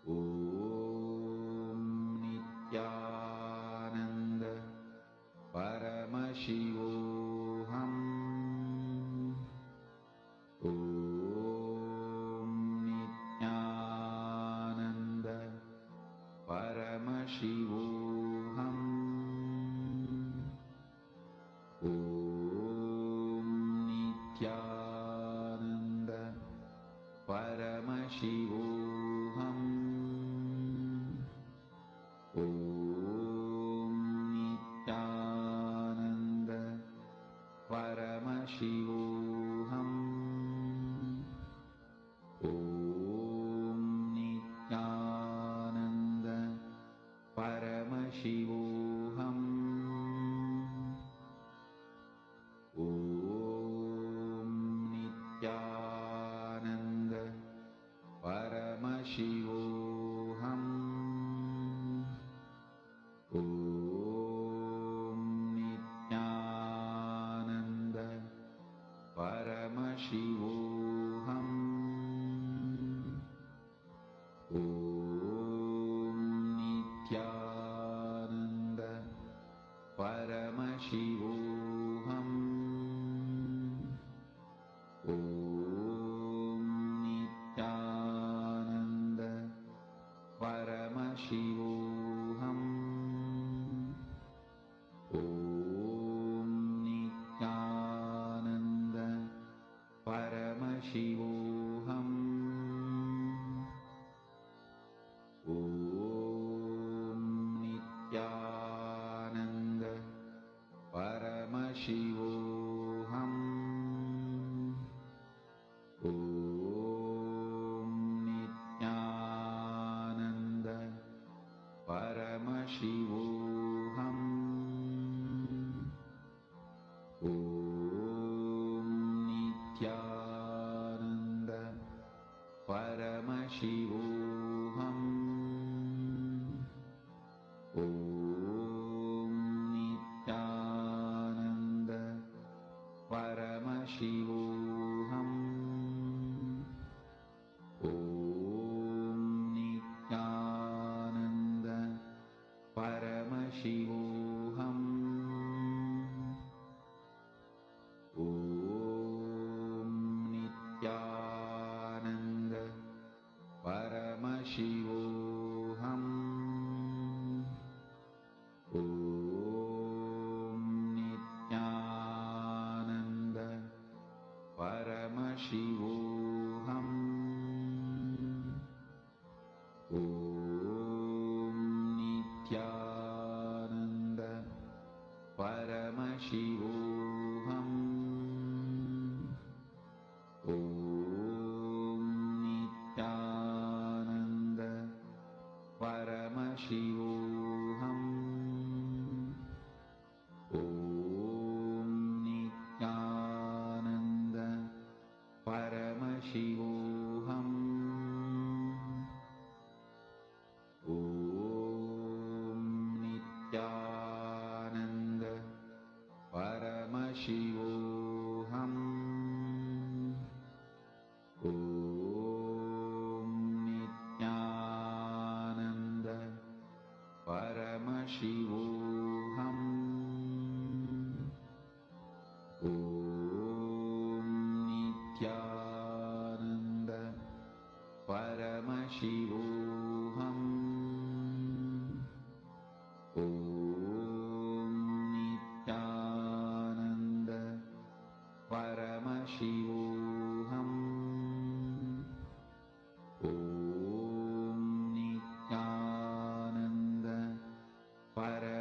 Om Nithyananda Paramashivoham. Om Nithyananda Paramashivoham. Om Nithyananda Paramashivoham. Om Nithyananda Paramashivoham. Om Nithyananda Paramashivoham. Om Nithyananda Paramashivoham. Om Nithyananda Paramashivoham. Om Nithyananda Paramashivoham. Om Nithyananda Paramashivoham. Om Nithyananda Paramashivoham. Om Nithyananda Paramashivoham.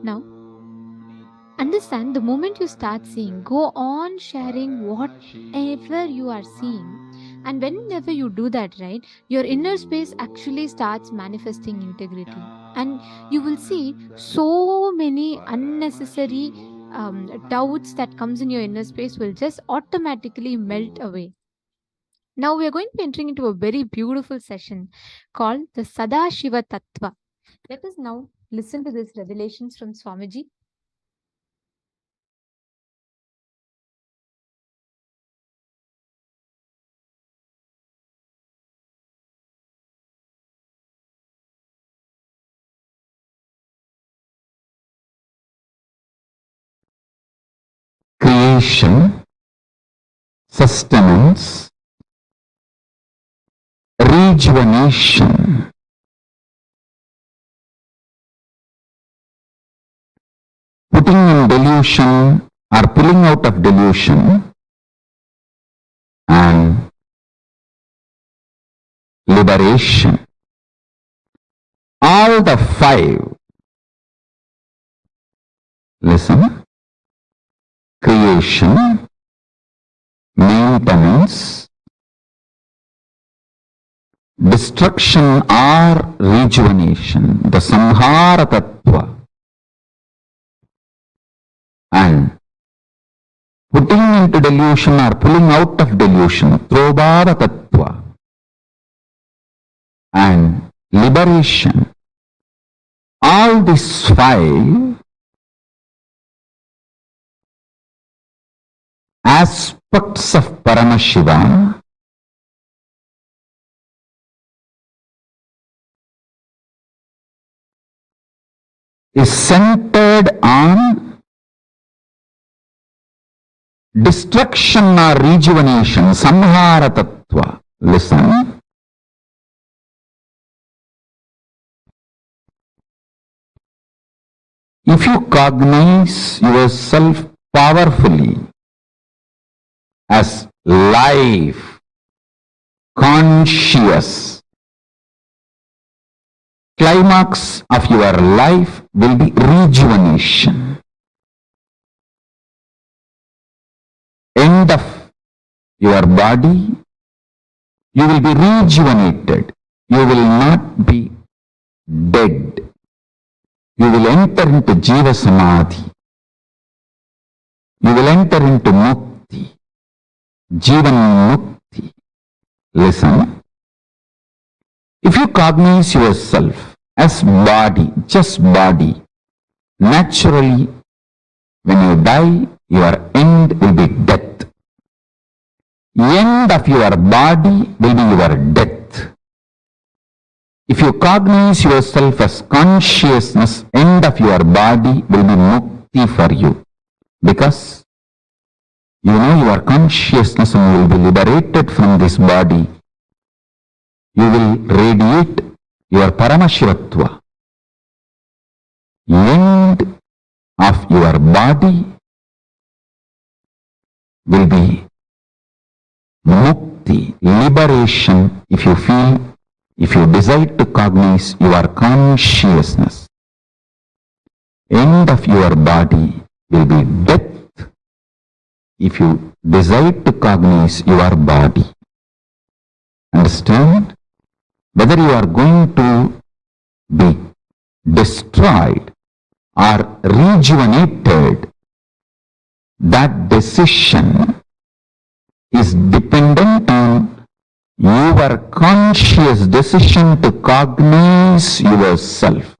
Now, understand the moment you start seeing, go on sharing whatever you are seeing. And whenever you do that, right, your inner space actually starts manifesting integrity. And you will see so many unnecessary doubts that comes in your inner space will just automatically melt away. Now we are going to be entering into a very beautiful session called the Sadashiva Tattva. Let us now listen to these revelations from Swamiji. Creation, sustenance, rejuvenation, putting in delusion or pulling out of delusion, and liberation. All the five. Listen. Creation, maintenance, destruction or rejuvenation, the Samhara Tattva, and putting into delusion or pulling out of delusion, Throbhava Tattva, and liberation. All these five aspects of Paramashiva is centered on destruction or rejuvenation, Samhara Tattva. Listen. If you cognize yourself powerfully as life, conscious, climax of your life will be rejuvenation. End of your body, you will be rejuvenated. You will not be dead. You will enter into Jiva Samadhi. You will enter into Mukti. Jivan Mukti. Listen. If you cognize yourself as body, just body, naturally, when you die, your end will be death. End of your body will be your death. If you cognize yourself as consciousness, end of your body will be mukti for you. Because you know your consciousness and you will be liberated from this body. You will radiate your Paramashiva Tattva. End of your body will be mukti, liberation, if you feel, if you desire to cognize your consciousness. End of your body will be death if you desire to cognize your body. Understand? Whether you are going to be destroyed or rejuvenated, that decision is dependent on your conscious decision to cognize yourself.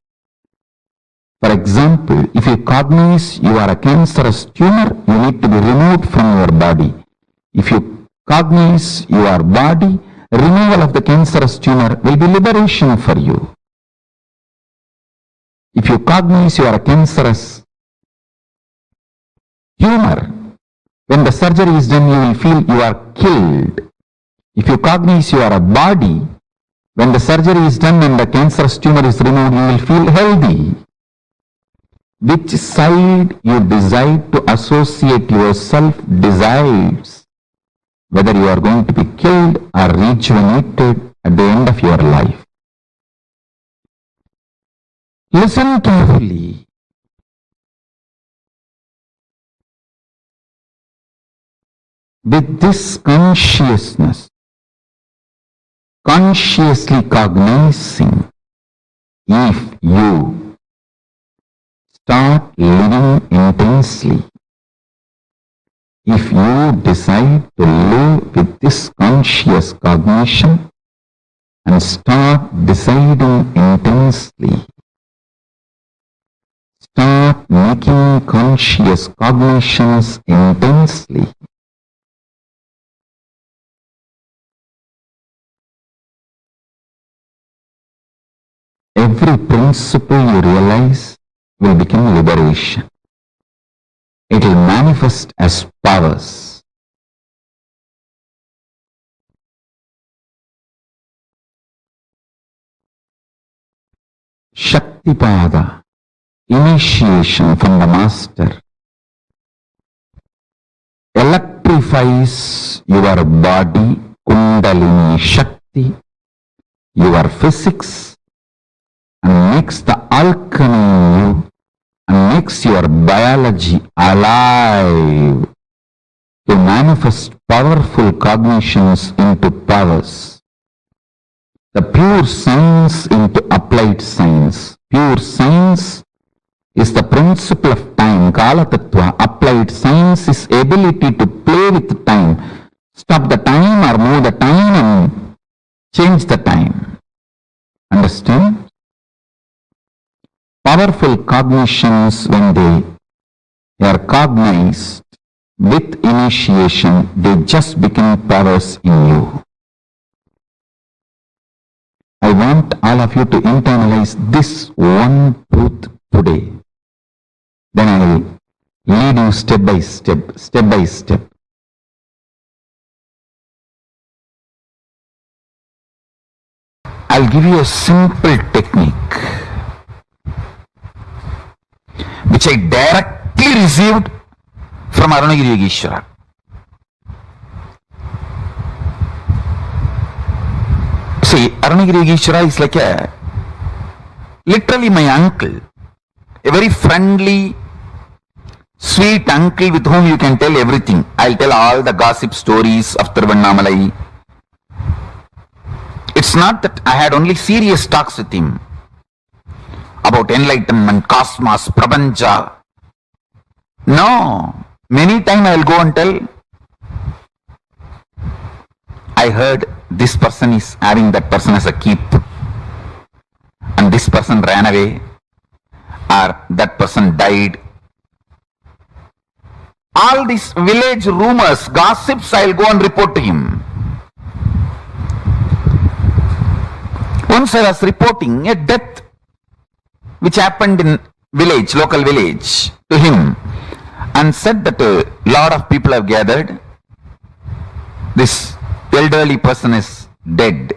For example, if you cognize you are a cancerous tumor, you need to be removed from your body. If you cognize your body, removal of the cancerous tumor will be liberation for you. If you cognize you are a cancerous tumor, when the surgery is done, you will feel you are killed. If you cognize you are a body, when the surgery is done and the cancerous tumor is removed, you will feel healthy. Which side you decide to associate yourself decides whether you are going to be killed or rejuvenated at the end of your life. Listen carefully. With this consciousness, consciously cognizing, if you start living intensely, if you decide to live with this conscious cognition and start deciding intensely, start making conscious cognitions intensely, every principle you realize will become liberation. It will manifest as powers. Shaktipada, initiation from the master, electrifies your body, Kundalini Shakti, your physics, and makes the alchemy in you, and makes your biology alive to manifest powerful cognitions into powers. The pure science into applied science. Pure science is the principle of time, Kala Tattva. Applied science is ability to play with time, stop the time or move the time and change the time. Understand? Powerful cognitions, when they are cognized with initiation, they just become powers in you. I want all of you to internalize this one truth today. Then I will lead you step by step, step by step. I'll give you a simple technique which I directly received from Arunagiri Yogeshwara. See, Arunagiri Yogeshwara is like literally my uncle, a very friendly, sweet uncle with whom you can tell everything. I'll tell all the gossip stories of Tiruvannamalai. It's not that I had only serious talks with him about enlightenment, cosmos, prapancha. No. Many times I will go and tell, I heard this person is having that person as a keep, and this person ran away, or that person died. All these village rumors, gossips, I will go and report to him. Once I was reporting a death which happened in village, local village, to him, and said that a lot of people have gathered. This elderly person is dead.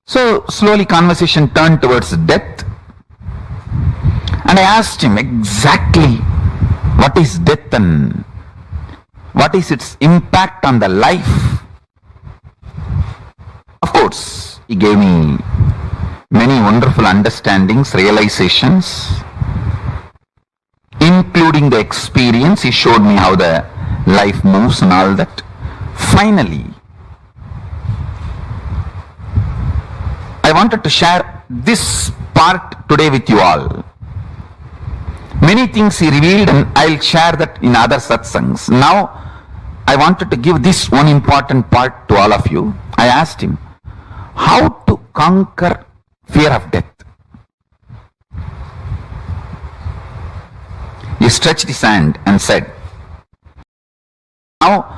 So slowly conversation turned towards death, and I asked him exactly what is death and what is its impact on the life. Of course, he gave me many wonderful understandings, realizations, including the experience. He showed me how the life moves and all that. Finally, I wanted to share this part today with you all. Many things he revealed, and I'll share that in other satsangs. Now, I wanted to give this one important part to all of you. I asked him, how to conquer fear of death? He stretched his hand and said, now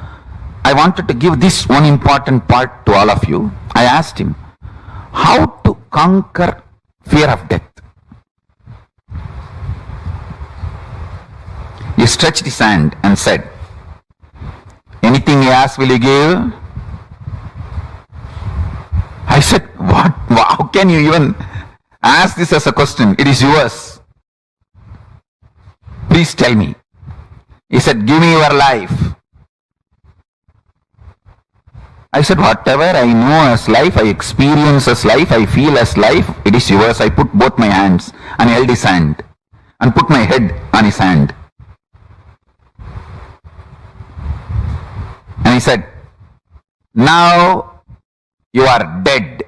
I wanted to give this one important part to all of you. I asked him, how to conquer fear of death? He stretched his hand and said, anything you ask, will you give? I said, what? How can you even ask this as a question? It is yours. Please tell me. He said, give me your life. I said, whatever I know as life, I experience as life, I feel as life, it is yours. I put both my hands and held his hand and put my head on his hand. And he said, now you are dead.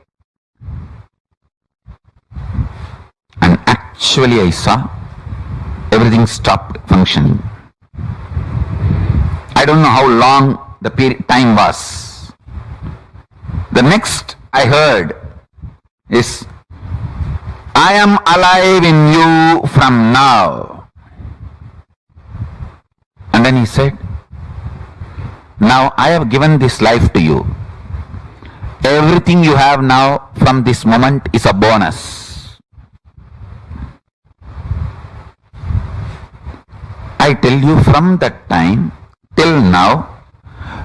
And actually I saw everything stopped functioning. I don't know how long the time was. The next I heard is, I am alive in you from now. And then he said, now I have given this life to you. Everything you have now from this moment is a bonus. I tell you, from that time till now,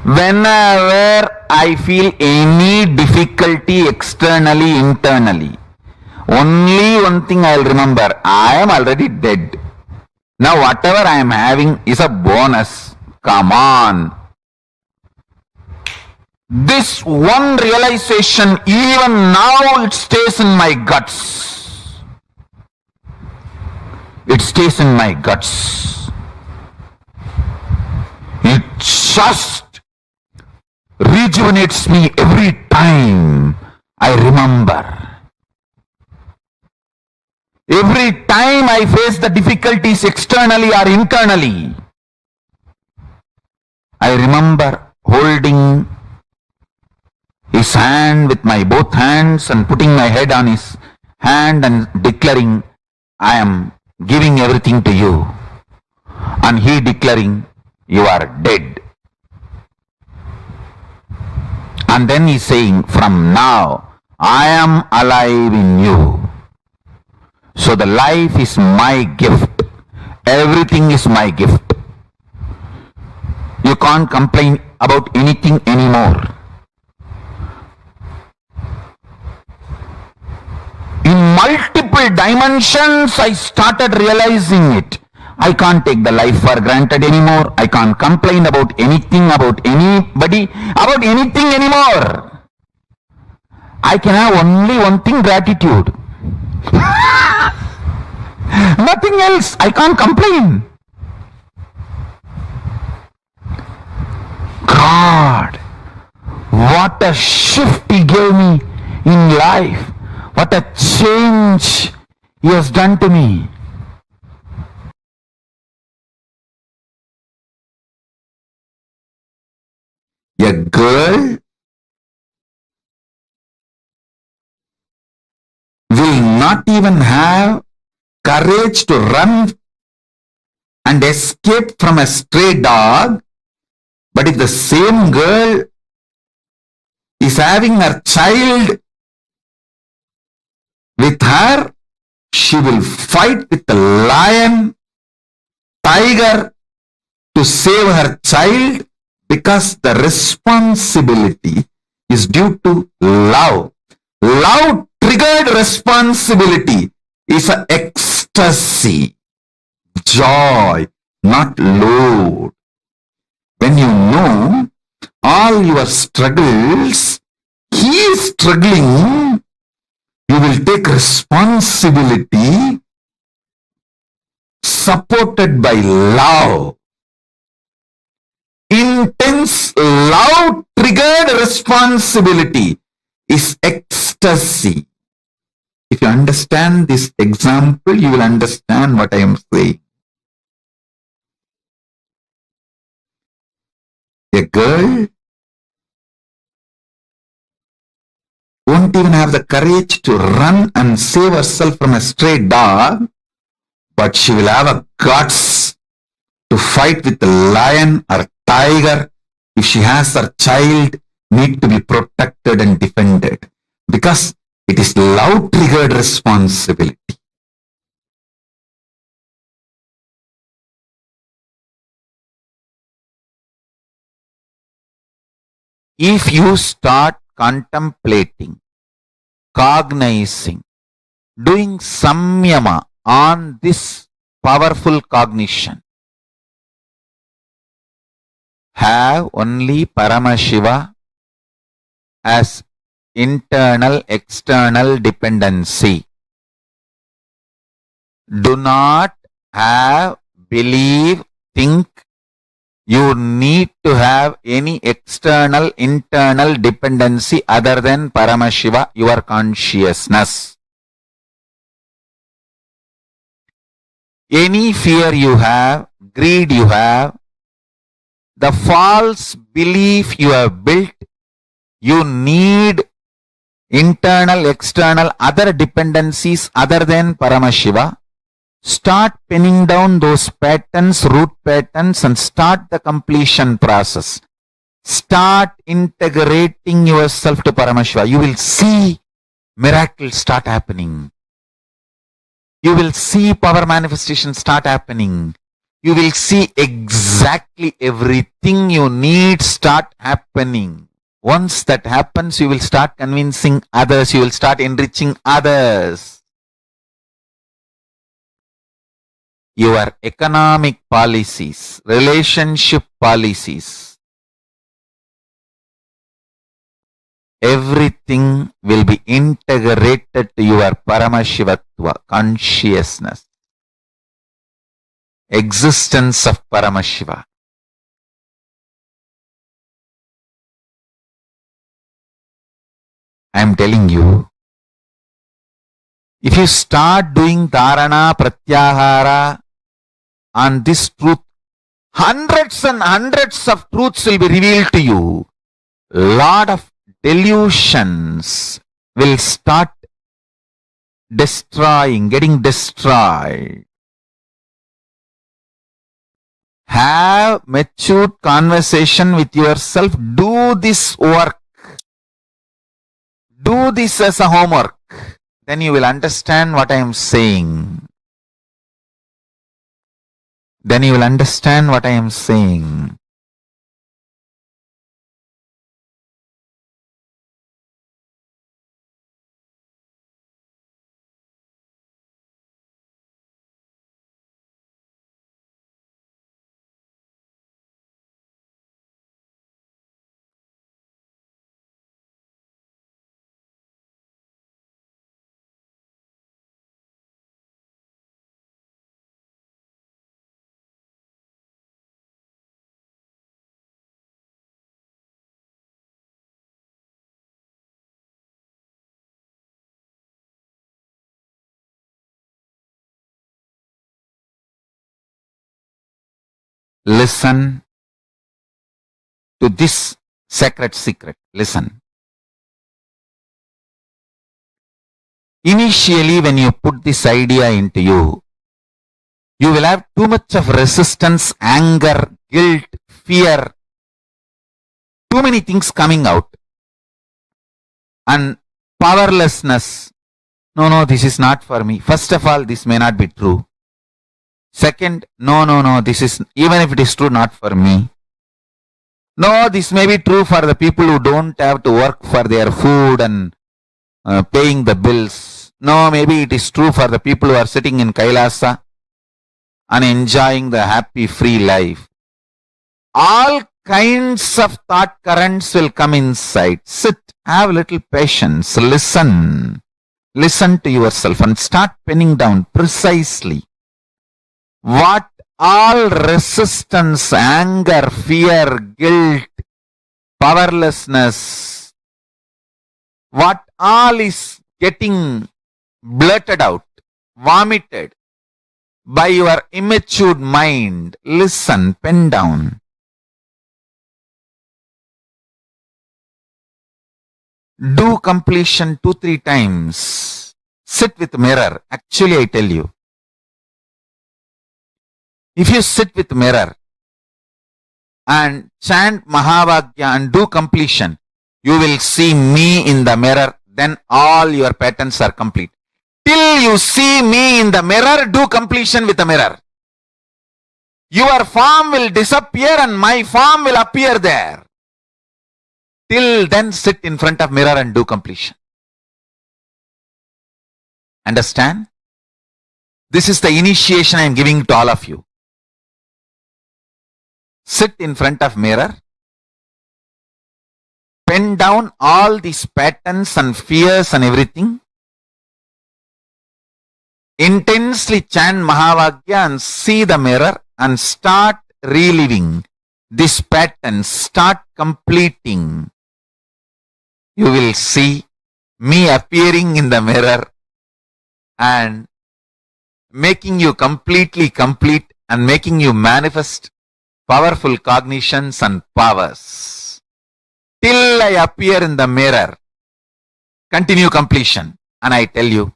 whenever I feel any difficulty externally, internally, only one thing I will remember, I am already dead. Now whatever I am having is a bonus. Come on. This one realization, even now it stays in my guts. It stays in my guts. It just rejuvenates me every time I remember. Every time I face the difficulties externally or internally, I remember holding his hand with my both hands and putting my head on his hand and declaring, I am giving everything to you. And he declaring, you are dead. And then he's saying, from now, I am alive in you. So the life is my gift. Everything is my gift. You can't complain about anything anymore. In multiple dimensions, I started realizing it. I can't take the life for granted anymore. I can't complain about anything, about anybody, about anything anymore. I can have only one thing, gratitude. Nothing else. I can't complain. God, what a shift He gave me in life. What a change He has done to me. A girl will not even have courage to run and escape from a stray dog, but if the same girl is having her child with her, she will fight with the lion, tiger to save her child, because the responsibility is due to love. Love triggered responsibility is an ecstasy, joy, not load. When you know all your struggles, he is struggling, you will take responsibility supported by love. Intense love triggered responsibility is ecstasy. If you understand this example, you will understand what I am saying. A girl won't even have the courage to run and save herself from a stray dog, but she will have a guts to fight with the lion or tiger if she has her child need to be protected and defended, because it is love triggered responsibility. If you start contemplating, cognizing, doing samyama on this powerful cognition, have only Paramashiva as internal external dependency. Do not have, believe, think you need to have any external internal dependency other than Paramashiva, your consciousness. Any fear you have, greed you have, the false belief you have built, you need internal, external, other dependencies other than Paramashiva. Start pinning down those patterns, root patterns, and start the completion process. Start integrating yourself to Paramashiva. You will see miracles start happening. You will see power manifestation start happening. You will see exactly everything you need start happening. Once that happens, you will start convincing others. You will start enriching others. Your economic policies, relationship policies, everything will be integrated to your Paramashiva Tattva, consciousness, existence of Paramashiva. I am telling you, if you start doing Dharana, Pratyahara on this truth, hundreds and hundreds of truths will be revealed to you. Lot of delusions will start getting destroyed. Have matured conversation with yourself. Do this work. Do this as a homework. Then you will understand what I am saying. Then you will understand what I am saying. Listen to this sacred secret. Listen. Initially, when you put this idea into you, you will have too much of resistance, anger, guilt, fear, too many things coming out. And powerlessness. No, this is not for me. First of all, this may not be true. Second, no, this is, even if it is true, not for me. No, this may be true for the people who don't have to work for their food and paying the bills. No, maybe it is true for the people who are sitting in Kailasa and enjoying the happy, free life. All kinds of thought currents will come inside. Sit, have a little patience, listen. Listen to yourself and start penning down precisely what all resistance, anger, fear, guilt, powerlessness, what all is getting blurted out, vomited by your immature mind. Listen, pen down. Do completion 2-3 times. Sit with mirror. Actually, I tell you, if you sit with mirror and chant Mahavakya and do completion, you will see me in the mirror. Then all your patterns are complete. Till you see me in the mirror, do completion with the mirror. Your form will disappear and my form will appear there. Till then, sit in front of mirror and do completion. Understand? This is the initiation I am giving to all of you. Sit in front of mirror, pen down all these patterns and fears and everything. Intensely chant Mahavagya and see the mirror and start reliving this pattern, start completing. You will see me appearing in the mirror and making you completely complete and making you manifest powerful cognitions and powers. Till I appear in the mirror, continue completion. And I tell you,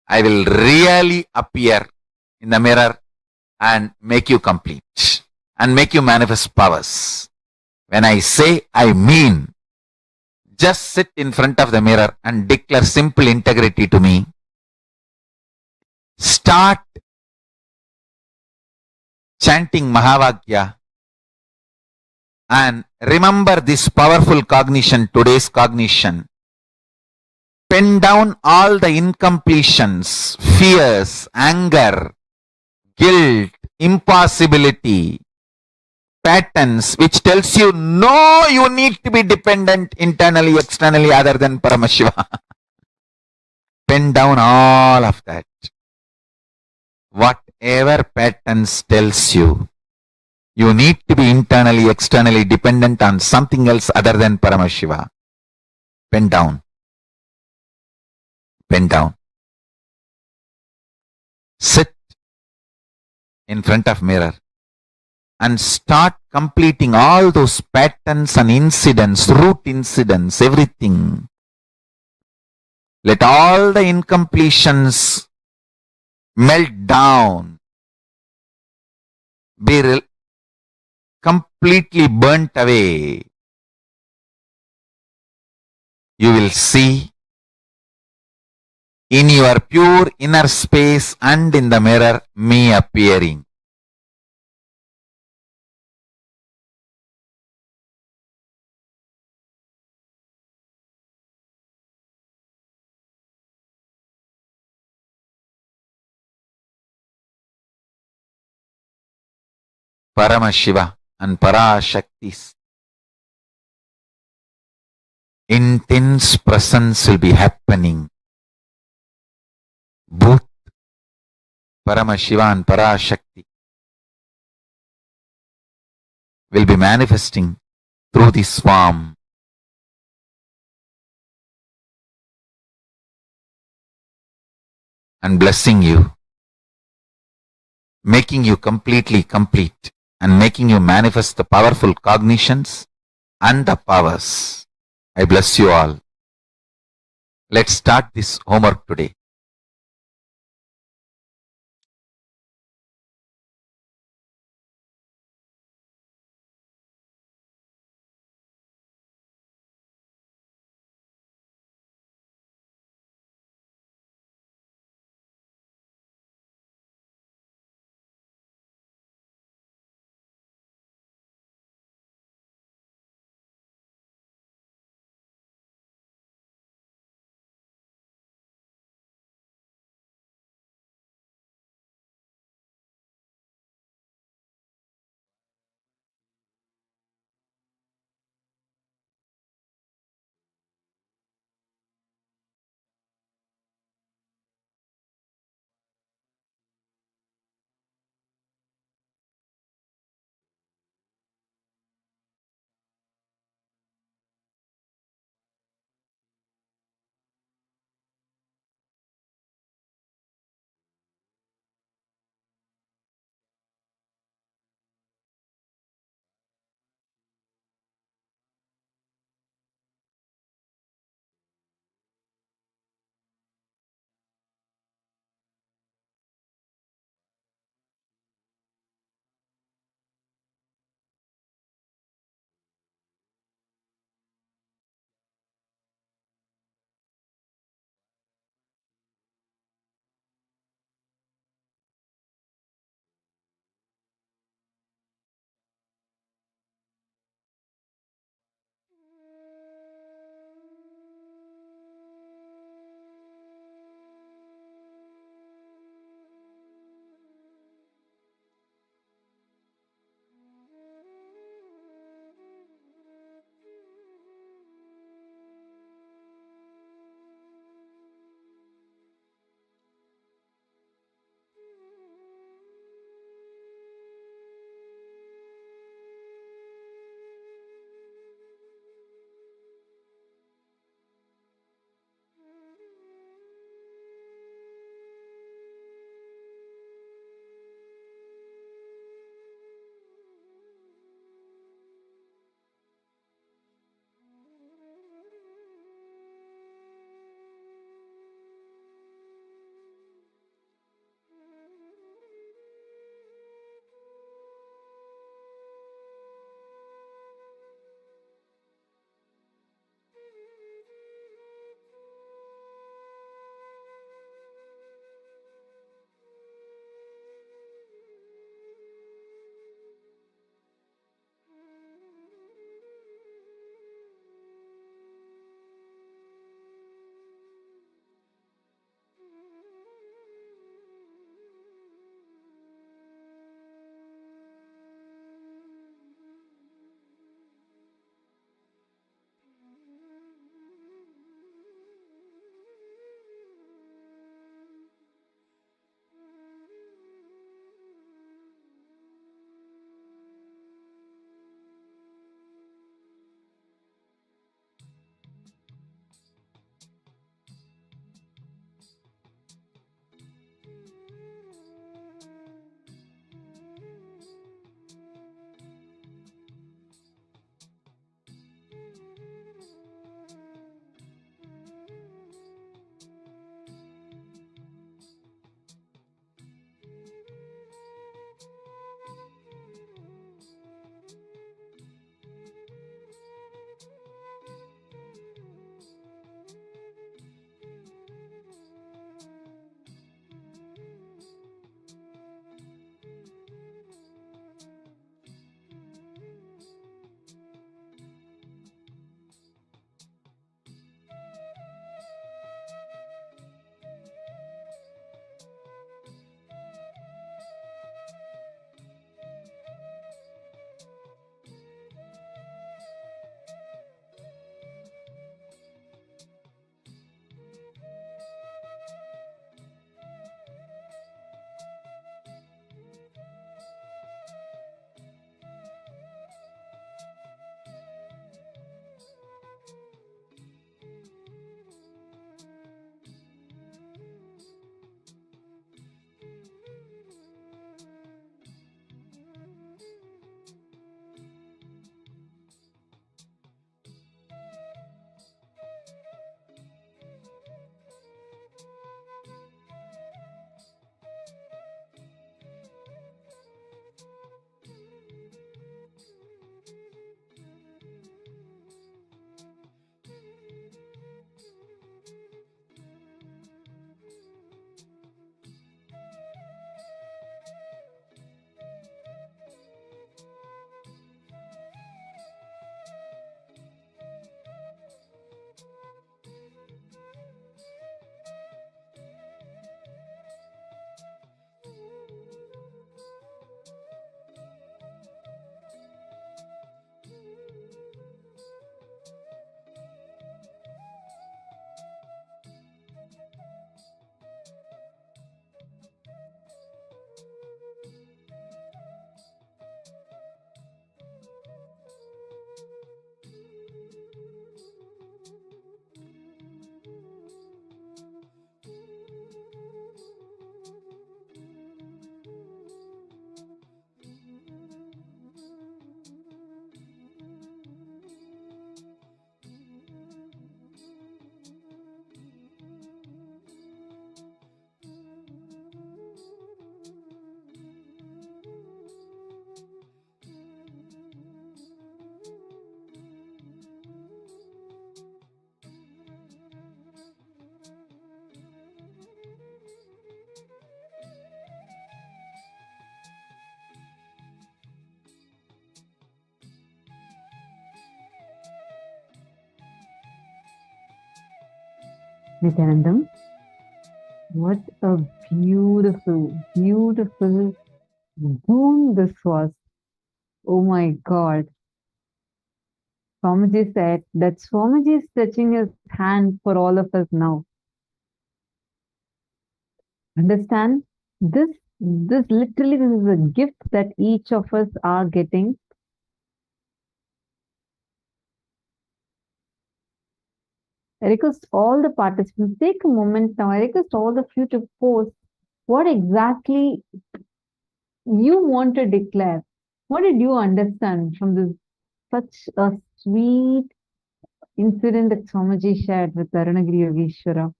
I will really appear in the mirror and make you complete and make you manifest powers. When I say, I mean. Just sit in front of the mirror and declare simple integrity to me. Start chanting Mahavagya and remember this powerful cognition, today's cognition. Pen down all the incompletions, fears, anger, guilt, impossibility, patterns which tells you, no, you need to be dependent internally, externally other than Paramashiva. Pen down all of that. Whatever patterns tells you, you need to be internally, externally dependent on something else other than Paramashiva. Pen down. Pen down. Sit in front of mirror and start completing all those patterns and incidents, root incidents, everything. Let all the incompletions melt down, be completely burnt away. You will see in your pure inner space and in the mirror me appearing. Paramashiva and Parashakti's intense presence will be happening. Both Paramashiva and Parashakti will be manifesting through this form. And blessing you, making you completely complete and making you manifest the powerful cognitions and the powers. I bless you all. Let's start this homework today. Nithyanandam, what a beautiful, beautiful boom this was. Oh my God. Swamiji said that Swamiji is stretching his hand for all of us now. Understand? This literally, this is a gift that each of us are getting. I request all the participants, take a moment now. I request all of you to post what exactly you want to declare. What did you understand from this such a sweet incident that Swamiji shared with Arunagiri Yogeshwara?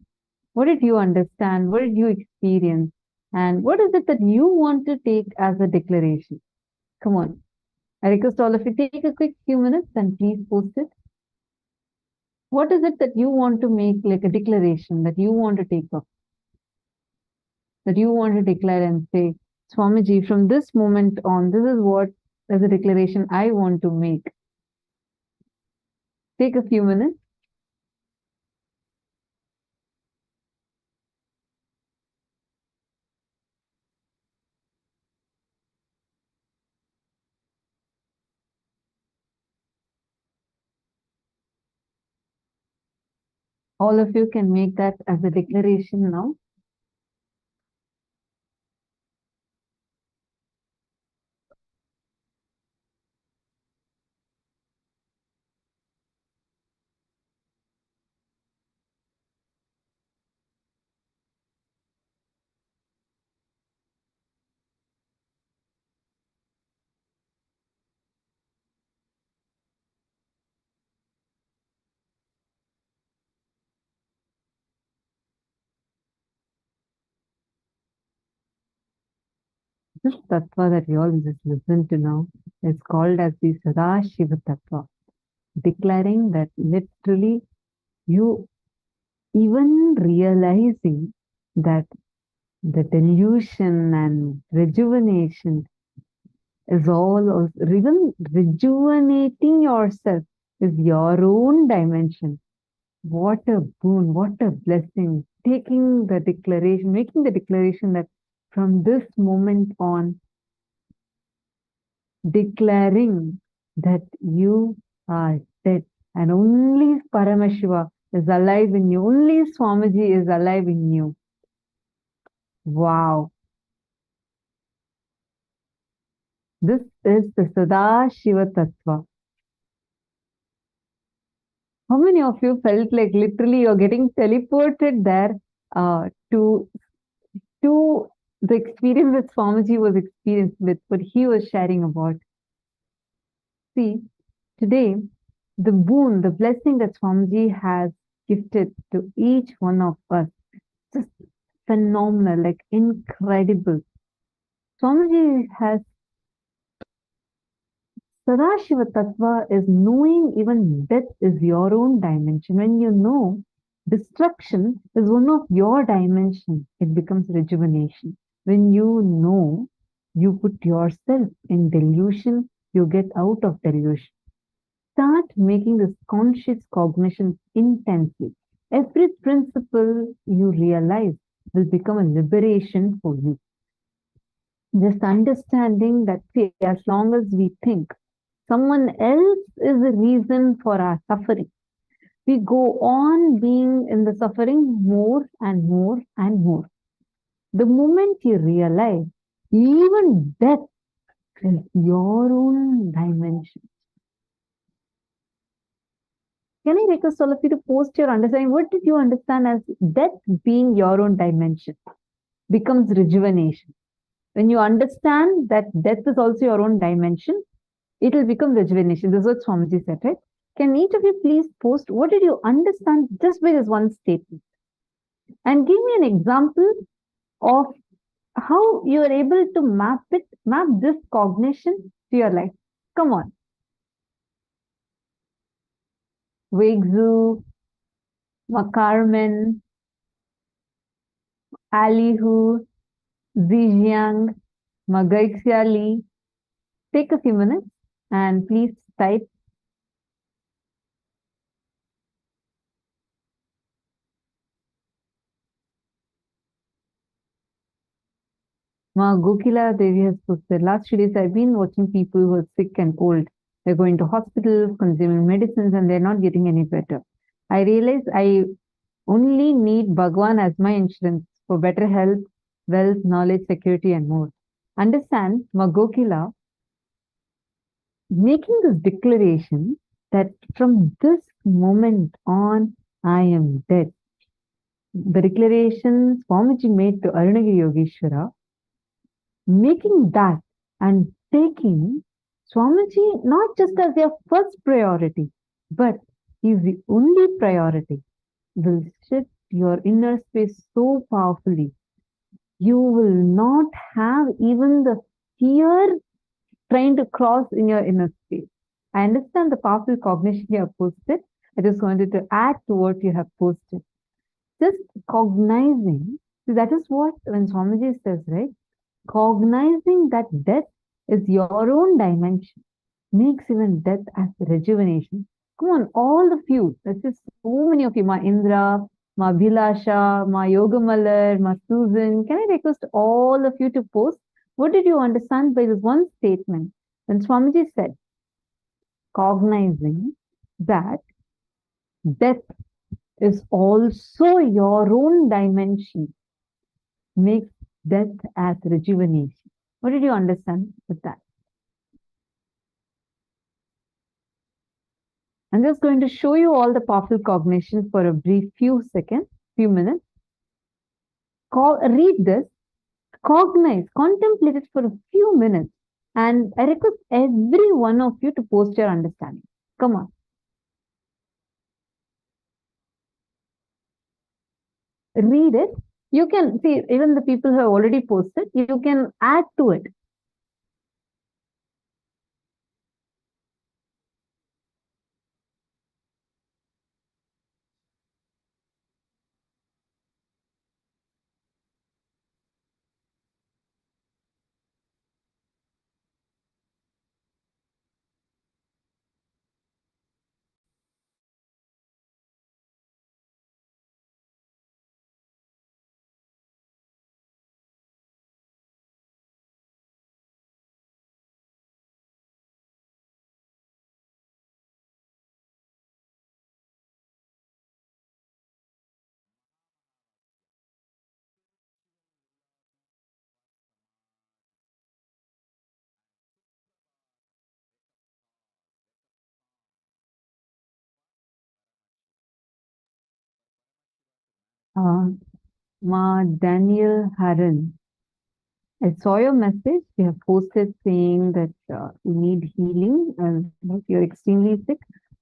What did you understand? What did you experience? And what is it that you want to take as a declaration? Come on. I request all of you take a quick few minutes and please post it. What is it that you want to make like a declaration that you want to take up? That you want to declare and say, Swamiji, from this moment on, this is what as a declaration I want to make. Take a few minutes. All of you can make that as a declaration now. This tattva that we all just listen to now is called as the Sadashiva Tattva, declaring that literally you even realizing that the delusion and rejuvenation is all, even rejuvenating yourself is your own dimension. What a boon, what a blessing. Taking the declaration, making the declaration that from this moment on, declaring that you are dead and only Paramashiva is alive in you, only Swamiji is alive in you. Wow. This is the Sadashiva Tattva. How many of you felt like literally you're getting teleported there to the experience that Swamiji was experienced with, what he was sharing about? See, today, the boon, the blessing that Swamiji has gifted to each one of us, just phenomenal, like incredible. Swamiji has Sadashiva Tattva is knowing even death is your own dimension. When you know destruction is one of your dimensions, it becomes rejuvenation. When you know you put yourself in delusion, you get out of delusion. Start making this conscious cognition intensely. Every principle you realize will become a liberation for you. Just understanding that, see, as long as we think someone else is the reason for our suffering, we go on being in the suffering more and more and more. The moment you realize even death is your own dimension. Can I request all of you to post your understanding? What did you understand as death being your own dimension? Becomes rejuvenation. When you understand that death is also your own dimension, it will become rejuvenation. This is what Swamiji said, right? Can each of you please post what did you understand just by this one statement? And give me an example of how you are able to map this cognition to your life. Come on. Wegzu, Makarman, Alihu, Zijiang, Magaixiali. Take a few minutes and please type. Ma Gokila Devi has posted, last 2 days I've been watching people who are sick and old. They're going to hospitals, consuming medicines, and they're not getting any better. I realize I only need Bhagwan as my insurance for better health, wealth, knowledge, security, and more. Understand, Ma Gokila, making this declaration that from this moment on, I am dead. The declaration Swamiji made to Arunagiri Yogeshwara, making that and taking Swamiji not just as their first priority, but is the only priority, will shift your inner space so powerfully. You will not have even the fear trying to cross in your inner space. I understand the powerful cognition you have posted. I just wanted to add to what you have posted. Just cognizing, so that is what when Swamiji says, right? Cognizing that death is your own dimension makes even death as rejuvenation. Come on, all of you, there's just so many of you, Ma Indra, Ma Bhilasha, Ma Yogamalar, Ma Susan. Can I request all of you to post? What did you understand by this one statement? When Swamiji said, cognizing that death is also your own dimension, makes death as rejuvenation. What did you understand with that? I'm just going to show you all the powerful cognition for a brief few seconds, few minutes. Read this, cognize, contemplate it for a few minutes, and I request every one of you to post your understanding. Come on. Read it. You can see, even the people who have already posted, you can add to it. Ma Daniel Haran, I saw your message. You have posted saying that you need healing and you're extremely sick.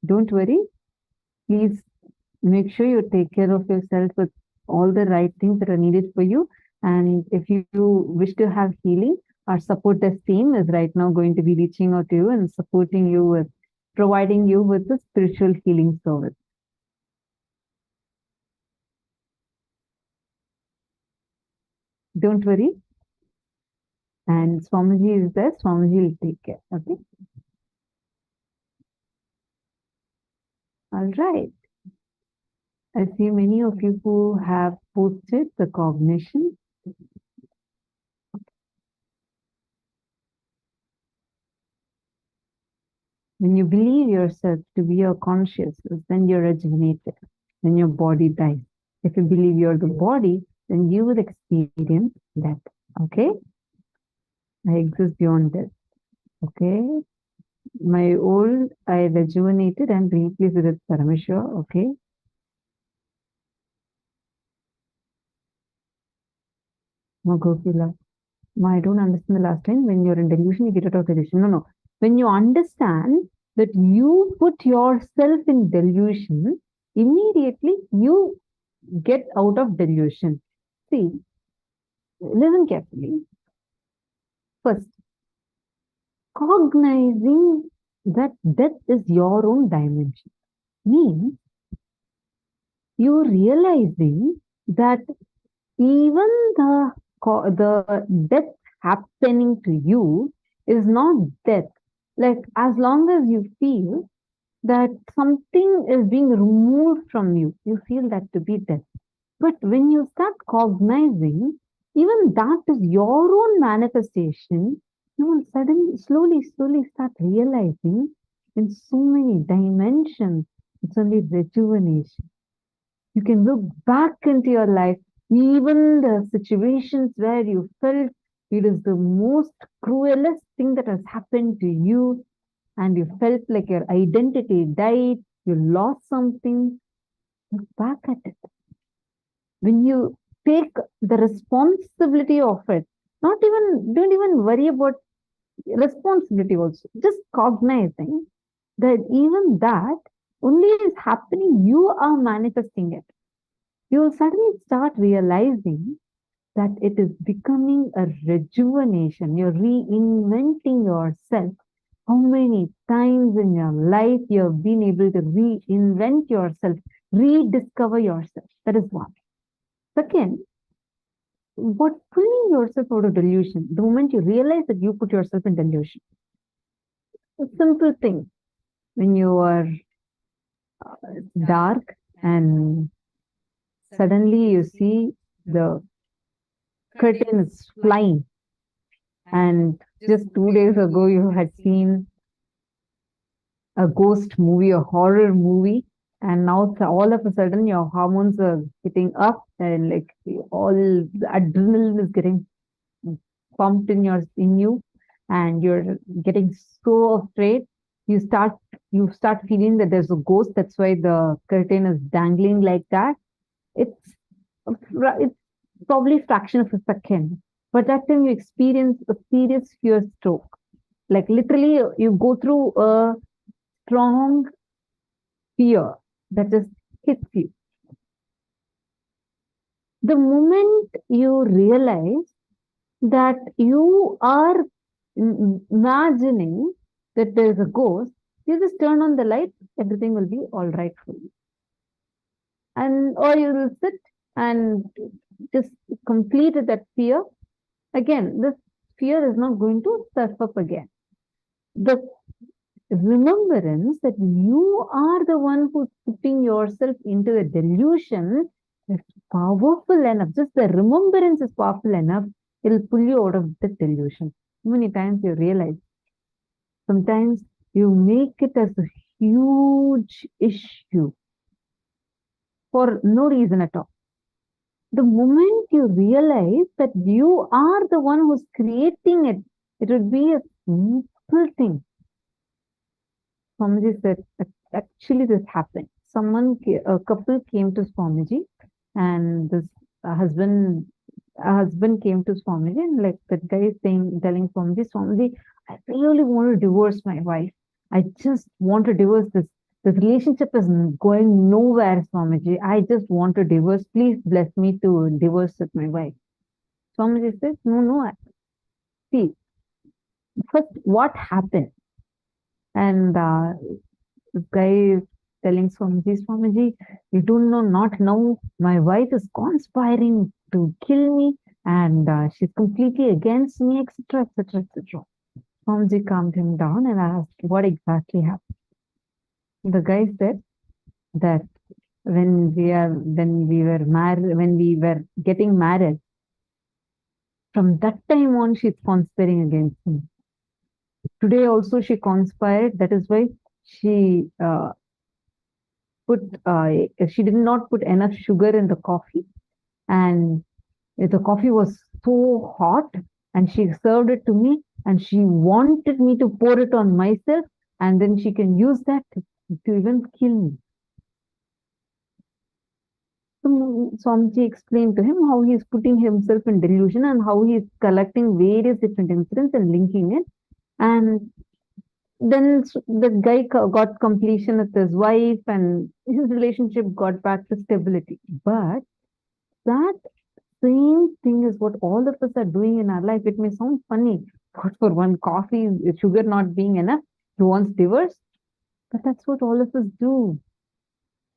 Don't worry. Please make sure you take care of yourself with all the right things that are needed for you. And if you wish to have healing, our support desk team is right now going to be reaching out to you and supporting you with providing you with the spiritual healing service. Don't worry. And Swamiji is there. Swamiji will take care. Okay. All right. I see many of you who have posted the cognition. When you believe yourself to be your consciousness, then you're rejuvenated. Then your body dies. If you believe you're the body, then you will experience death. Okay? I exist beyond death. Okay? My old, I rejuvenated and replaced with Paramaśiva. Okay? Magopila. I don't understand the last line. When you're in delusion, you get out of delusion. No. When you understand that you put yourself in delusion, immediately you get out of delusion. See, listen carefully. First, cognizing that death is your own dimension means you realizing that even the death happening to you is not death. Like, as long as you feel that something is being removed from you, you feel that to be death. But when you start cognizing even that is your own manifestation. You will suddenly, slowly start realizing in so many dimensions, it's only rejuvenation. You can look back into your life, even the situations where you felt it is the most cruelest thing that has happened to you, and you felt like your identity died, you lost something. Look back at it. When you take the responsibility of it, don't even worry about responsibility also. Just cognizing that even that only is happening, you are manifesting it. You will suddenly start realizing that it is becoming a rejuvenation. You're reinventing yourself. How many times in your life you have been able to reinvent yourself, rediscover yourself? That is one. Second, what pulling yourself out of delusion? The moment you realize that you put yourself in delusion. A simple thing. When you are dark and suddenly you see the curtain is flying, and just 2 days ago you had seen a ghost movie, a horror movie, and now all of a sudden your hormones are getting up, and like all the adrenaline is getting pumped in you, and you're getting so afraid. You start feeling that there's a ghost. That's why the curtain is dangling like that. It's probably fraction of a second, but that time you experience a serious fear stroke. Like literally, you go through a strong fear that just hits you. The moment you realize that you are imagining that there's a ghost, you just turn on the light, everything will be all right for you. And or you will sit and just complete that fear. Again, this fear is not going to surf up again. The remembrance that you are the one who's putting yourself into the delusion is powerful enough. Just the remembrance is powerful enough. It'll pull you out of the delusion. How many times you realize? Sometimes you make it as a huge issue for no reason at all. The moment you realize that you are the one who's creating it, it would be a simple thing. Swamiji said, actually this happened. A couple came to Swamiji, and this husband came to Swamiji, and like that guy is telling Swamiji, I really want to divorce my wife. I just want to divorce this. This relationship is going nowhere, Swamiji. I just want to divorce. Please bless me to divorce with my wife. Swamiji says, no. See, first what happened? And this guy is telling Swamiji, you do not know, my wife is conspiring to kill me, and she's completely against me, etc., etc., etc. Swamiji calmed him down and asked what exactly happened. The guy said that when we were getting married, from that time on, she's conspiring against me. Today also she conspired. That is why she she did not put enough sugar in the coffee, and the coffee was so hot, and she served it to me, and she wanted me to pour it on myself, and then she can use that to even kill me. So Swamiji explained to him how he is putting himself in delusion and how he is collecting various different incidents and linking it. And then the guy got completion with his wife, and his relationship got back to stability. But that same thing is what all of us are doing in our life. It may sound funny, but for one coffee, sugar not being enough, he wants divorce. But that's what all of us do.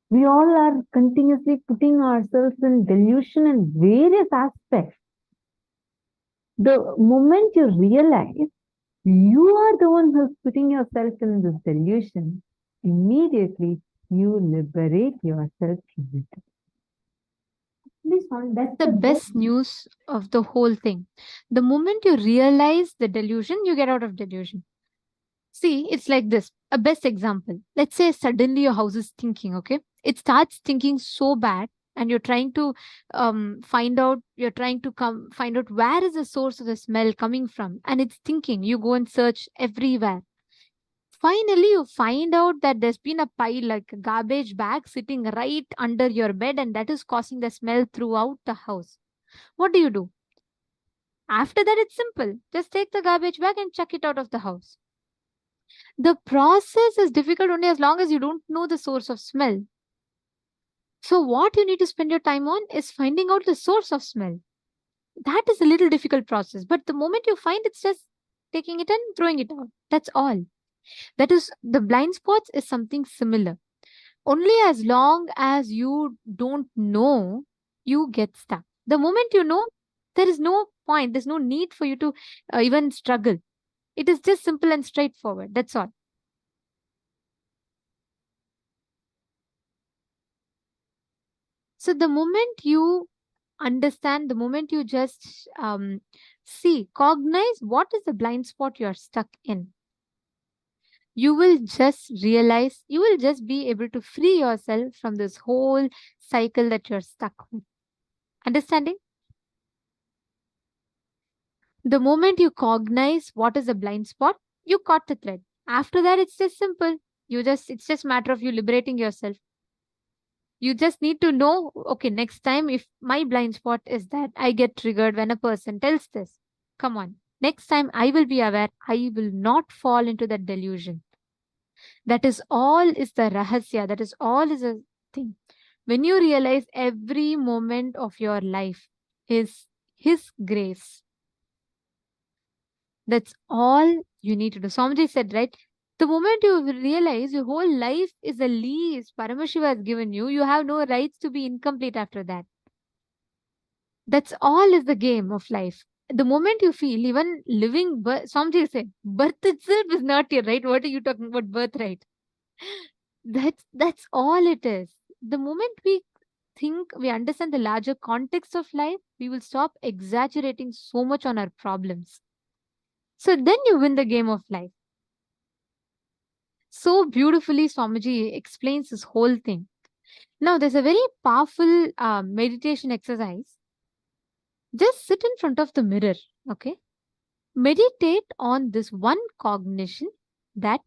We all are continuously putting ourselves in delusion in various aspects. The moment you realize you are the one who's putting yourself in this delusion, immediately you liberate yourself from it. Please, That's the best news of the whole thing. The moment you realize the delusion, you get out of delusion. See, it's like this. A best example. Let's say suddenly your house is stinking, okay? It starts stinking so bad, and you're trying to find out, find out where is the source of the smell coming from. And it's stinking. You go and search everywhere. Finally, you find out that there's been a pile, like a garbage bag, sitting right under your bed, and that is causing the smell throughout the house. What do? After that, it's simple. Just take the garbage bag and chuck it out of the house. The process is difficult only as long as you don't know the source of smell. So, what you need to spend your time on is finding out the source of smell. That is a little difficult process, but the moment you find, it's just taking it and throwing it out. That's all. That is, the blind spots is something similar. Only as long as you don't know, you get stuck. The moment you know, there is no point, there's no need for you to even struggle. It is just simple and straightforward. That's all. So the moment you understand, the moment you just cognize what is the blind spot you're stuck in, you will just realize, you will just be able to free yourself from this whole cycle that you're stuck with. Understanding? The moment you cognize what is the blind spot, you caught the thread. After that, it's just simple. It's just matter of you liberating yourself. You just need to know, okay, next time if my blind spot is that I get triggered when a person tells this, come on, next time I will be aware, I will not fall into that delusion. That is all is the rahasya. That is all is a thing. When you realize every moment of your life is His grace, that's all you need to do. Swamiji said, right? The moment you realize your whole life is a lease Paramashiva has given you, you have no rights to be incomplete after that. That's all is the game of life. The moment you feel even living birth, Swamiji said, birth itself is not your right. What are you talking about birthright? That's all it is. The moment we think we understand the larger context of life, we will stop exaggerating so much on our problems. So then you win the game of life. So beautifully, Swamiji explains this whole thing. Now, there's a very powerful meditation exercise. Just sit in front of the mirror, okay? Meditate on this one cognition that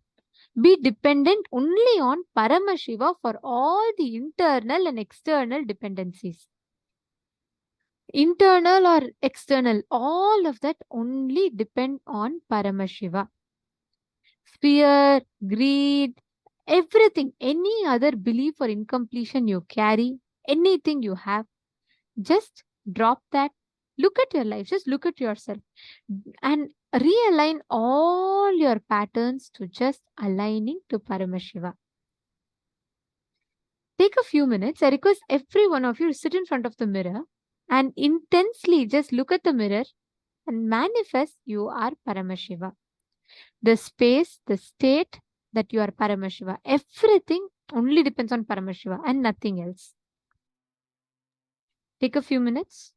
be dependent only on Paramashiva for all the internal and external dependencies. Internal or external, all of that only depend on Paramashiva. Fear, greed, everything, any other belief or incompletion you carry, anything you have, just drop that. Look at your life, just look at yourself and realign all your patterns to just aligning to Paramashiva. Take a few minutes. I request every one of you to sit in front of the mirror and intensely just look at the mirror and manifest you are Paramashiva. The space, the state that you are Paramashiva. Everything only depends on Paramashiva and nothing else. Take a few minutes.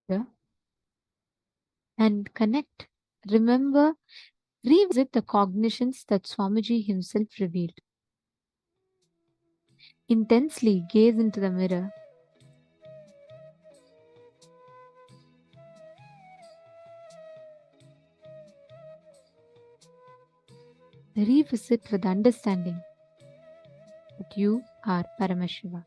Yeah. And connect. Remember, revisit the cognitions that Swamiji himself revealed. Intensely gaze into the mirror. Revisit with understanding that you are Paramashiva.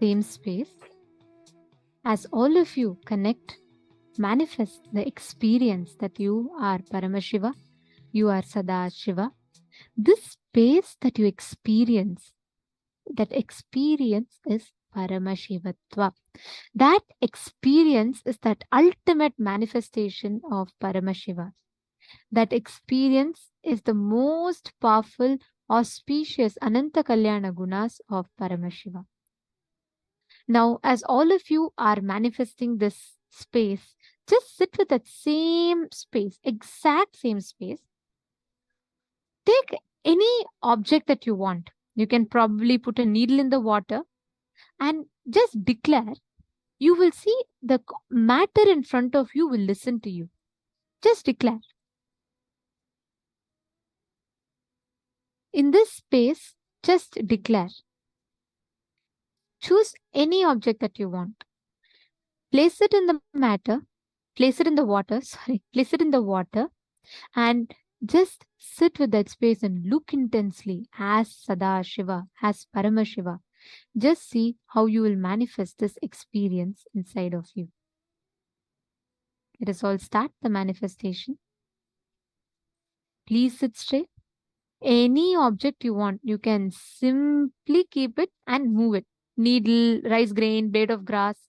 same space, as all of you connect, manifest the experience that you are Paramashiva, you are Sadashiva. This space that you experience, that experience is Paramashivatva. That experience is that ultimate manifestation of Paramashiva. That experience is the most powerful, auspicious Ananta Kalyana Gunas of Paramashiva. Now, as all of you are manifesting this space, just sit with that same space, exact same space. Take any object that you want. You can probably put a needle in the water and just declare. You will see the matter in front of you will listen to you. Just declare. In this space, just declare. Choose any object that you want. Place it in the matter, place it in the water, place it in the water, and just sit with that space and look intensely as Sadashiva, as Paramashiva. Just see how you will manifest this experience inside of you. Let us all start the manifestation. Please sit straight. Any object you want, you can simply keep it and move it. Needle, rice grain, blade of grass.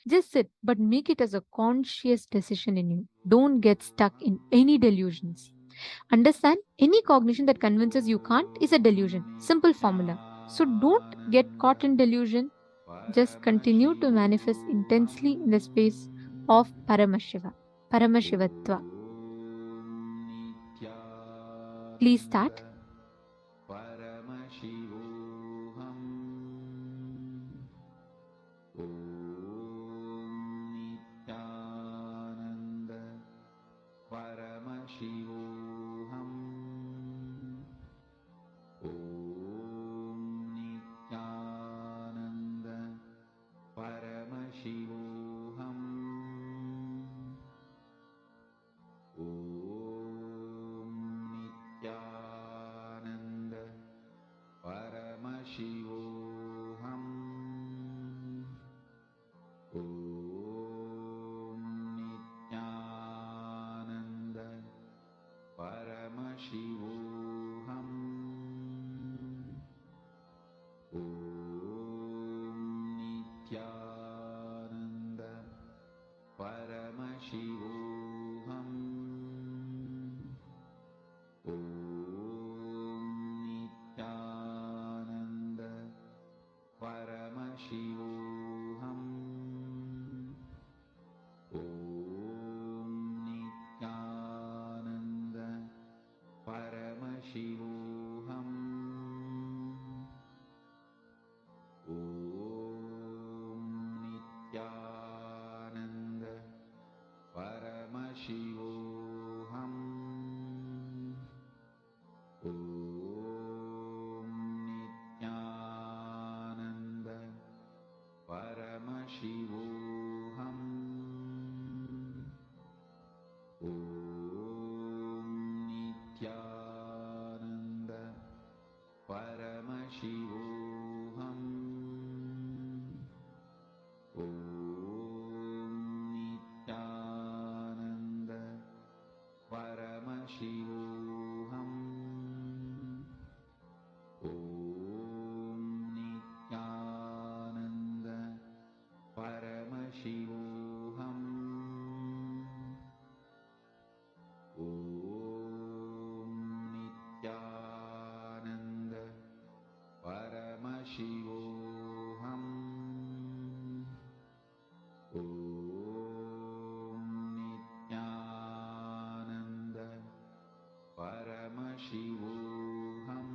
Just sit, but make it as a conscious decision in you. Don't get stuck in any delusions. Understand, any cognition that convinces you can't is a delusion. Simple formula. So don't get caught in delusion. Just continue to manifest intensely in the space of Paramashiva, Paramashivatva. Please start. Paramashivoham Nithyananda Paramashivoham Nithyananda Paramashivoham Nithyananda Paramashivoham Nithyananda Paramashivoham Nithyananda Paramashivoham Nithyananda Paramashivoham Nithyananda Paramashivoham Nithyananda Paramashivoham Nithyananda Paramashivoham Nithyananda Paramashivoham Nithyananda Paramashivoham Nithyananda Paramashivoham Nithyananda Paramashivoham Nithyananda Paramashivoham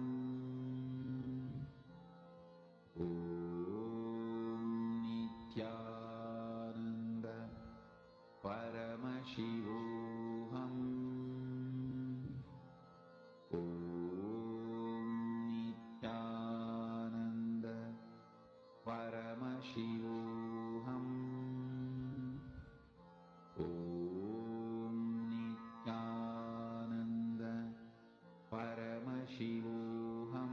Nithyananda Paramashivoham Nithyananda Paramashivoham Nithyananda Paramashivoham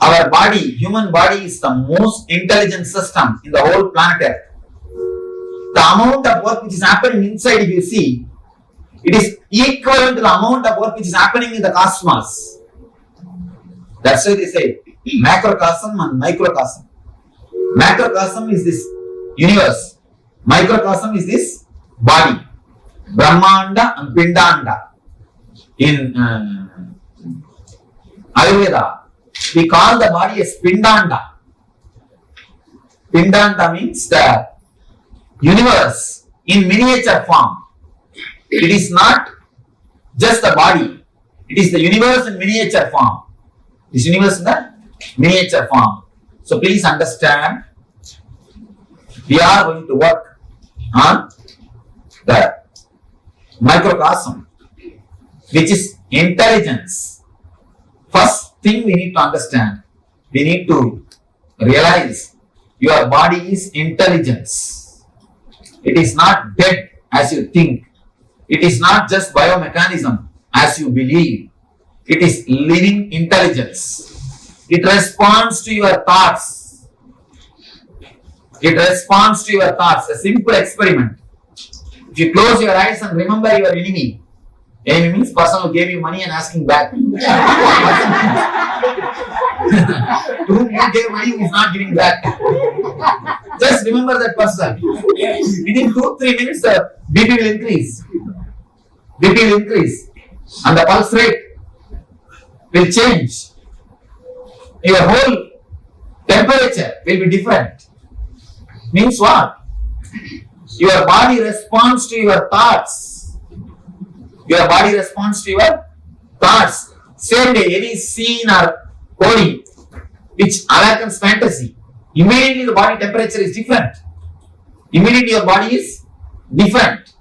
Our body, human body, is the most intelligent system in the whole planet Earth. The amount of work which is happening inside, if you see, it is equivalent to the amount of work which is happening in the cosmos. That's why they say macrocosm and microcosm. Macrocosm is this universe. Microcosm is this body. Brahmanda and Pindanda. In Ayurveda, we call the body as Pindanda. Pindanda means the universe in miniature form. It is not just the body. It is the universe in miniature form. This universe in the miniature form. So please understand, we are going to work on the microcosm, which is intelligence. First thing we need to understand, we need to realize your body is intelligence. It is not dead as you think. It is not just biomechanism as you believe. It is living intelligence. It responds to your thoughts. It responds to your thoughts. A simple experiment. If you close your eyes and remember your enemy, enemy means person who gave you money and asking back. To whom you gave money who is not giving back. Just remember that person. Within 2-3 minutes, the BP will increase. BP will increase. And the pulse rate will change. Your whole temperature will be different. Means what? Your body responds to your thoughts. Your body responds to your thoughts. Same way, any scene or body which awakens fantasy, immediately the body temperature is different. Immediately your body is different.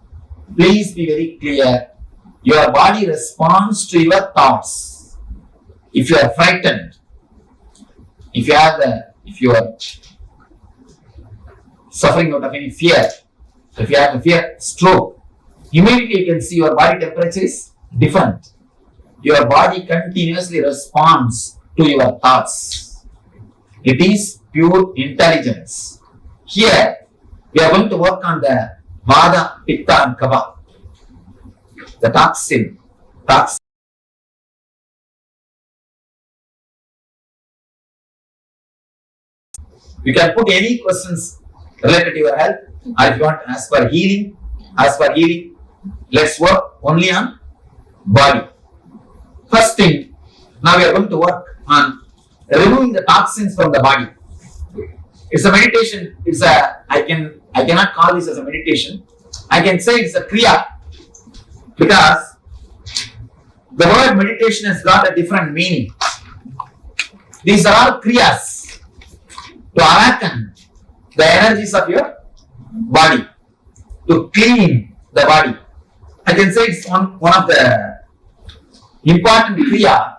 Please be very clear. Your body responds to your thoughts. If you are frightened, if you are suffering out of any fear, if you have a fear stroke, immediately you can see your body temperature is different. Your body continuously responds to your thoughts. It is pure intelligence. Here, we are going to work on the Vada, Pitta and Kapha. The toxin. You can put any questions related to your health, or if you want to ask for healing, let's work only on body. First thing, now we are going to work on removing the toxins from the body. It's a meditation. I cannot call this as a meditation. I can say it's a kriya, because the word meditation has got a different meaning. These are all kriyas to awaken the energies of your body, to clean the body. I can say it's one of the important kriya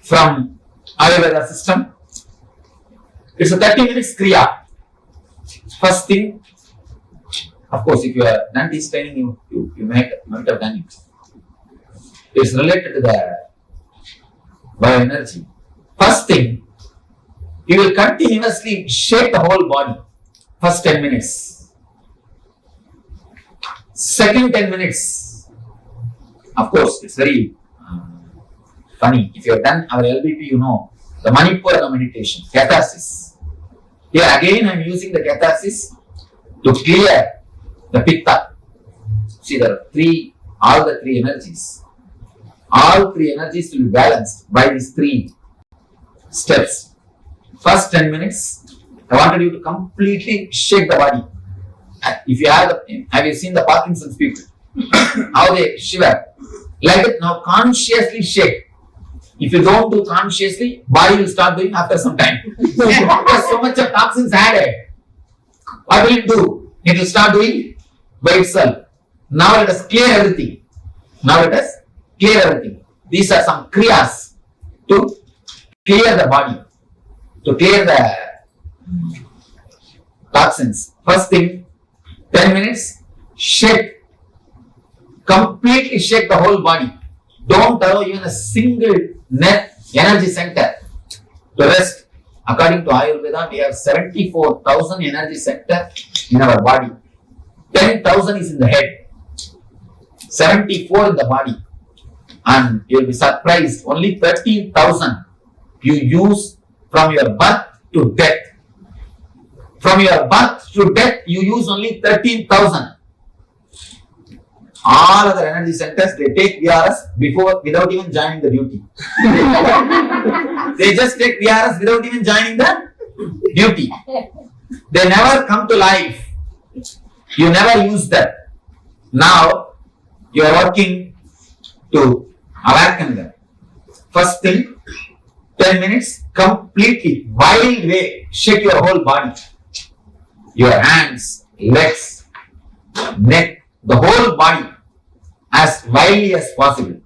from Ayurveda system. It's a 30 minutes kriya. First thing, of course, if you are done this training, you might have done it. It's related to the bioenergy. First thing, you will continuously shake the whole body. First 10 minutes. Second 10 minutes. Of course, it's very funny. If you have done our LBP, you know the Manipura meditation, catharsis. Here again, I am using the catharsis to clear the pitta. See, there are all the three energies. All three energies will be balanced by these three steps. First 10 minutes, I wanted you to completely shake the body. If you have you seen the Parkinson's people? How they shiver? Like it, now consciously shake. If you don't do consciously, body will start doing after some time. Because so much of toxins added. What will it do? It will start doing by itself. Now let us clear everything. These are some kriyas to clear the body, to clear the toxins. First thing, 10 minutes, shake. Completely shake the whole body. Don't allow even a single net energy center to rest. According to Ayurveda, we have 74,000 energy centers in our body. 10,000 is in the head. 74 in the body. And you will be surprised, only 13,000 you use from your birth to death. From your birth to death, you use only 13,000. All other energy centers, they take VRS without even joining the duty. They just take VRS without even joining the duty. They never come to life. You never use that. Now, you are working to awaken them. First thing, 10 minutes, completely, wild way, shake your whole body. Your hands, legs, neck, the whole body, as wildly as possible.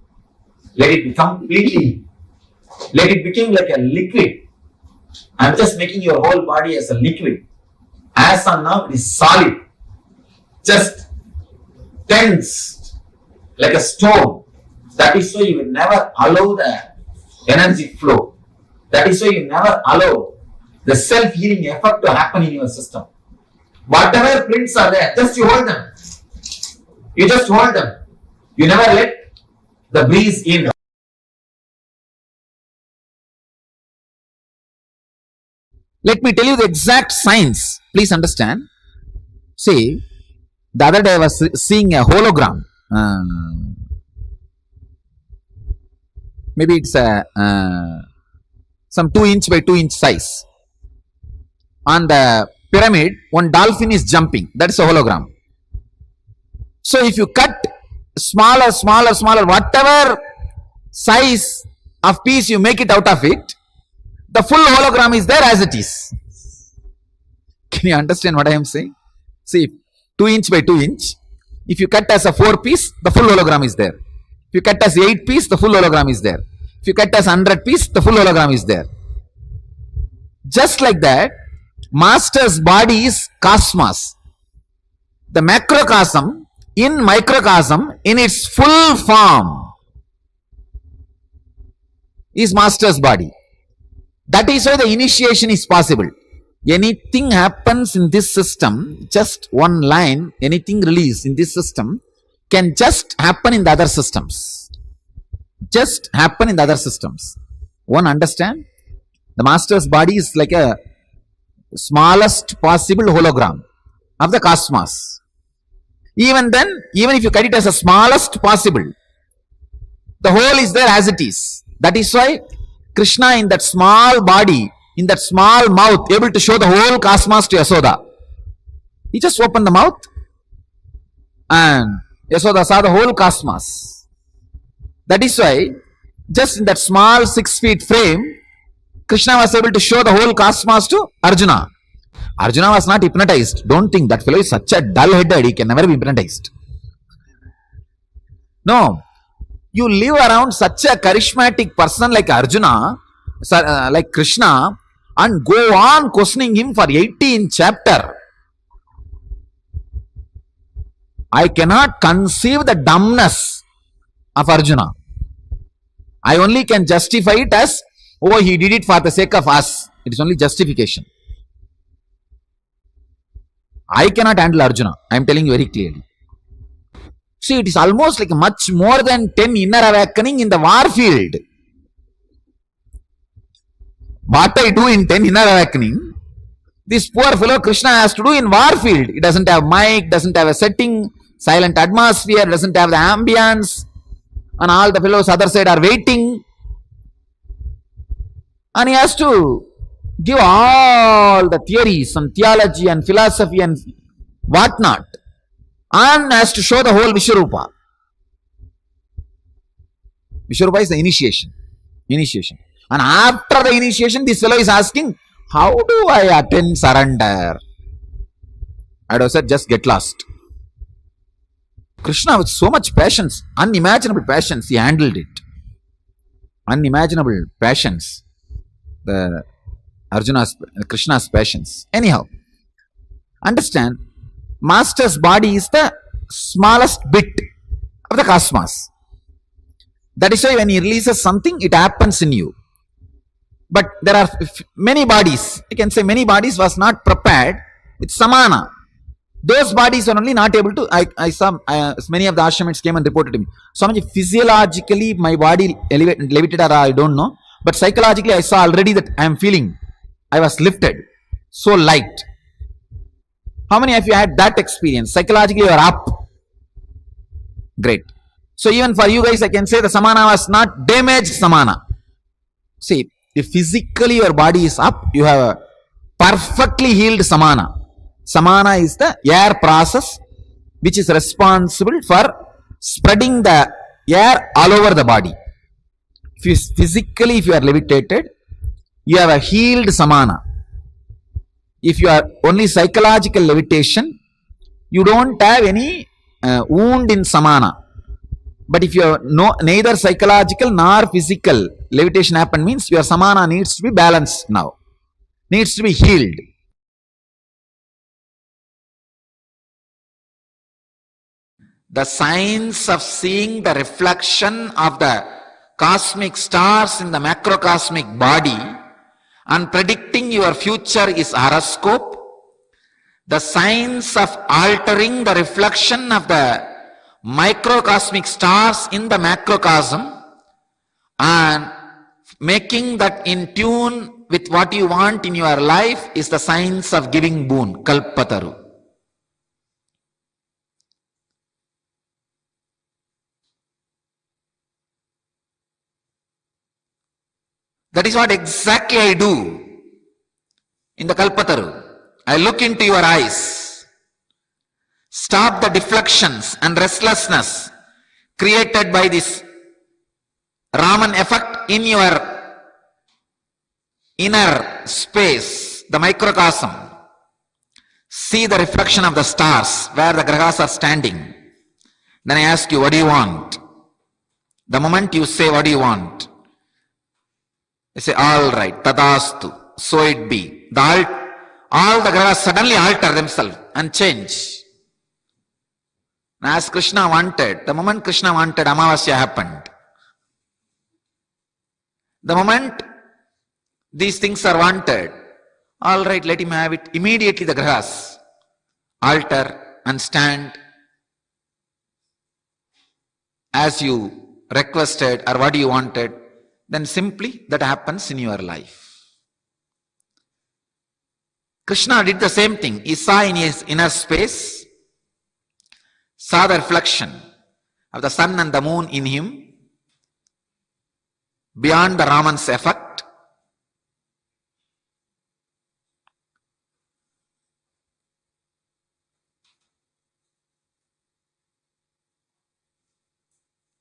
Let it be completely, let it become like a liquid. I'm just making your whole body as a liquid. As of now, it is solid. Just tense, like a stone. That is why you will never allow the energy flow. That is why you never allow the self-healing effect to happen in your system. Whatever prints are there, just you hold them. You just hold them. You never let the breeze in. Let me tell you the exact science. Please understand. See, the other day I was seeing a hologram. Maybe it's a some 2-inch by 2-inch size. On the pyramid, one dolphin is jumping. That's a hologram. So if you cut smaller, whatever size of piece you make it out of it, the full hologram is there as it is. Can you understand what I am saying? See, 2-inch by 2-inch. If you cut as a 4 piece, the full hologram is there. If you cut as 8 piece, the full hologram is there. If you cut as 100 piece, the full hologram is there. Just like that, Master's body is cosmos. The macrocosm in microcosm in its full form is Master's body. That is why the initiation is possible. Anything happens in this system, just one line, anything released in this system can just happen in the other systems. Just happen in the other systems. One understand? The Master's body is like a smallest possible hologram of the cosmos. Even then, even if you cut it as the smallest possible, the whole is there as it is. That is why Krishna in that small body, in that small mouth, able to show the whole cosmos to Yasoda. He just opened the mouth and Yasoda saw the whole cosmos. That is why, just in that small 6 feet frame, Krishna was able to show the whole cosmos to Arjuna. Arjuna was not hypnotized. Don't think that fellow is such a dull-headed, he can never be hypnotized. No. You live around such a charismatic person like Arjuna, like Krishna, and go on questioning him for 18 chapter. I cannot conceive the dumbness of Arjuna. I only can justify it as, oh, he did it for the sake of us. It is only justification. I cannot handle Arjuna. I am telling you very clearly. See, it is almost like much more than 10 inner awakening in the war field. What I do in 10 inner awakening, this poor fellow Krishna has to do in war field. It doesn't have mic, doesn't have a setting, silent atmosphere, doesn't have the ambience, and all the fellows other side are waiting. And he has to give all the theories and theology and philosophy and whatnot, and has to show the whole Vishwarupa. Vishwarupa is the initiation. And after the initiation, this fellow is asking, how do I attain surrender? I would have said, just get lost. Krishna with so much patience, unimaginable patience, he handled it. Unimaginable patience. The Krishna's patience. Anyhow, understand, Master's body is the smallest bit of the cosmos. That is why when he releases something, it happens in you. But there are many bodies, I can say many bodies was not prepared with samana. Those bodies are only not able to, I saw many of the ashramites came and reported to me, Swamiji, physiologically my body levitated or I don't know, but psychologically I saw already that I am feeling, I was lifted, so light. How many of you had that experience? Psychologically you are up. Great. So even for you guys I can say the samana was not damaged samana. See, if physically your body is up, you have a perfectly healed samana. Samana is the air process which is responsible for spreading the air all over the body. Physically, if you are levitated, you have a healed samana. If you are only psychological levitation, you don't have any wound in samana. But if you are neither psychological nor physical levitation happen, means your samana needs to be balanced now, needs to be healed. The science of seeing the reflection of the cosmic stars in the macrocosmic body and predicting your future is horoscope. The science of altering the reflection of the microcosmic stars in the macrocosm and making that in tune with what you want in your life is the science of giving boon, kalpataru. That is what exactly I do in the kalpataru. I look into your eyes, stop the deflections and restlessness created by this Raman effect in your inner space, the microcosm. See the reflection of the stars where the grahas are standing. Then I ask you, what do you want? The moment you say, what do you want? I say, all right, tadastu, so it be. All the grahas suddenly alter themselves and change. As Krishna wanted, the moment Krishna wanted, Amavasya happened. The moment these things are wanted, all right, let him have it. Immediately the grahas alter and stand as you requested or what you wanted. Then simply that happens in your life. Krishna did the same thing. He saw in his inner space, saw the reflection of the sun and the moon in him, beyond the Raman's effect.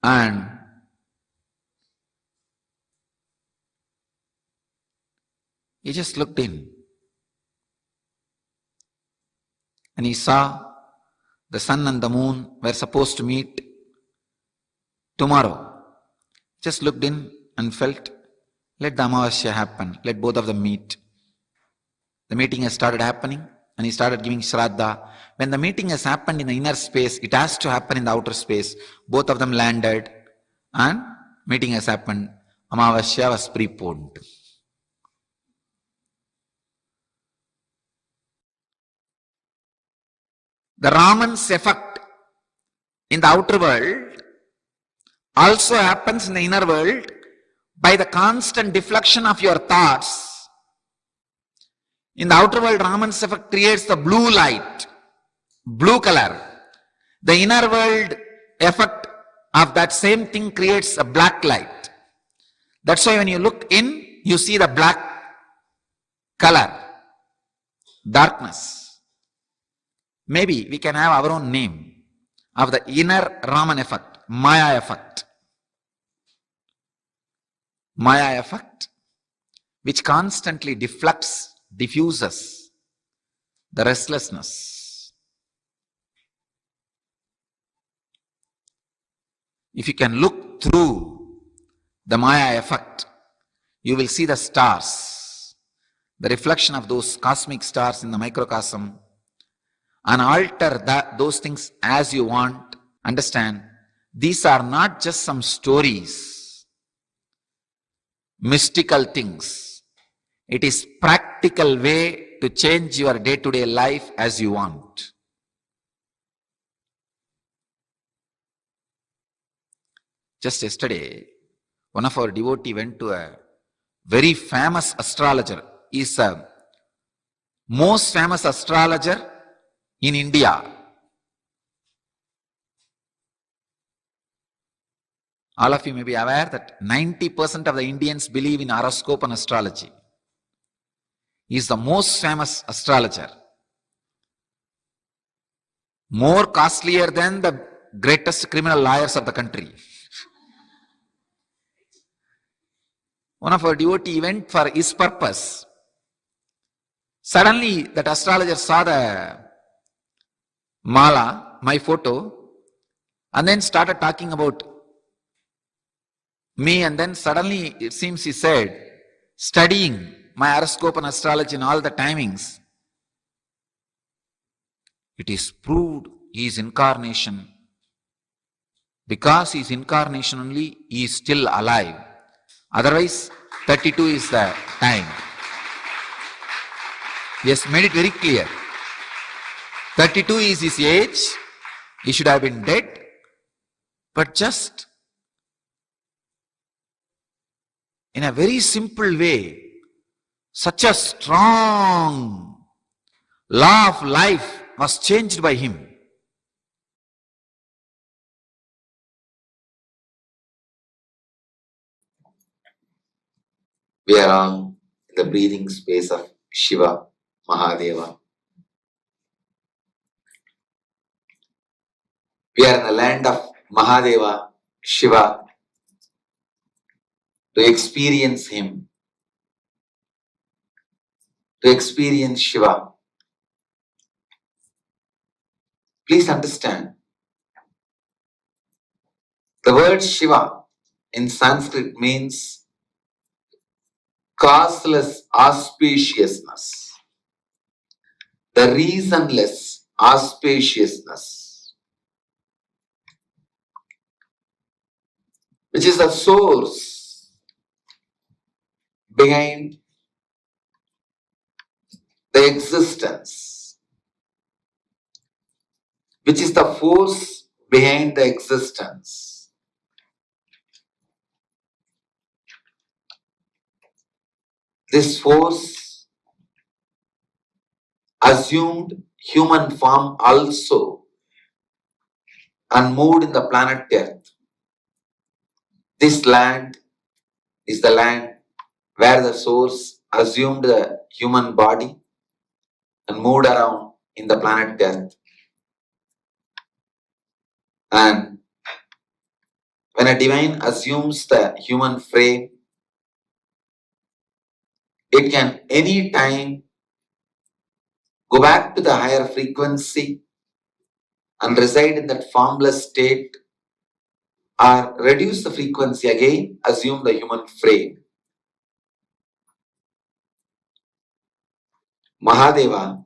And he just looked in and he saw the sun and the moon were supposed to meet tomorrow. Just looked in and felt, let the Amavasya happen, let both of them meet. The meeting has started happening and he started giving Shraddha. When the meeting has happened in the inner space, it has to happen in the outer space. Both of them landed and meeting has happened. Amavasya was preponed. The Raman's effect in the outer world also happens in the inner world by the constant deflection of your thoughts. In the outer world, Raman's effect creates the blue light, blue color. The inner world effect of that same thing creates a black light. That's why when you look in, you see the black color, darkness. Maybe we can have our own name of the inner Raman effect, Maya effect. Maya effect, which constantly deflects, diffuses the restlessness. If you can look through the Maya effect, you will see the stars, the reflection of those cosmic stars in the microcosm, and alter those things as you want. Understand, these are not just some stories, mystical things. It is practical way to change your day-to-day life as you want. Just yesterday, one of our devotee went to a very famous astrologer. He is a most famous astrologer in India. All of you may be aware that 90% of the Indians believe in horoscope and astrology. He is the most famous astrologer. More costlier than the greatest criminal lawyers of the country. One of our devotee went for his purpose. Suddenly that astrologer saw the mala, my photo, and then started talking about me, and then suddenly it seems he said, studying my horoscope and astrology and all the timings, it is proved he is incarnation. Because he is incarnation only, he is still alive. Otherwise, 32 is the time. He has made it very clear. 32 is his age. He should have been dead. But just in a very simple way, such a strong law of life was changed by him. We are on the breathing space of Shiva, Mahadeva. We are in the land of Mahadeva, Shiva, to experience him, to experience Shiva. Please understand, the word Shiva in Sanskrit means causeless auspiciousness, the reasonless auspiciousness, which is the source behind the existence, which is the force behind the existence. This force assumed human form also and moved in the planet Earth. This land is the land where the source assumed the human body and moved around in the planet Earth. And when a divine assumes the human frame, it can any time go back to the higher frequency and reside in that formless state, or reduce the frequency again, assume the human frame. Mahadeva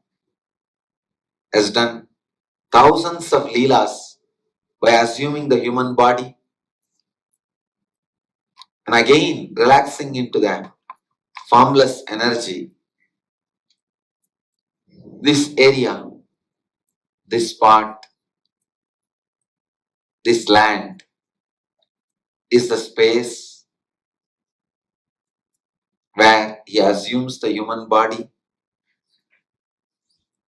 has done thousands of leelas by assuming the human body and again relaxing into the formless energy. This area, this part, this land is the space where he assumes the human body,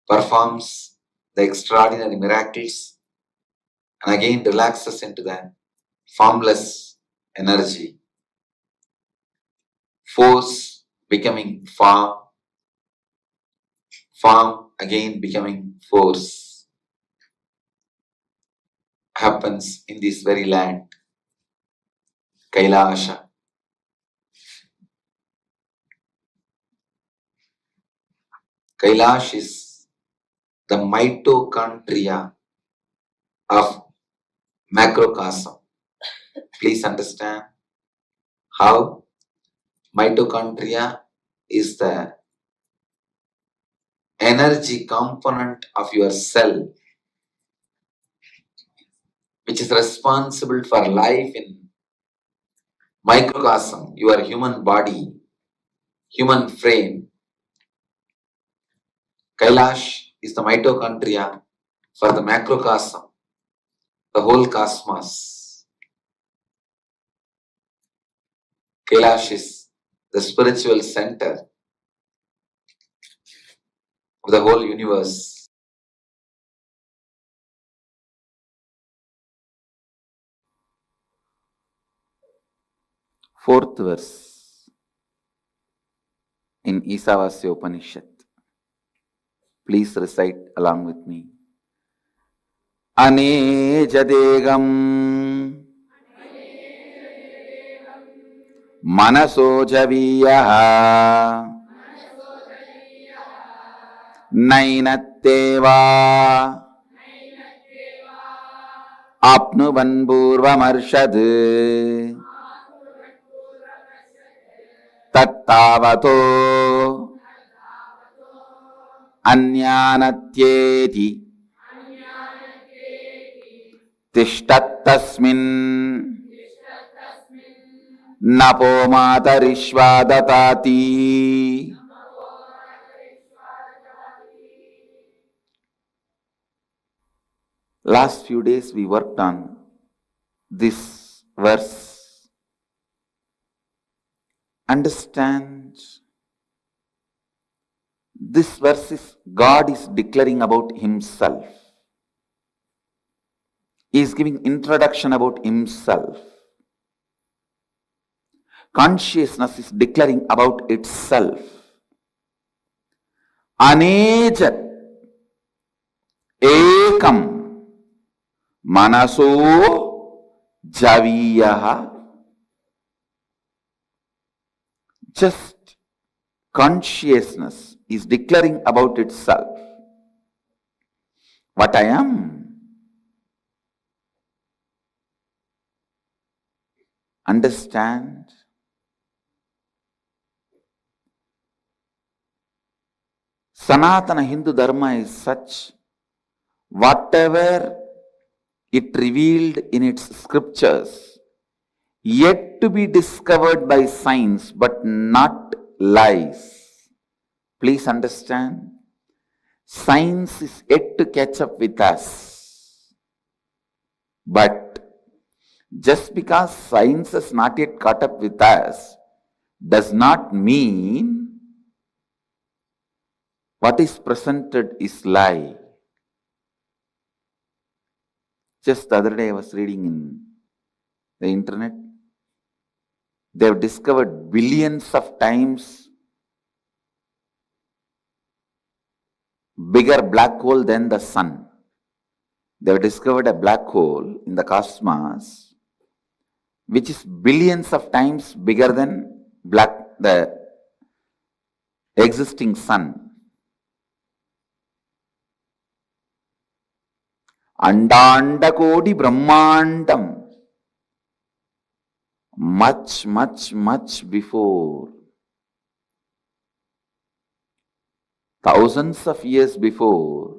performs the extraordinary miracles, and again relaxes into the formless energy. Force becoming form, form again becoming force, happens in this very land, Kailasa. Kailasa is the mitochondria of macrocosm. Please understand how mitochondria is the energy component of your cell, which is responsible for life in microcosm, your human body. human frame, Kailash is the mitochondria for the macrocosm, the whole cosmos. Kailash is the spiritual center of the whole universe. Fourth verse in Isavasya Upanishad. Please recite along with me. Anejadegam manaso javiyaha nainatteva apnuvan purvamarshad tattavato anyanatyeti tishtattasmin napo matarishvadatati. Last few days we worked on this verse. Understand, this verse is God is declaring about Himself. He is giving introduction about Himself. Consciousness is declaring about itself. Anejat ekam manaso javiyaha. Just consciousness is declaring about itself. What I am. Understand? Sanatana Hindu Dharma is such, whatever it revealed in its scriptures, yet to be discovered by science, but not lies. Please understand? Science is yet to catch up with us. But just because science has not yet caught up with us, does not mean what is presented is lie. Just the other day I was reading in the internet, they have discovered billions of times bigger black hole than the sun. They have discovered a black hole in the cosmos which is billions of times bigger than the existing sun. Andanda Kodi Brahmandam. Much, much, much before. Thousands of years before,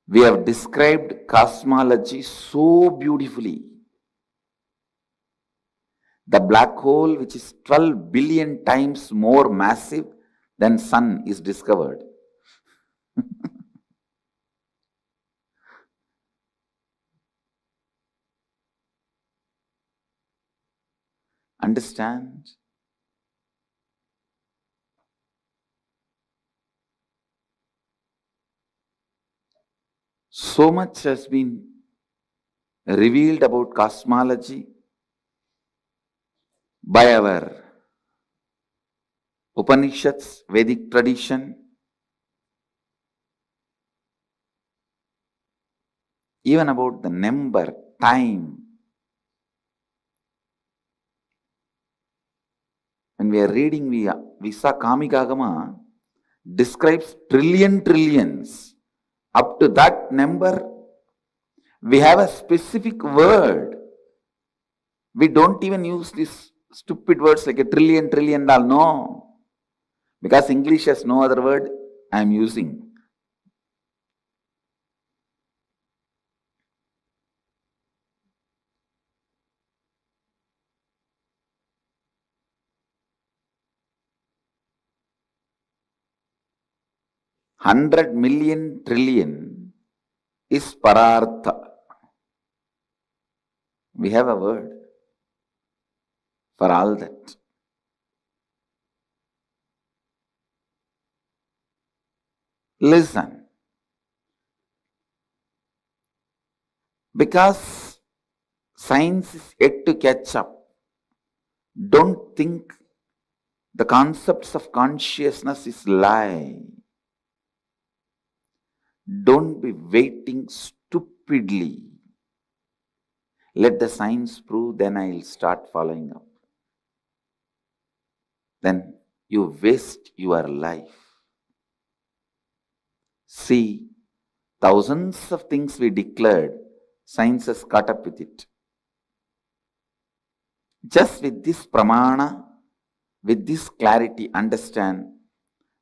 we have described cosmology so beautifully. The black hole, which is 12 billion times more massive than sun, is discovered. Understand? So much has been revealed about cosmology by our Upanishads, Vedic tradition, even about the number, time. When we are reading, we saw Kamikagama describes trillions. Up to that number, we have a specific word. We don't even use these stupid words like a trillion, all. No. Because English has no other word, I am using. 100 million trillion is parartha. We have a word for all that. Listen. Because science is yet to catch up, don't think the concepts of consciousness is lie. Don't be waiting stupidly. Let the science prove, then I'll start following up. Then you waste your life. See, thousands of things we declared, science has caught up with it. Just with this pramana, with this clarity, understand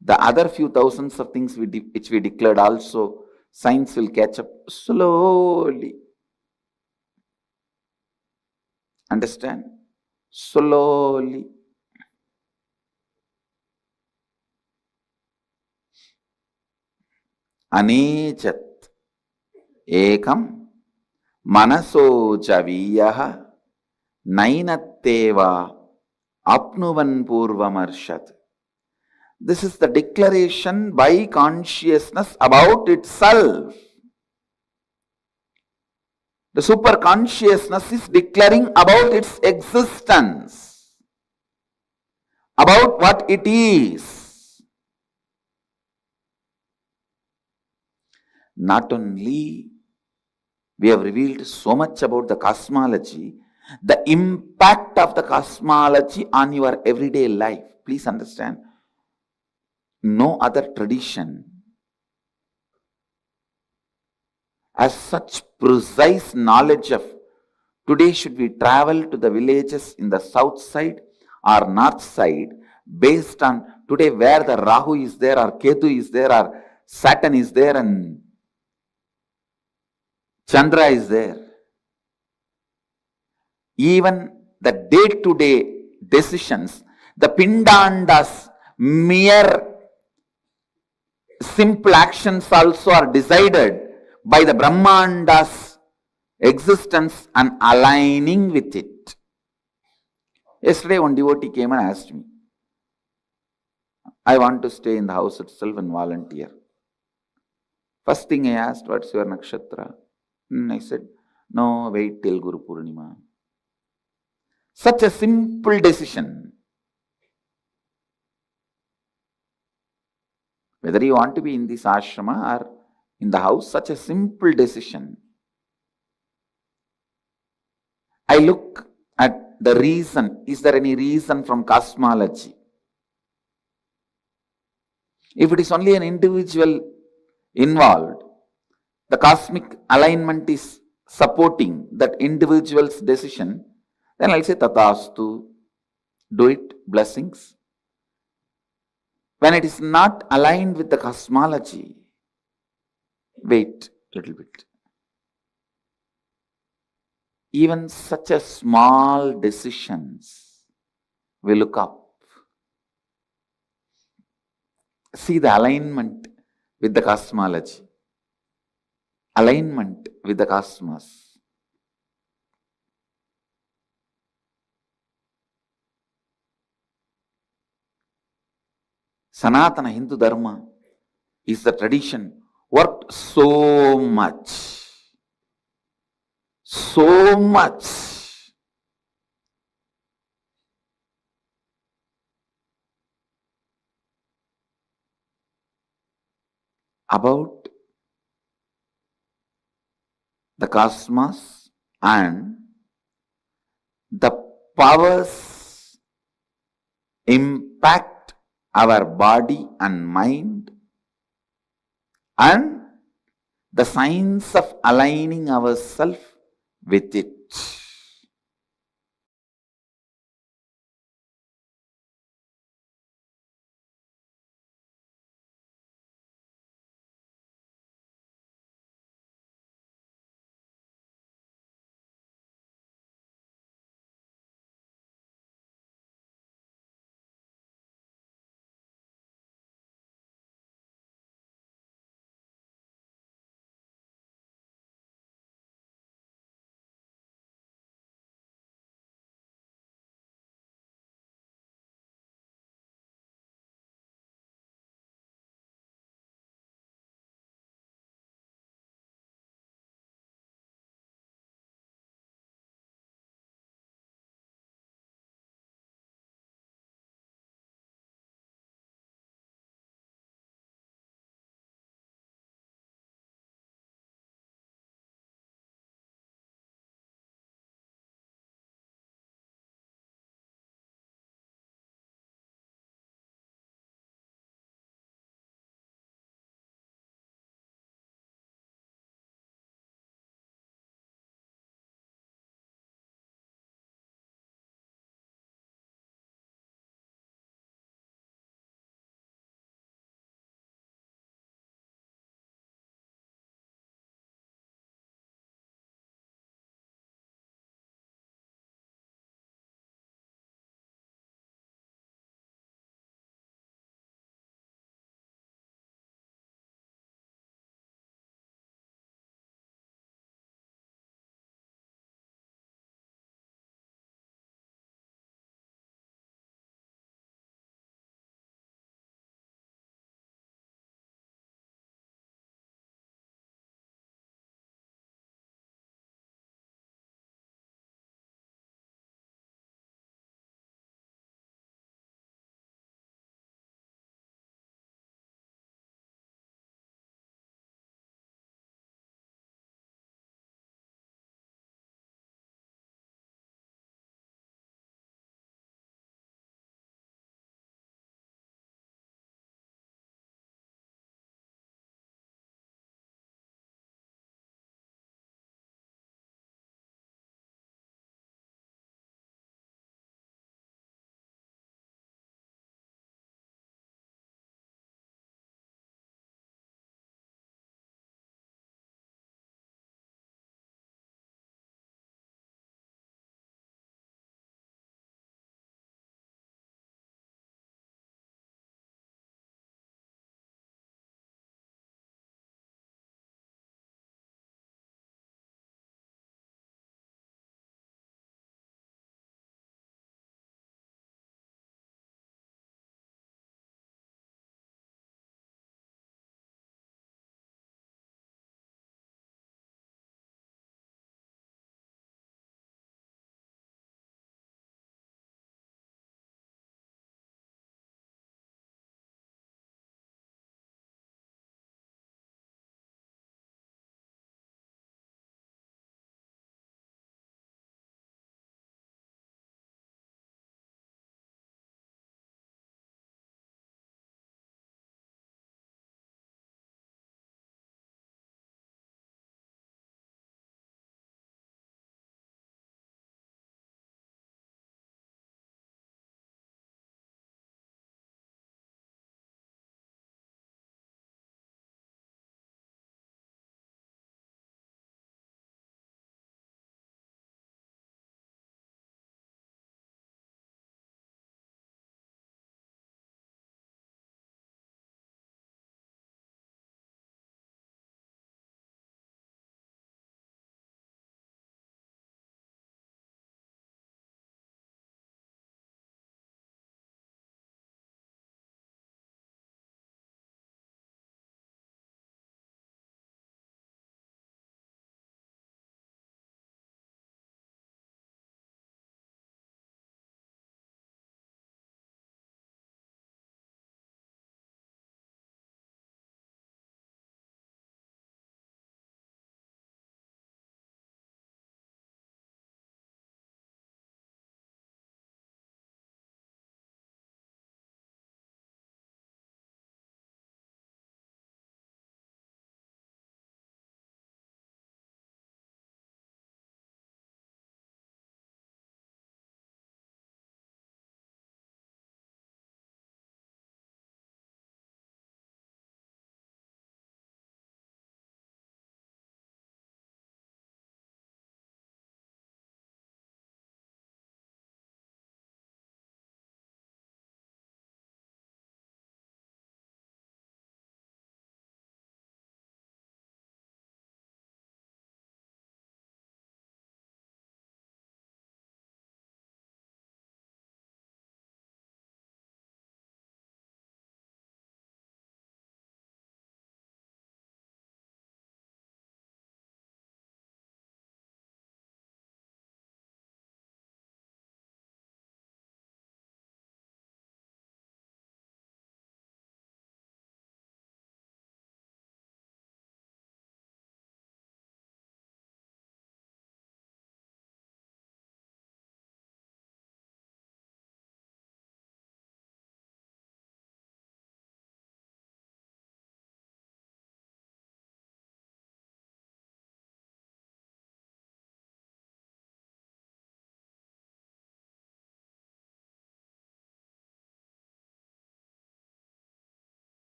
the other few thousands of things which we declared also, science will catch up slowly. Understand? Slowly. Anechat ekam manaso javiyah nainatteva apnuvan purvamarshat. This is the declaration by consciousness about itself. The super consciousness is declaring about its existence, about what it is. Not only we have revealed so much about the cosmology, the impact of the cosmology on your everyday life. Please understand, no other tradition has such precise knowledge of today should we travel to the villages in the south side or north side based on today where the Rahu is there or Ketu is there or Saturn is there and Chandra is there. Even the day-to-day decisions, the Pindandas, mere simple actions also are decided by the Brahmanda's existence and aligning with it. Yesterday one devotee came and asked me, I want to stay in the house itself and volunteer. First thing I asked, what's your nakshatra? I said, no, wait till Guru Purnima. Such a simple decision. Whether you want to be in this ashrama or in the house, such a simple decision. I look at the reason. Is there any reason from cosmology? If it is only an individual involved, the cosmic alignment is supporting that individual's decision, then I'll say Tathastu, do it, blessings. When it is not aligned with the cosmology, wait a little bit. Even such a small decisions, we look up. See the alignment with the cosmology, alignment with the cosmos. Sanatana Hindu Dharma is the tradition worked so much about the cosmos and the powers impact our body and mind and the science of aligning ourselves with it.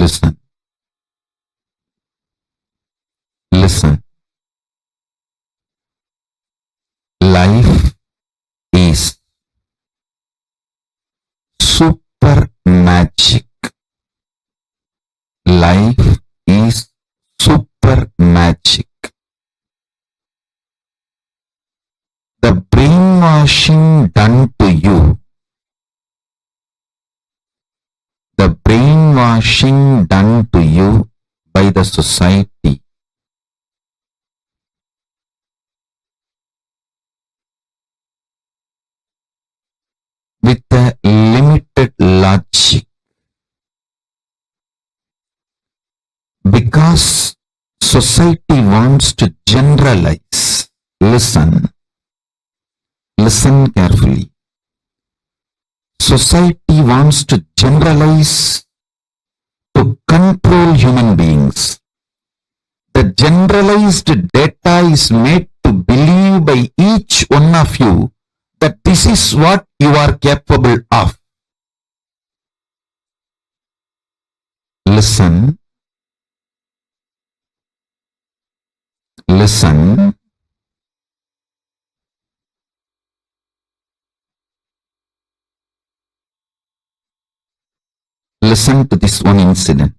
Listen. Listen. Life is super magic. Life is super magic. The brainwashing done to you, the brainwashing done to you by the society, with a limited logic, because society wants to generalize. Listen carefully. Society wants to generalize to control human beings. The generalized data is made to believe by each one of you that this is what you are capable of. Listen. Listen. Listen to this one incident.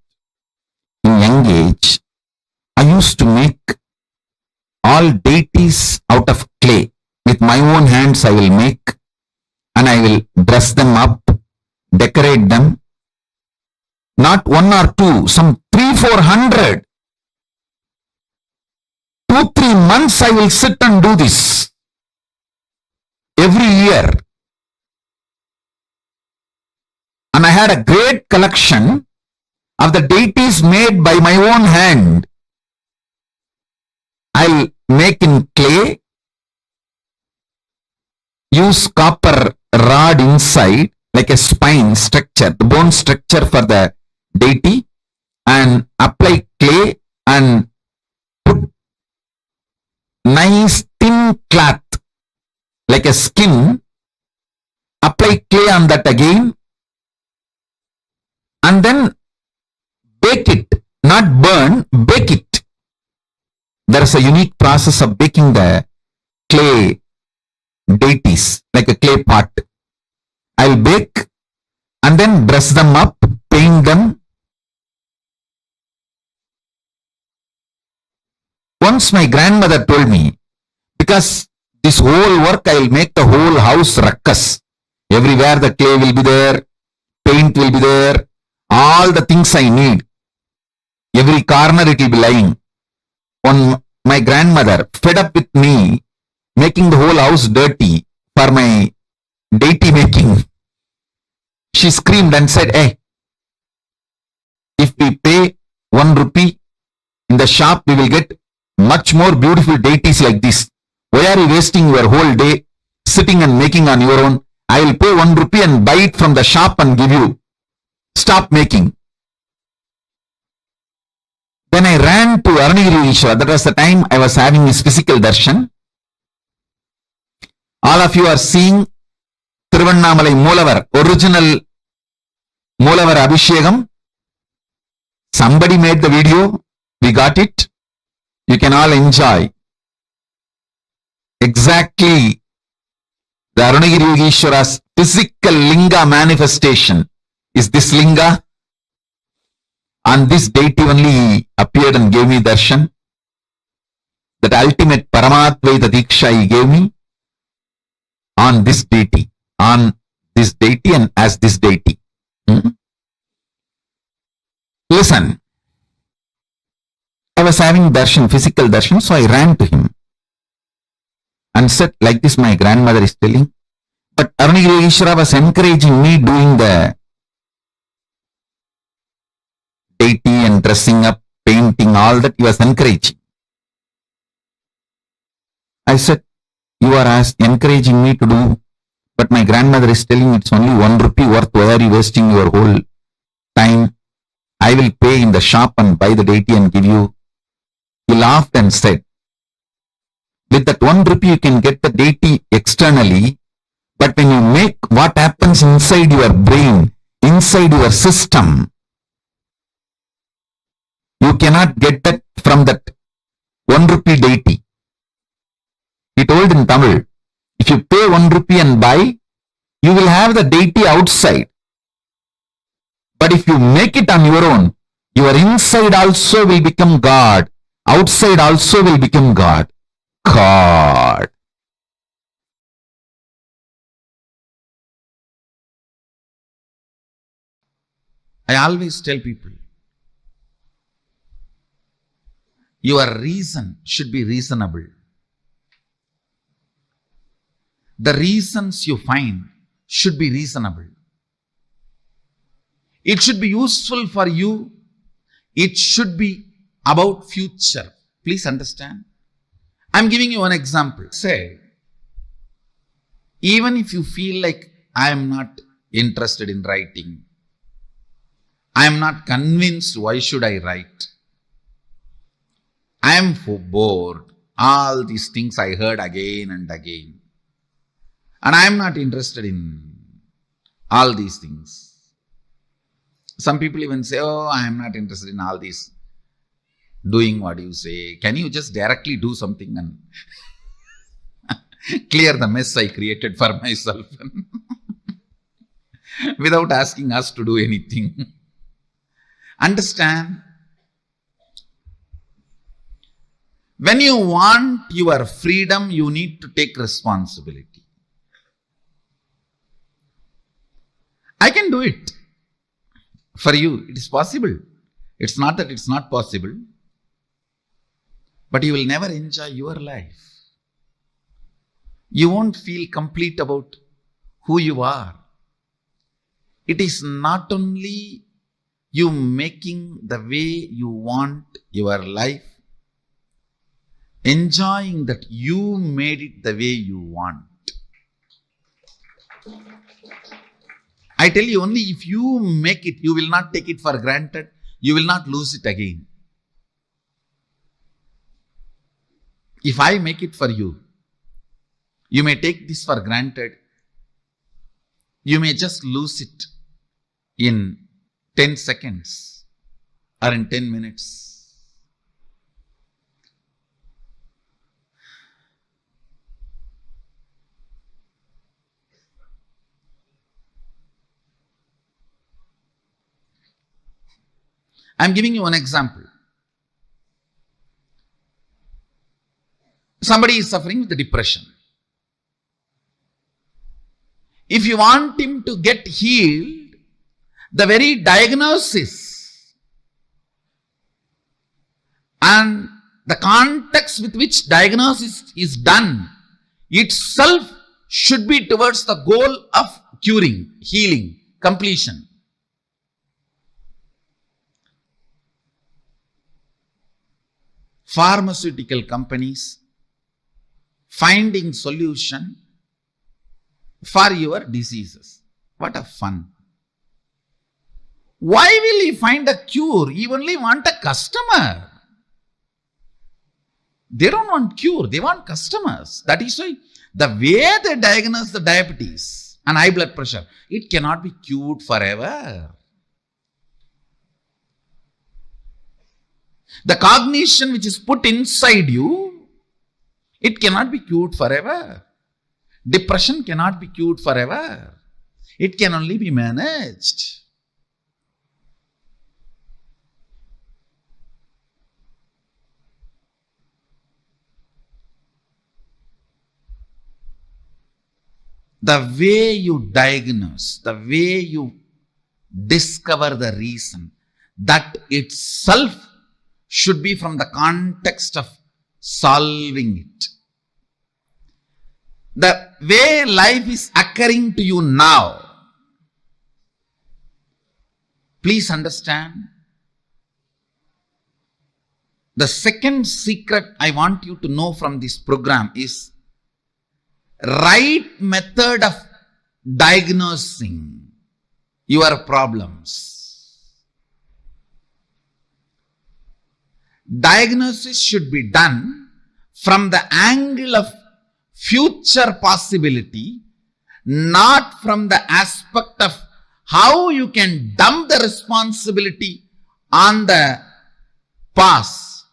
In young age, I used to make all deities out of clay. With my own hands I will make, and I will dress them up, decorate them. Not one or two, some 300-400. 2-3 months I will sit and do this. Every year. And I had a great collection of the deities made by my own hand. I'll make in clay, use copper rod inside like a spine structure, the bone structure for the deity, and apply clay and put nice thin cloth like a skin, apply clay on that again, and then bake it, not burn, bake it. There is a unique process of baking the clay deities, like a clay pot. I'll bake and then dress them up, paint them. Once my grandmother told me, because this whole work I'll make the whole house ruckus. Everywhere the clay will be there, paint will be there, all the things I need. Every corner it will be lying. My grandmother, fed up with me making the whole house dirty for my deity making, she screamed and said, "Hey, if we pay 1 rupee in the shop, we will get much more beautiful deities like this. Why are you wasting your whole day sitting and making on your own? I will pay 1 rupee and buy it from the shop and give you. Stop making." Then I ran to Arunagiririshwara. That was the time I was having his physical darshan. All of you are seeing Thiruvannamalai Moolavar, original Moolavar Abhishekam. Somebody made the video. We got it. You can all enjoy. Exactly the Arunagiririshwara's physical linga manifestation is this linga. On this deity only he appeared and gave me darshan. That ultimate Paramadvaita Diksha he gave me on this deity and as this deity. Listen, I was having darshan, physical darshan, so I ran to him and said, like this my grandmother is telling, but Arunagiririshwara was encouraging me doing the deity and dressing up, painting, all that he was encouraging. I said, you are encouraging me to do, but my grandmother is telling it's only 1 rupee worth. Why are you wasting your whole time? I will pay in the shop and buy the deity and give you. He laughed and said, with that 1 rupee you can get the deity externally, but when you make, what happens inside your brain, inside your system, You cannot get that from that 1 rupee deity. He told in Tamil, if you pay 1 rupee and buy, you will have the deity outside. But if you make it on your own, your inside also will become God. Outside also will become God. God. I always tell people, your reason should be reasonable. The reasons you find should be reasonable. It should be useful for you. It should be about future. Please understand. I'm giving you an example. Say, even if you feel like I am not interested in writing, I am not convinced why should I write, I am bored, all these things I heard again and again, and I am not interested in all these things. Some people even say, oh, I am not interested in all these doing what you say. Can you just directly do something and clear the mess I created for myself without asking us to do anything? Understand? When you want your freedom, you need to take responsibility. I can do it. For you, it is possible. It's not that it's not possible. But you will never enjoy your life. You won't feel complete about who you are. It is not only you making the way you want your life, enjoying that you made it the way you want. I tell you, only if you make it, you will not take it for granted, you will not lose it again. If I make it for you, you may take this for granted, you may just lose it in 10 seconds or in 10 minutes. I'm giving you an example. Somebody is suffering with depression. If you want him to get healed, the very diagnosis and the context with which diagnosis is done itself should be towards the goal of curing, healing, completion. Pharmaceutical companies finding solution for your diseases. What a fun. Why will he find a cure? He only want a customer. They don't want cure, they want customers. That is why the way they diagnose the diabetes and high blood pressure, it cannot be cured forever. The cognition which is put inside you, it cannot be cured forever. Depression cannot be cured forever. It can only be managed. The way you diagnose, the way you discover the reason, that itself should be from the context of solving it. The way life is occurring to you now, please understand, the second secret I want you to know from this program is right method of diagnosing your problems. Diagnosis should be done from the angle of future possibility, not from the aspect of how you can dump the responsibility on the past,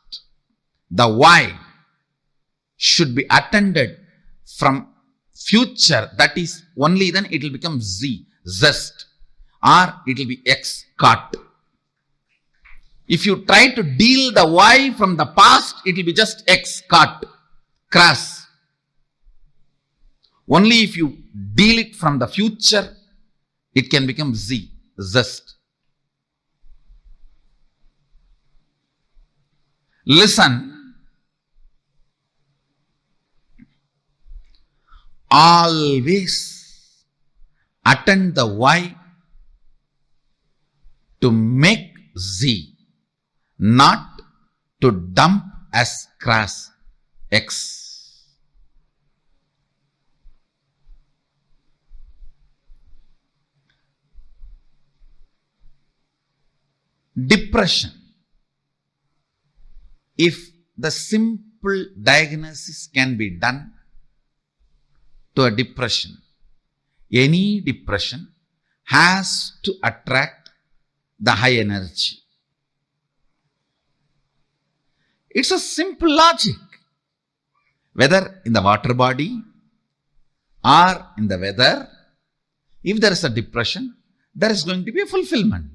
the why should be attended from future, that is only then it will become Z, zest, or it will be X, cut. If you try to deal the Y from the past, it will be just X, cut, crass. Only if you deal it from the future, it can become Z, zest. Listen. Always attend the Y to make Z, not to dump as crass X. Depression. If the simple diagnosis can be done to a depression, any depression has to attract the high energy. It's a simple logic. Whether in the water body or in the weather, if there is a depression, there is going to be a fulfillment.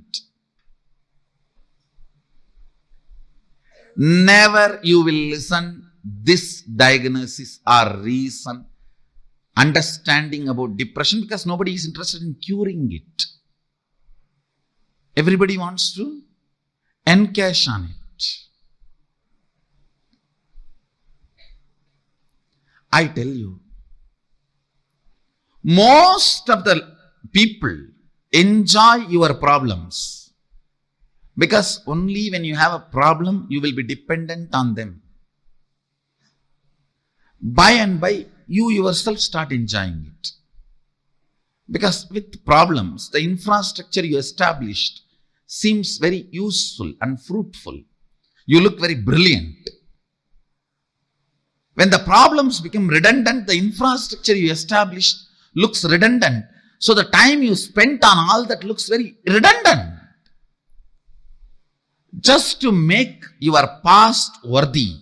Never you will listen this diagnosis or reason, understanding about depression, because nobody is interested in curing it. Everybody wants to encash on it. I tell you, most of the people enjoy your problems, because only when you have a problem, you will be dependent on them. By and by, you yourself start enjoying it. Because with problems, the infrastructure you established seems very useful and fruitful. You look very brilliant. When the problems become redundant, the infrastructure you established looks redundant. So the time you spent on all that looks very redundant. Just to make your past worthy,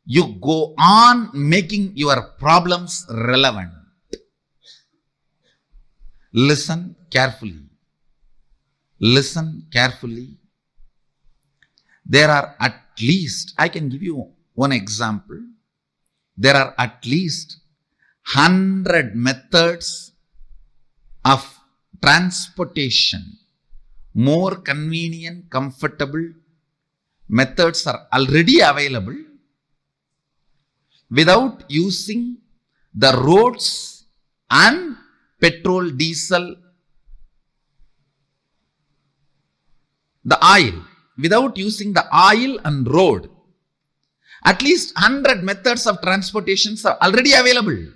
you go on making your problems relevant. Listen carefully. Listen carefully. There are at least, I can give you one example. There are at least 100 methods of transportation. More convenient, comfortable methods are already available without using the roads and petrol, diesel, the oil. Without using the oil and road. At least 100 methods of transportations are already available.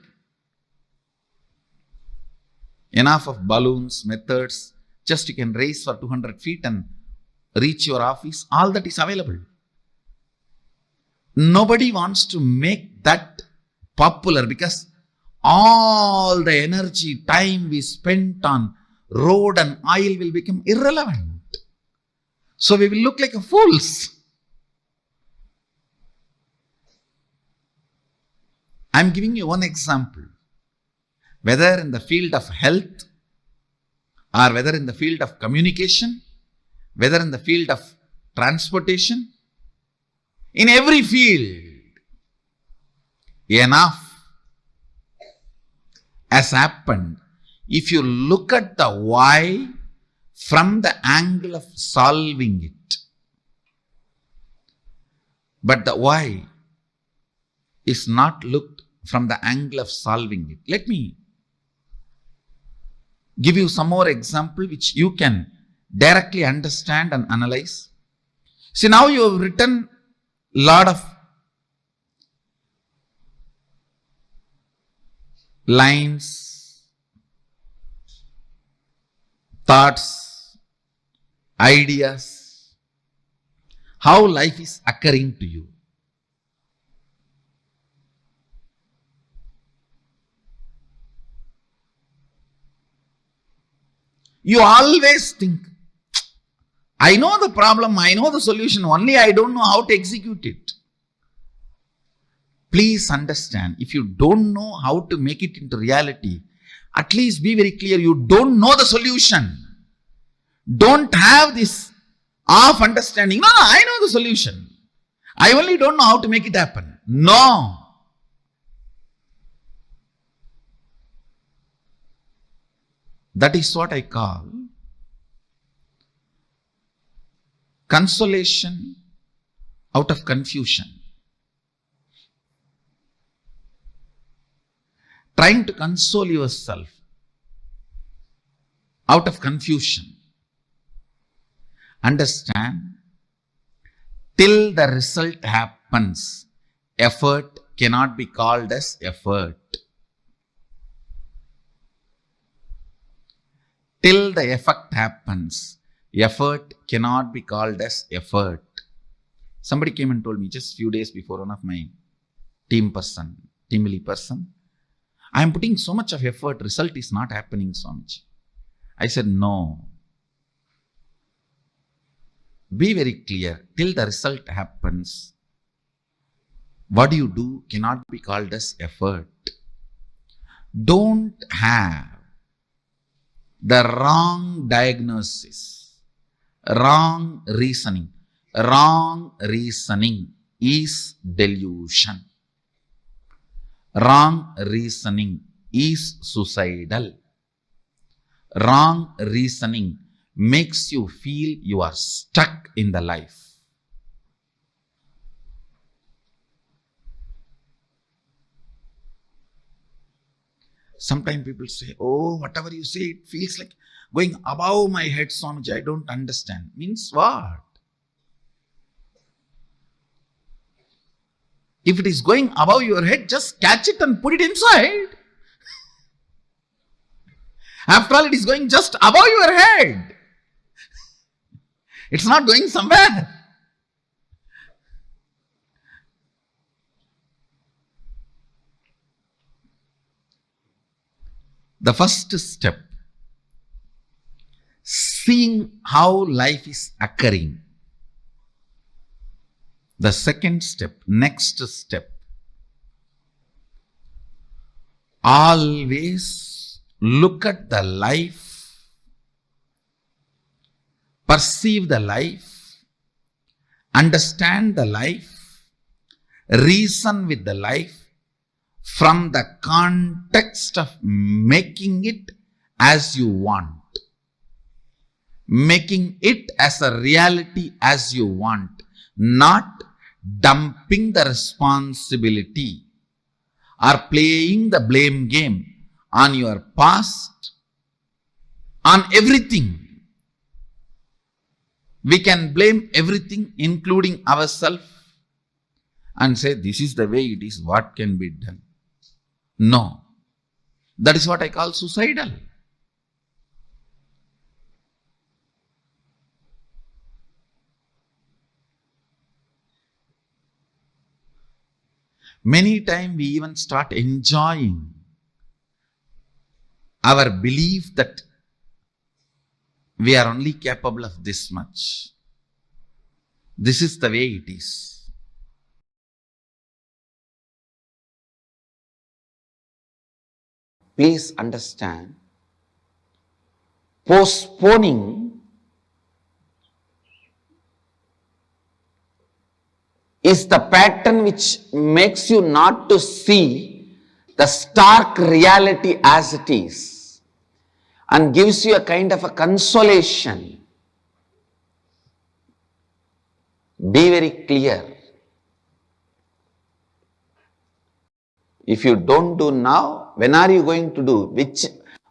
Enough of balloons, methods. Just you can race for 200 feet and reach your office. All that is available. Nobody wants to make that popular, because all the energy, time we spent on road and oil will become irrelevant. So we will look like fools. I am giving you one example. Whether in the field of health, or whether in the field of communication, whether in the field of transportation, in every field, enough has happened. If you look at the why from the angle of solving it, but the why is not looked from the angle of solving it. Let me give you some more example which you can directly understand and analyze. See, now you have written a lot of lines, thoughts, ideas, how life is occurring to you. You always think, I know the problem, I know the solution, only I don't know how to execute it. Please understand, if you don't know how to make it into reality, at least be very clear, you don't know the solution. Don't have this half understanding. No, I know the solution. I only don't know how to make it happen. No. That is what I call consolation out of confusion. Trying to console yourself out of confusion. Understand, till the result happens, effort cannot be called as effort. Till the effect happens, effort cannot be called as effort. Somebody came and told me just few days before, one of my team lead person, I am putting so much of effort, result is not happening, Swamiji. I said, no. Be very clear, till the result happens, what you do cannot be called as effort. Don't have the wrong diagnosis, wrong reasoning. Wrong reasoning is delusion. Wrong reasoning is suicidal. Wrong reasoning makes you feel you are stuck in the life. Sometimes people say, oh, whatever you say, it feels like going above my head, Swamiji. I don't understand. Means what? If it is going above your head, just catch it and put it inside. After all, it is going just above your head. It's not going somewhere. The first step, seeing how life is occurring. The second step, next step, always look at the life, perceive the life, understand the life, reason with the life from the context of making it as you want. Making it as a reality as you want. Not dumping the responsibility or playing the blame game on your past, on everything. We can blame everything, including ourselves, and say, this is the way it is, what can be done? No. That is what I call suicidal. Many times we even start enjoying our belief that we are only capable of this much. This is the way it is. Please understand, postponing is the pattern which makes you not to see the stark reality as it is and gives you a kind of a consolation. Be very clear. If you don't do now, when are you going to do?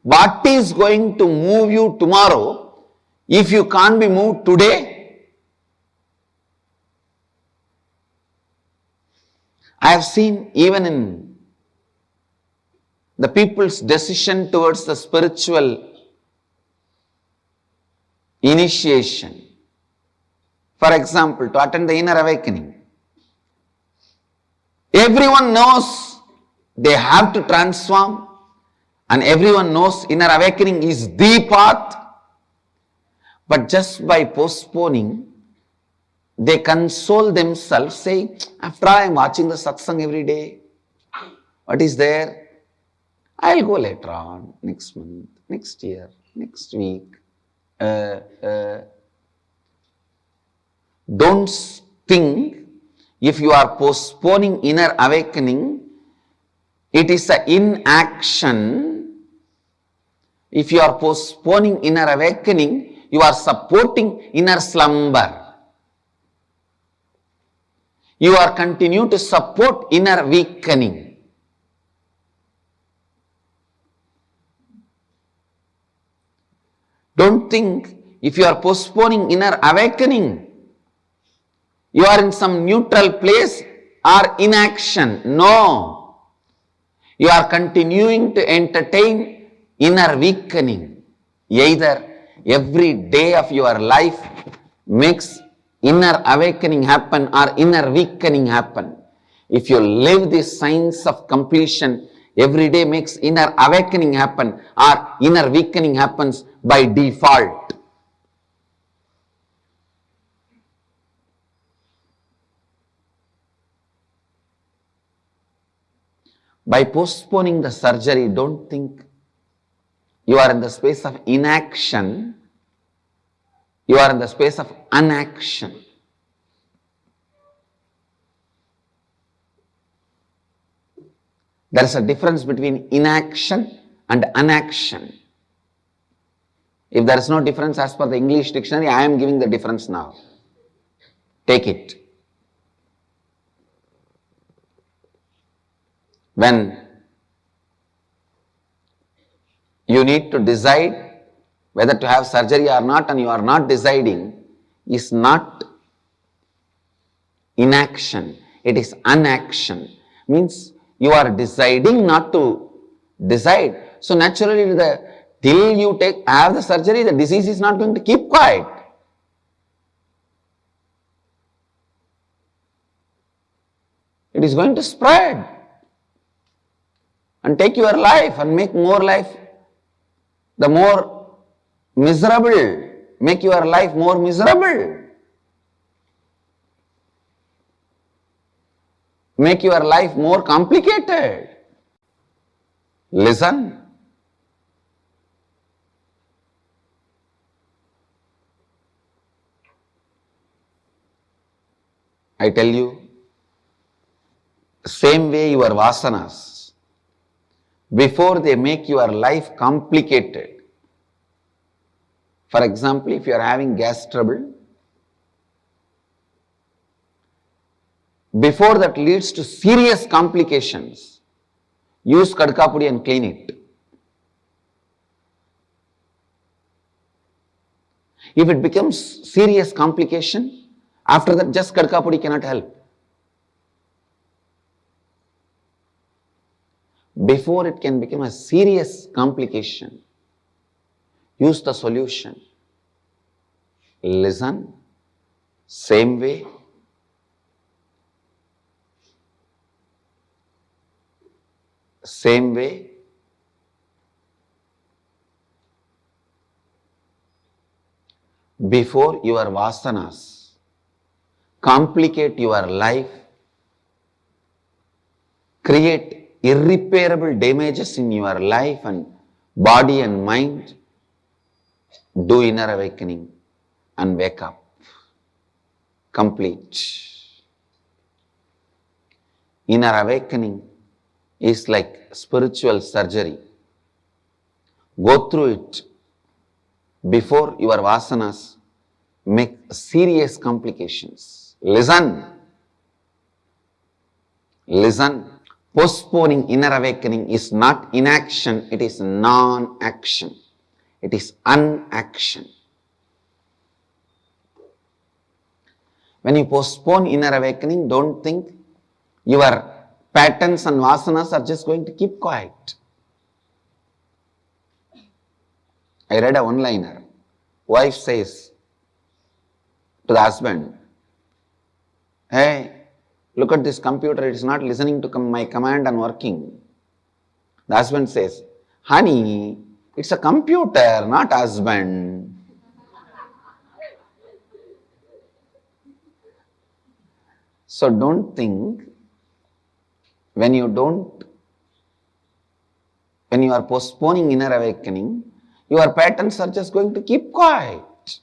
What is going to move you tomorrow if you can't be moved today? I have seen even in the people's decision towards the spiritual initiation. For example, to attend the inner awakening. Everyone knows they have to transform, and everyone knows inner awakening is the path. But just by postponing, they console themselves saying, after all I am watching the satsang every day. What is there? I'll go later on, next month, next year, next week. Don't think if you are postponing inner awakening, it is an inaction. If you are postponing inner awakening, you are supporting inner slumber. You are continue to support inner weakening. Don't think if you are postponing inner awakening, you are in some neutral place or inaction. No. You are continuing to entertain inner weakening. Either every day of your life makes inner awakening happen or inner weakening happen. If you live this science of completion, every day makes inner awakening happen or inner weakening happens by default. By postponing the surgery, don't think you are in the space of inaction. You are in the space of unaction. There is a difference between inaction and unaction. If there is no difference as per the English dictionary, I am giving the difference now. Take it. When you need to decide whether to have surgery or not and you are not deciding, is not inaction, it is unaction. Means you are deciding not to decide. So naturally till you have the surgery, the disease is not going to keep quiet. It is going to spread and take your life and make more life, the more miserable, make your life more miserable. Make your life more complicated. Listen. I tell you, same way your vasanas, before they make your life complicated. For example, if you are having gas trouble, before that leads to serious complications, use kadkapudi and clean it. If it becomes serious complication, after that just kadkapudi cannot help. Before it can become a serious complication, use the solution. Listen, same way. Same way. Before your vasanas complicate your life, create irreparable damages in your life and body and mind, do inner awakening and wake up. Complete. Inner awakening is like spiritual surgery. Go through it before your vasanas make serious complications. Listen. Listen. Postponing inner awakening is not inaction, it is non-action. It is unaction. When you postpone inner awakening, don't think your patterns and vasanas are just going to keep quiet. I read a one-liner. Wife says to the husband, "Hey, look at this computer, it is not listening to my command and working." The husband says, "Honey, it's a computer, not husband." So don't think when you are postponing inner awakening, your patterns are just going to keep quiet.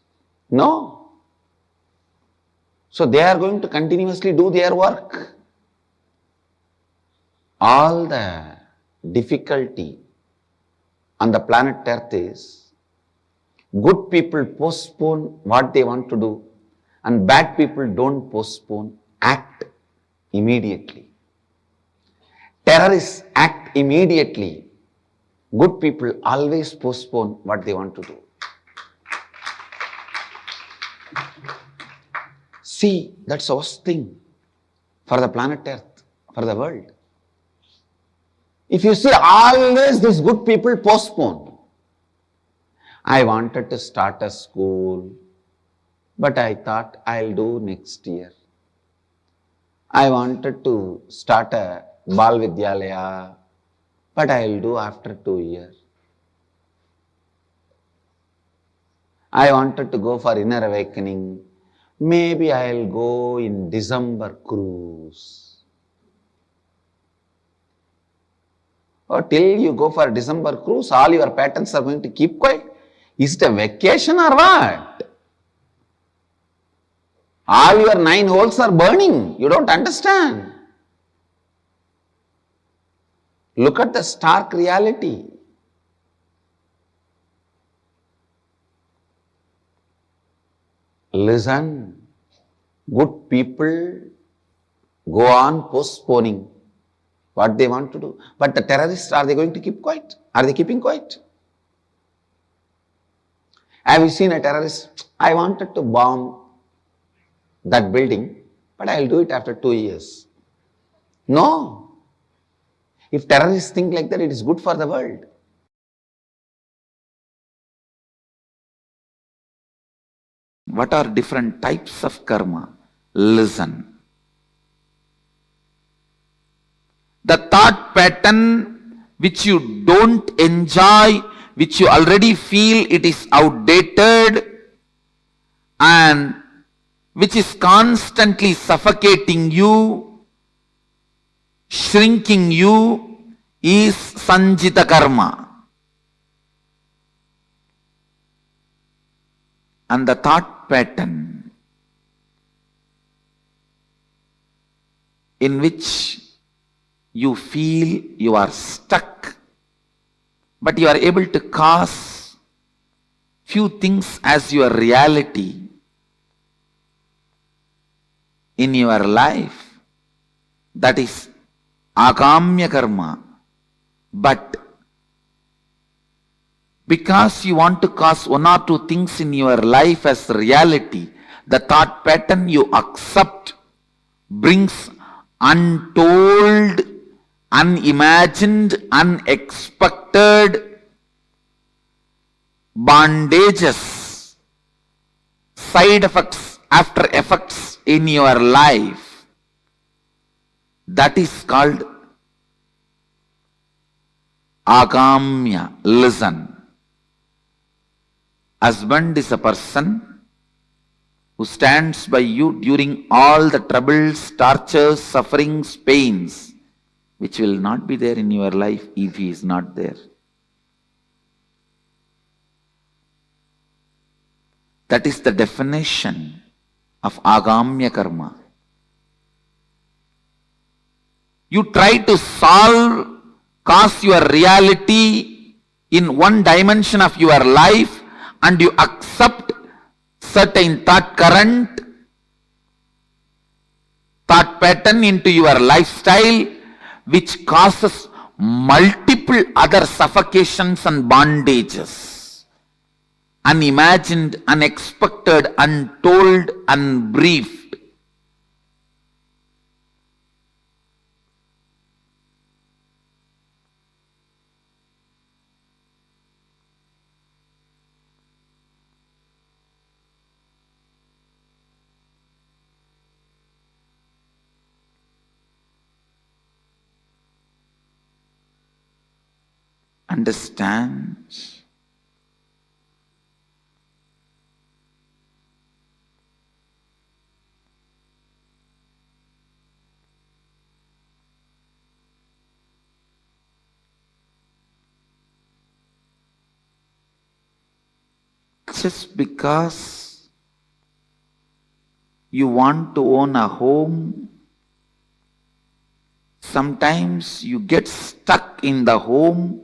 No. So they are going to continuously do their work. All the difficulty on the planet Earth is good people postpone what they want to do and bad people don't postpone, act immediately. Terrorists act immediately. Good people always postpone what they want to do. See, that's the worst thing for the planet Earth, for the world. If you see always these good people postpone. I wanted to start a school, but I thought I'll do next year. I wanted to start a Bal Vidyalaya, but I'll do after 2 years. I wanted to go for inner awakening. Maybe I'll go in December cruise. Or till you go for December cruise, all your patterns are going to keep quiet. Is it a vacation or what? All your 9 holes are burning. You don't understand. Look at the stark reality. Listen. Good people go on postponing what they want to do. But the terrorists, are they going to keep quiet? Are they keeping quiet? Have you seen a terrorist? I wanted to bomb that building, but I'll do it after 2 years. No. If terrorists think like that, it is good for the world. What are different types of karma? Listen. The thought pattern which you don't enjoy, which you already feel it is outdated and which is constantly suffocating you, shrinking you, is sanjita karma. And the thought pattern in which you feel you are stuck, but you are able to cause few things as your reality in your life, that is agamya karma. But because you want to cause 1 or 2 things in your life as reality, the thought pattern you accept brings untold, unimagined, unexpected bondages, side effects, after effects in your life. That is called agamya. Listen. Husband is a person who stands by you during all the troubles, tortures, sufferings, pains, which will not be there in your life if he is not there. That is the definition of agamya karma. You try to cause your reality in one dimension of your life, and you accept certain thought current, thought pattern into your lifestyle, which causes multiple other suffocations and bondages, unimagined, unexpected, untold, unbriefed. Understand? just because you want to own a home, sometimes you get stuck in the home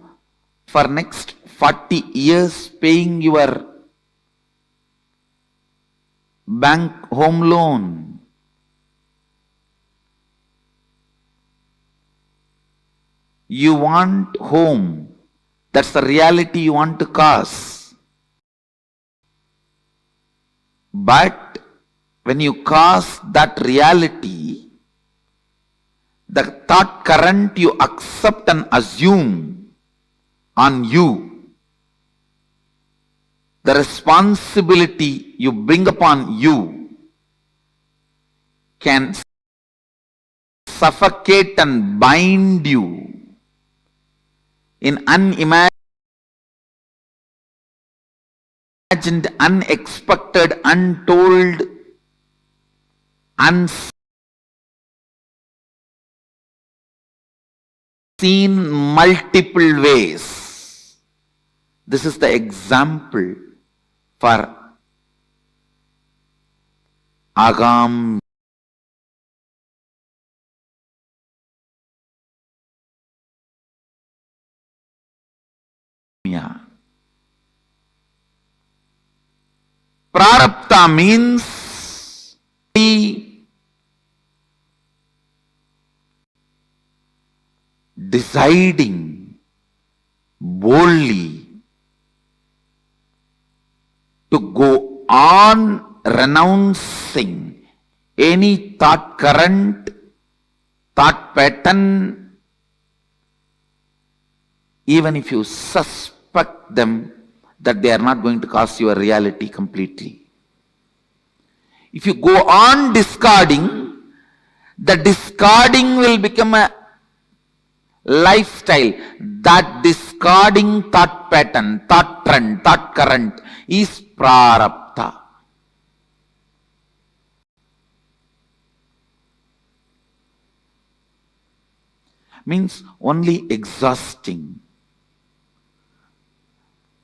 for next 40 years paying your bank home loan. You want home. That's the reality you want to cause. But when you cause that reality, the thought current you accept and assume on you, the responsibility you bring upon you, can suffocate and bind you in unimagined, unexpected, untold, unseen multiple ways. This is the example for Agam. Prarabdha means deciding boldly to go on renouncing any thought current, thought pattern, even if you suspect them that they are not going to cause your reality completely. If you go on discarding, the discarding will become a lifestyle. That discarding thought pattern, thought trend, thought current is prarabdha. Means only exhausting.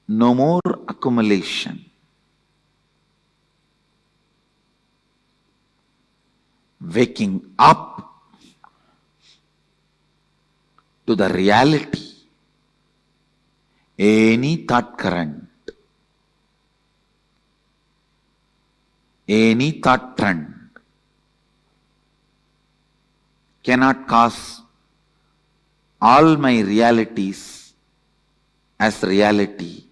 No more accumulation. Waking up to the reality. Any thought current, any thought trend cannot cause all my realities as reality.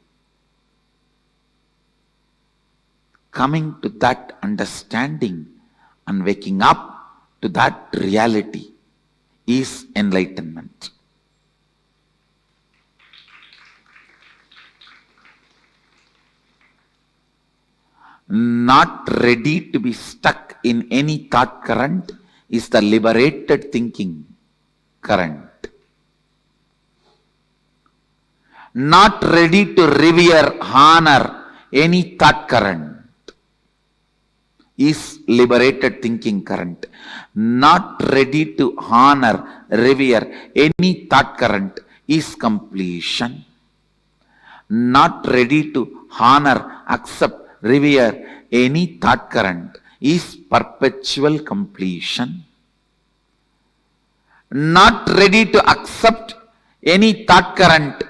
Coming to that understanding and waking up to that reality is enlightenment. Not ready to be stuck in any thought current is the liberated thinking current. Not ready to revere, honor any thought current is liberated thinking current. Not ready to honor, revere any thought current is completion. Not ready to honor, accept, revere any thought current is perpetual completion. Not ready to accept any thought current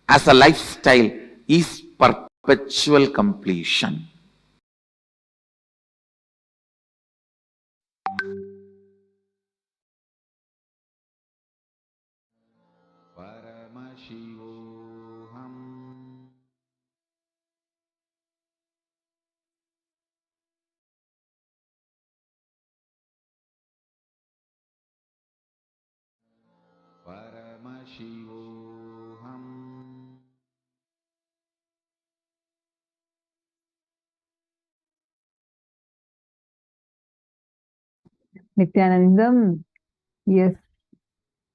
as a lifestyle is perpetual completion. Paramashivoham. Paramashivoham. Nithyanandam, yes,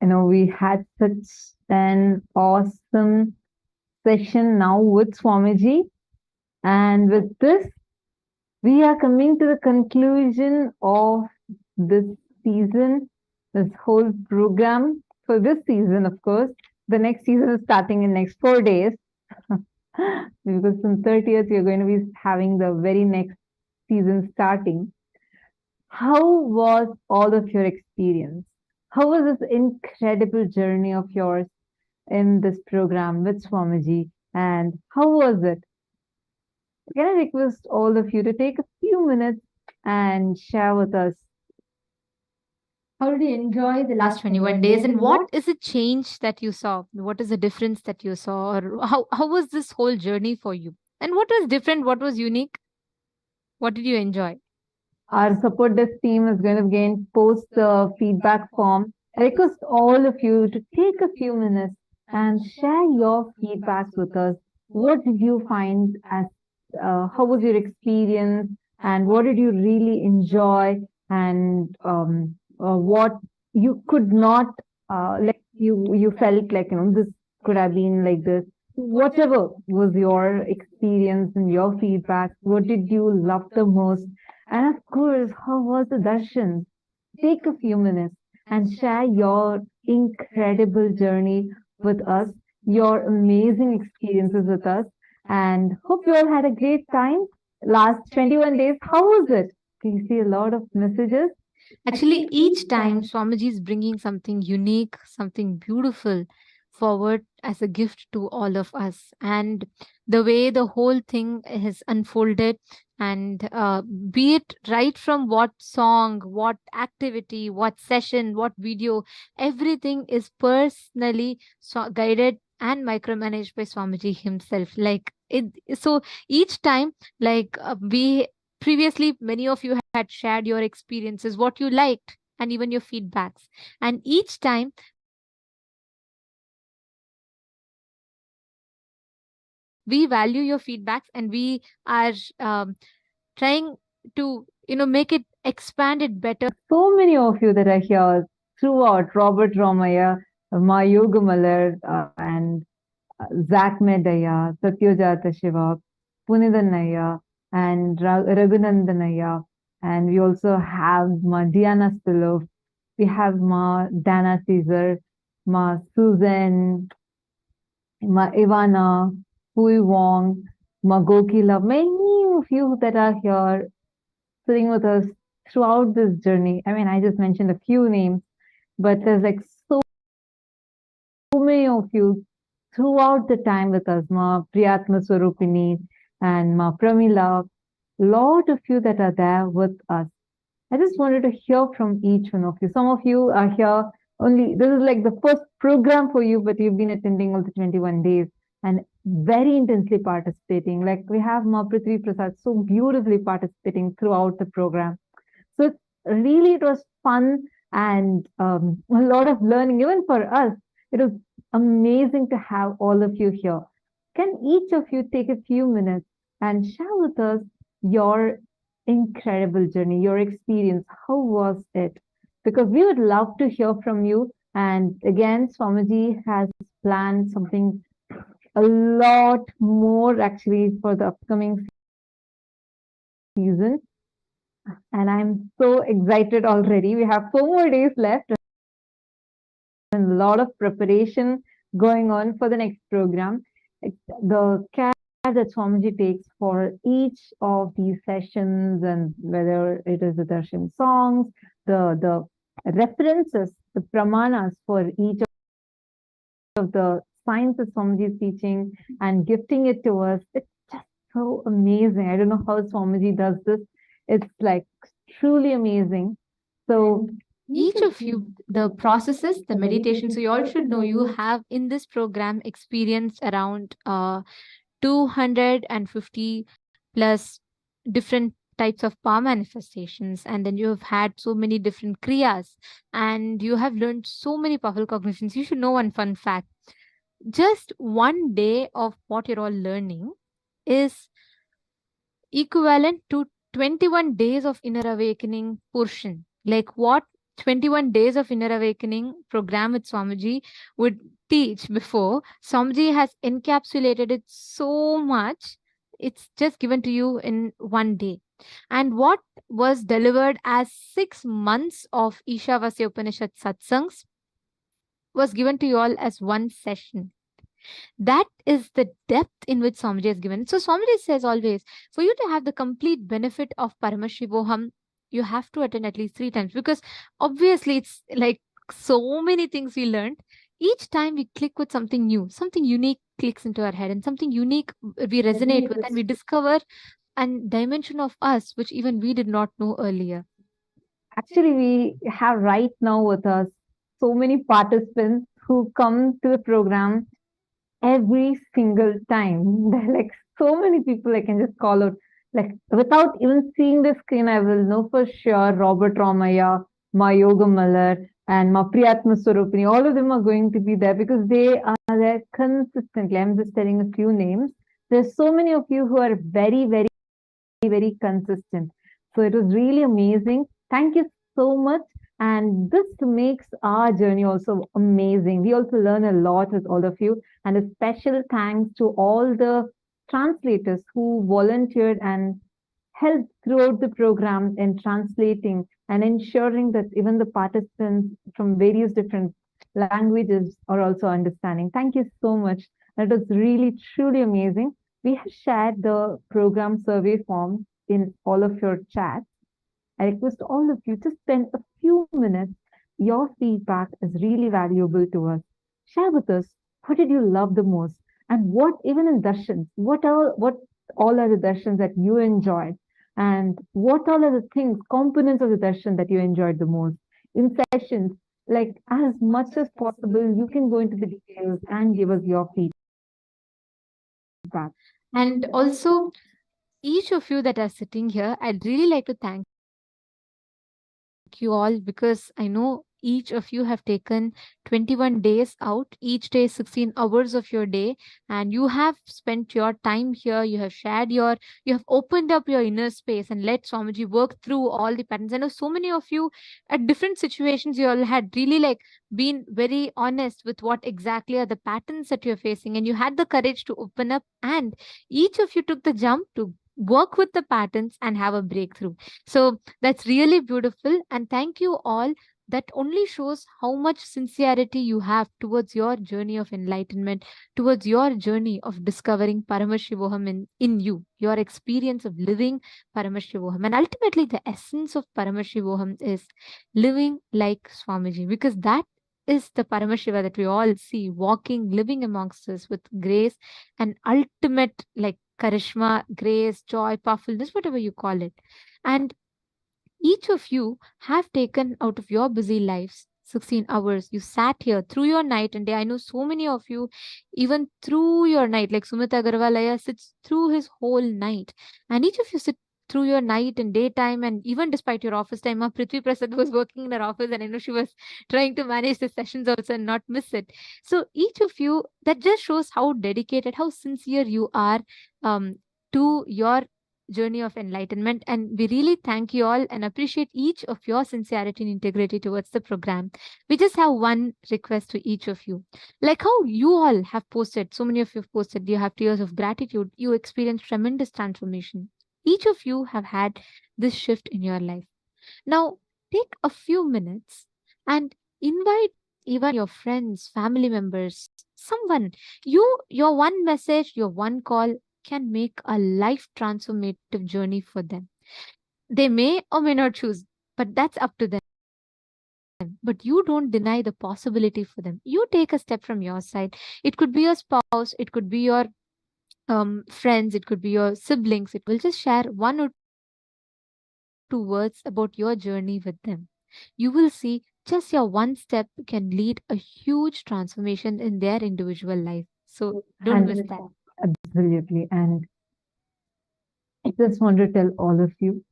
we had such an awesome session now with Swamiji. And with this, we are coming to the conclusion of this season, this whole program for this season, of course. The next season is starting in next 4 days. because from 30th, you're going to be having the very next season starting. How was all of your experience? How was this incredible journey of yours in this program with Swamiji? And how was it? Can I request all of you to take a few minutes and share with us? How did you enjoy the last 21 days, and what is the change that you saw? What is the difference that you saw? Or how was this whole journey for you? And what was different? What was unique? What did you enjoy? Our support desk team is going to again post the feedback form. I request all of you to take a few minutes and share your feedbacks with us. What did you find as, how was your experience, and what did you really enjoy, and what you could not, like you felt like, this could have been like this. Whatever was your experience and your feedback, what did you love the most? And of course, how was the darshan? Take a few minutes and share your incredible journey with us, your amazing experiences with us, and hope you all had a great time. Last 21 days, how was it? Can you see a lot of messages? Actually, each time Swamiji is bringing something unique, something beautiful forward as a gift to all of us. And the way the whole thing has unfolded, and be it right from what song, what activity, what session, what video, everything is personally guided and micromanaged by Swamiji himself. Like it, so each time, like we previously, many of you had shared your experiences, what you liked, and even your feedbacks. And each time, we value your feedbacks, and we are trying to, make it expand it better. So many of you that are here throughout, Robert Romaya, Mayoga Malar, and Zach Medaya, Satyajata Shiva, Punidanaya, and Raghunandanaya. And we also have Ma Diana Spilov, we have Ma Dana Caesar, Ma Susan, Ma Ivana, Hui Wong, Ma Gokila, many of you that are here sitting with us throughout this journey. I mean, I just mentioned a few names, but there's like so many of you throughout the time with us, Ma Priyatma Swarupini and Ma Pramila, lot of you that are there with us. I just wanted to hear from each one of you. Some of you are here only, this is like the first program for you, but you've been attending all the 21 days and very intensely participating. Like we have Ma Prithvi Prasad so beautifully participating throughout the program. So really, it was fun and a lot of learning, even for us. It was amazing to have all of you here. Can each of you take a few minutes and share with us your incredible journey, your experience? How was it? Because we would love to hear from you. And again, Swamiji has planned something a lot more actually for the upcoming season. And I'm so excited already. We have 4 more days left and a lot of preparation going on for the next program. The care that Swamiji takes for each of these sessions, and whether it is the darshan songs, the references, the pramanas for each of the science that Swamiji is teaching and gifting it to us, it's just so amazing. I don't know how Swamiji does this. It's like truly amazing. So Each of you, the processes, the meditation, so you all should know you have in this program experienced around 250 plus different types of power manifestations, and then you have had so many different kriyas, and you have learned so many powerful cognitions. You should know one fun fact. Just one day of what you're all learning is equivalent to 21 days of inner awakening portion. Like what 21 days of inner awakening program with Swamiji would teach before, Swamiji has encapsulated it so much. It's just given to you in one day. And what was delivered as 6 months of Ishavasya Upanishad satsangs was given to you all as one session. That is the depth in which Swamiji has given. So Swamiji says always, for you to have the complete benefit of Paramashivoham, you have to attend at least 3 times, because obviously it's like so many things we learned. Each time we click with something new, something unique clicks into our head, and something unique we resonate with, and we discover a dimension of us which even we did not know earlier. Actually, we have right now with us so many participants who come to the program every single time. There are like so many people I can just call out. Like without even seeing the screen, I will know for sure Robert Ramaya, Ma Yoga Malar, and Ma Priyatma Swarupini. All of them are going to be there because they are there consistently. I'm just telling a few names. There's so many of you who are very, very, very consistent. So it was really amazing. Thank you so much. And this makes our journey also amazing. We also learn a lot with all of you. And a special thanks to all the translators who volunteered and helped throughout the program in translating and ensuring that even the participants from various different languages are also understanding. Thank you so much. That was really, truly amazing. We have shared the program survey form in all of your chats. I request all of you to spend a few minutes. Your feedback is really valuable to us. Share with us, what did you love the most? And what, even in darshans, what all are the darshans that you enjoyed? And what all are the things, components of the darshan that you enjoyed the most? In sessions, like as much as possible, you can go into the details and give us your feedback. And also, each of you that are sitting here, I'd really like to thank you all, because I know each of you have taken 21 days out, each day 16 hours of your day, and you have spent your time here. You have shared you have opened up your inner space and let Swamiji work through all the patterns. I know so many of you at different situations, you all had really like been very honest with what exactly are the patterns that you're facing, and you had the courage to open up, and each of you took the jump to work with the patterns and have a breakthrough. So that's really beautiful. And thank you all. That only shows how much sincerity you have towards your journey of enlightenment, towards your journey of discovering Paramashivoham in you, your experience of living Paramashivoham. And ultimately, the essence of Paramashivoham is living like Swamiji, because that is the Paramashiva that we all see walking, living amongst us with grace and ultimate like charisma, grace, joy, powerfulness, whatever you call it. And each of you have taken out of your busy lives 16 hours. You sat here through your night and day. I know so many of you, even through your night, like Sumit Agarwalaya sits through his whole night. And each of you sit through your night and daytime, and even despite your office time. Prithvi Prasad was working in her office, and I know she was trying to manage the sessions also and not miss it. So each of you, that just shows how dedicated, how sincere you are to your journey of enlightenment. And we really thank you all and appreciate each of your sincerity and integrity towards the program. We just have one request to each of you. Like how you all have posted, so many of you have posted, you have tears of gratitude, you experienced tremendous transformation. Each of you have had this shift in your life. Now, take a few minutes and invite even your friends, family members, someone. Your one message, your one call can make a life transformative journey for them. They may or may not choose, but that's up to them. But you don't deny the possibility for them. You take a step from your side. It could be your spouse, it could be your friends, it could be your siblings. It will just share 1 or 2 words about your journey with them. You will see just your one step can lead a huge transformation in their individual life. So don't miss that. Absolutely. And I just want to tell all of you,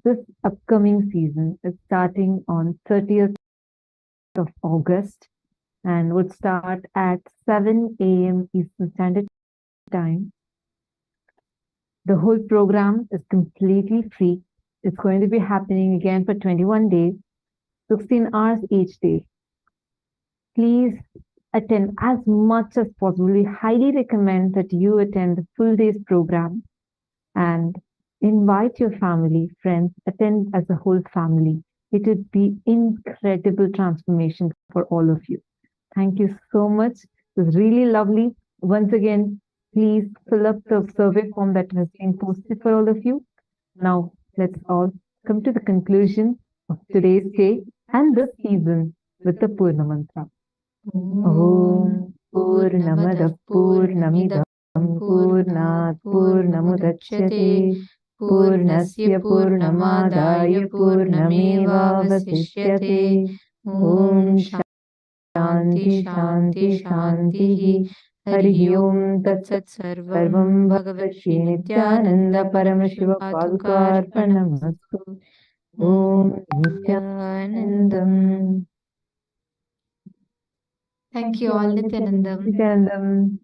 this upcoming season is starting on 30th of August and would start at 7 a.m. Eastern Standard Time. The whole program is completely free. It's going to be happening again for 21 days, 16 hours each day. Please attend as much as possible. We highly recommend that you attend the full day's program and invite your family, friends, attend as a whole family. It would be incredible transformation for all of you. Thank you so much. It was really lovely. Once again, please fill up the survey form that has been posted for all of you. Now, let's all come to the conclusion of today's day and this season with the Purna Mantra. Om Purnamada Purnamidam Purnat Purnamudachyate Purnasya Purnamadaya Purnamevavasishyate. Om Shanti Shanti Shanti. Hari Om Tat Sat Sarvam Bhagavat Shri Nithyananda Paramashiva Padukarpanamastu. Om Nithyanandam. Thank you all, Nithyanandam. Nithyanandam.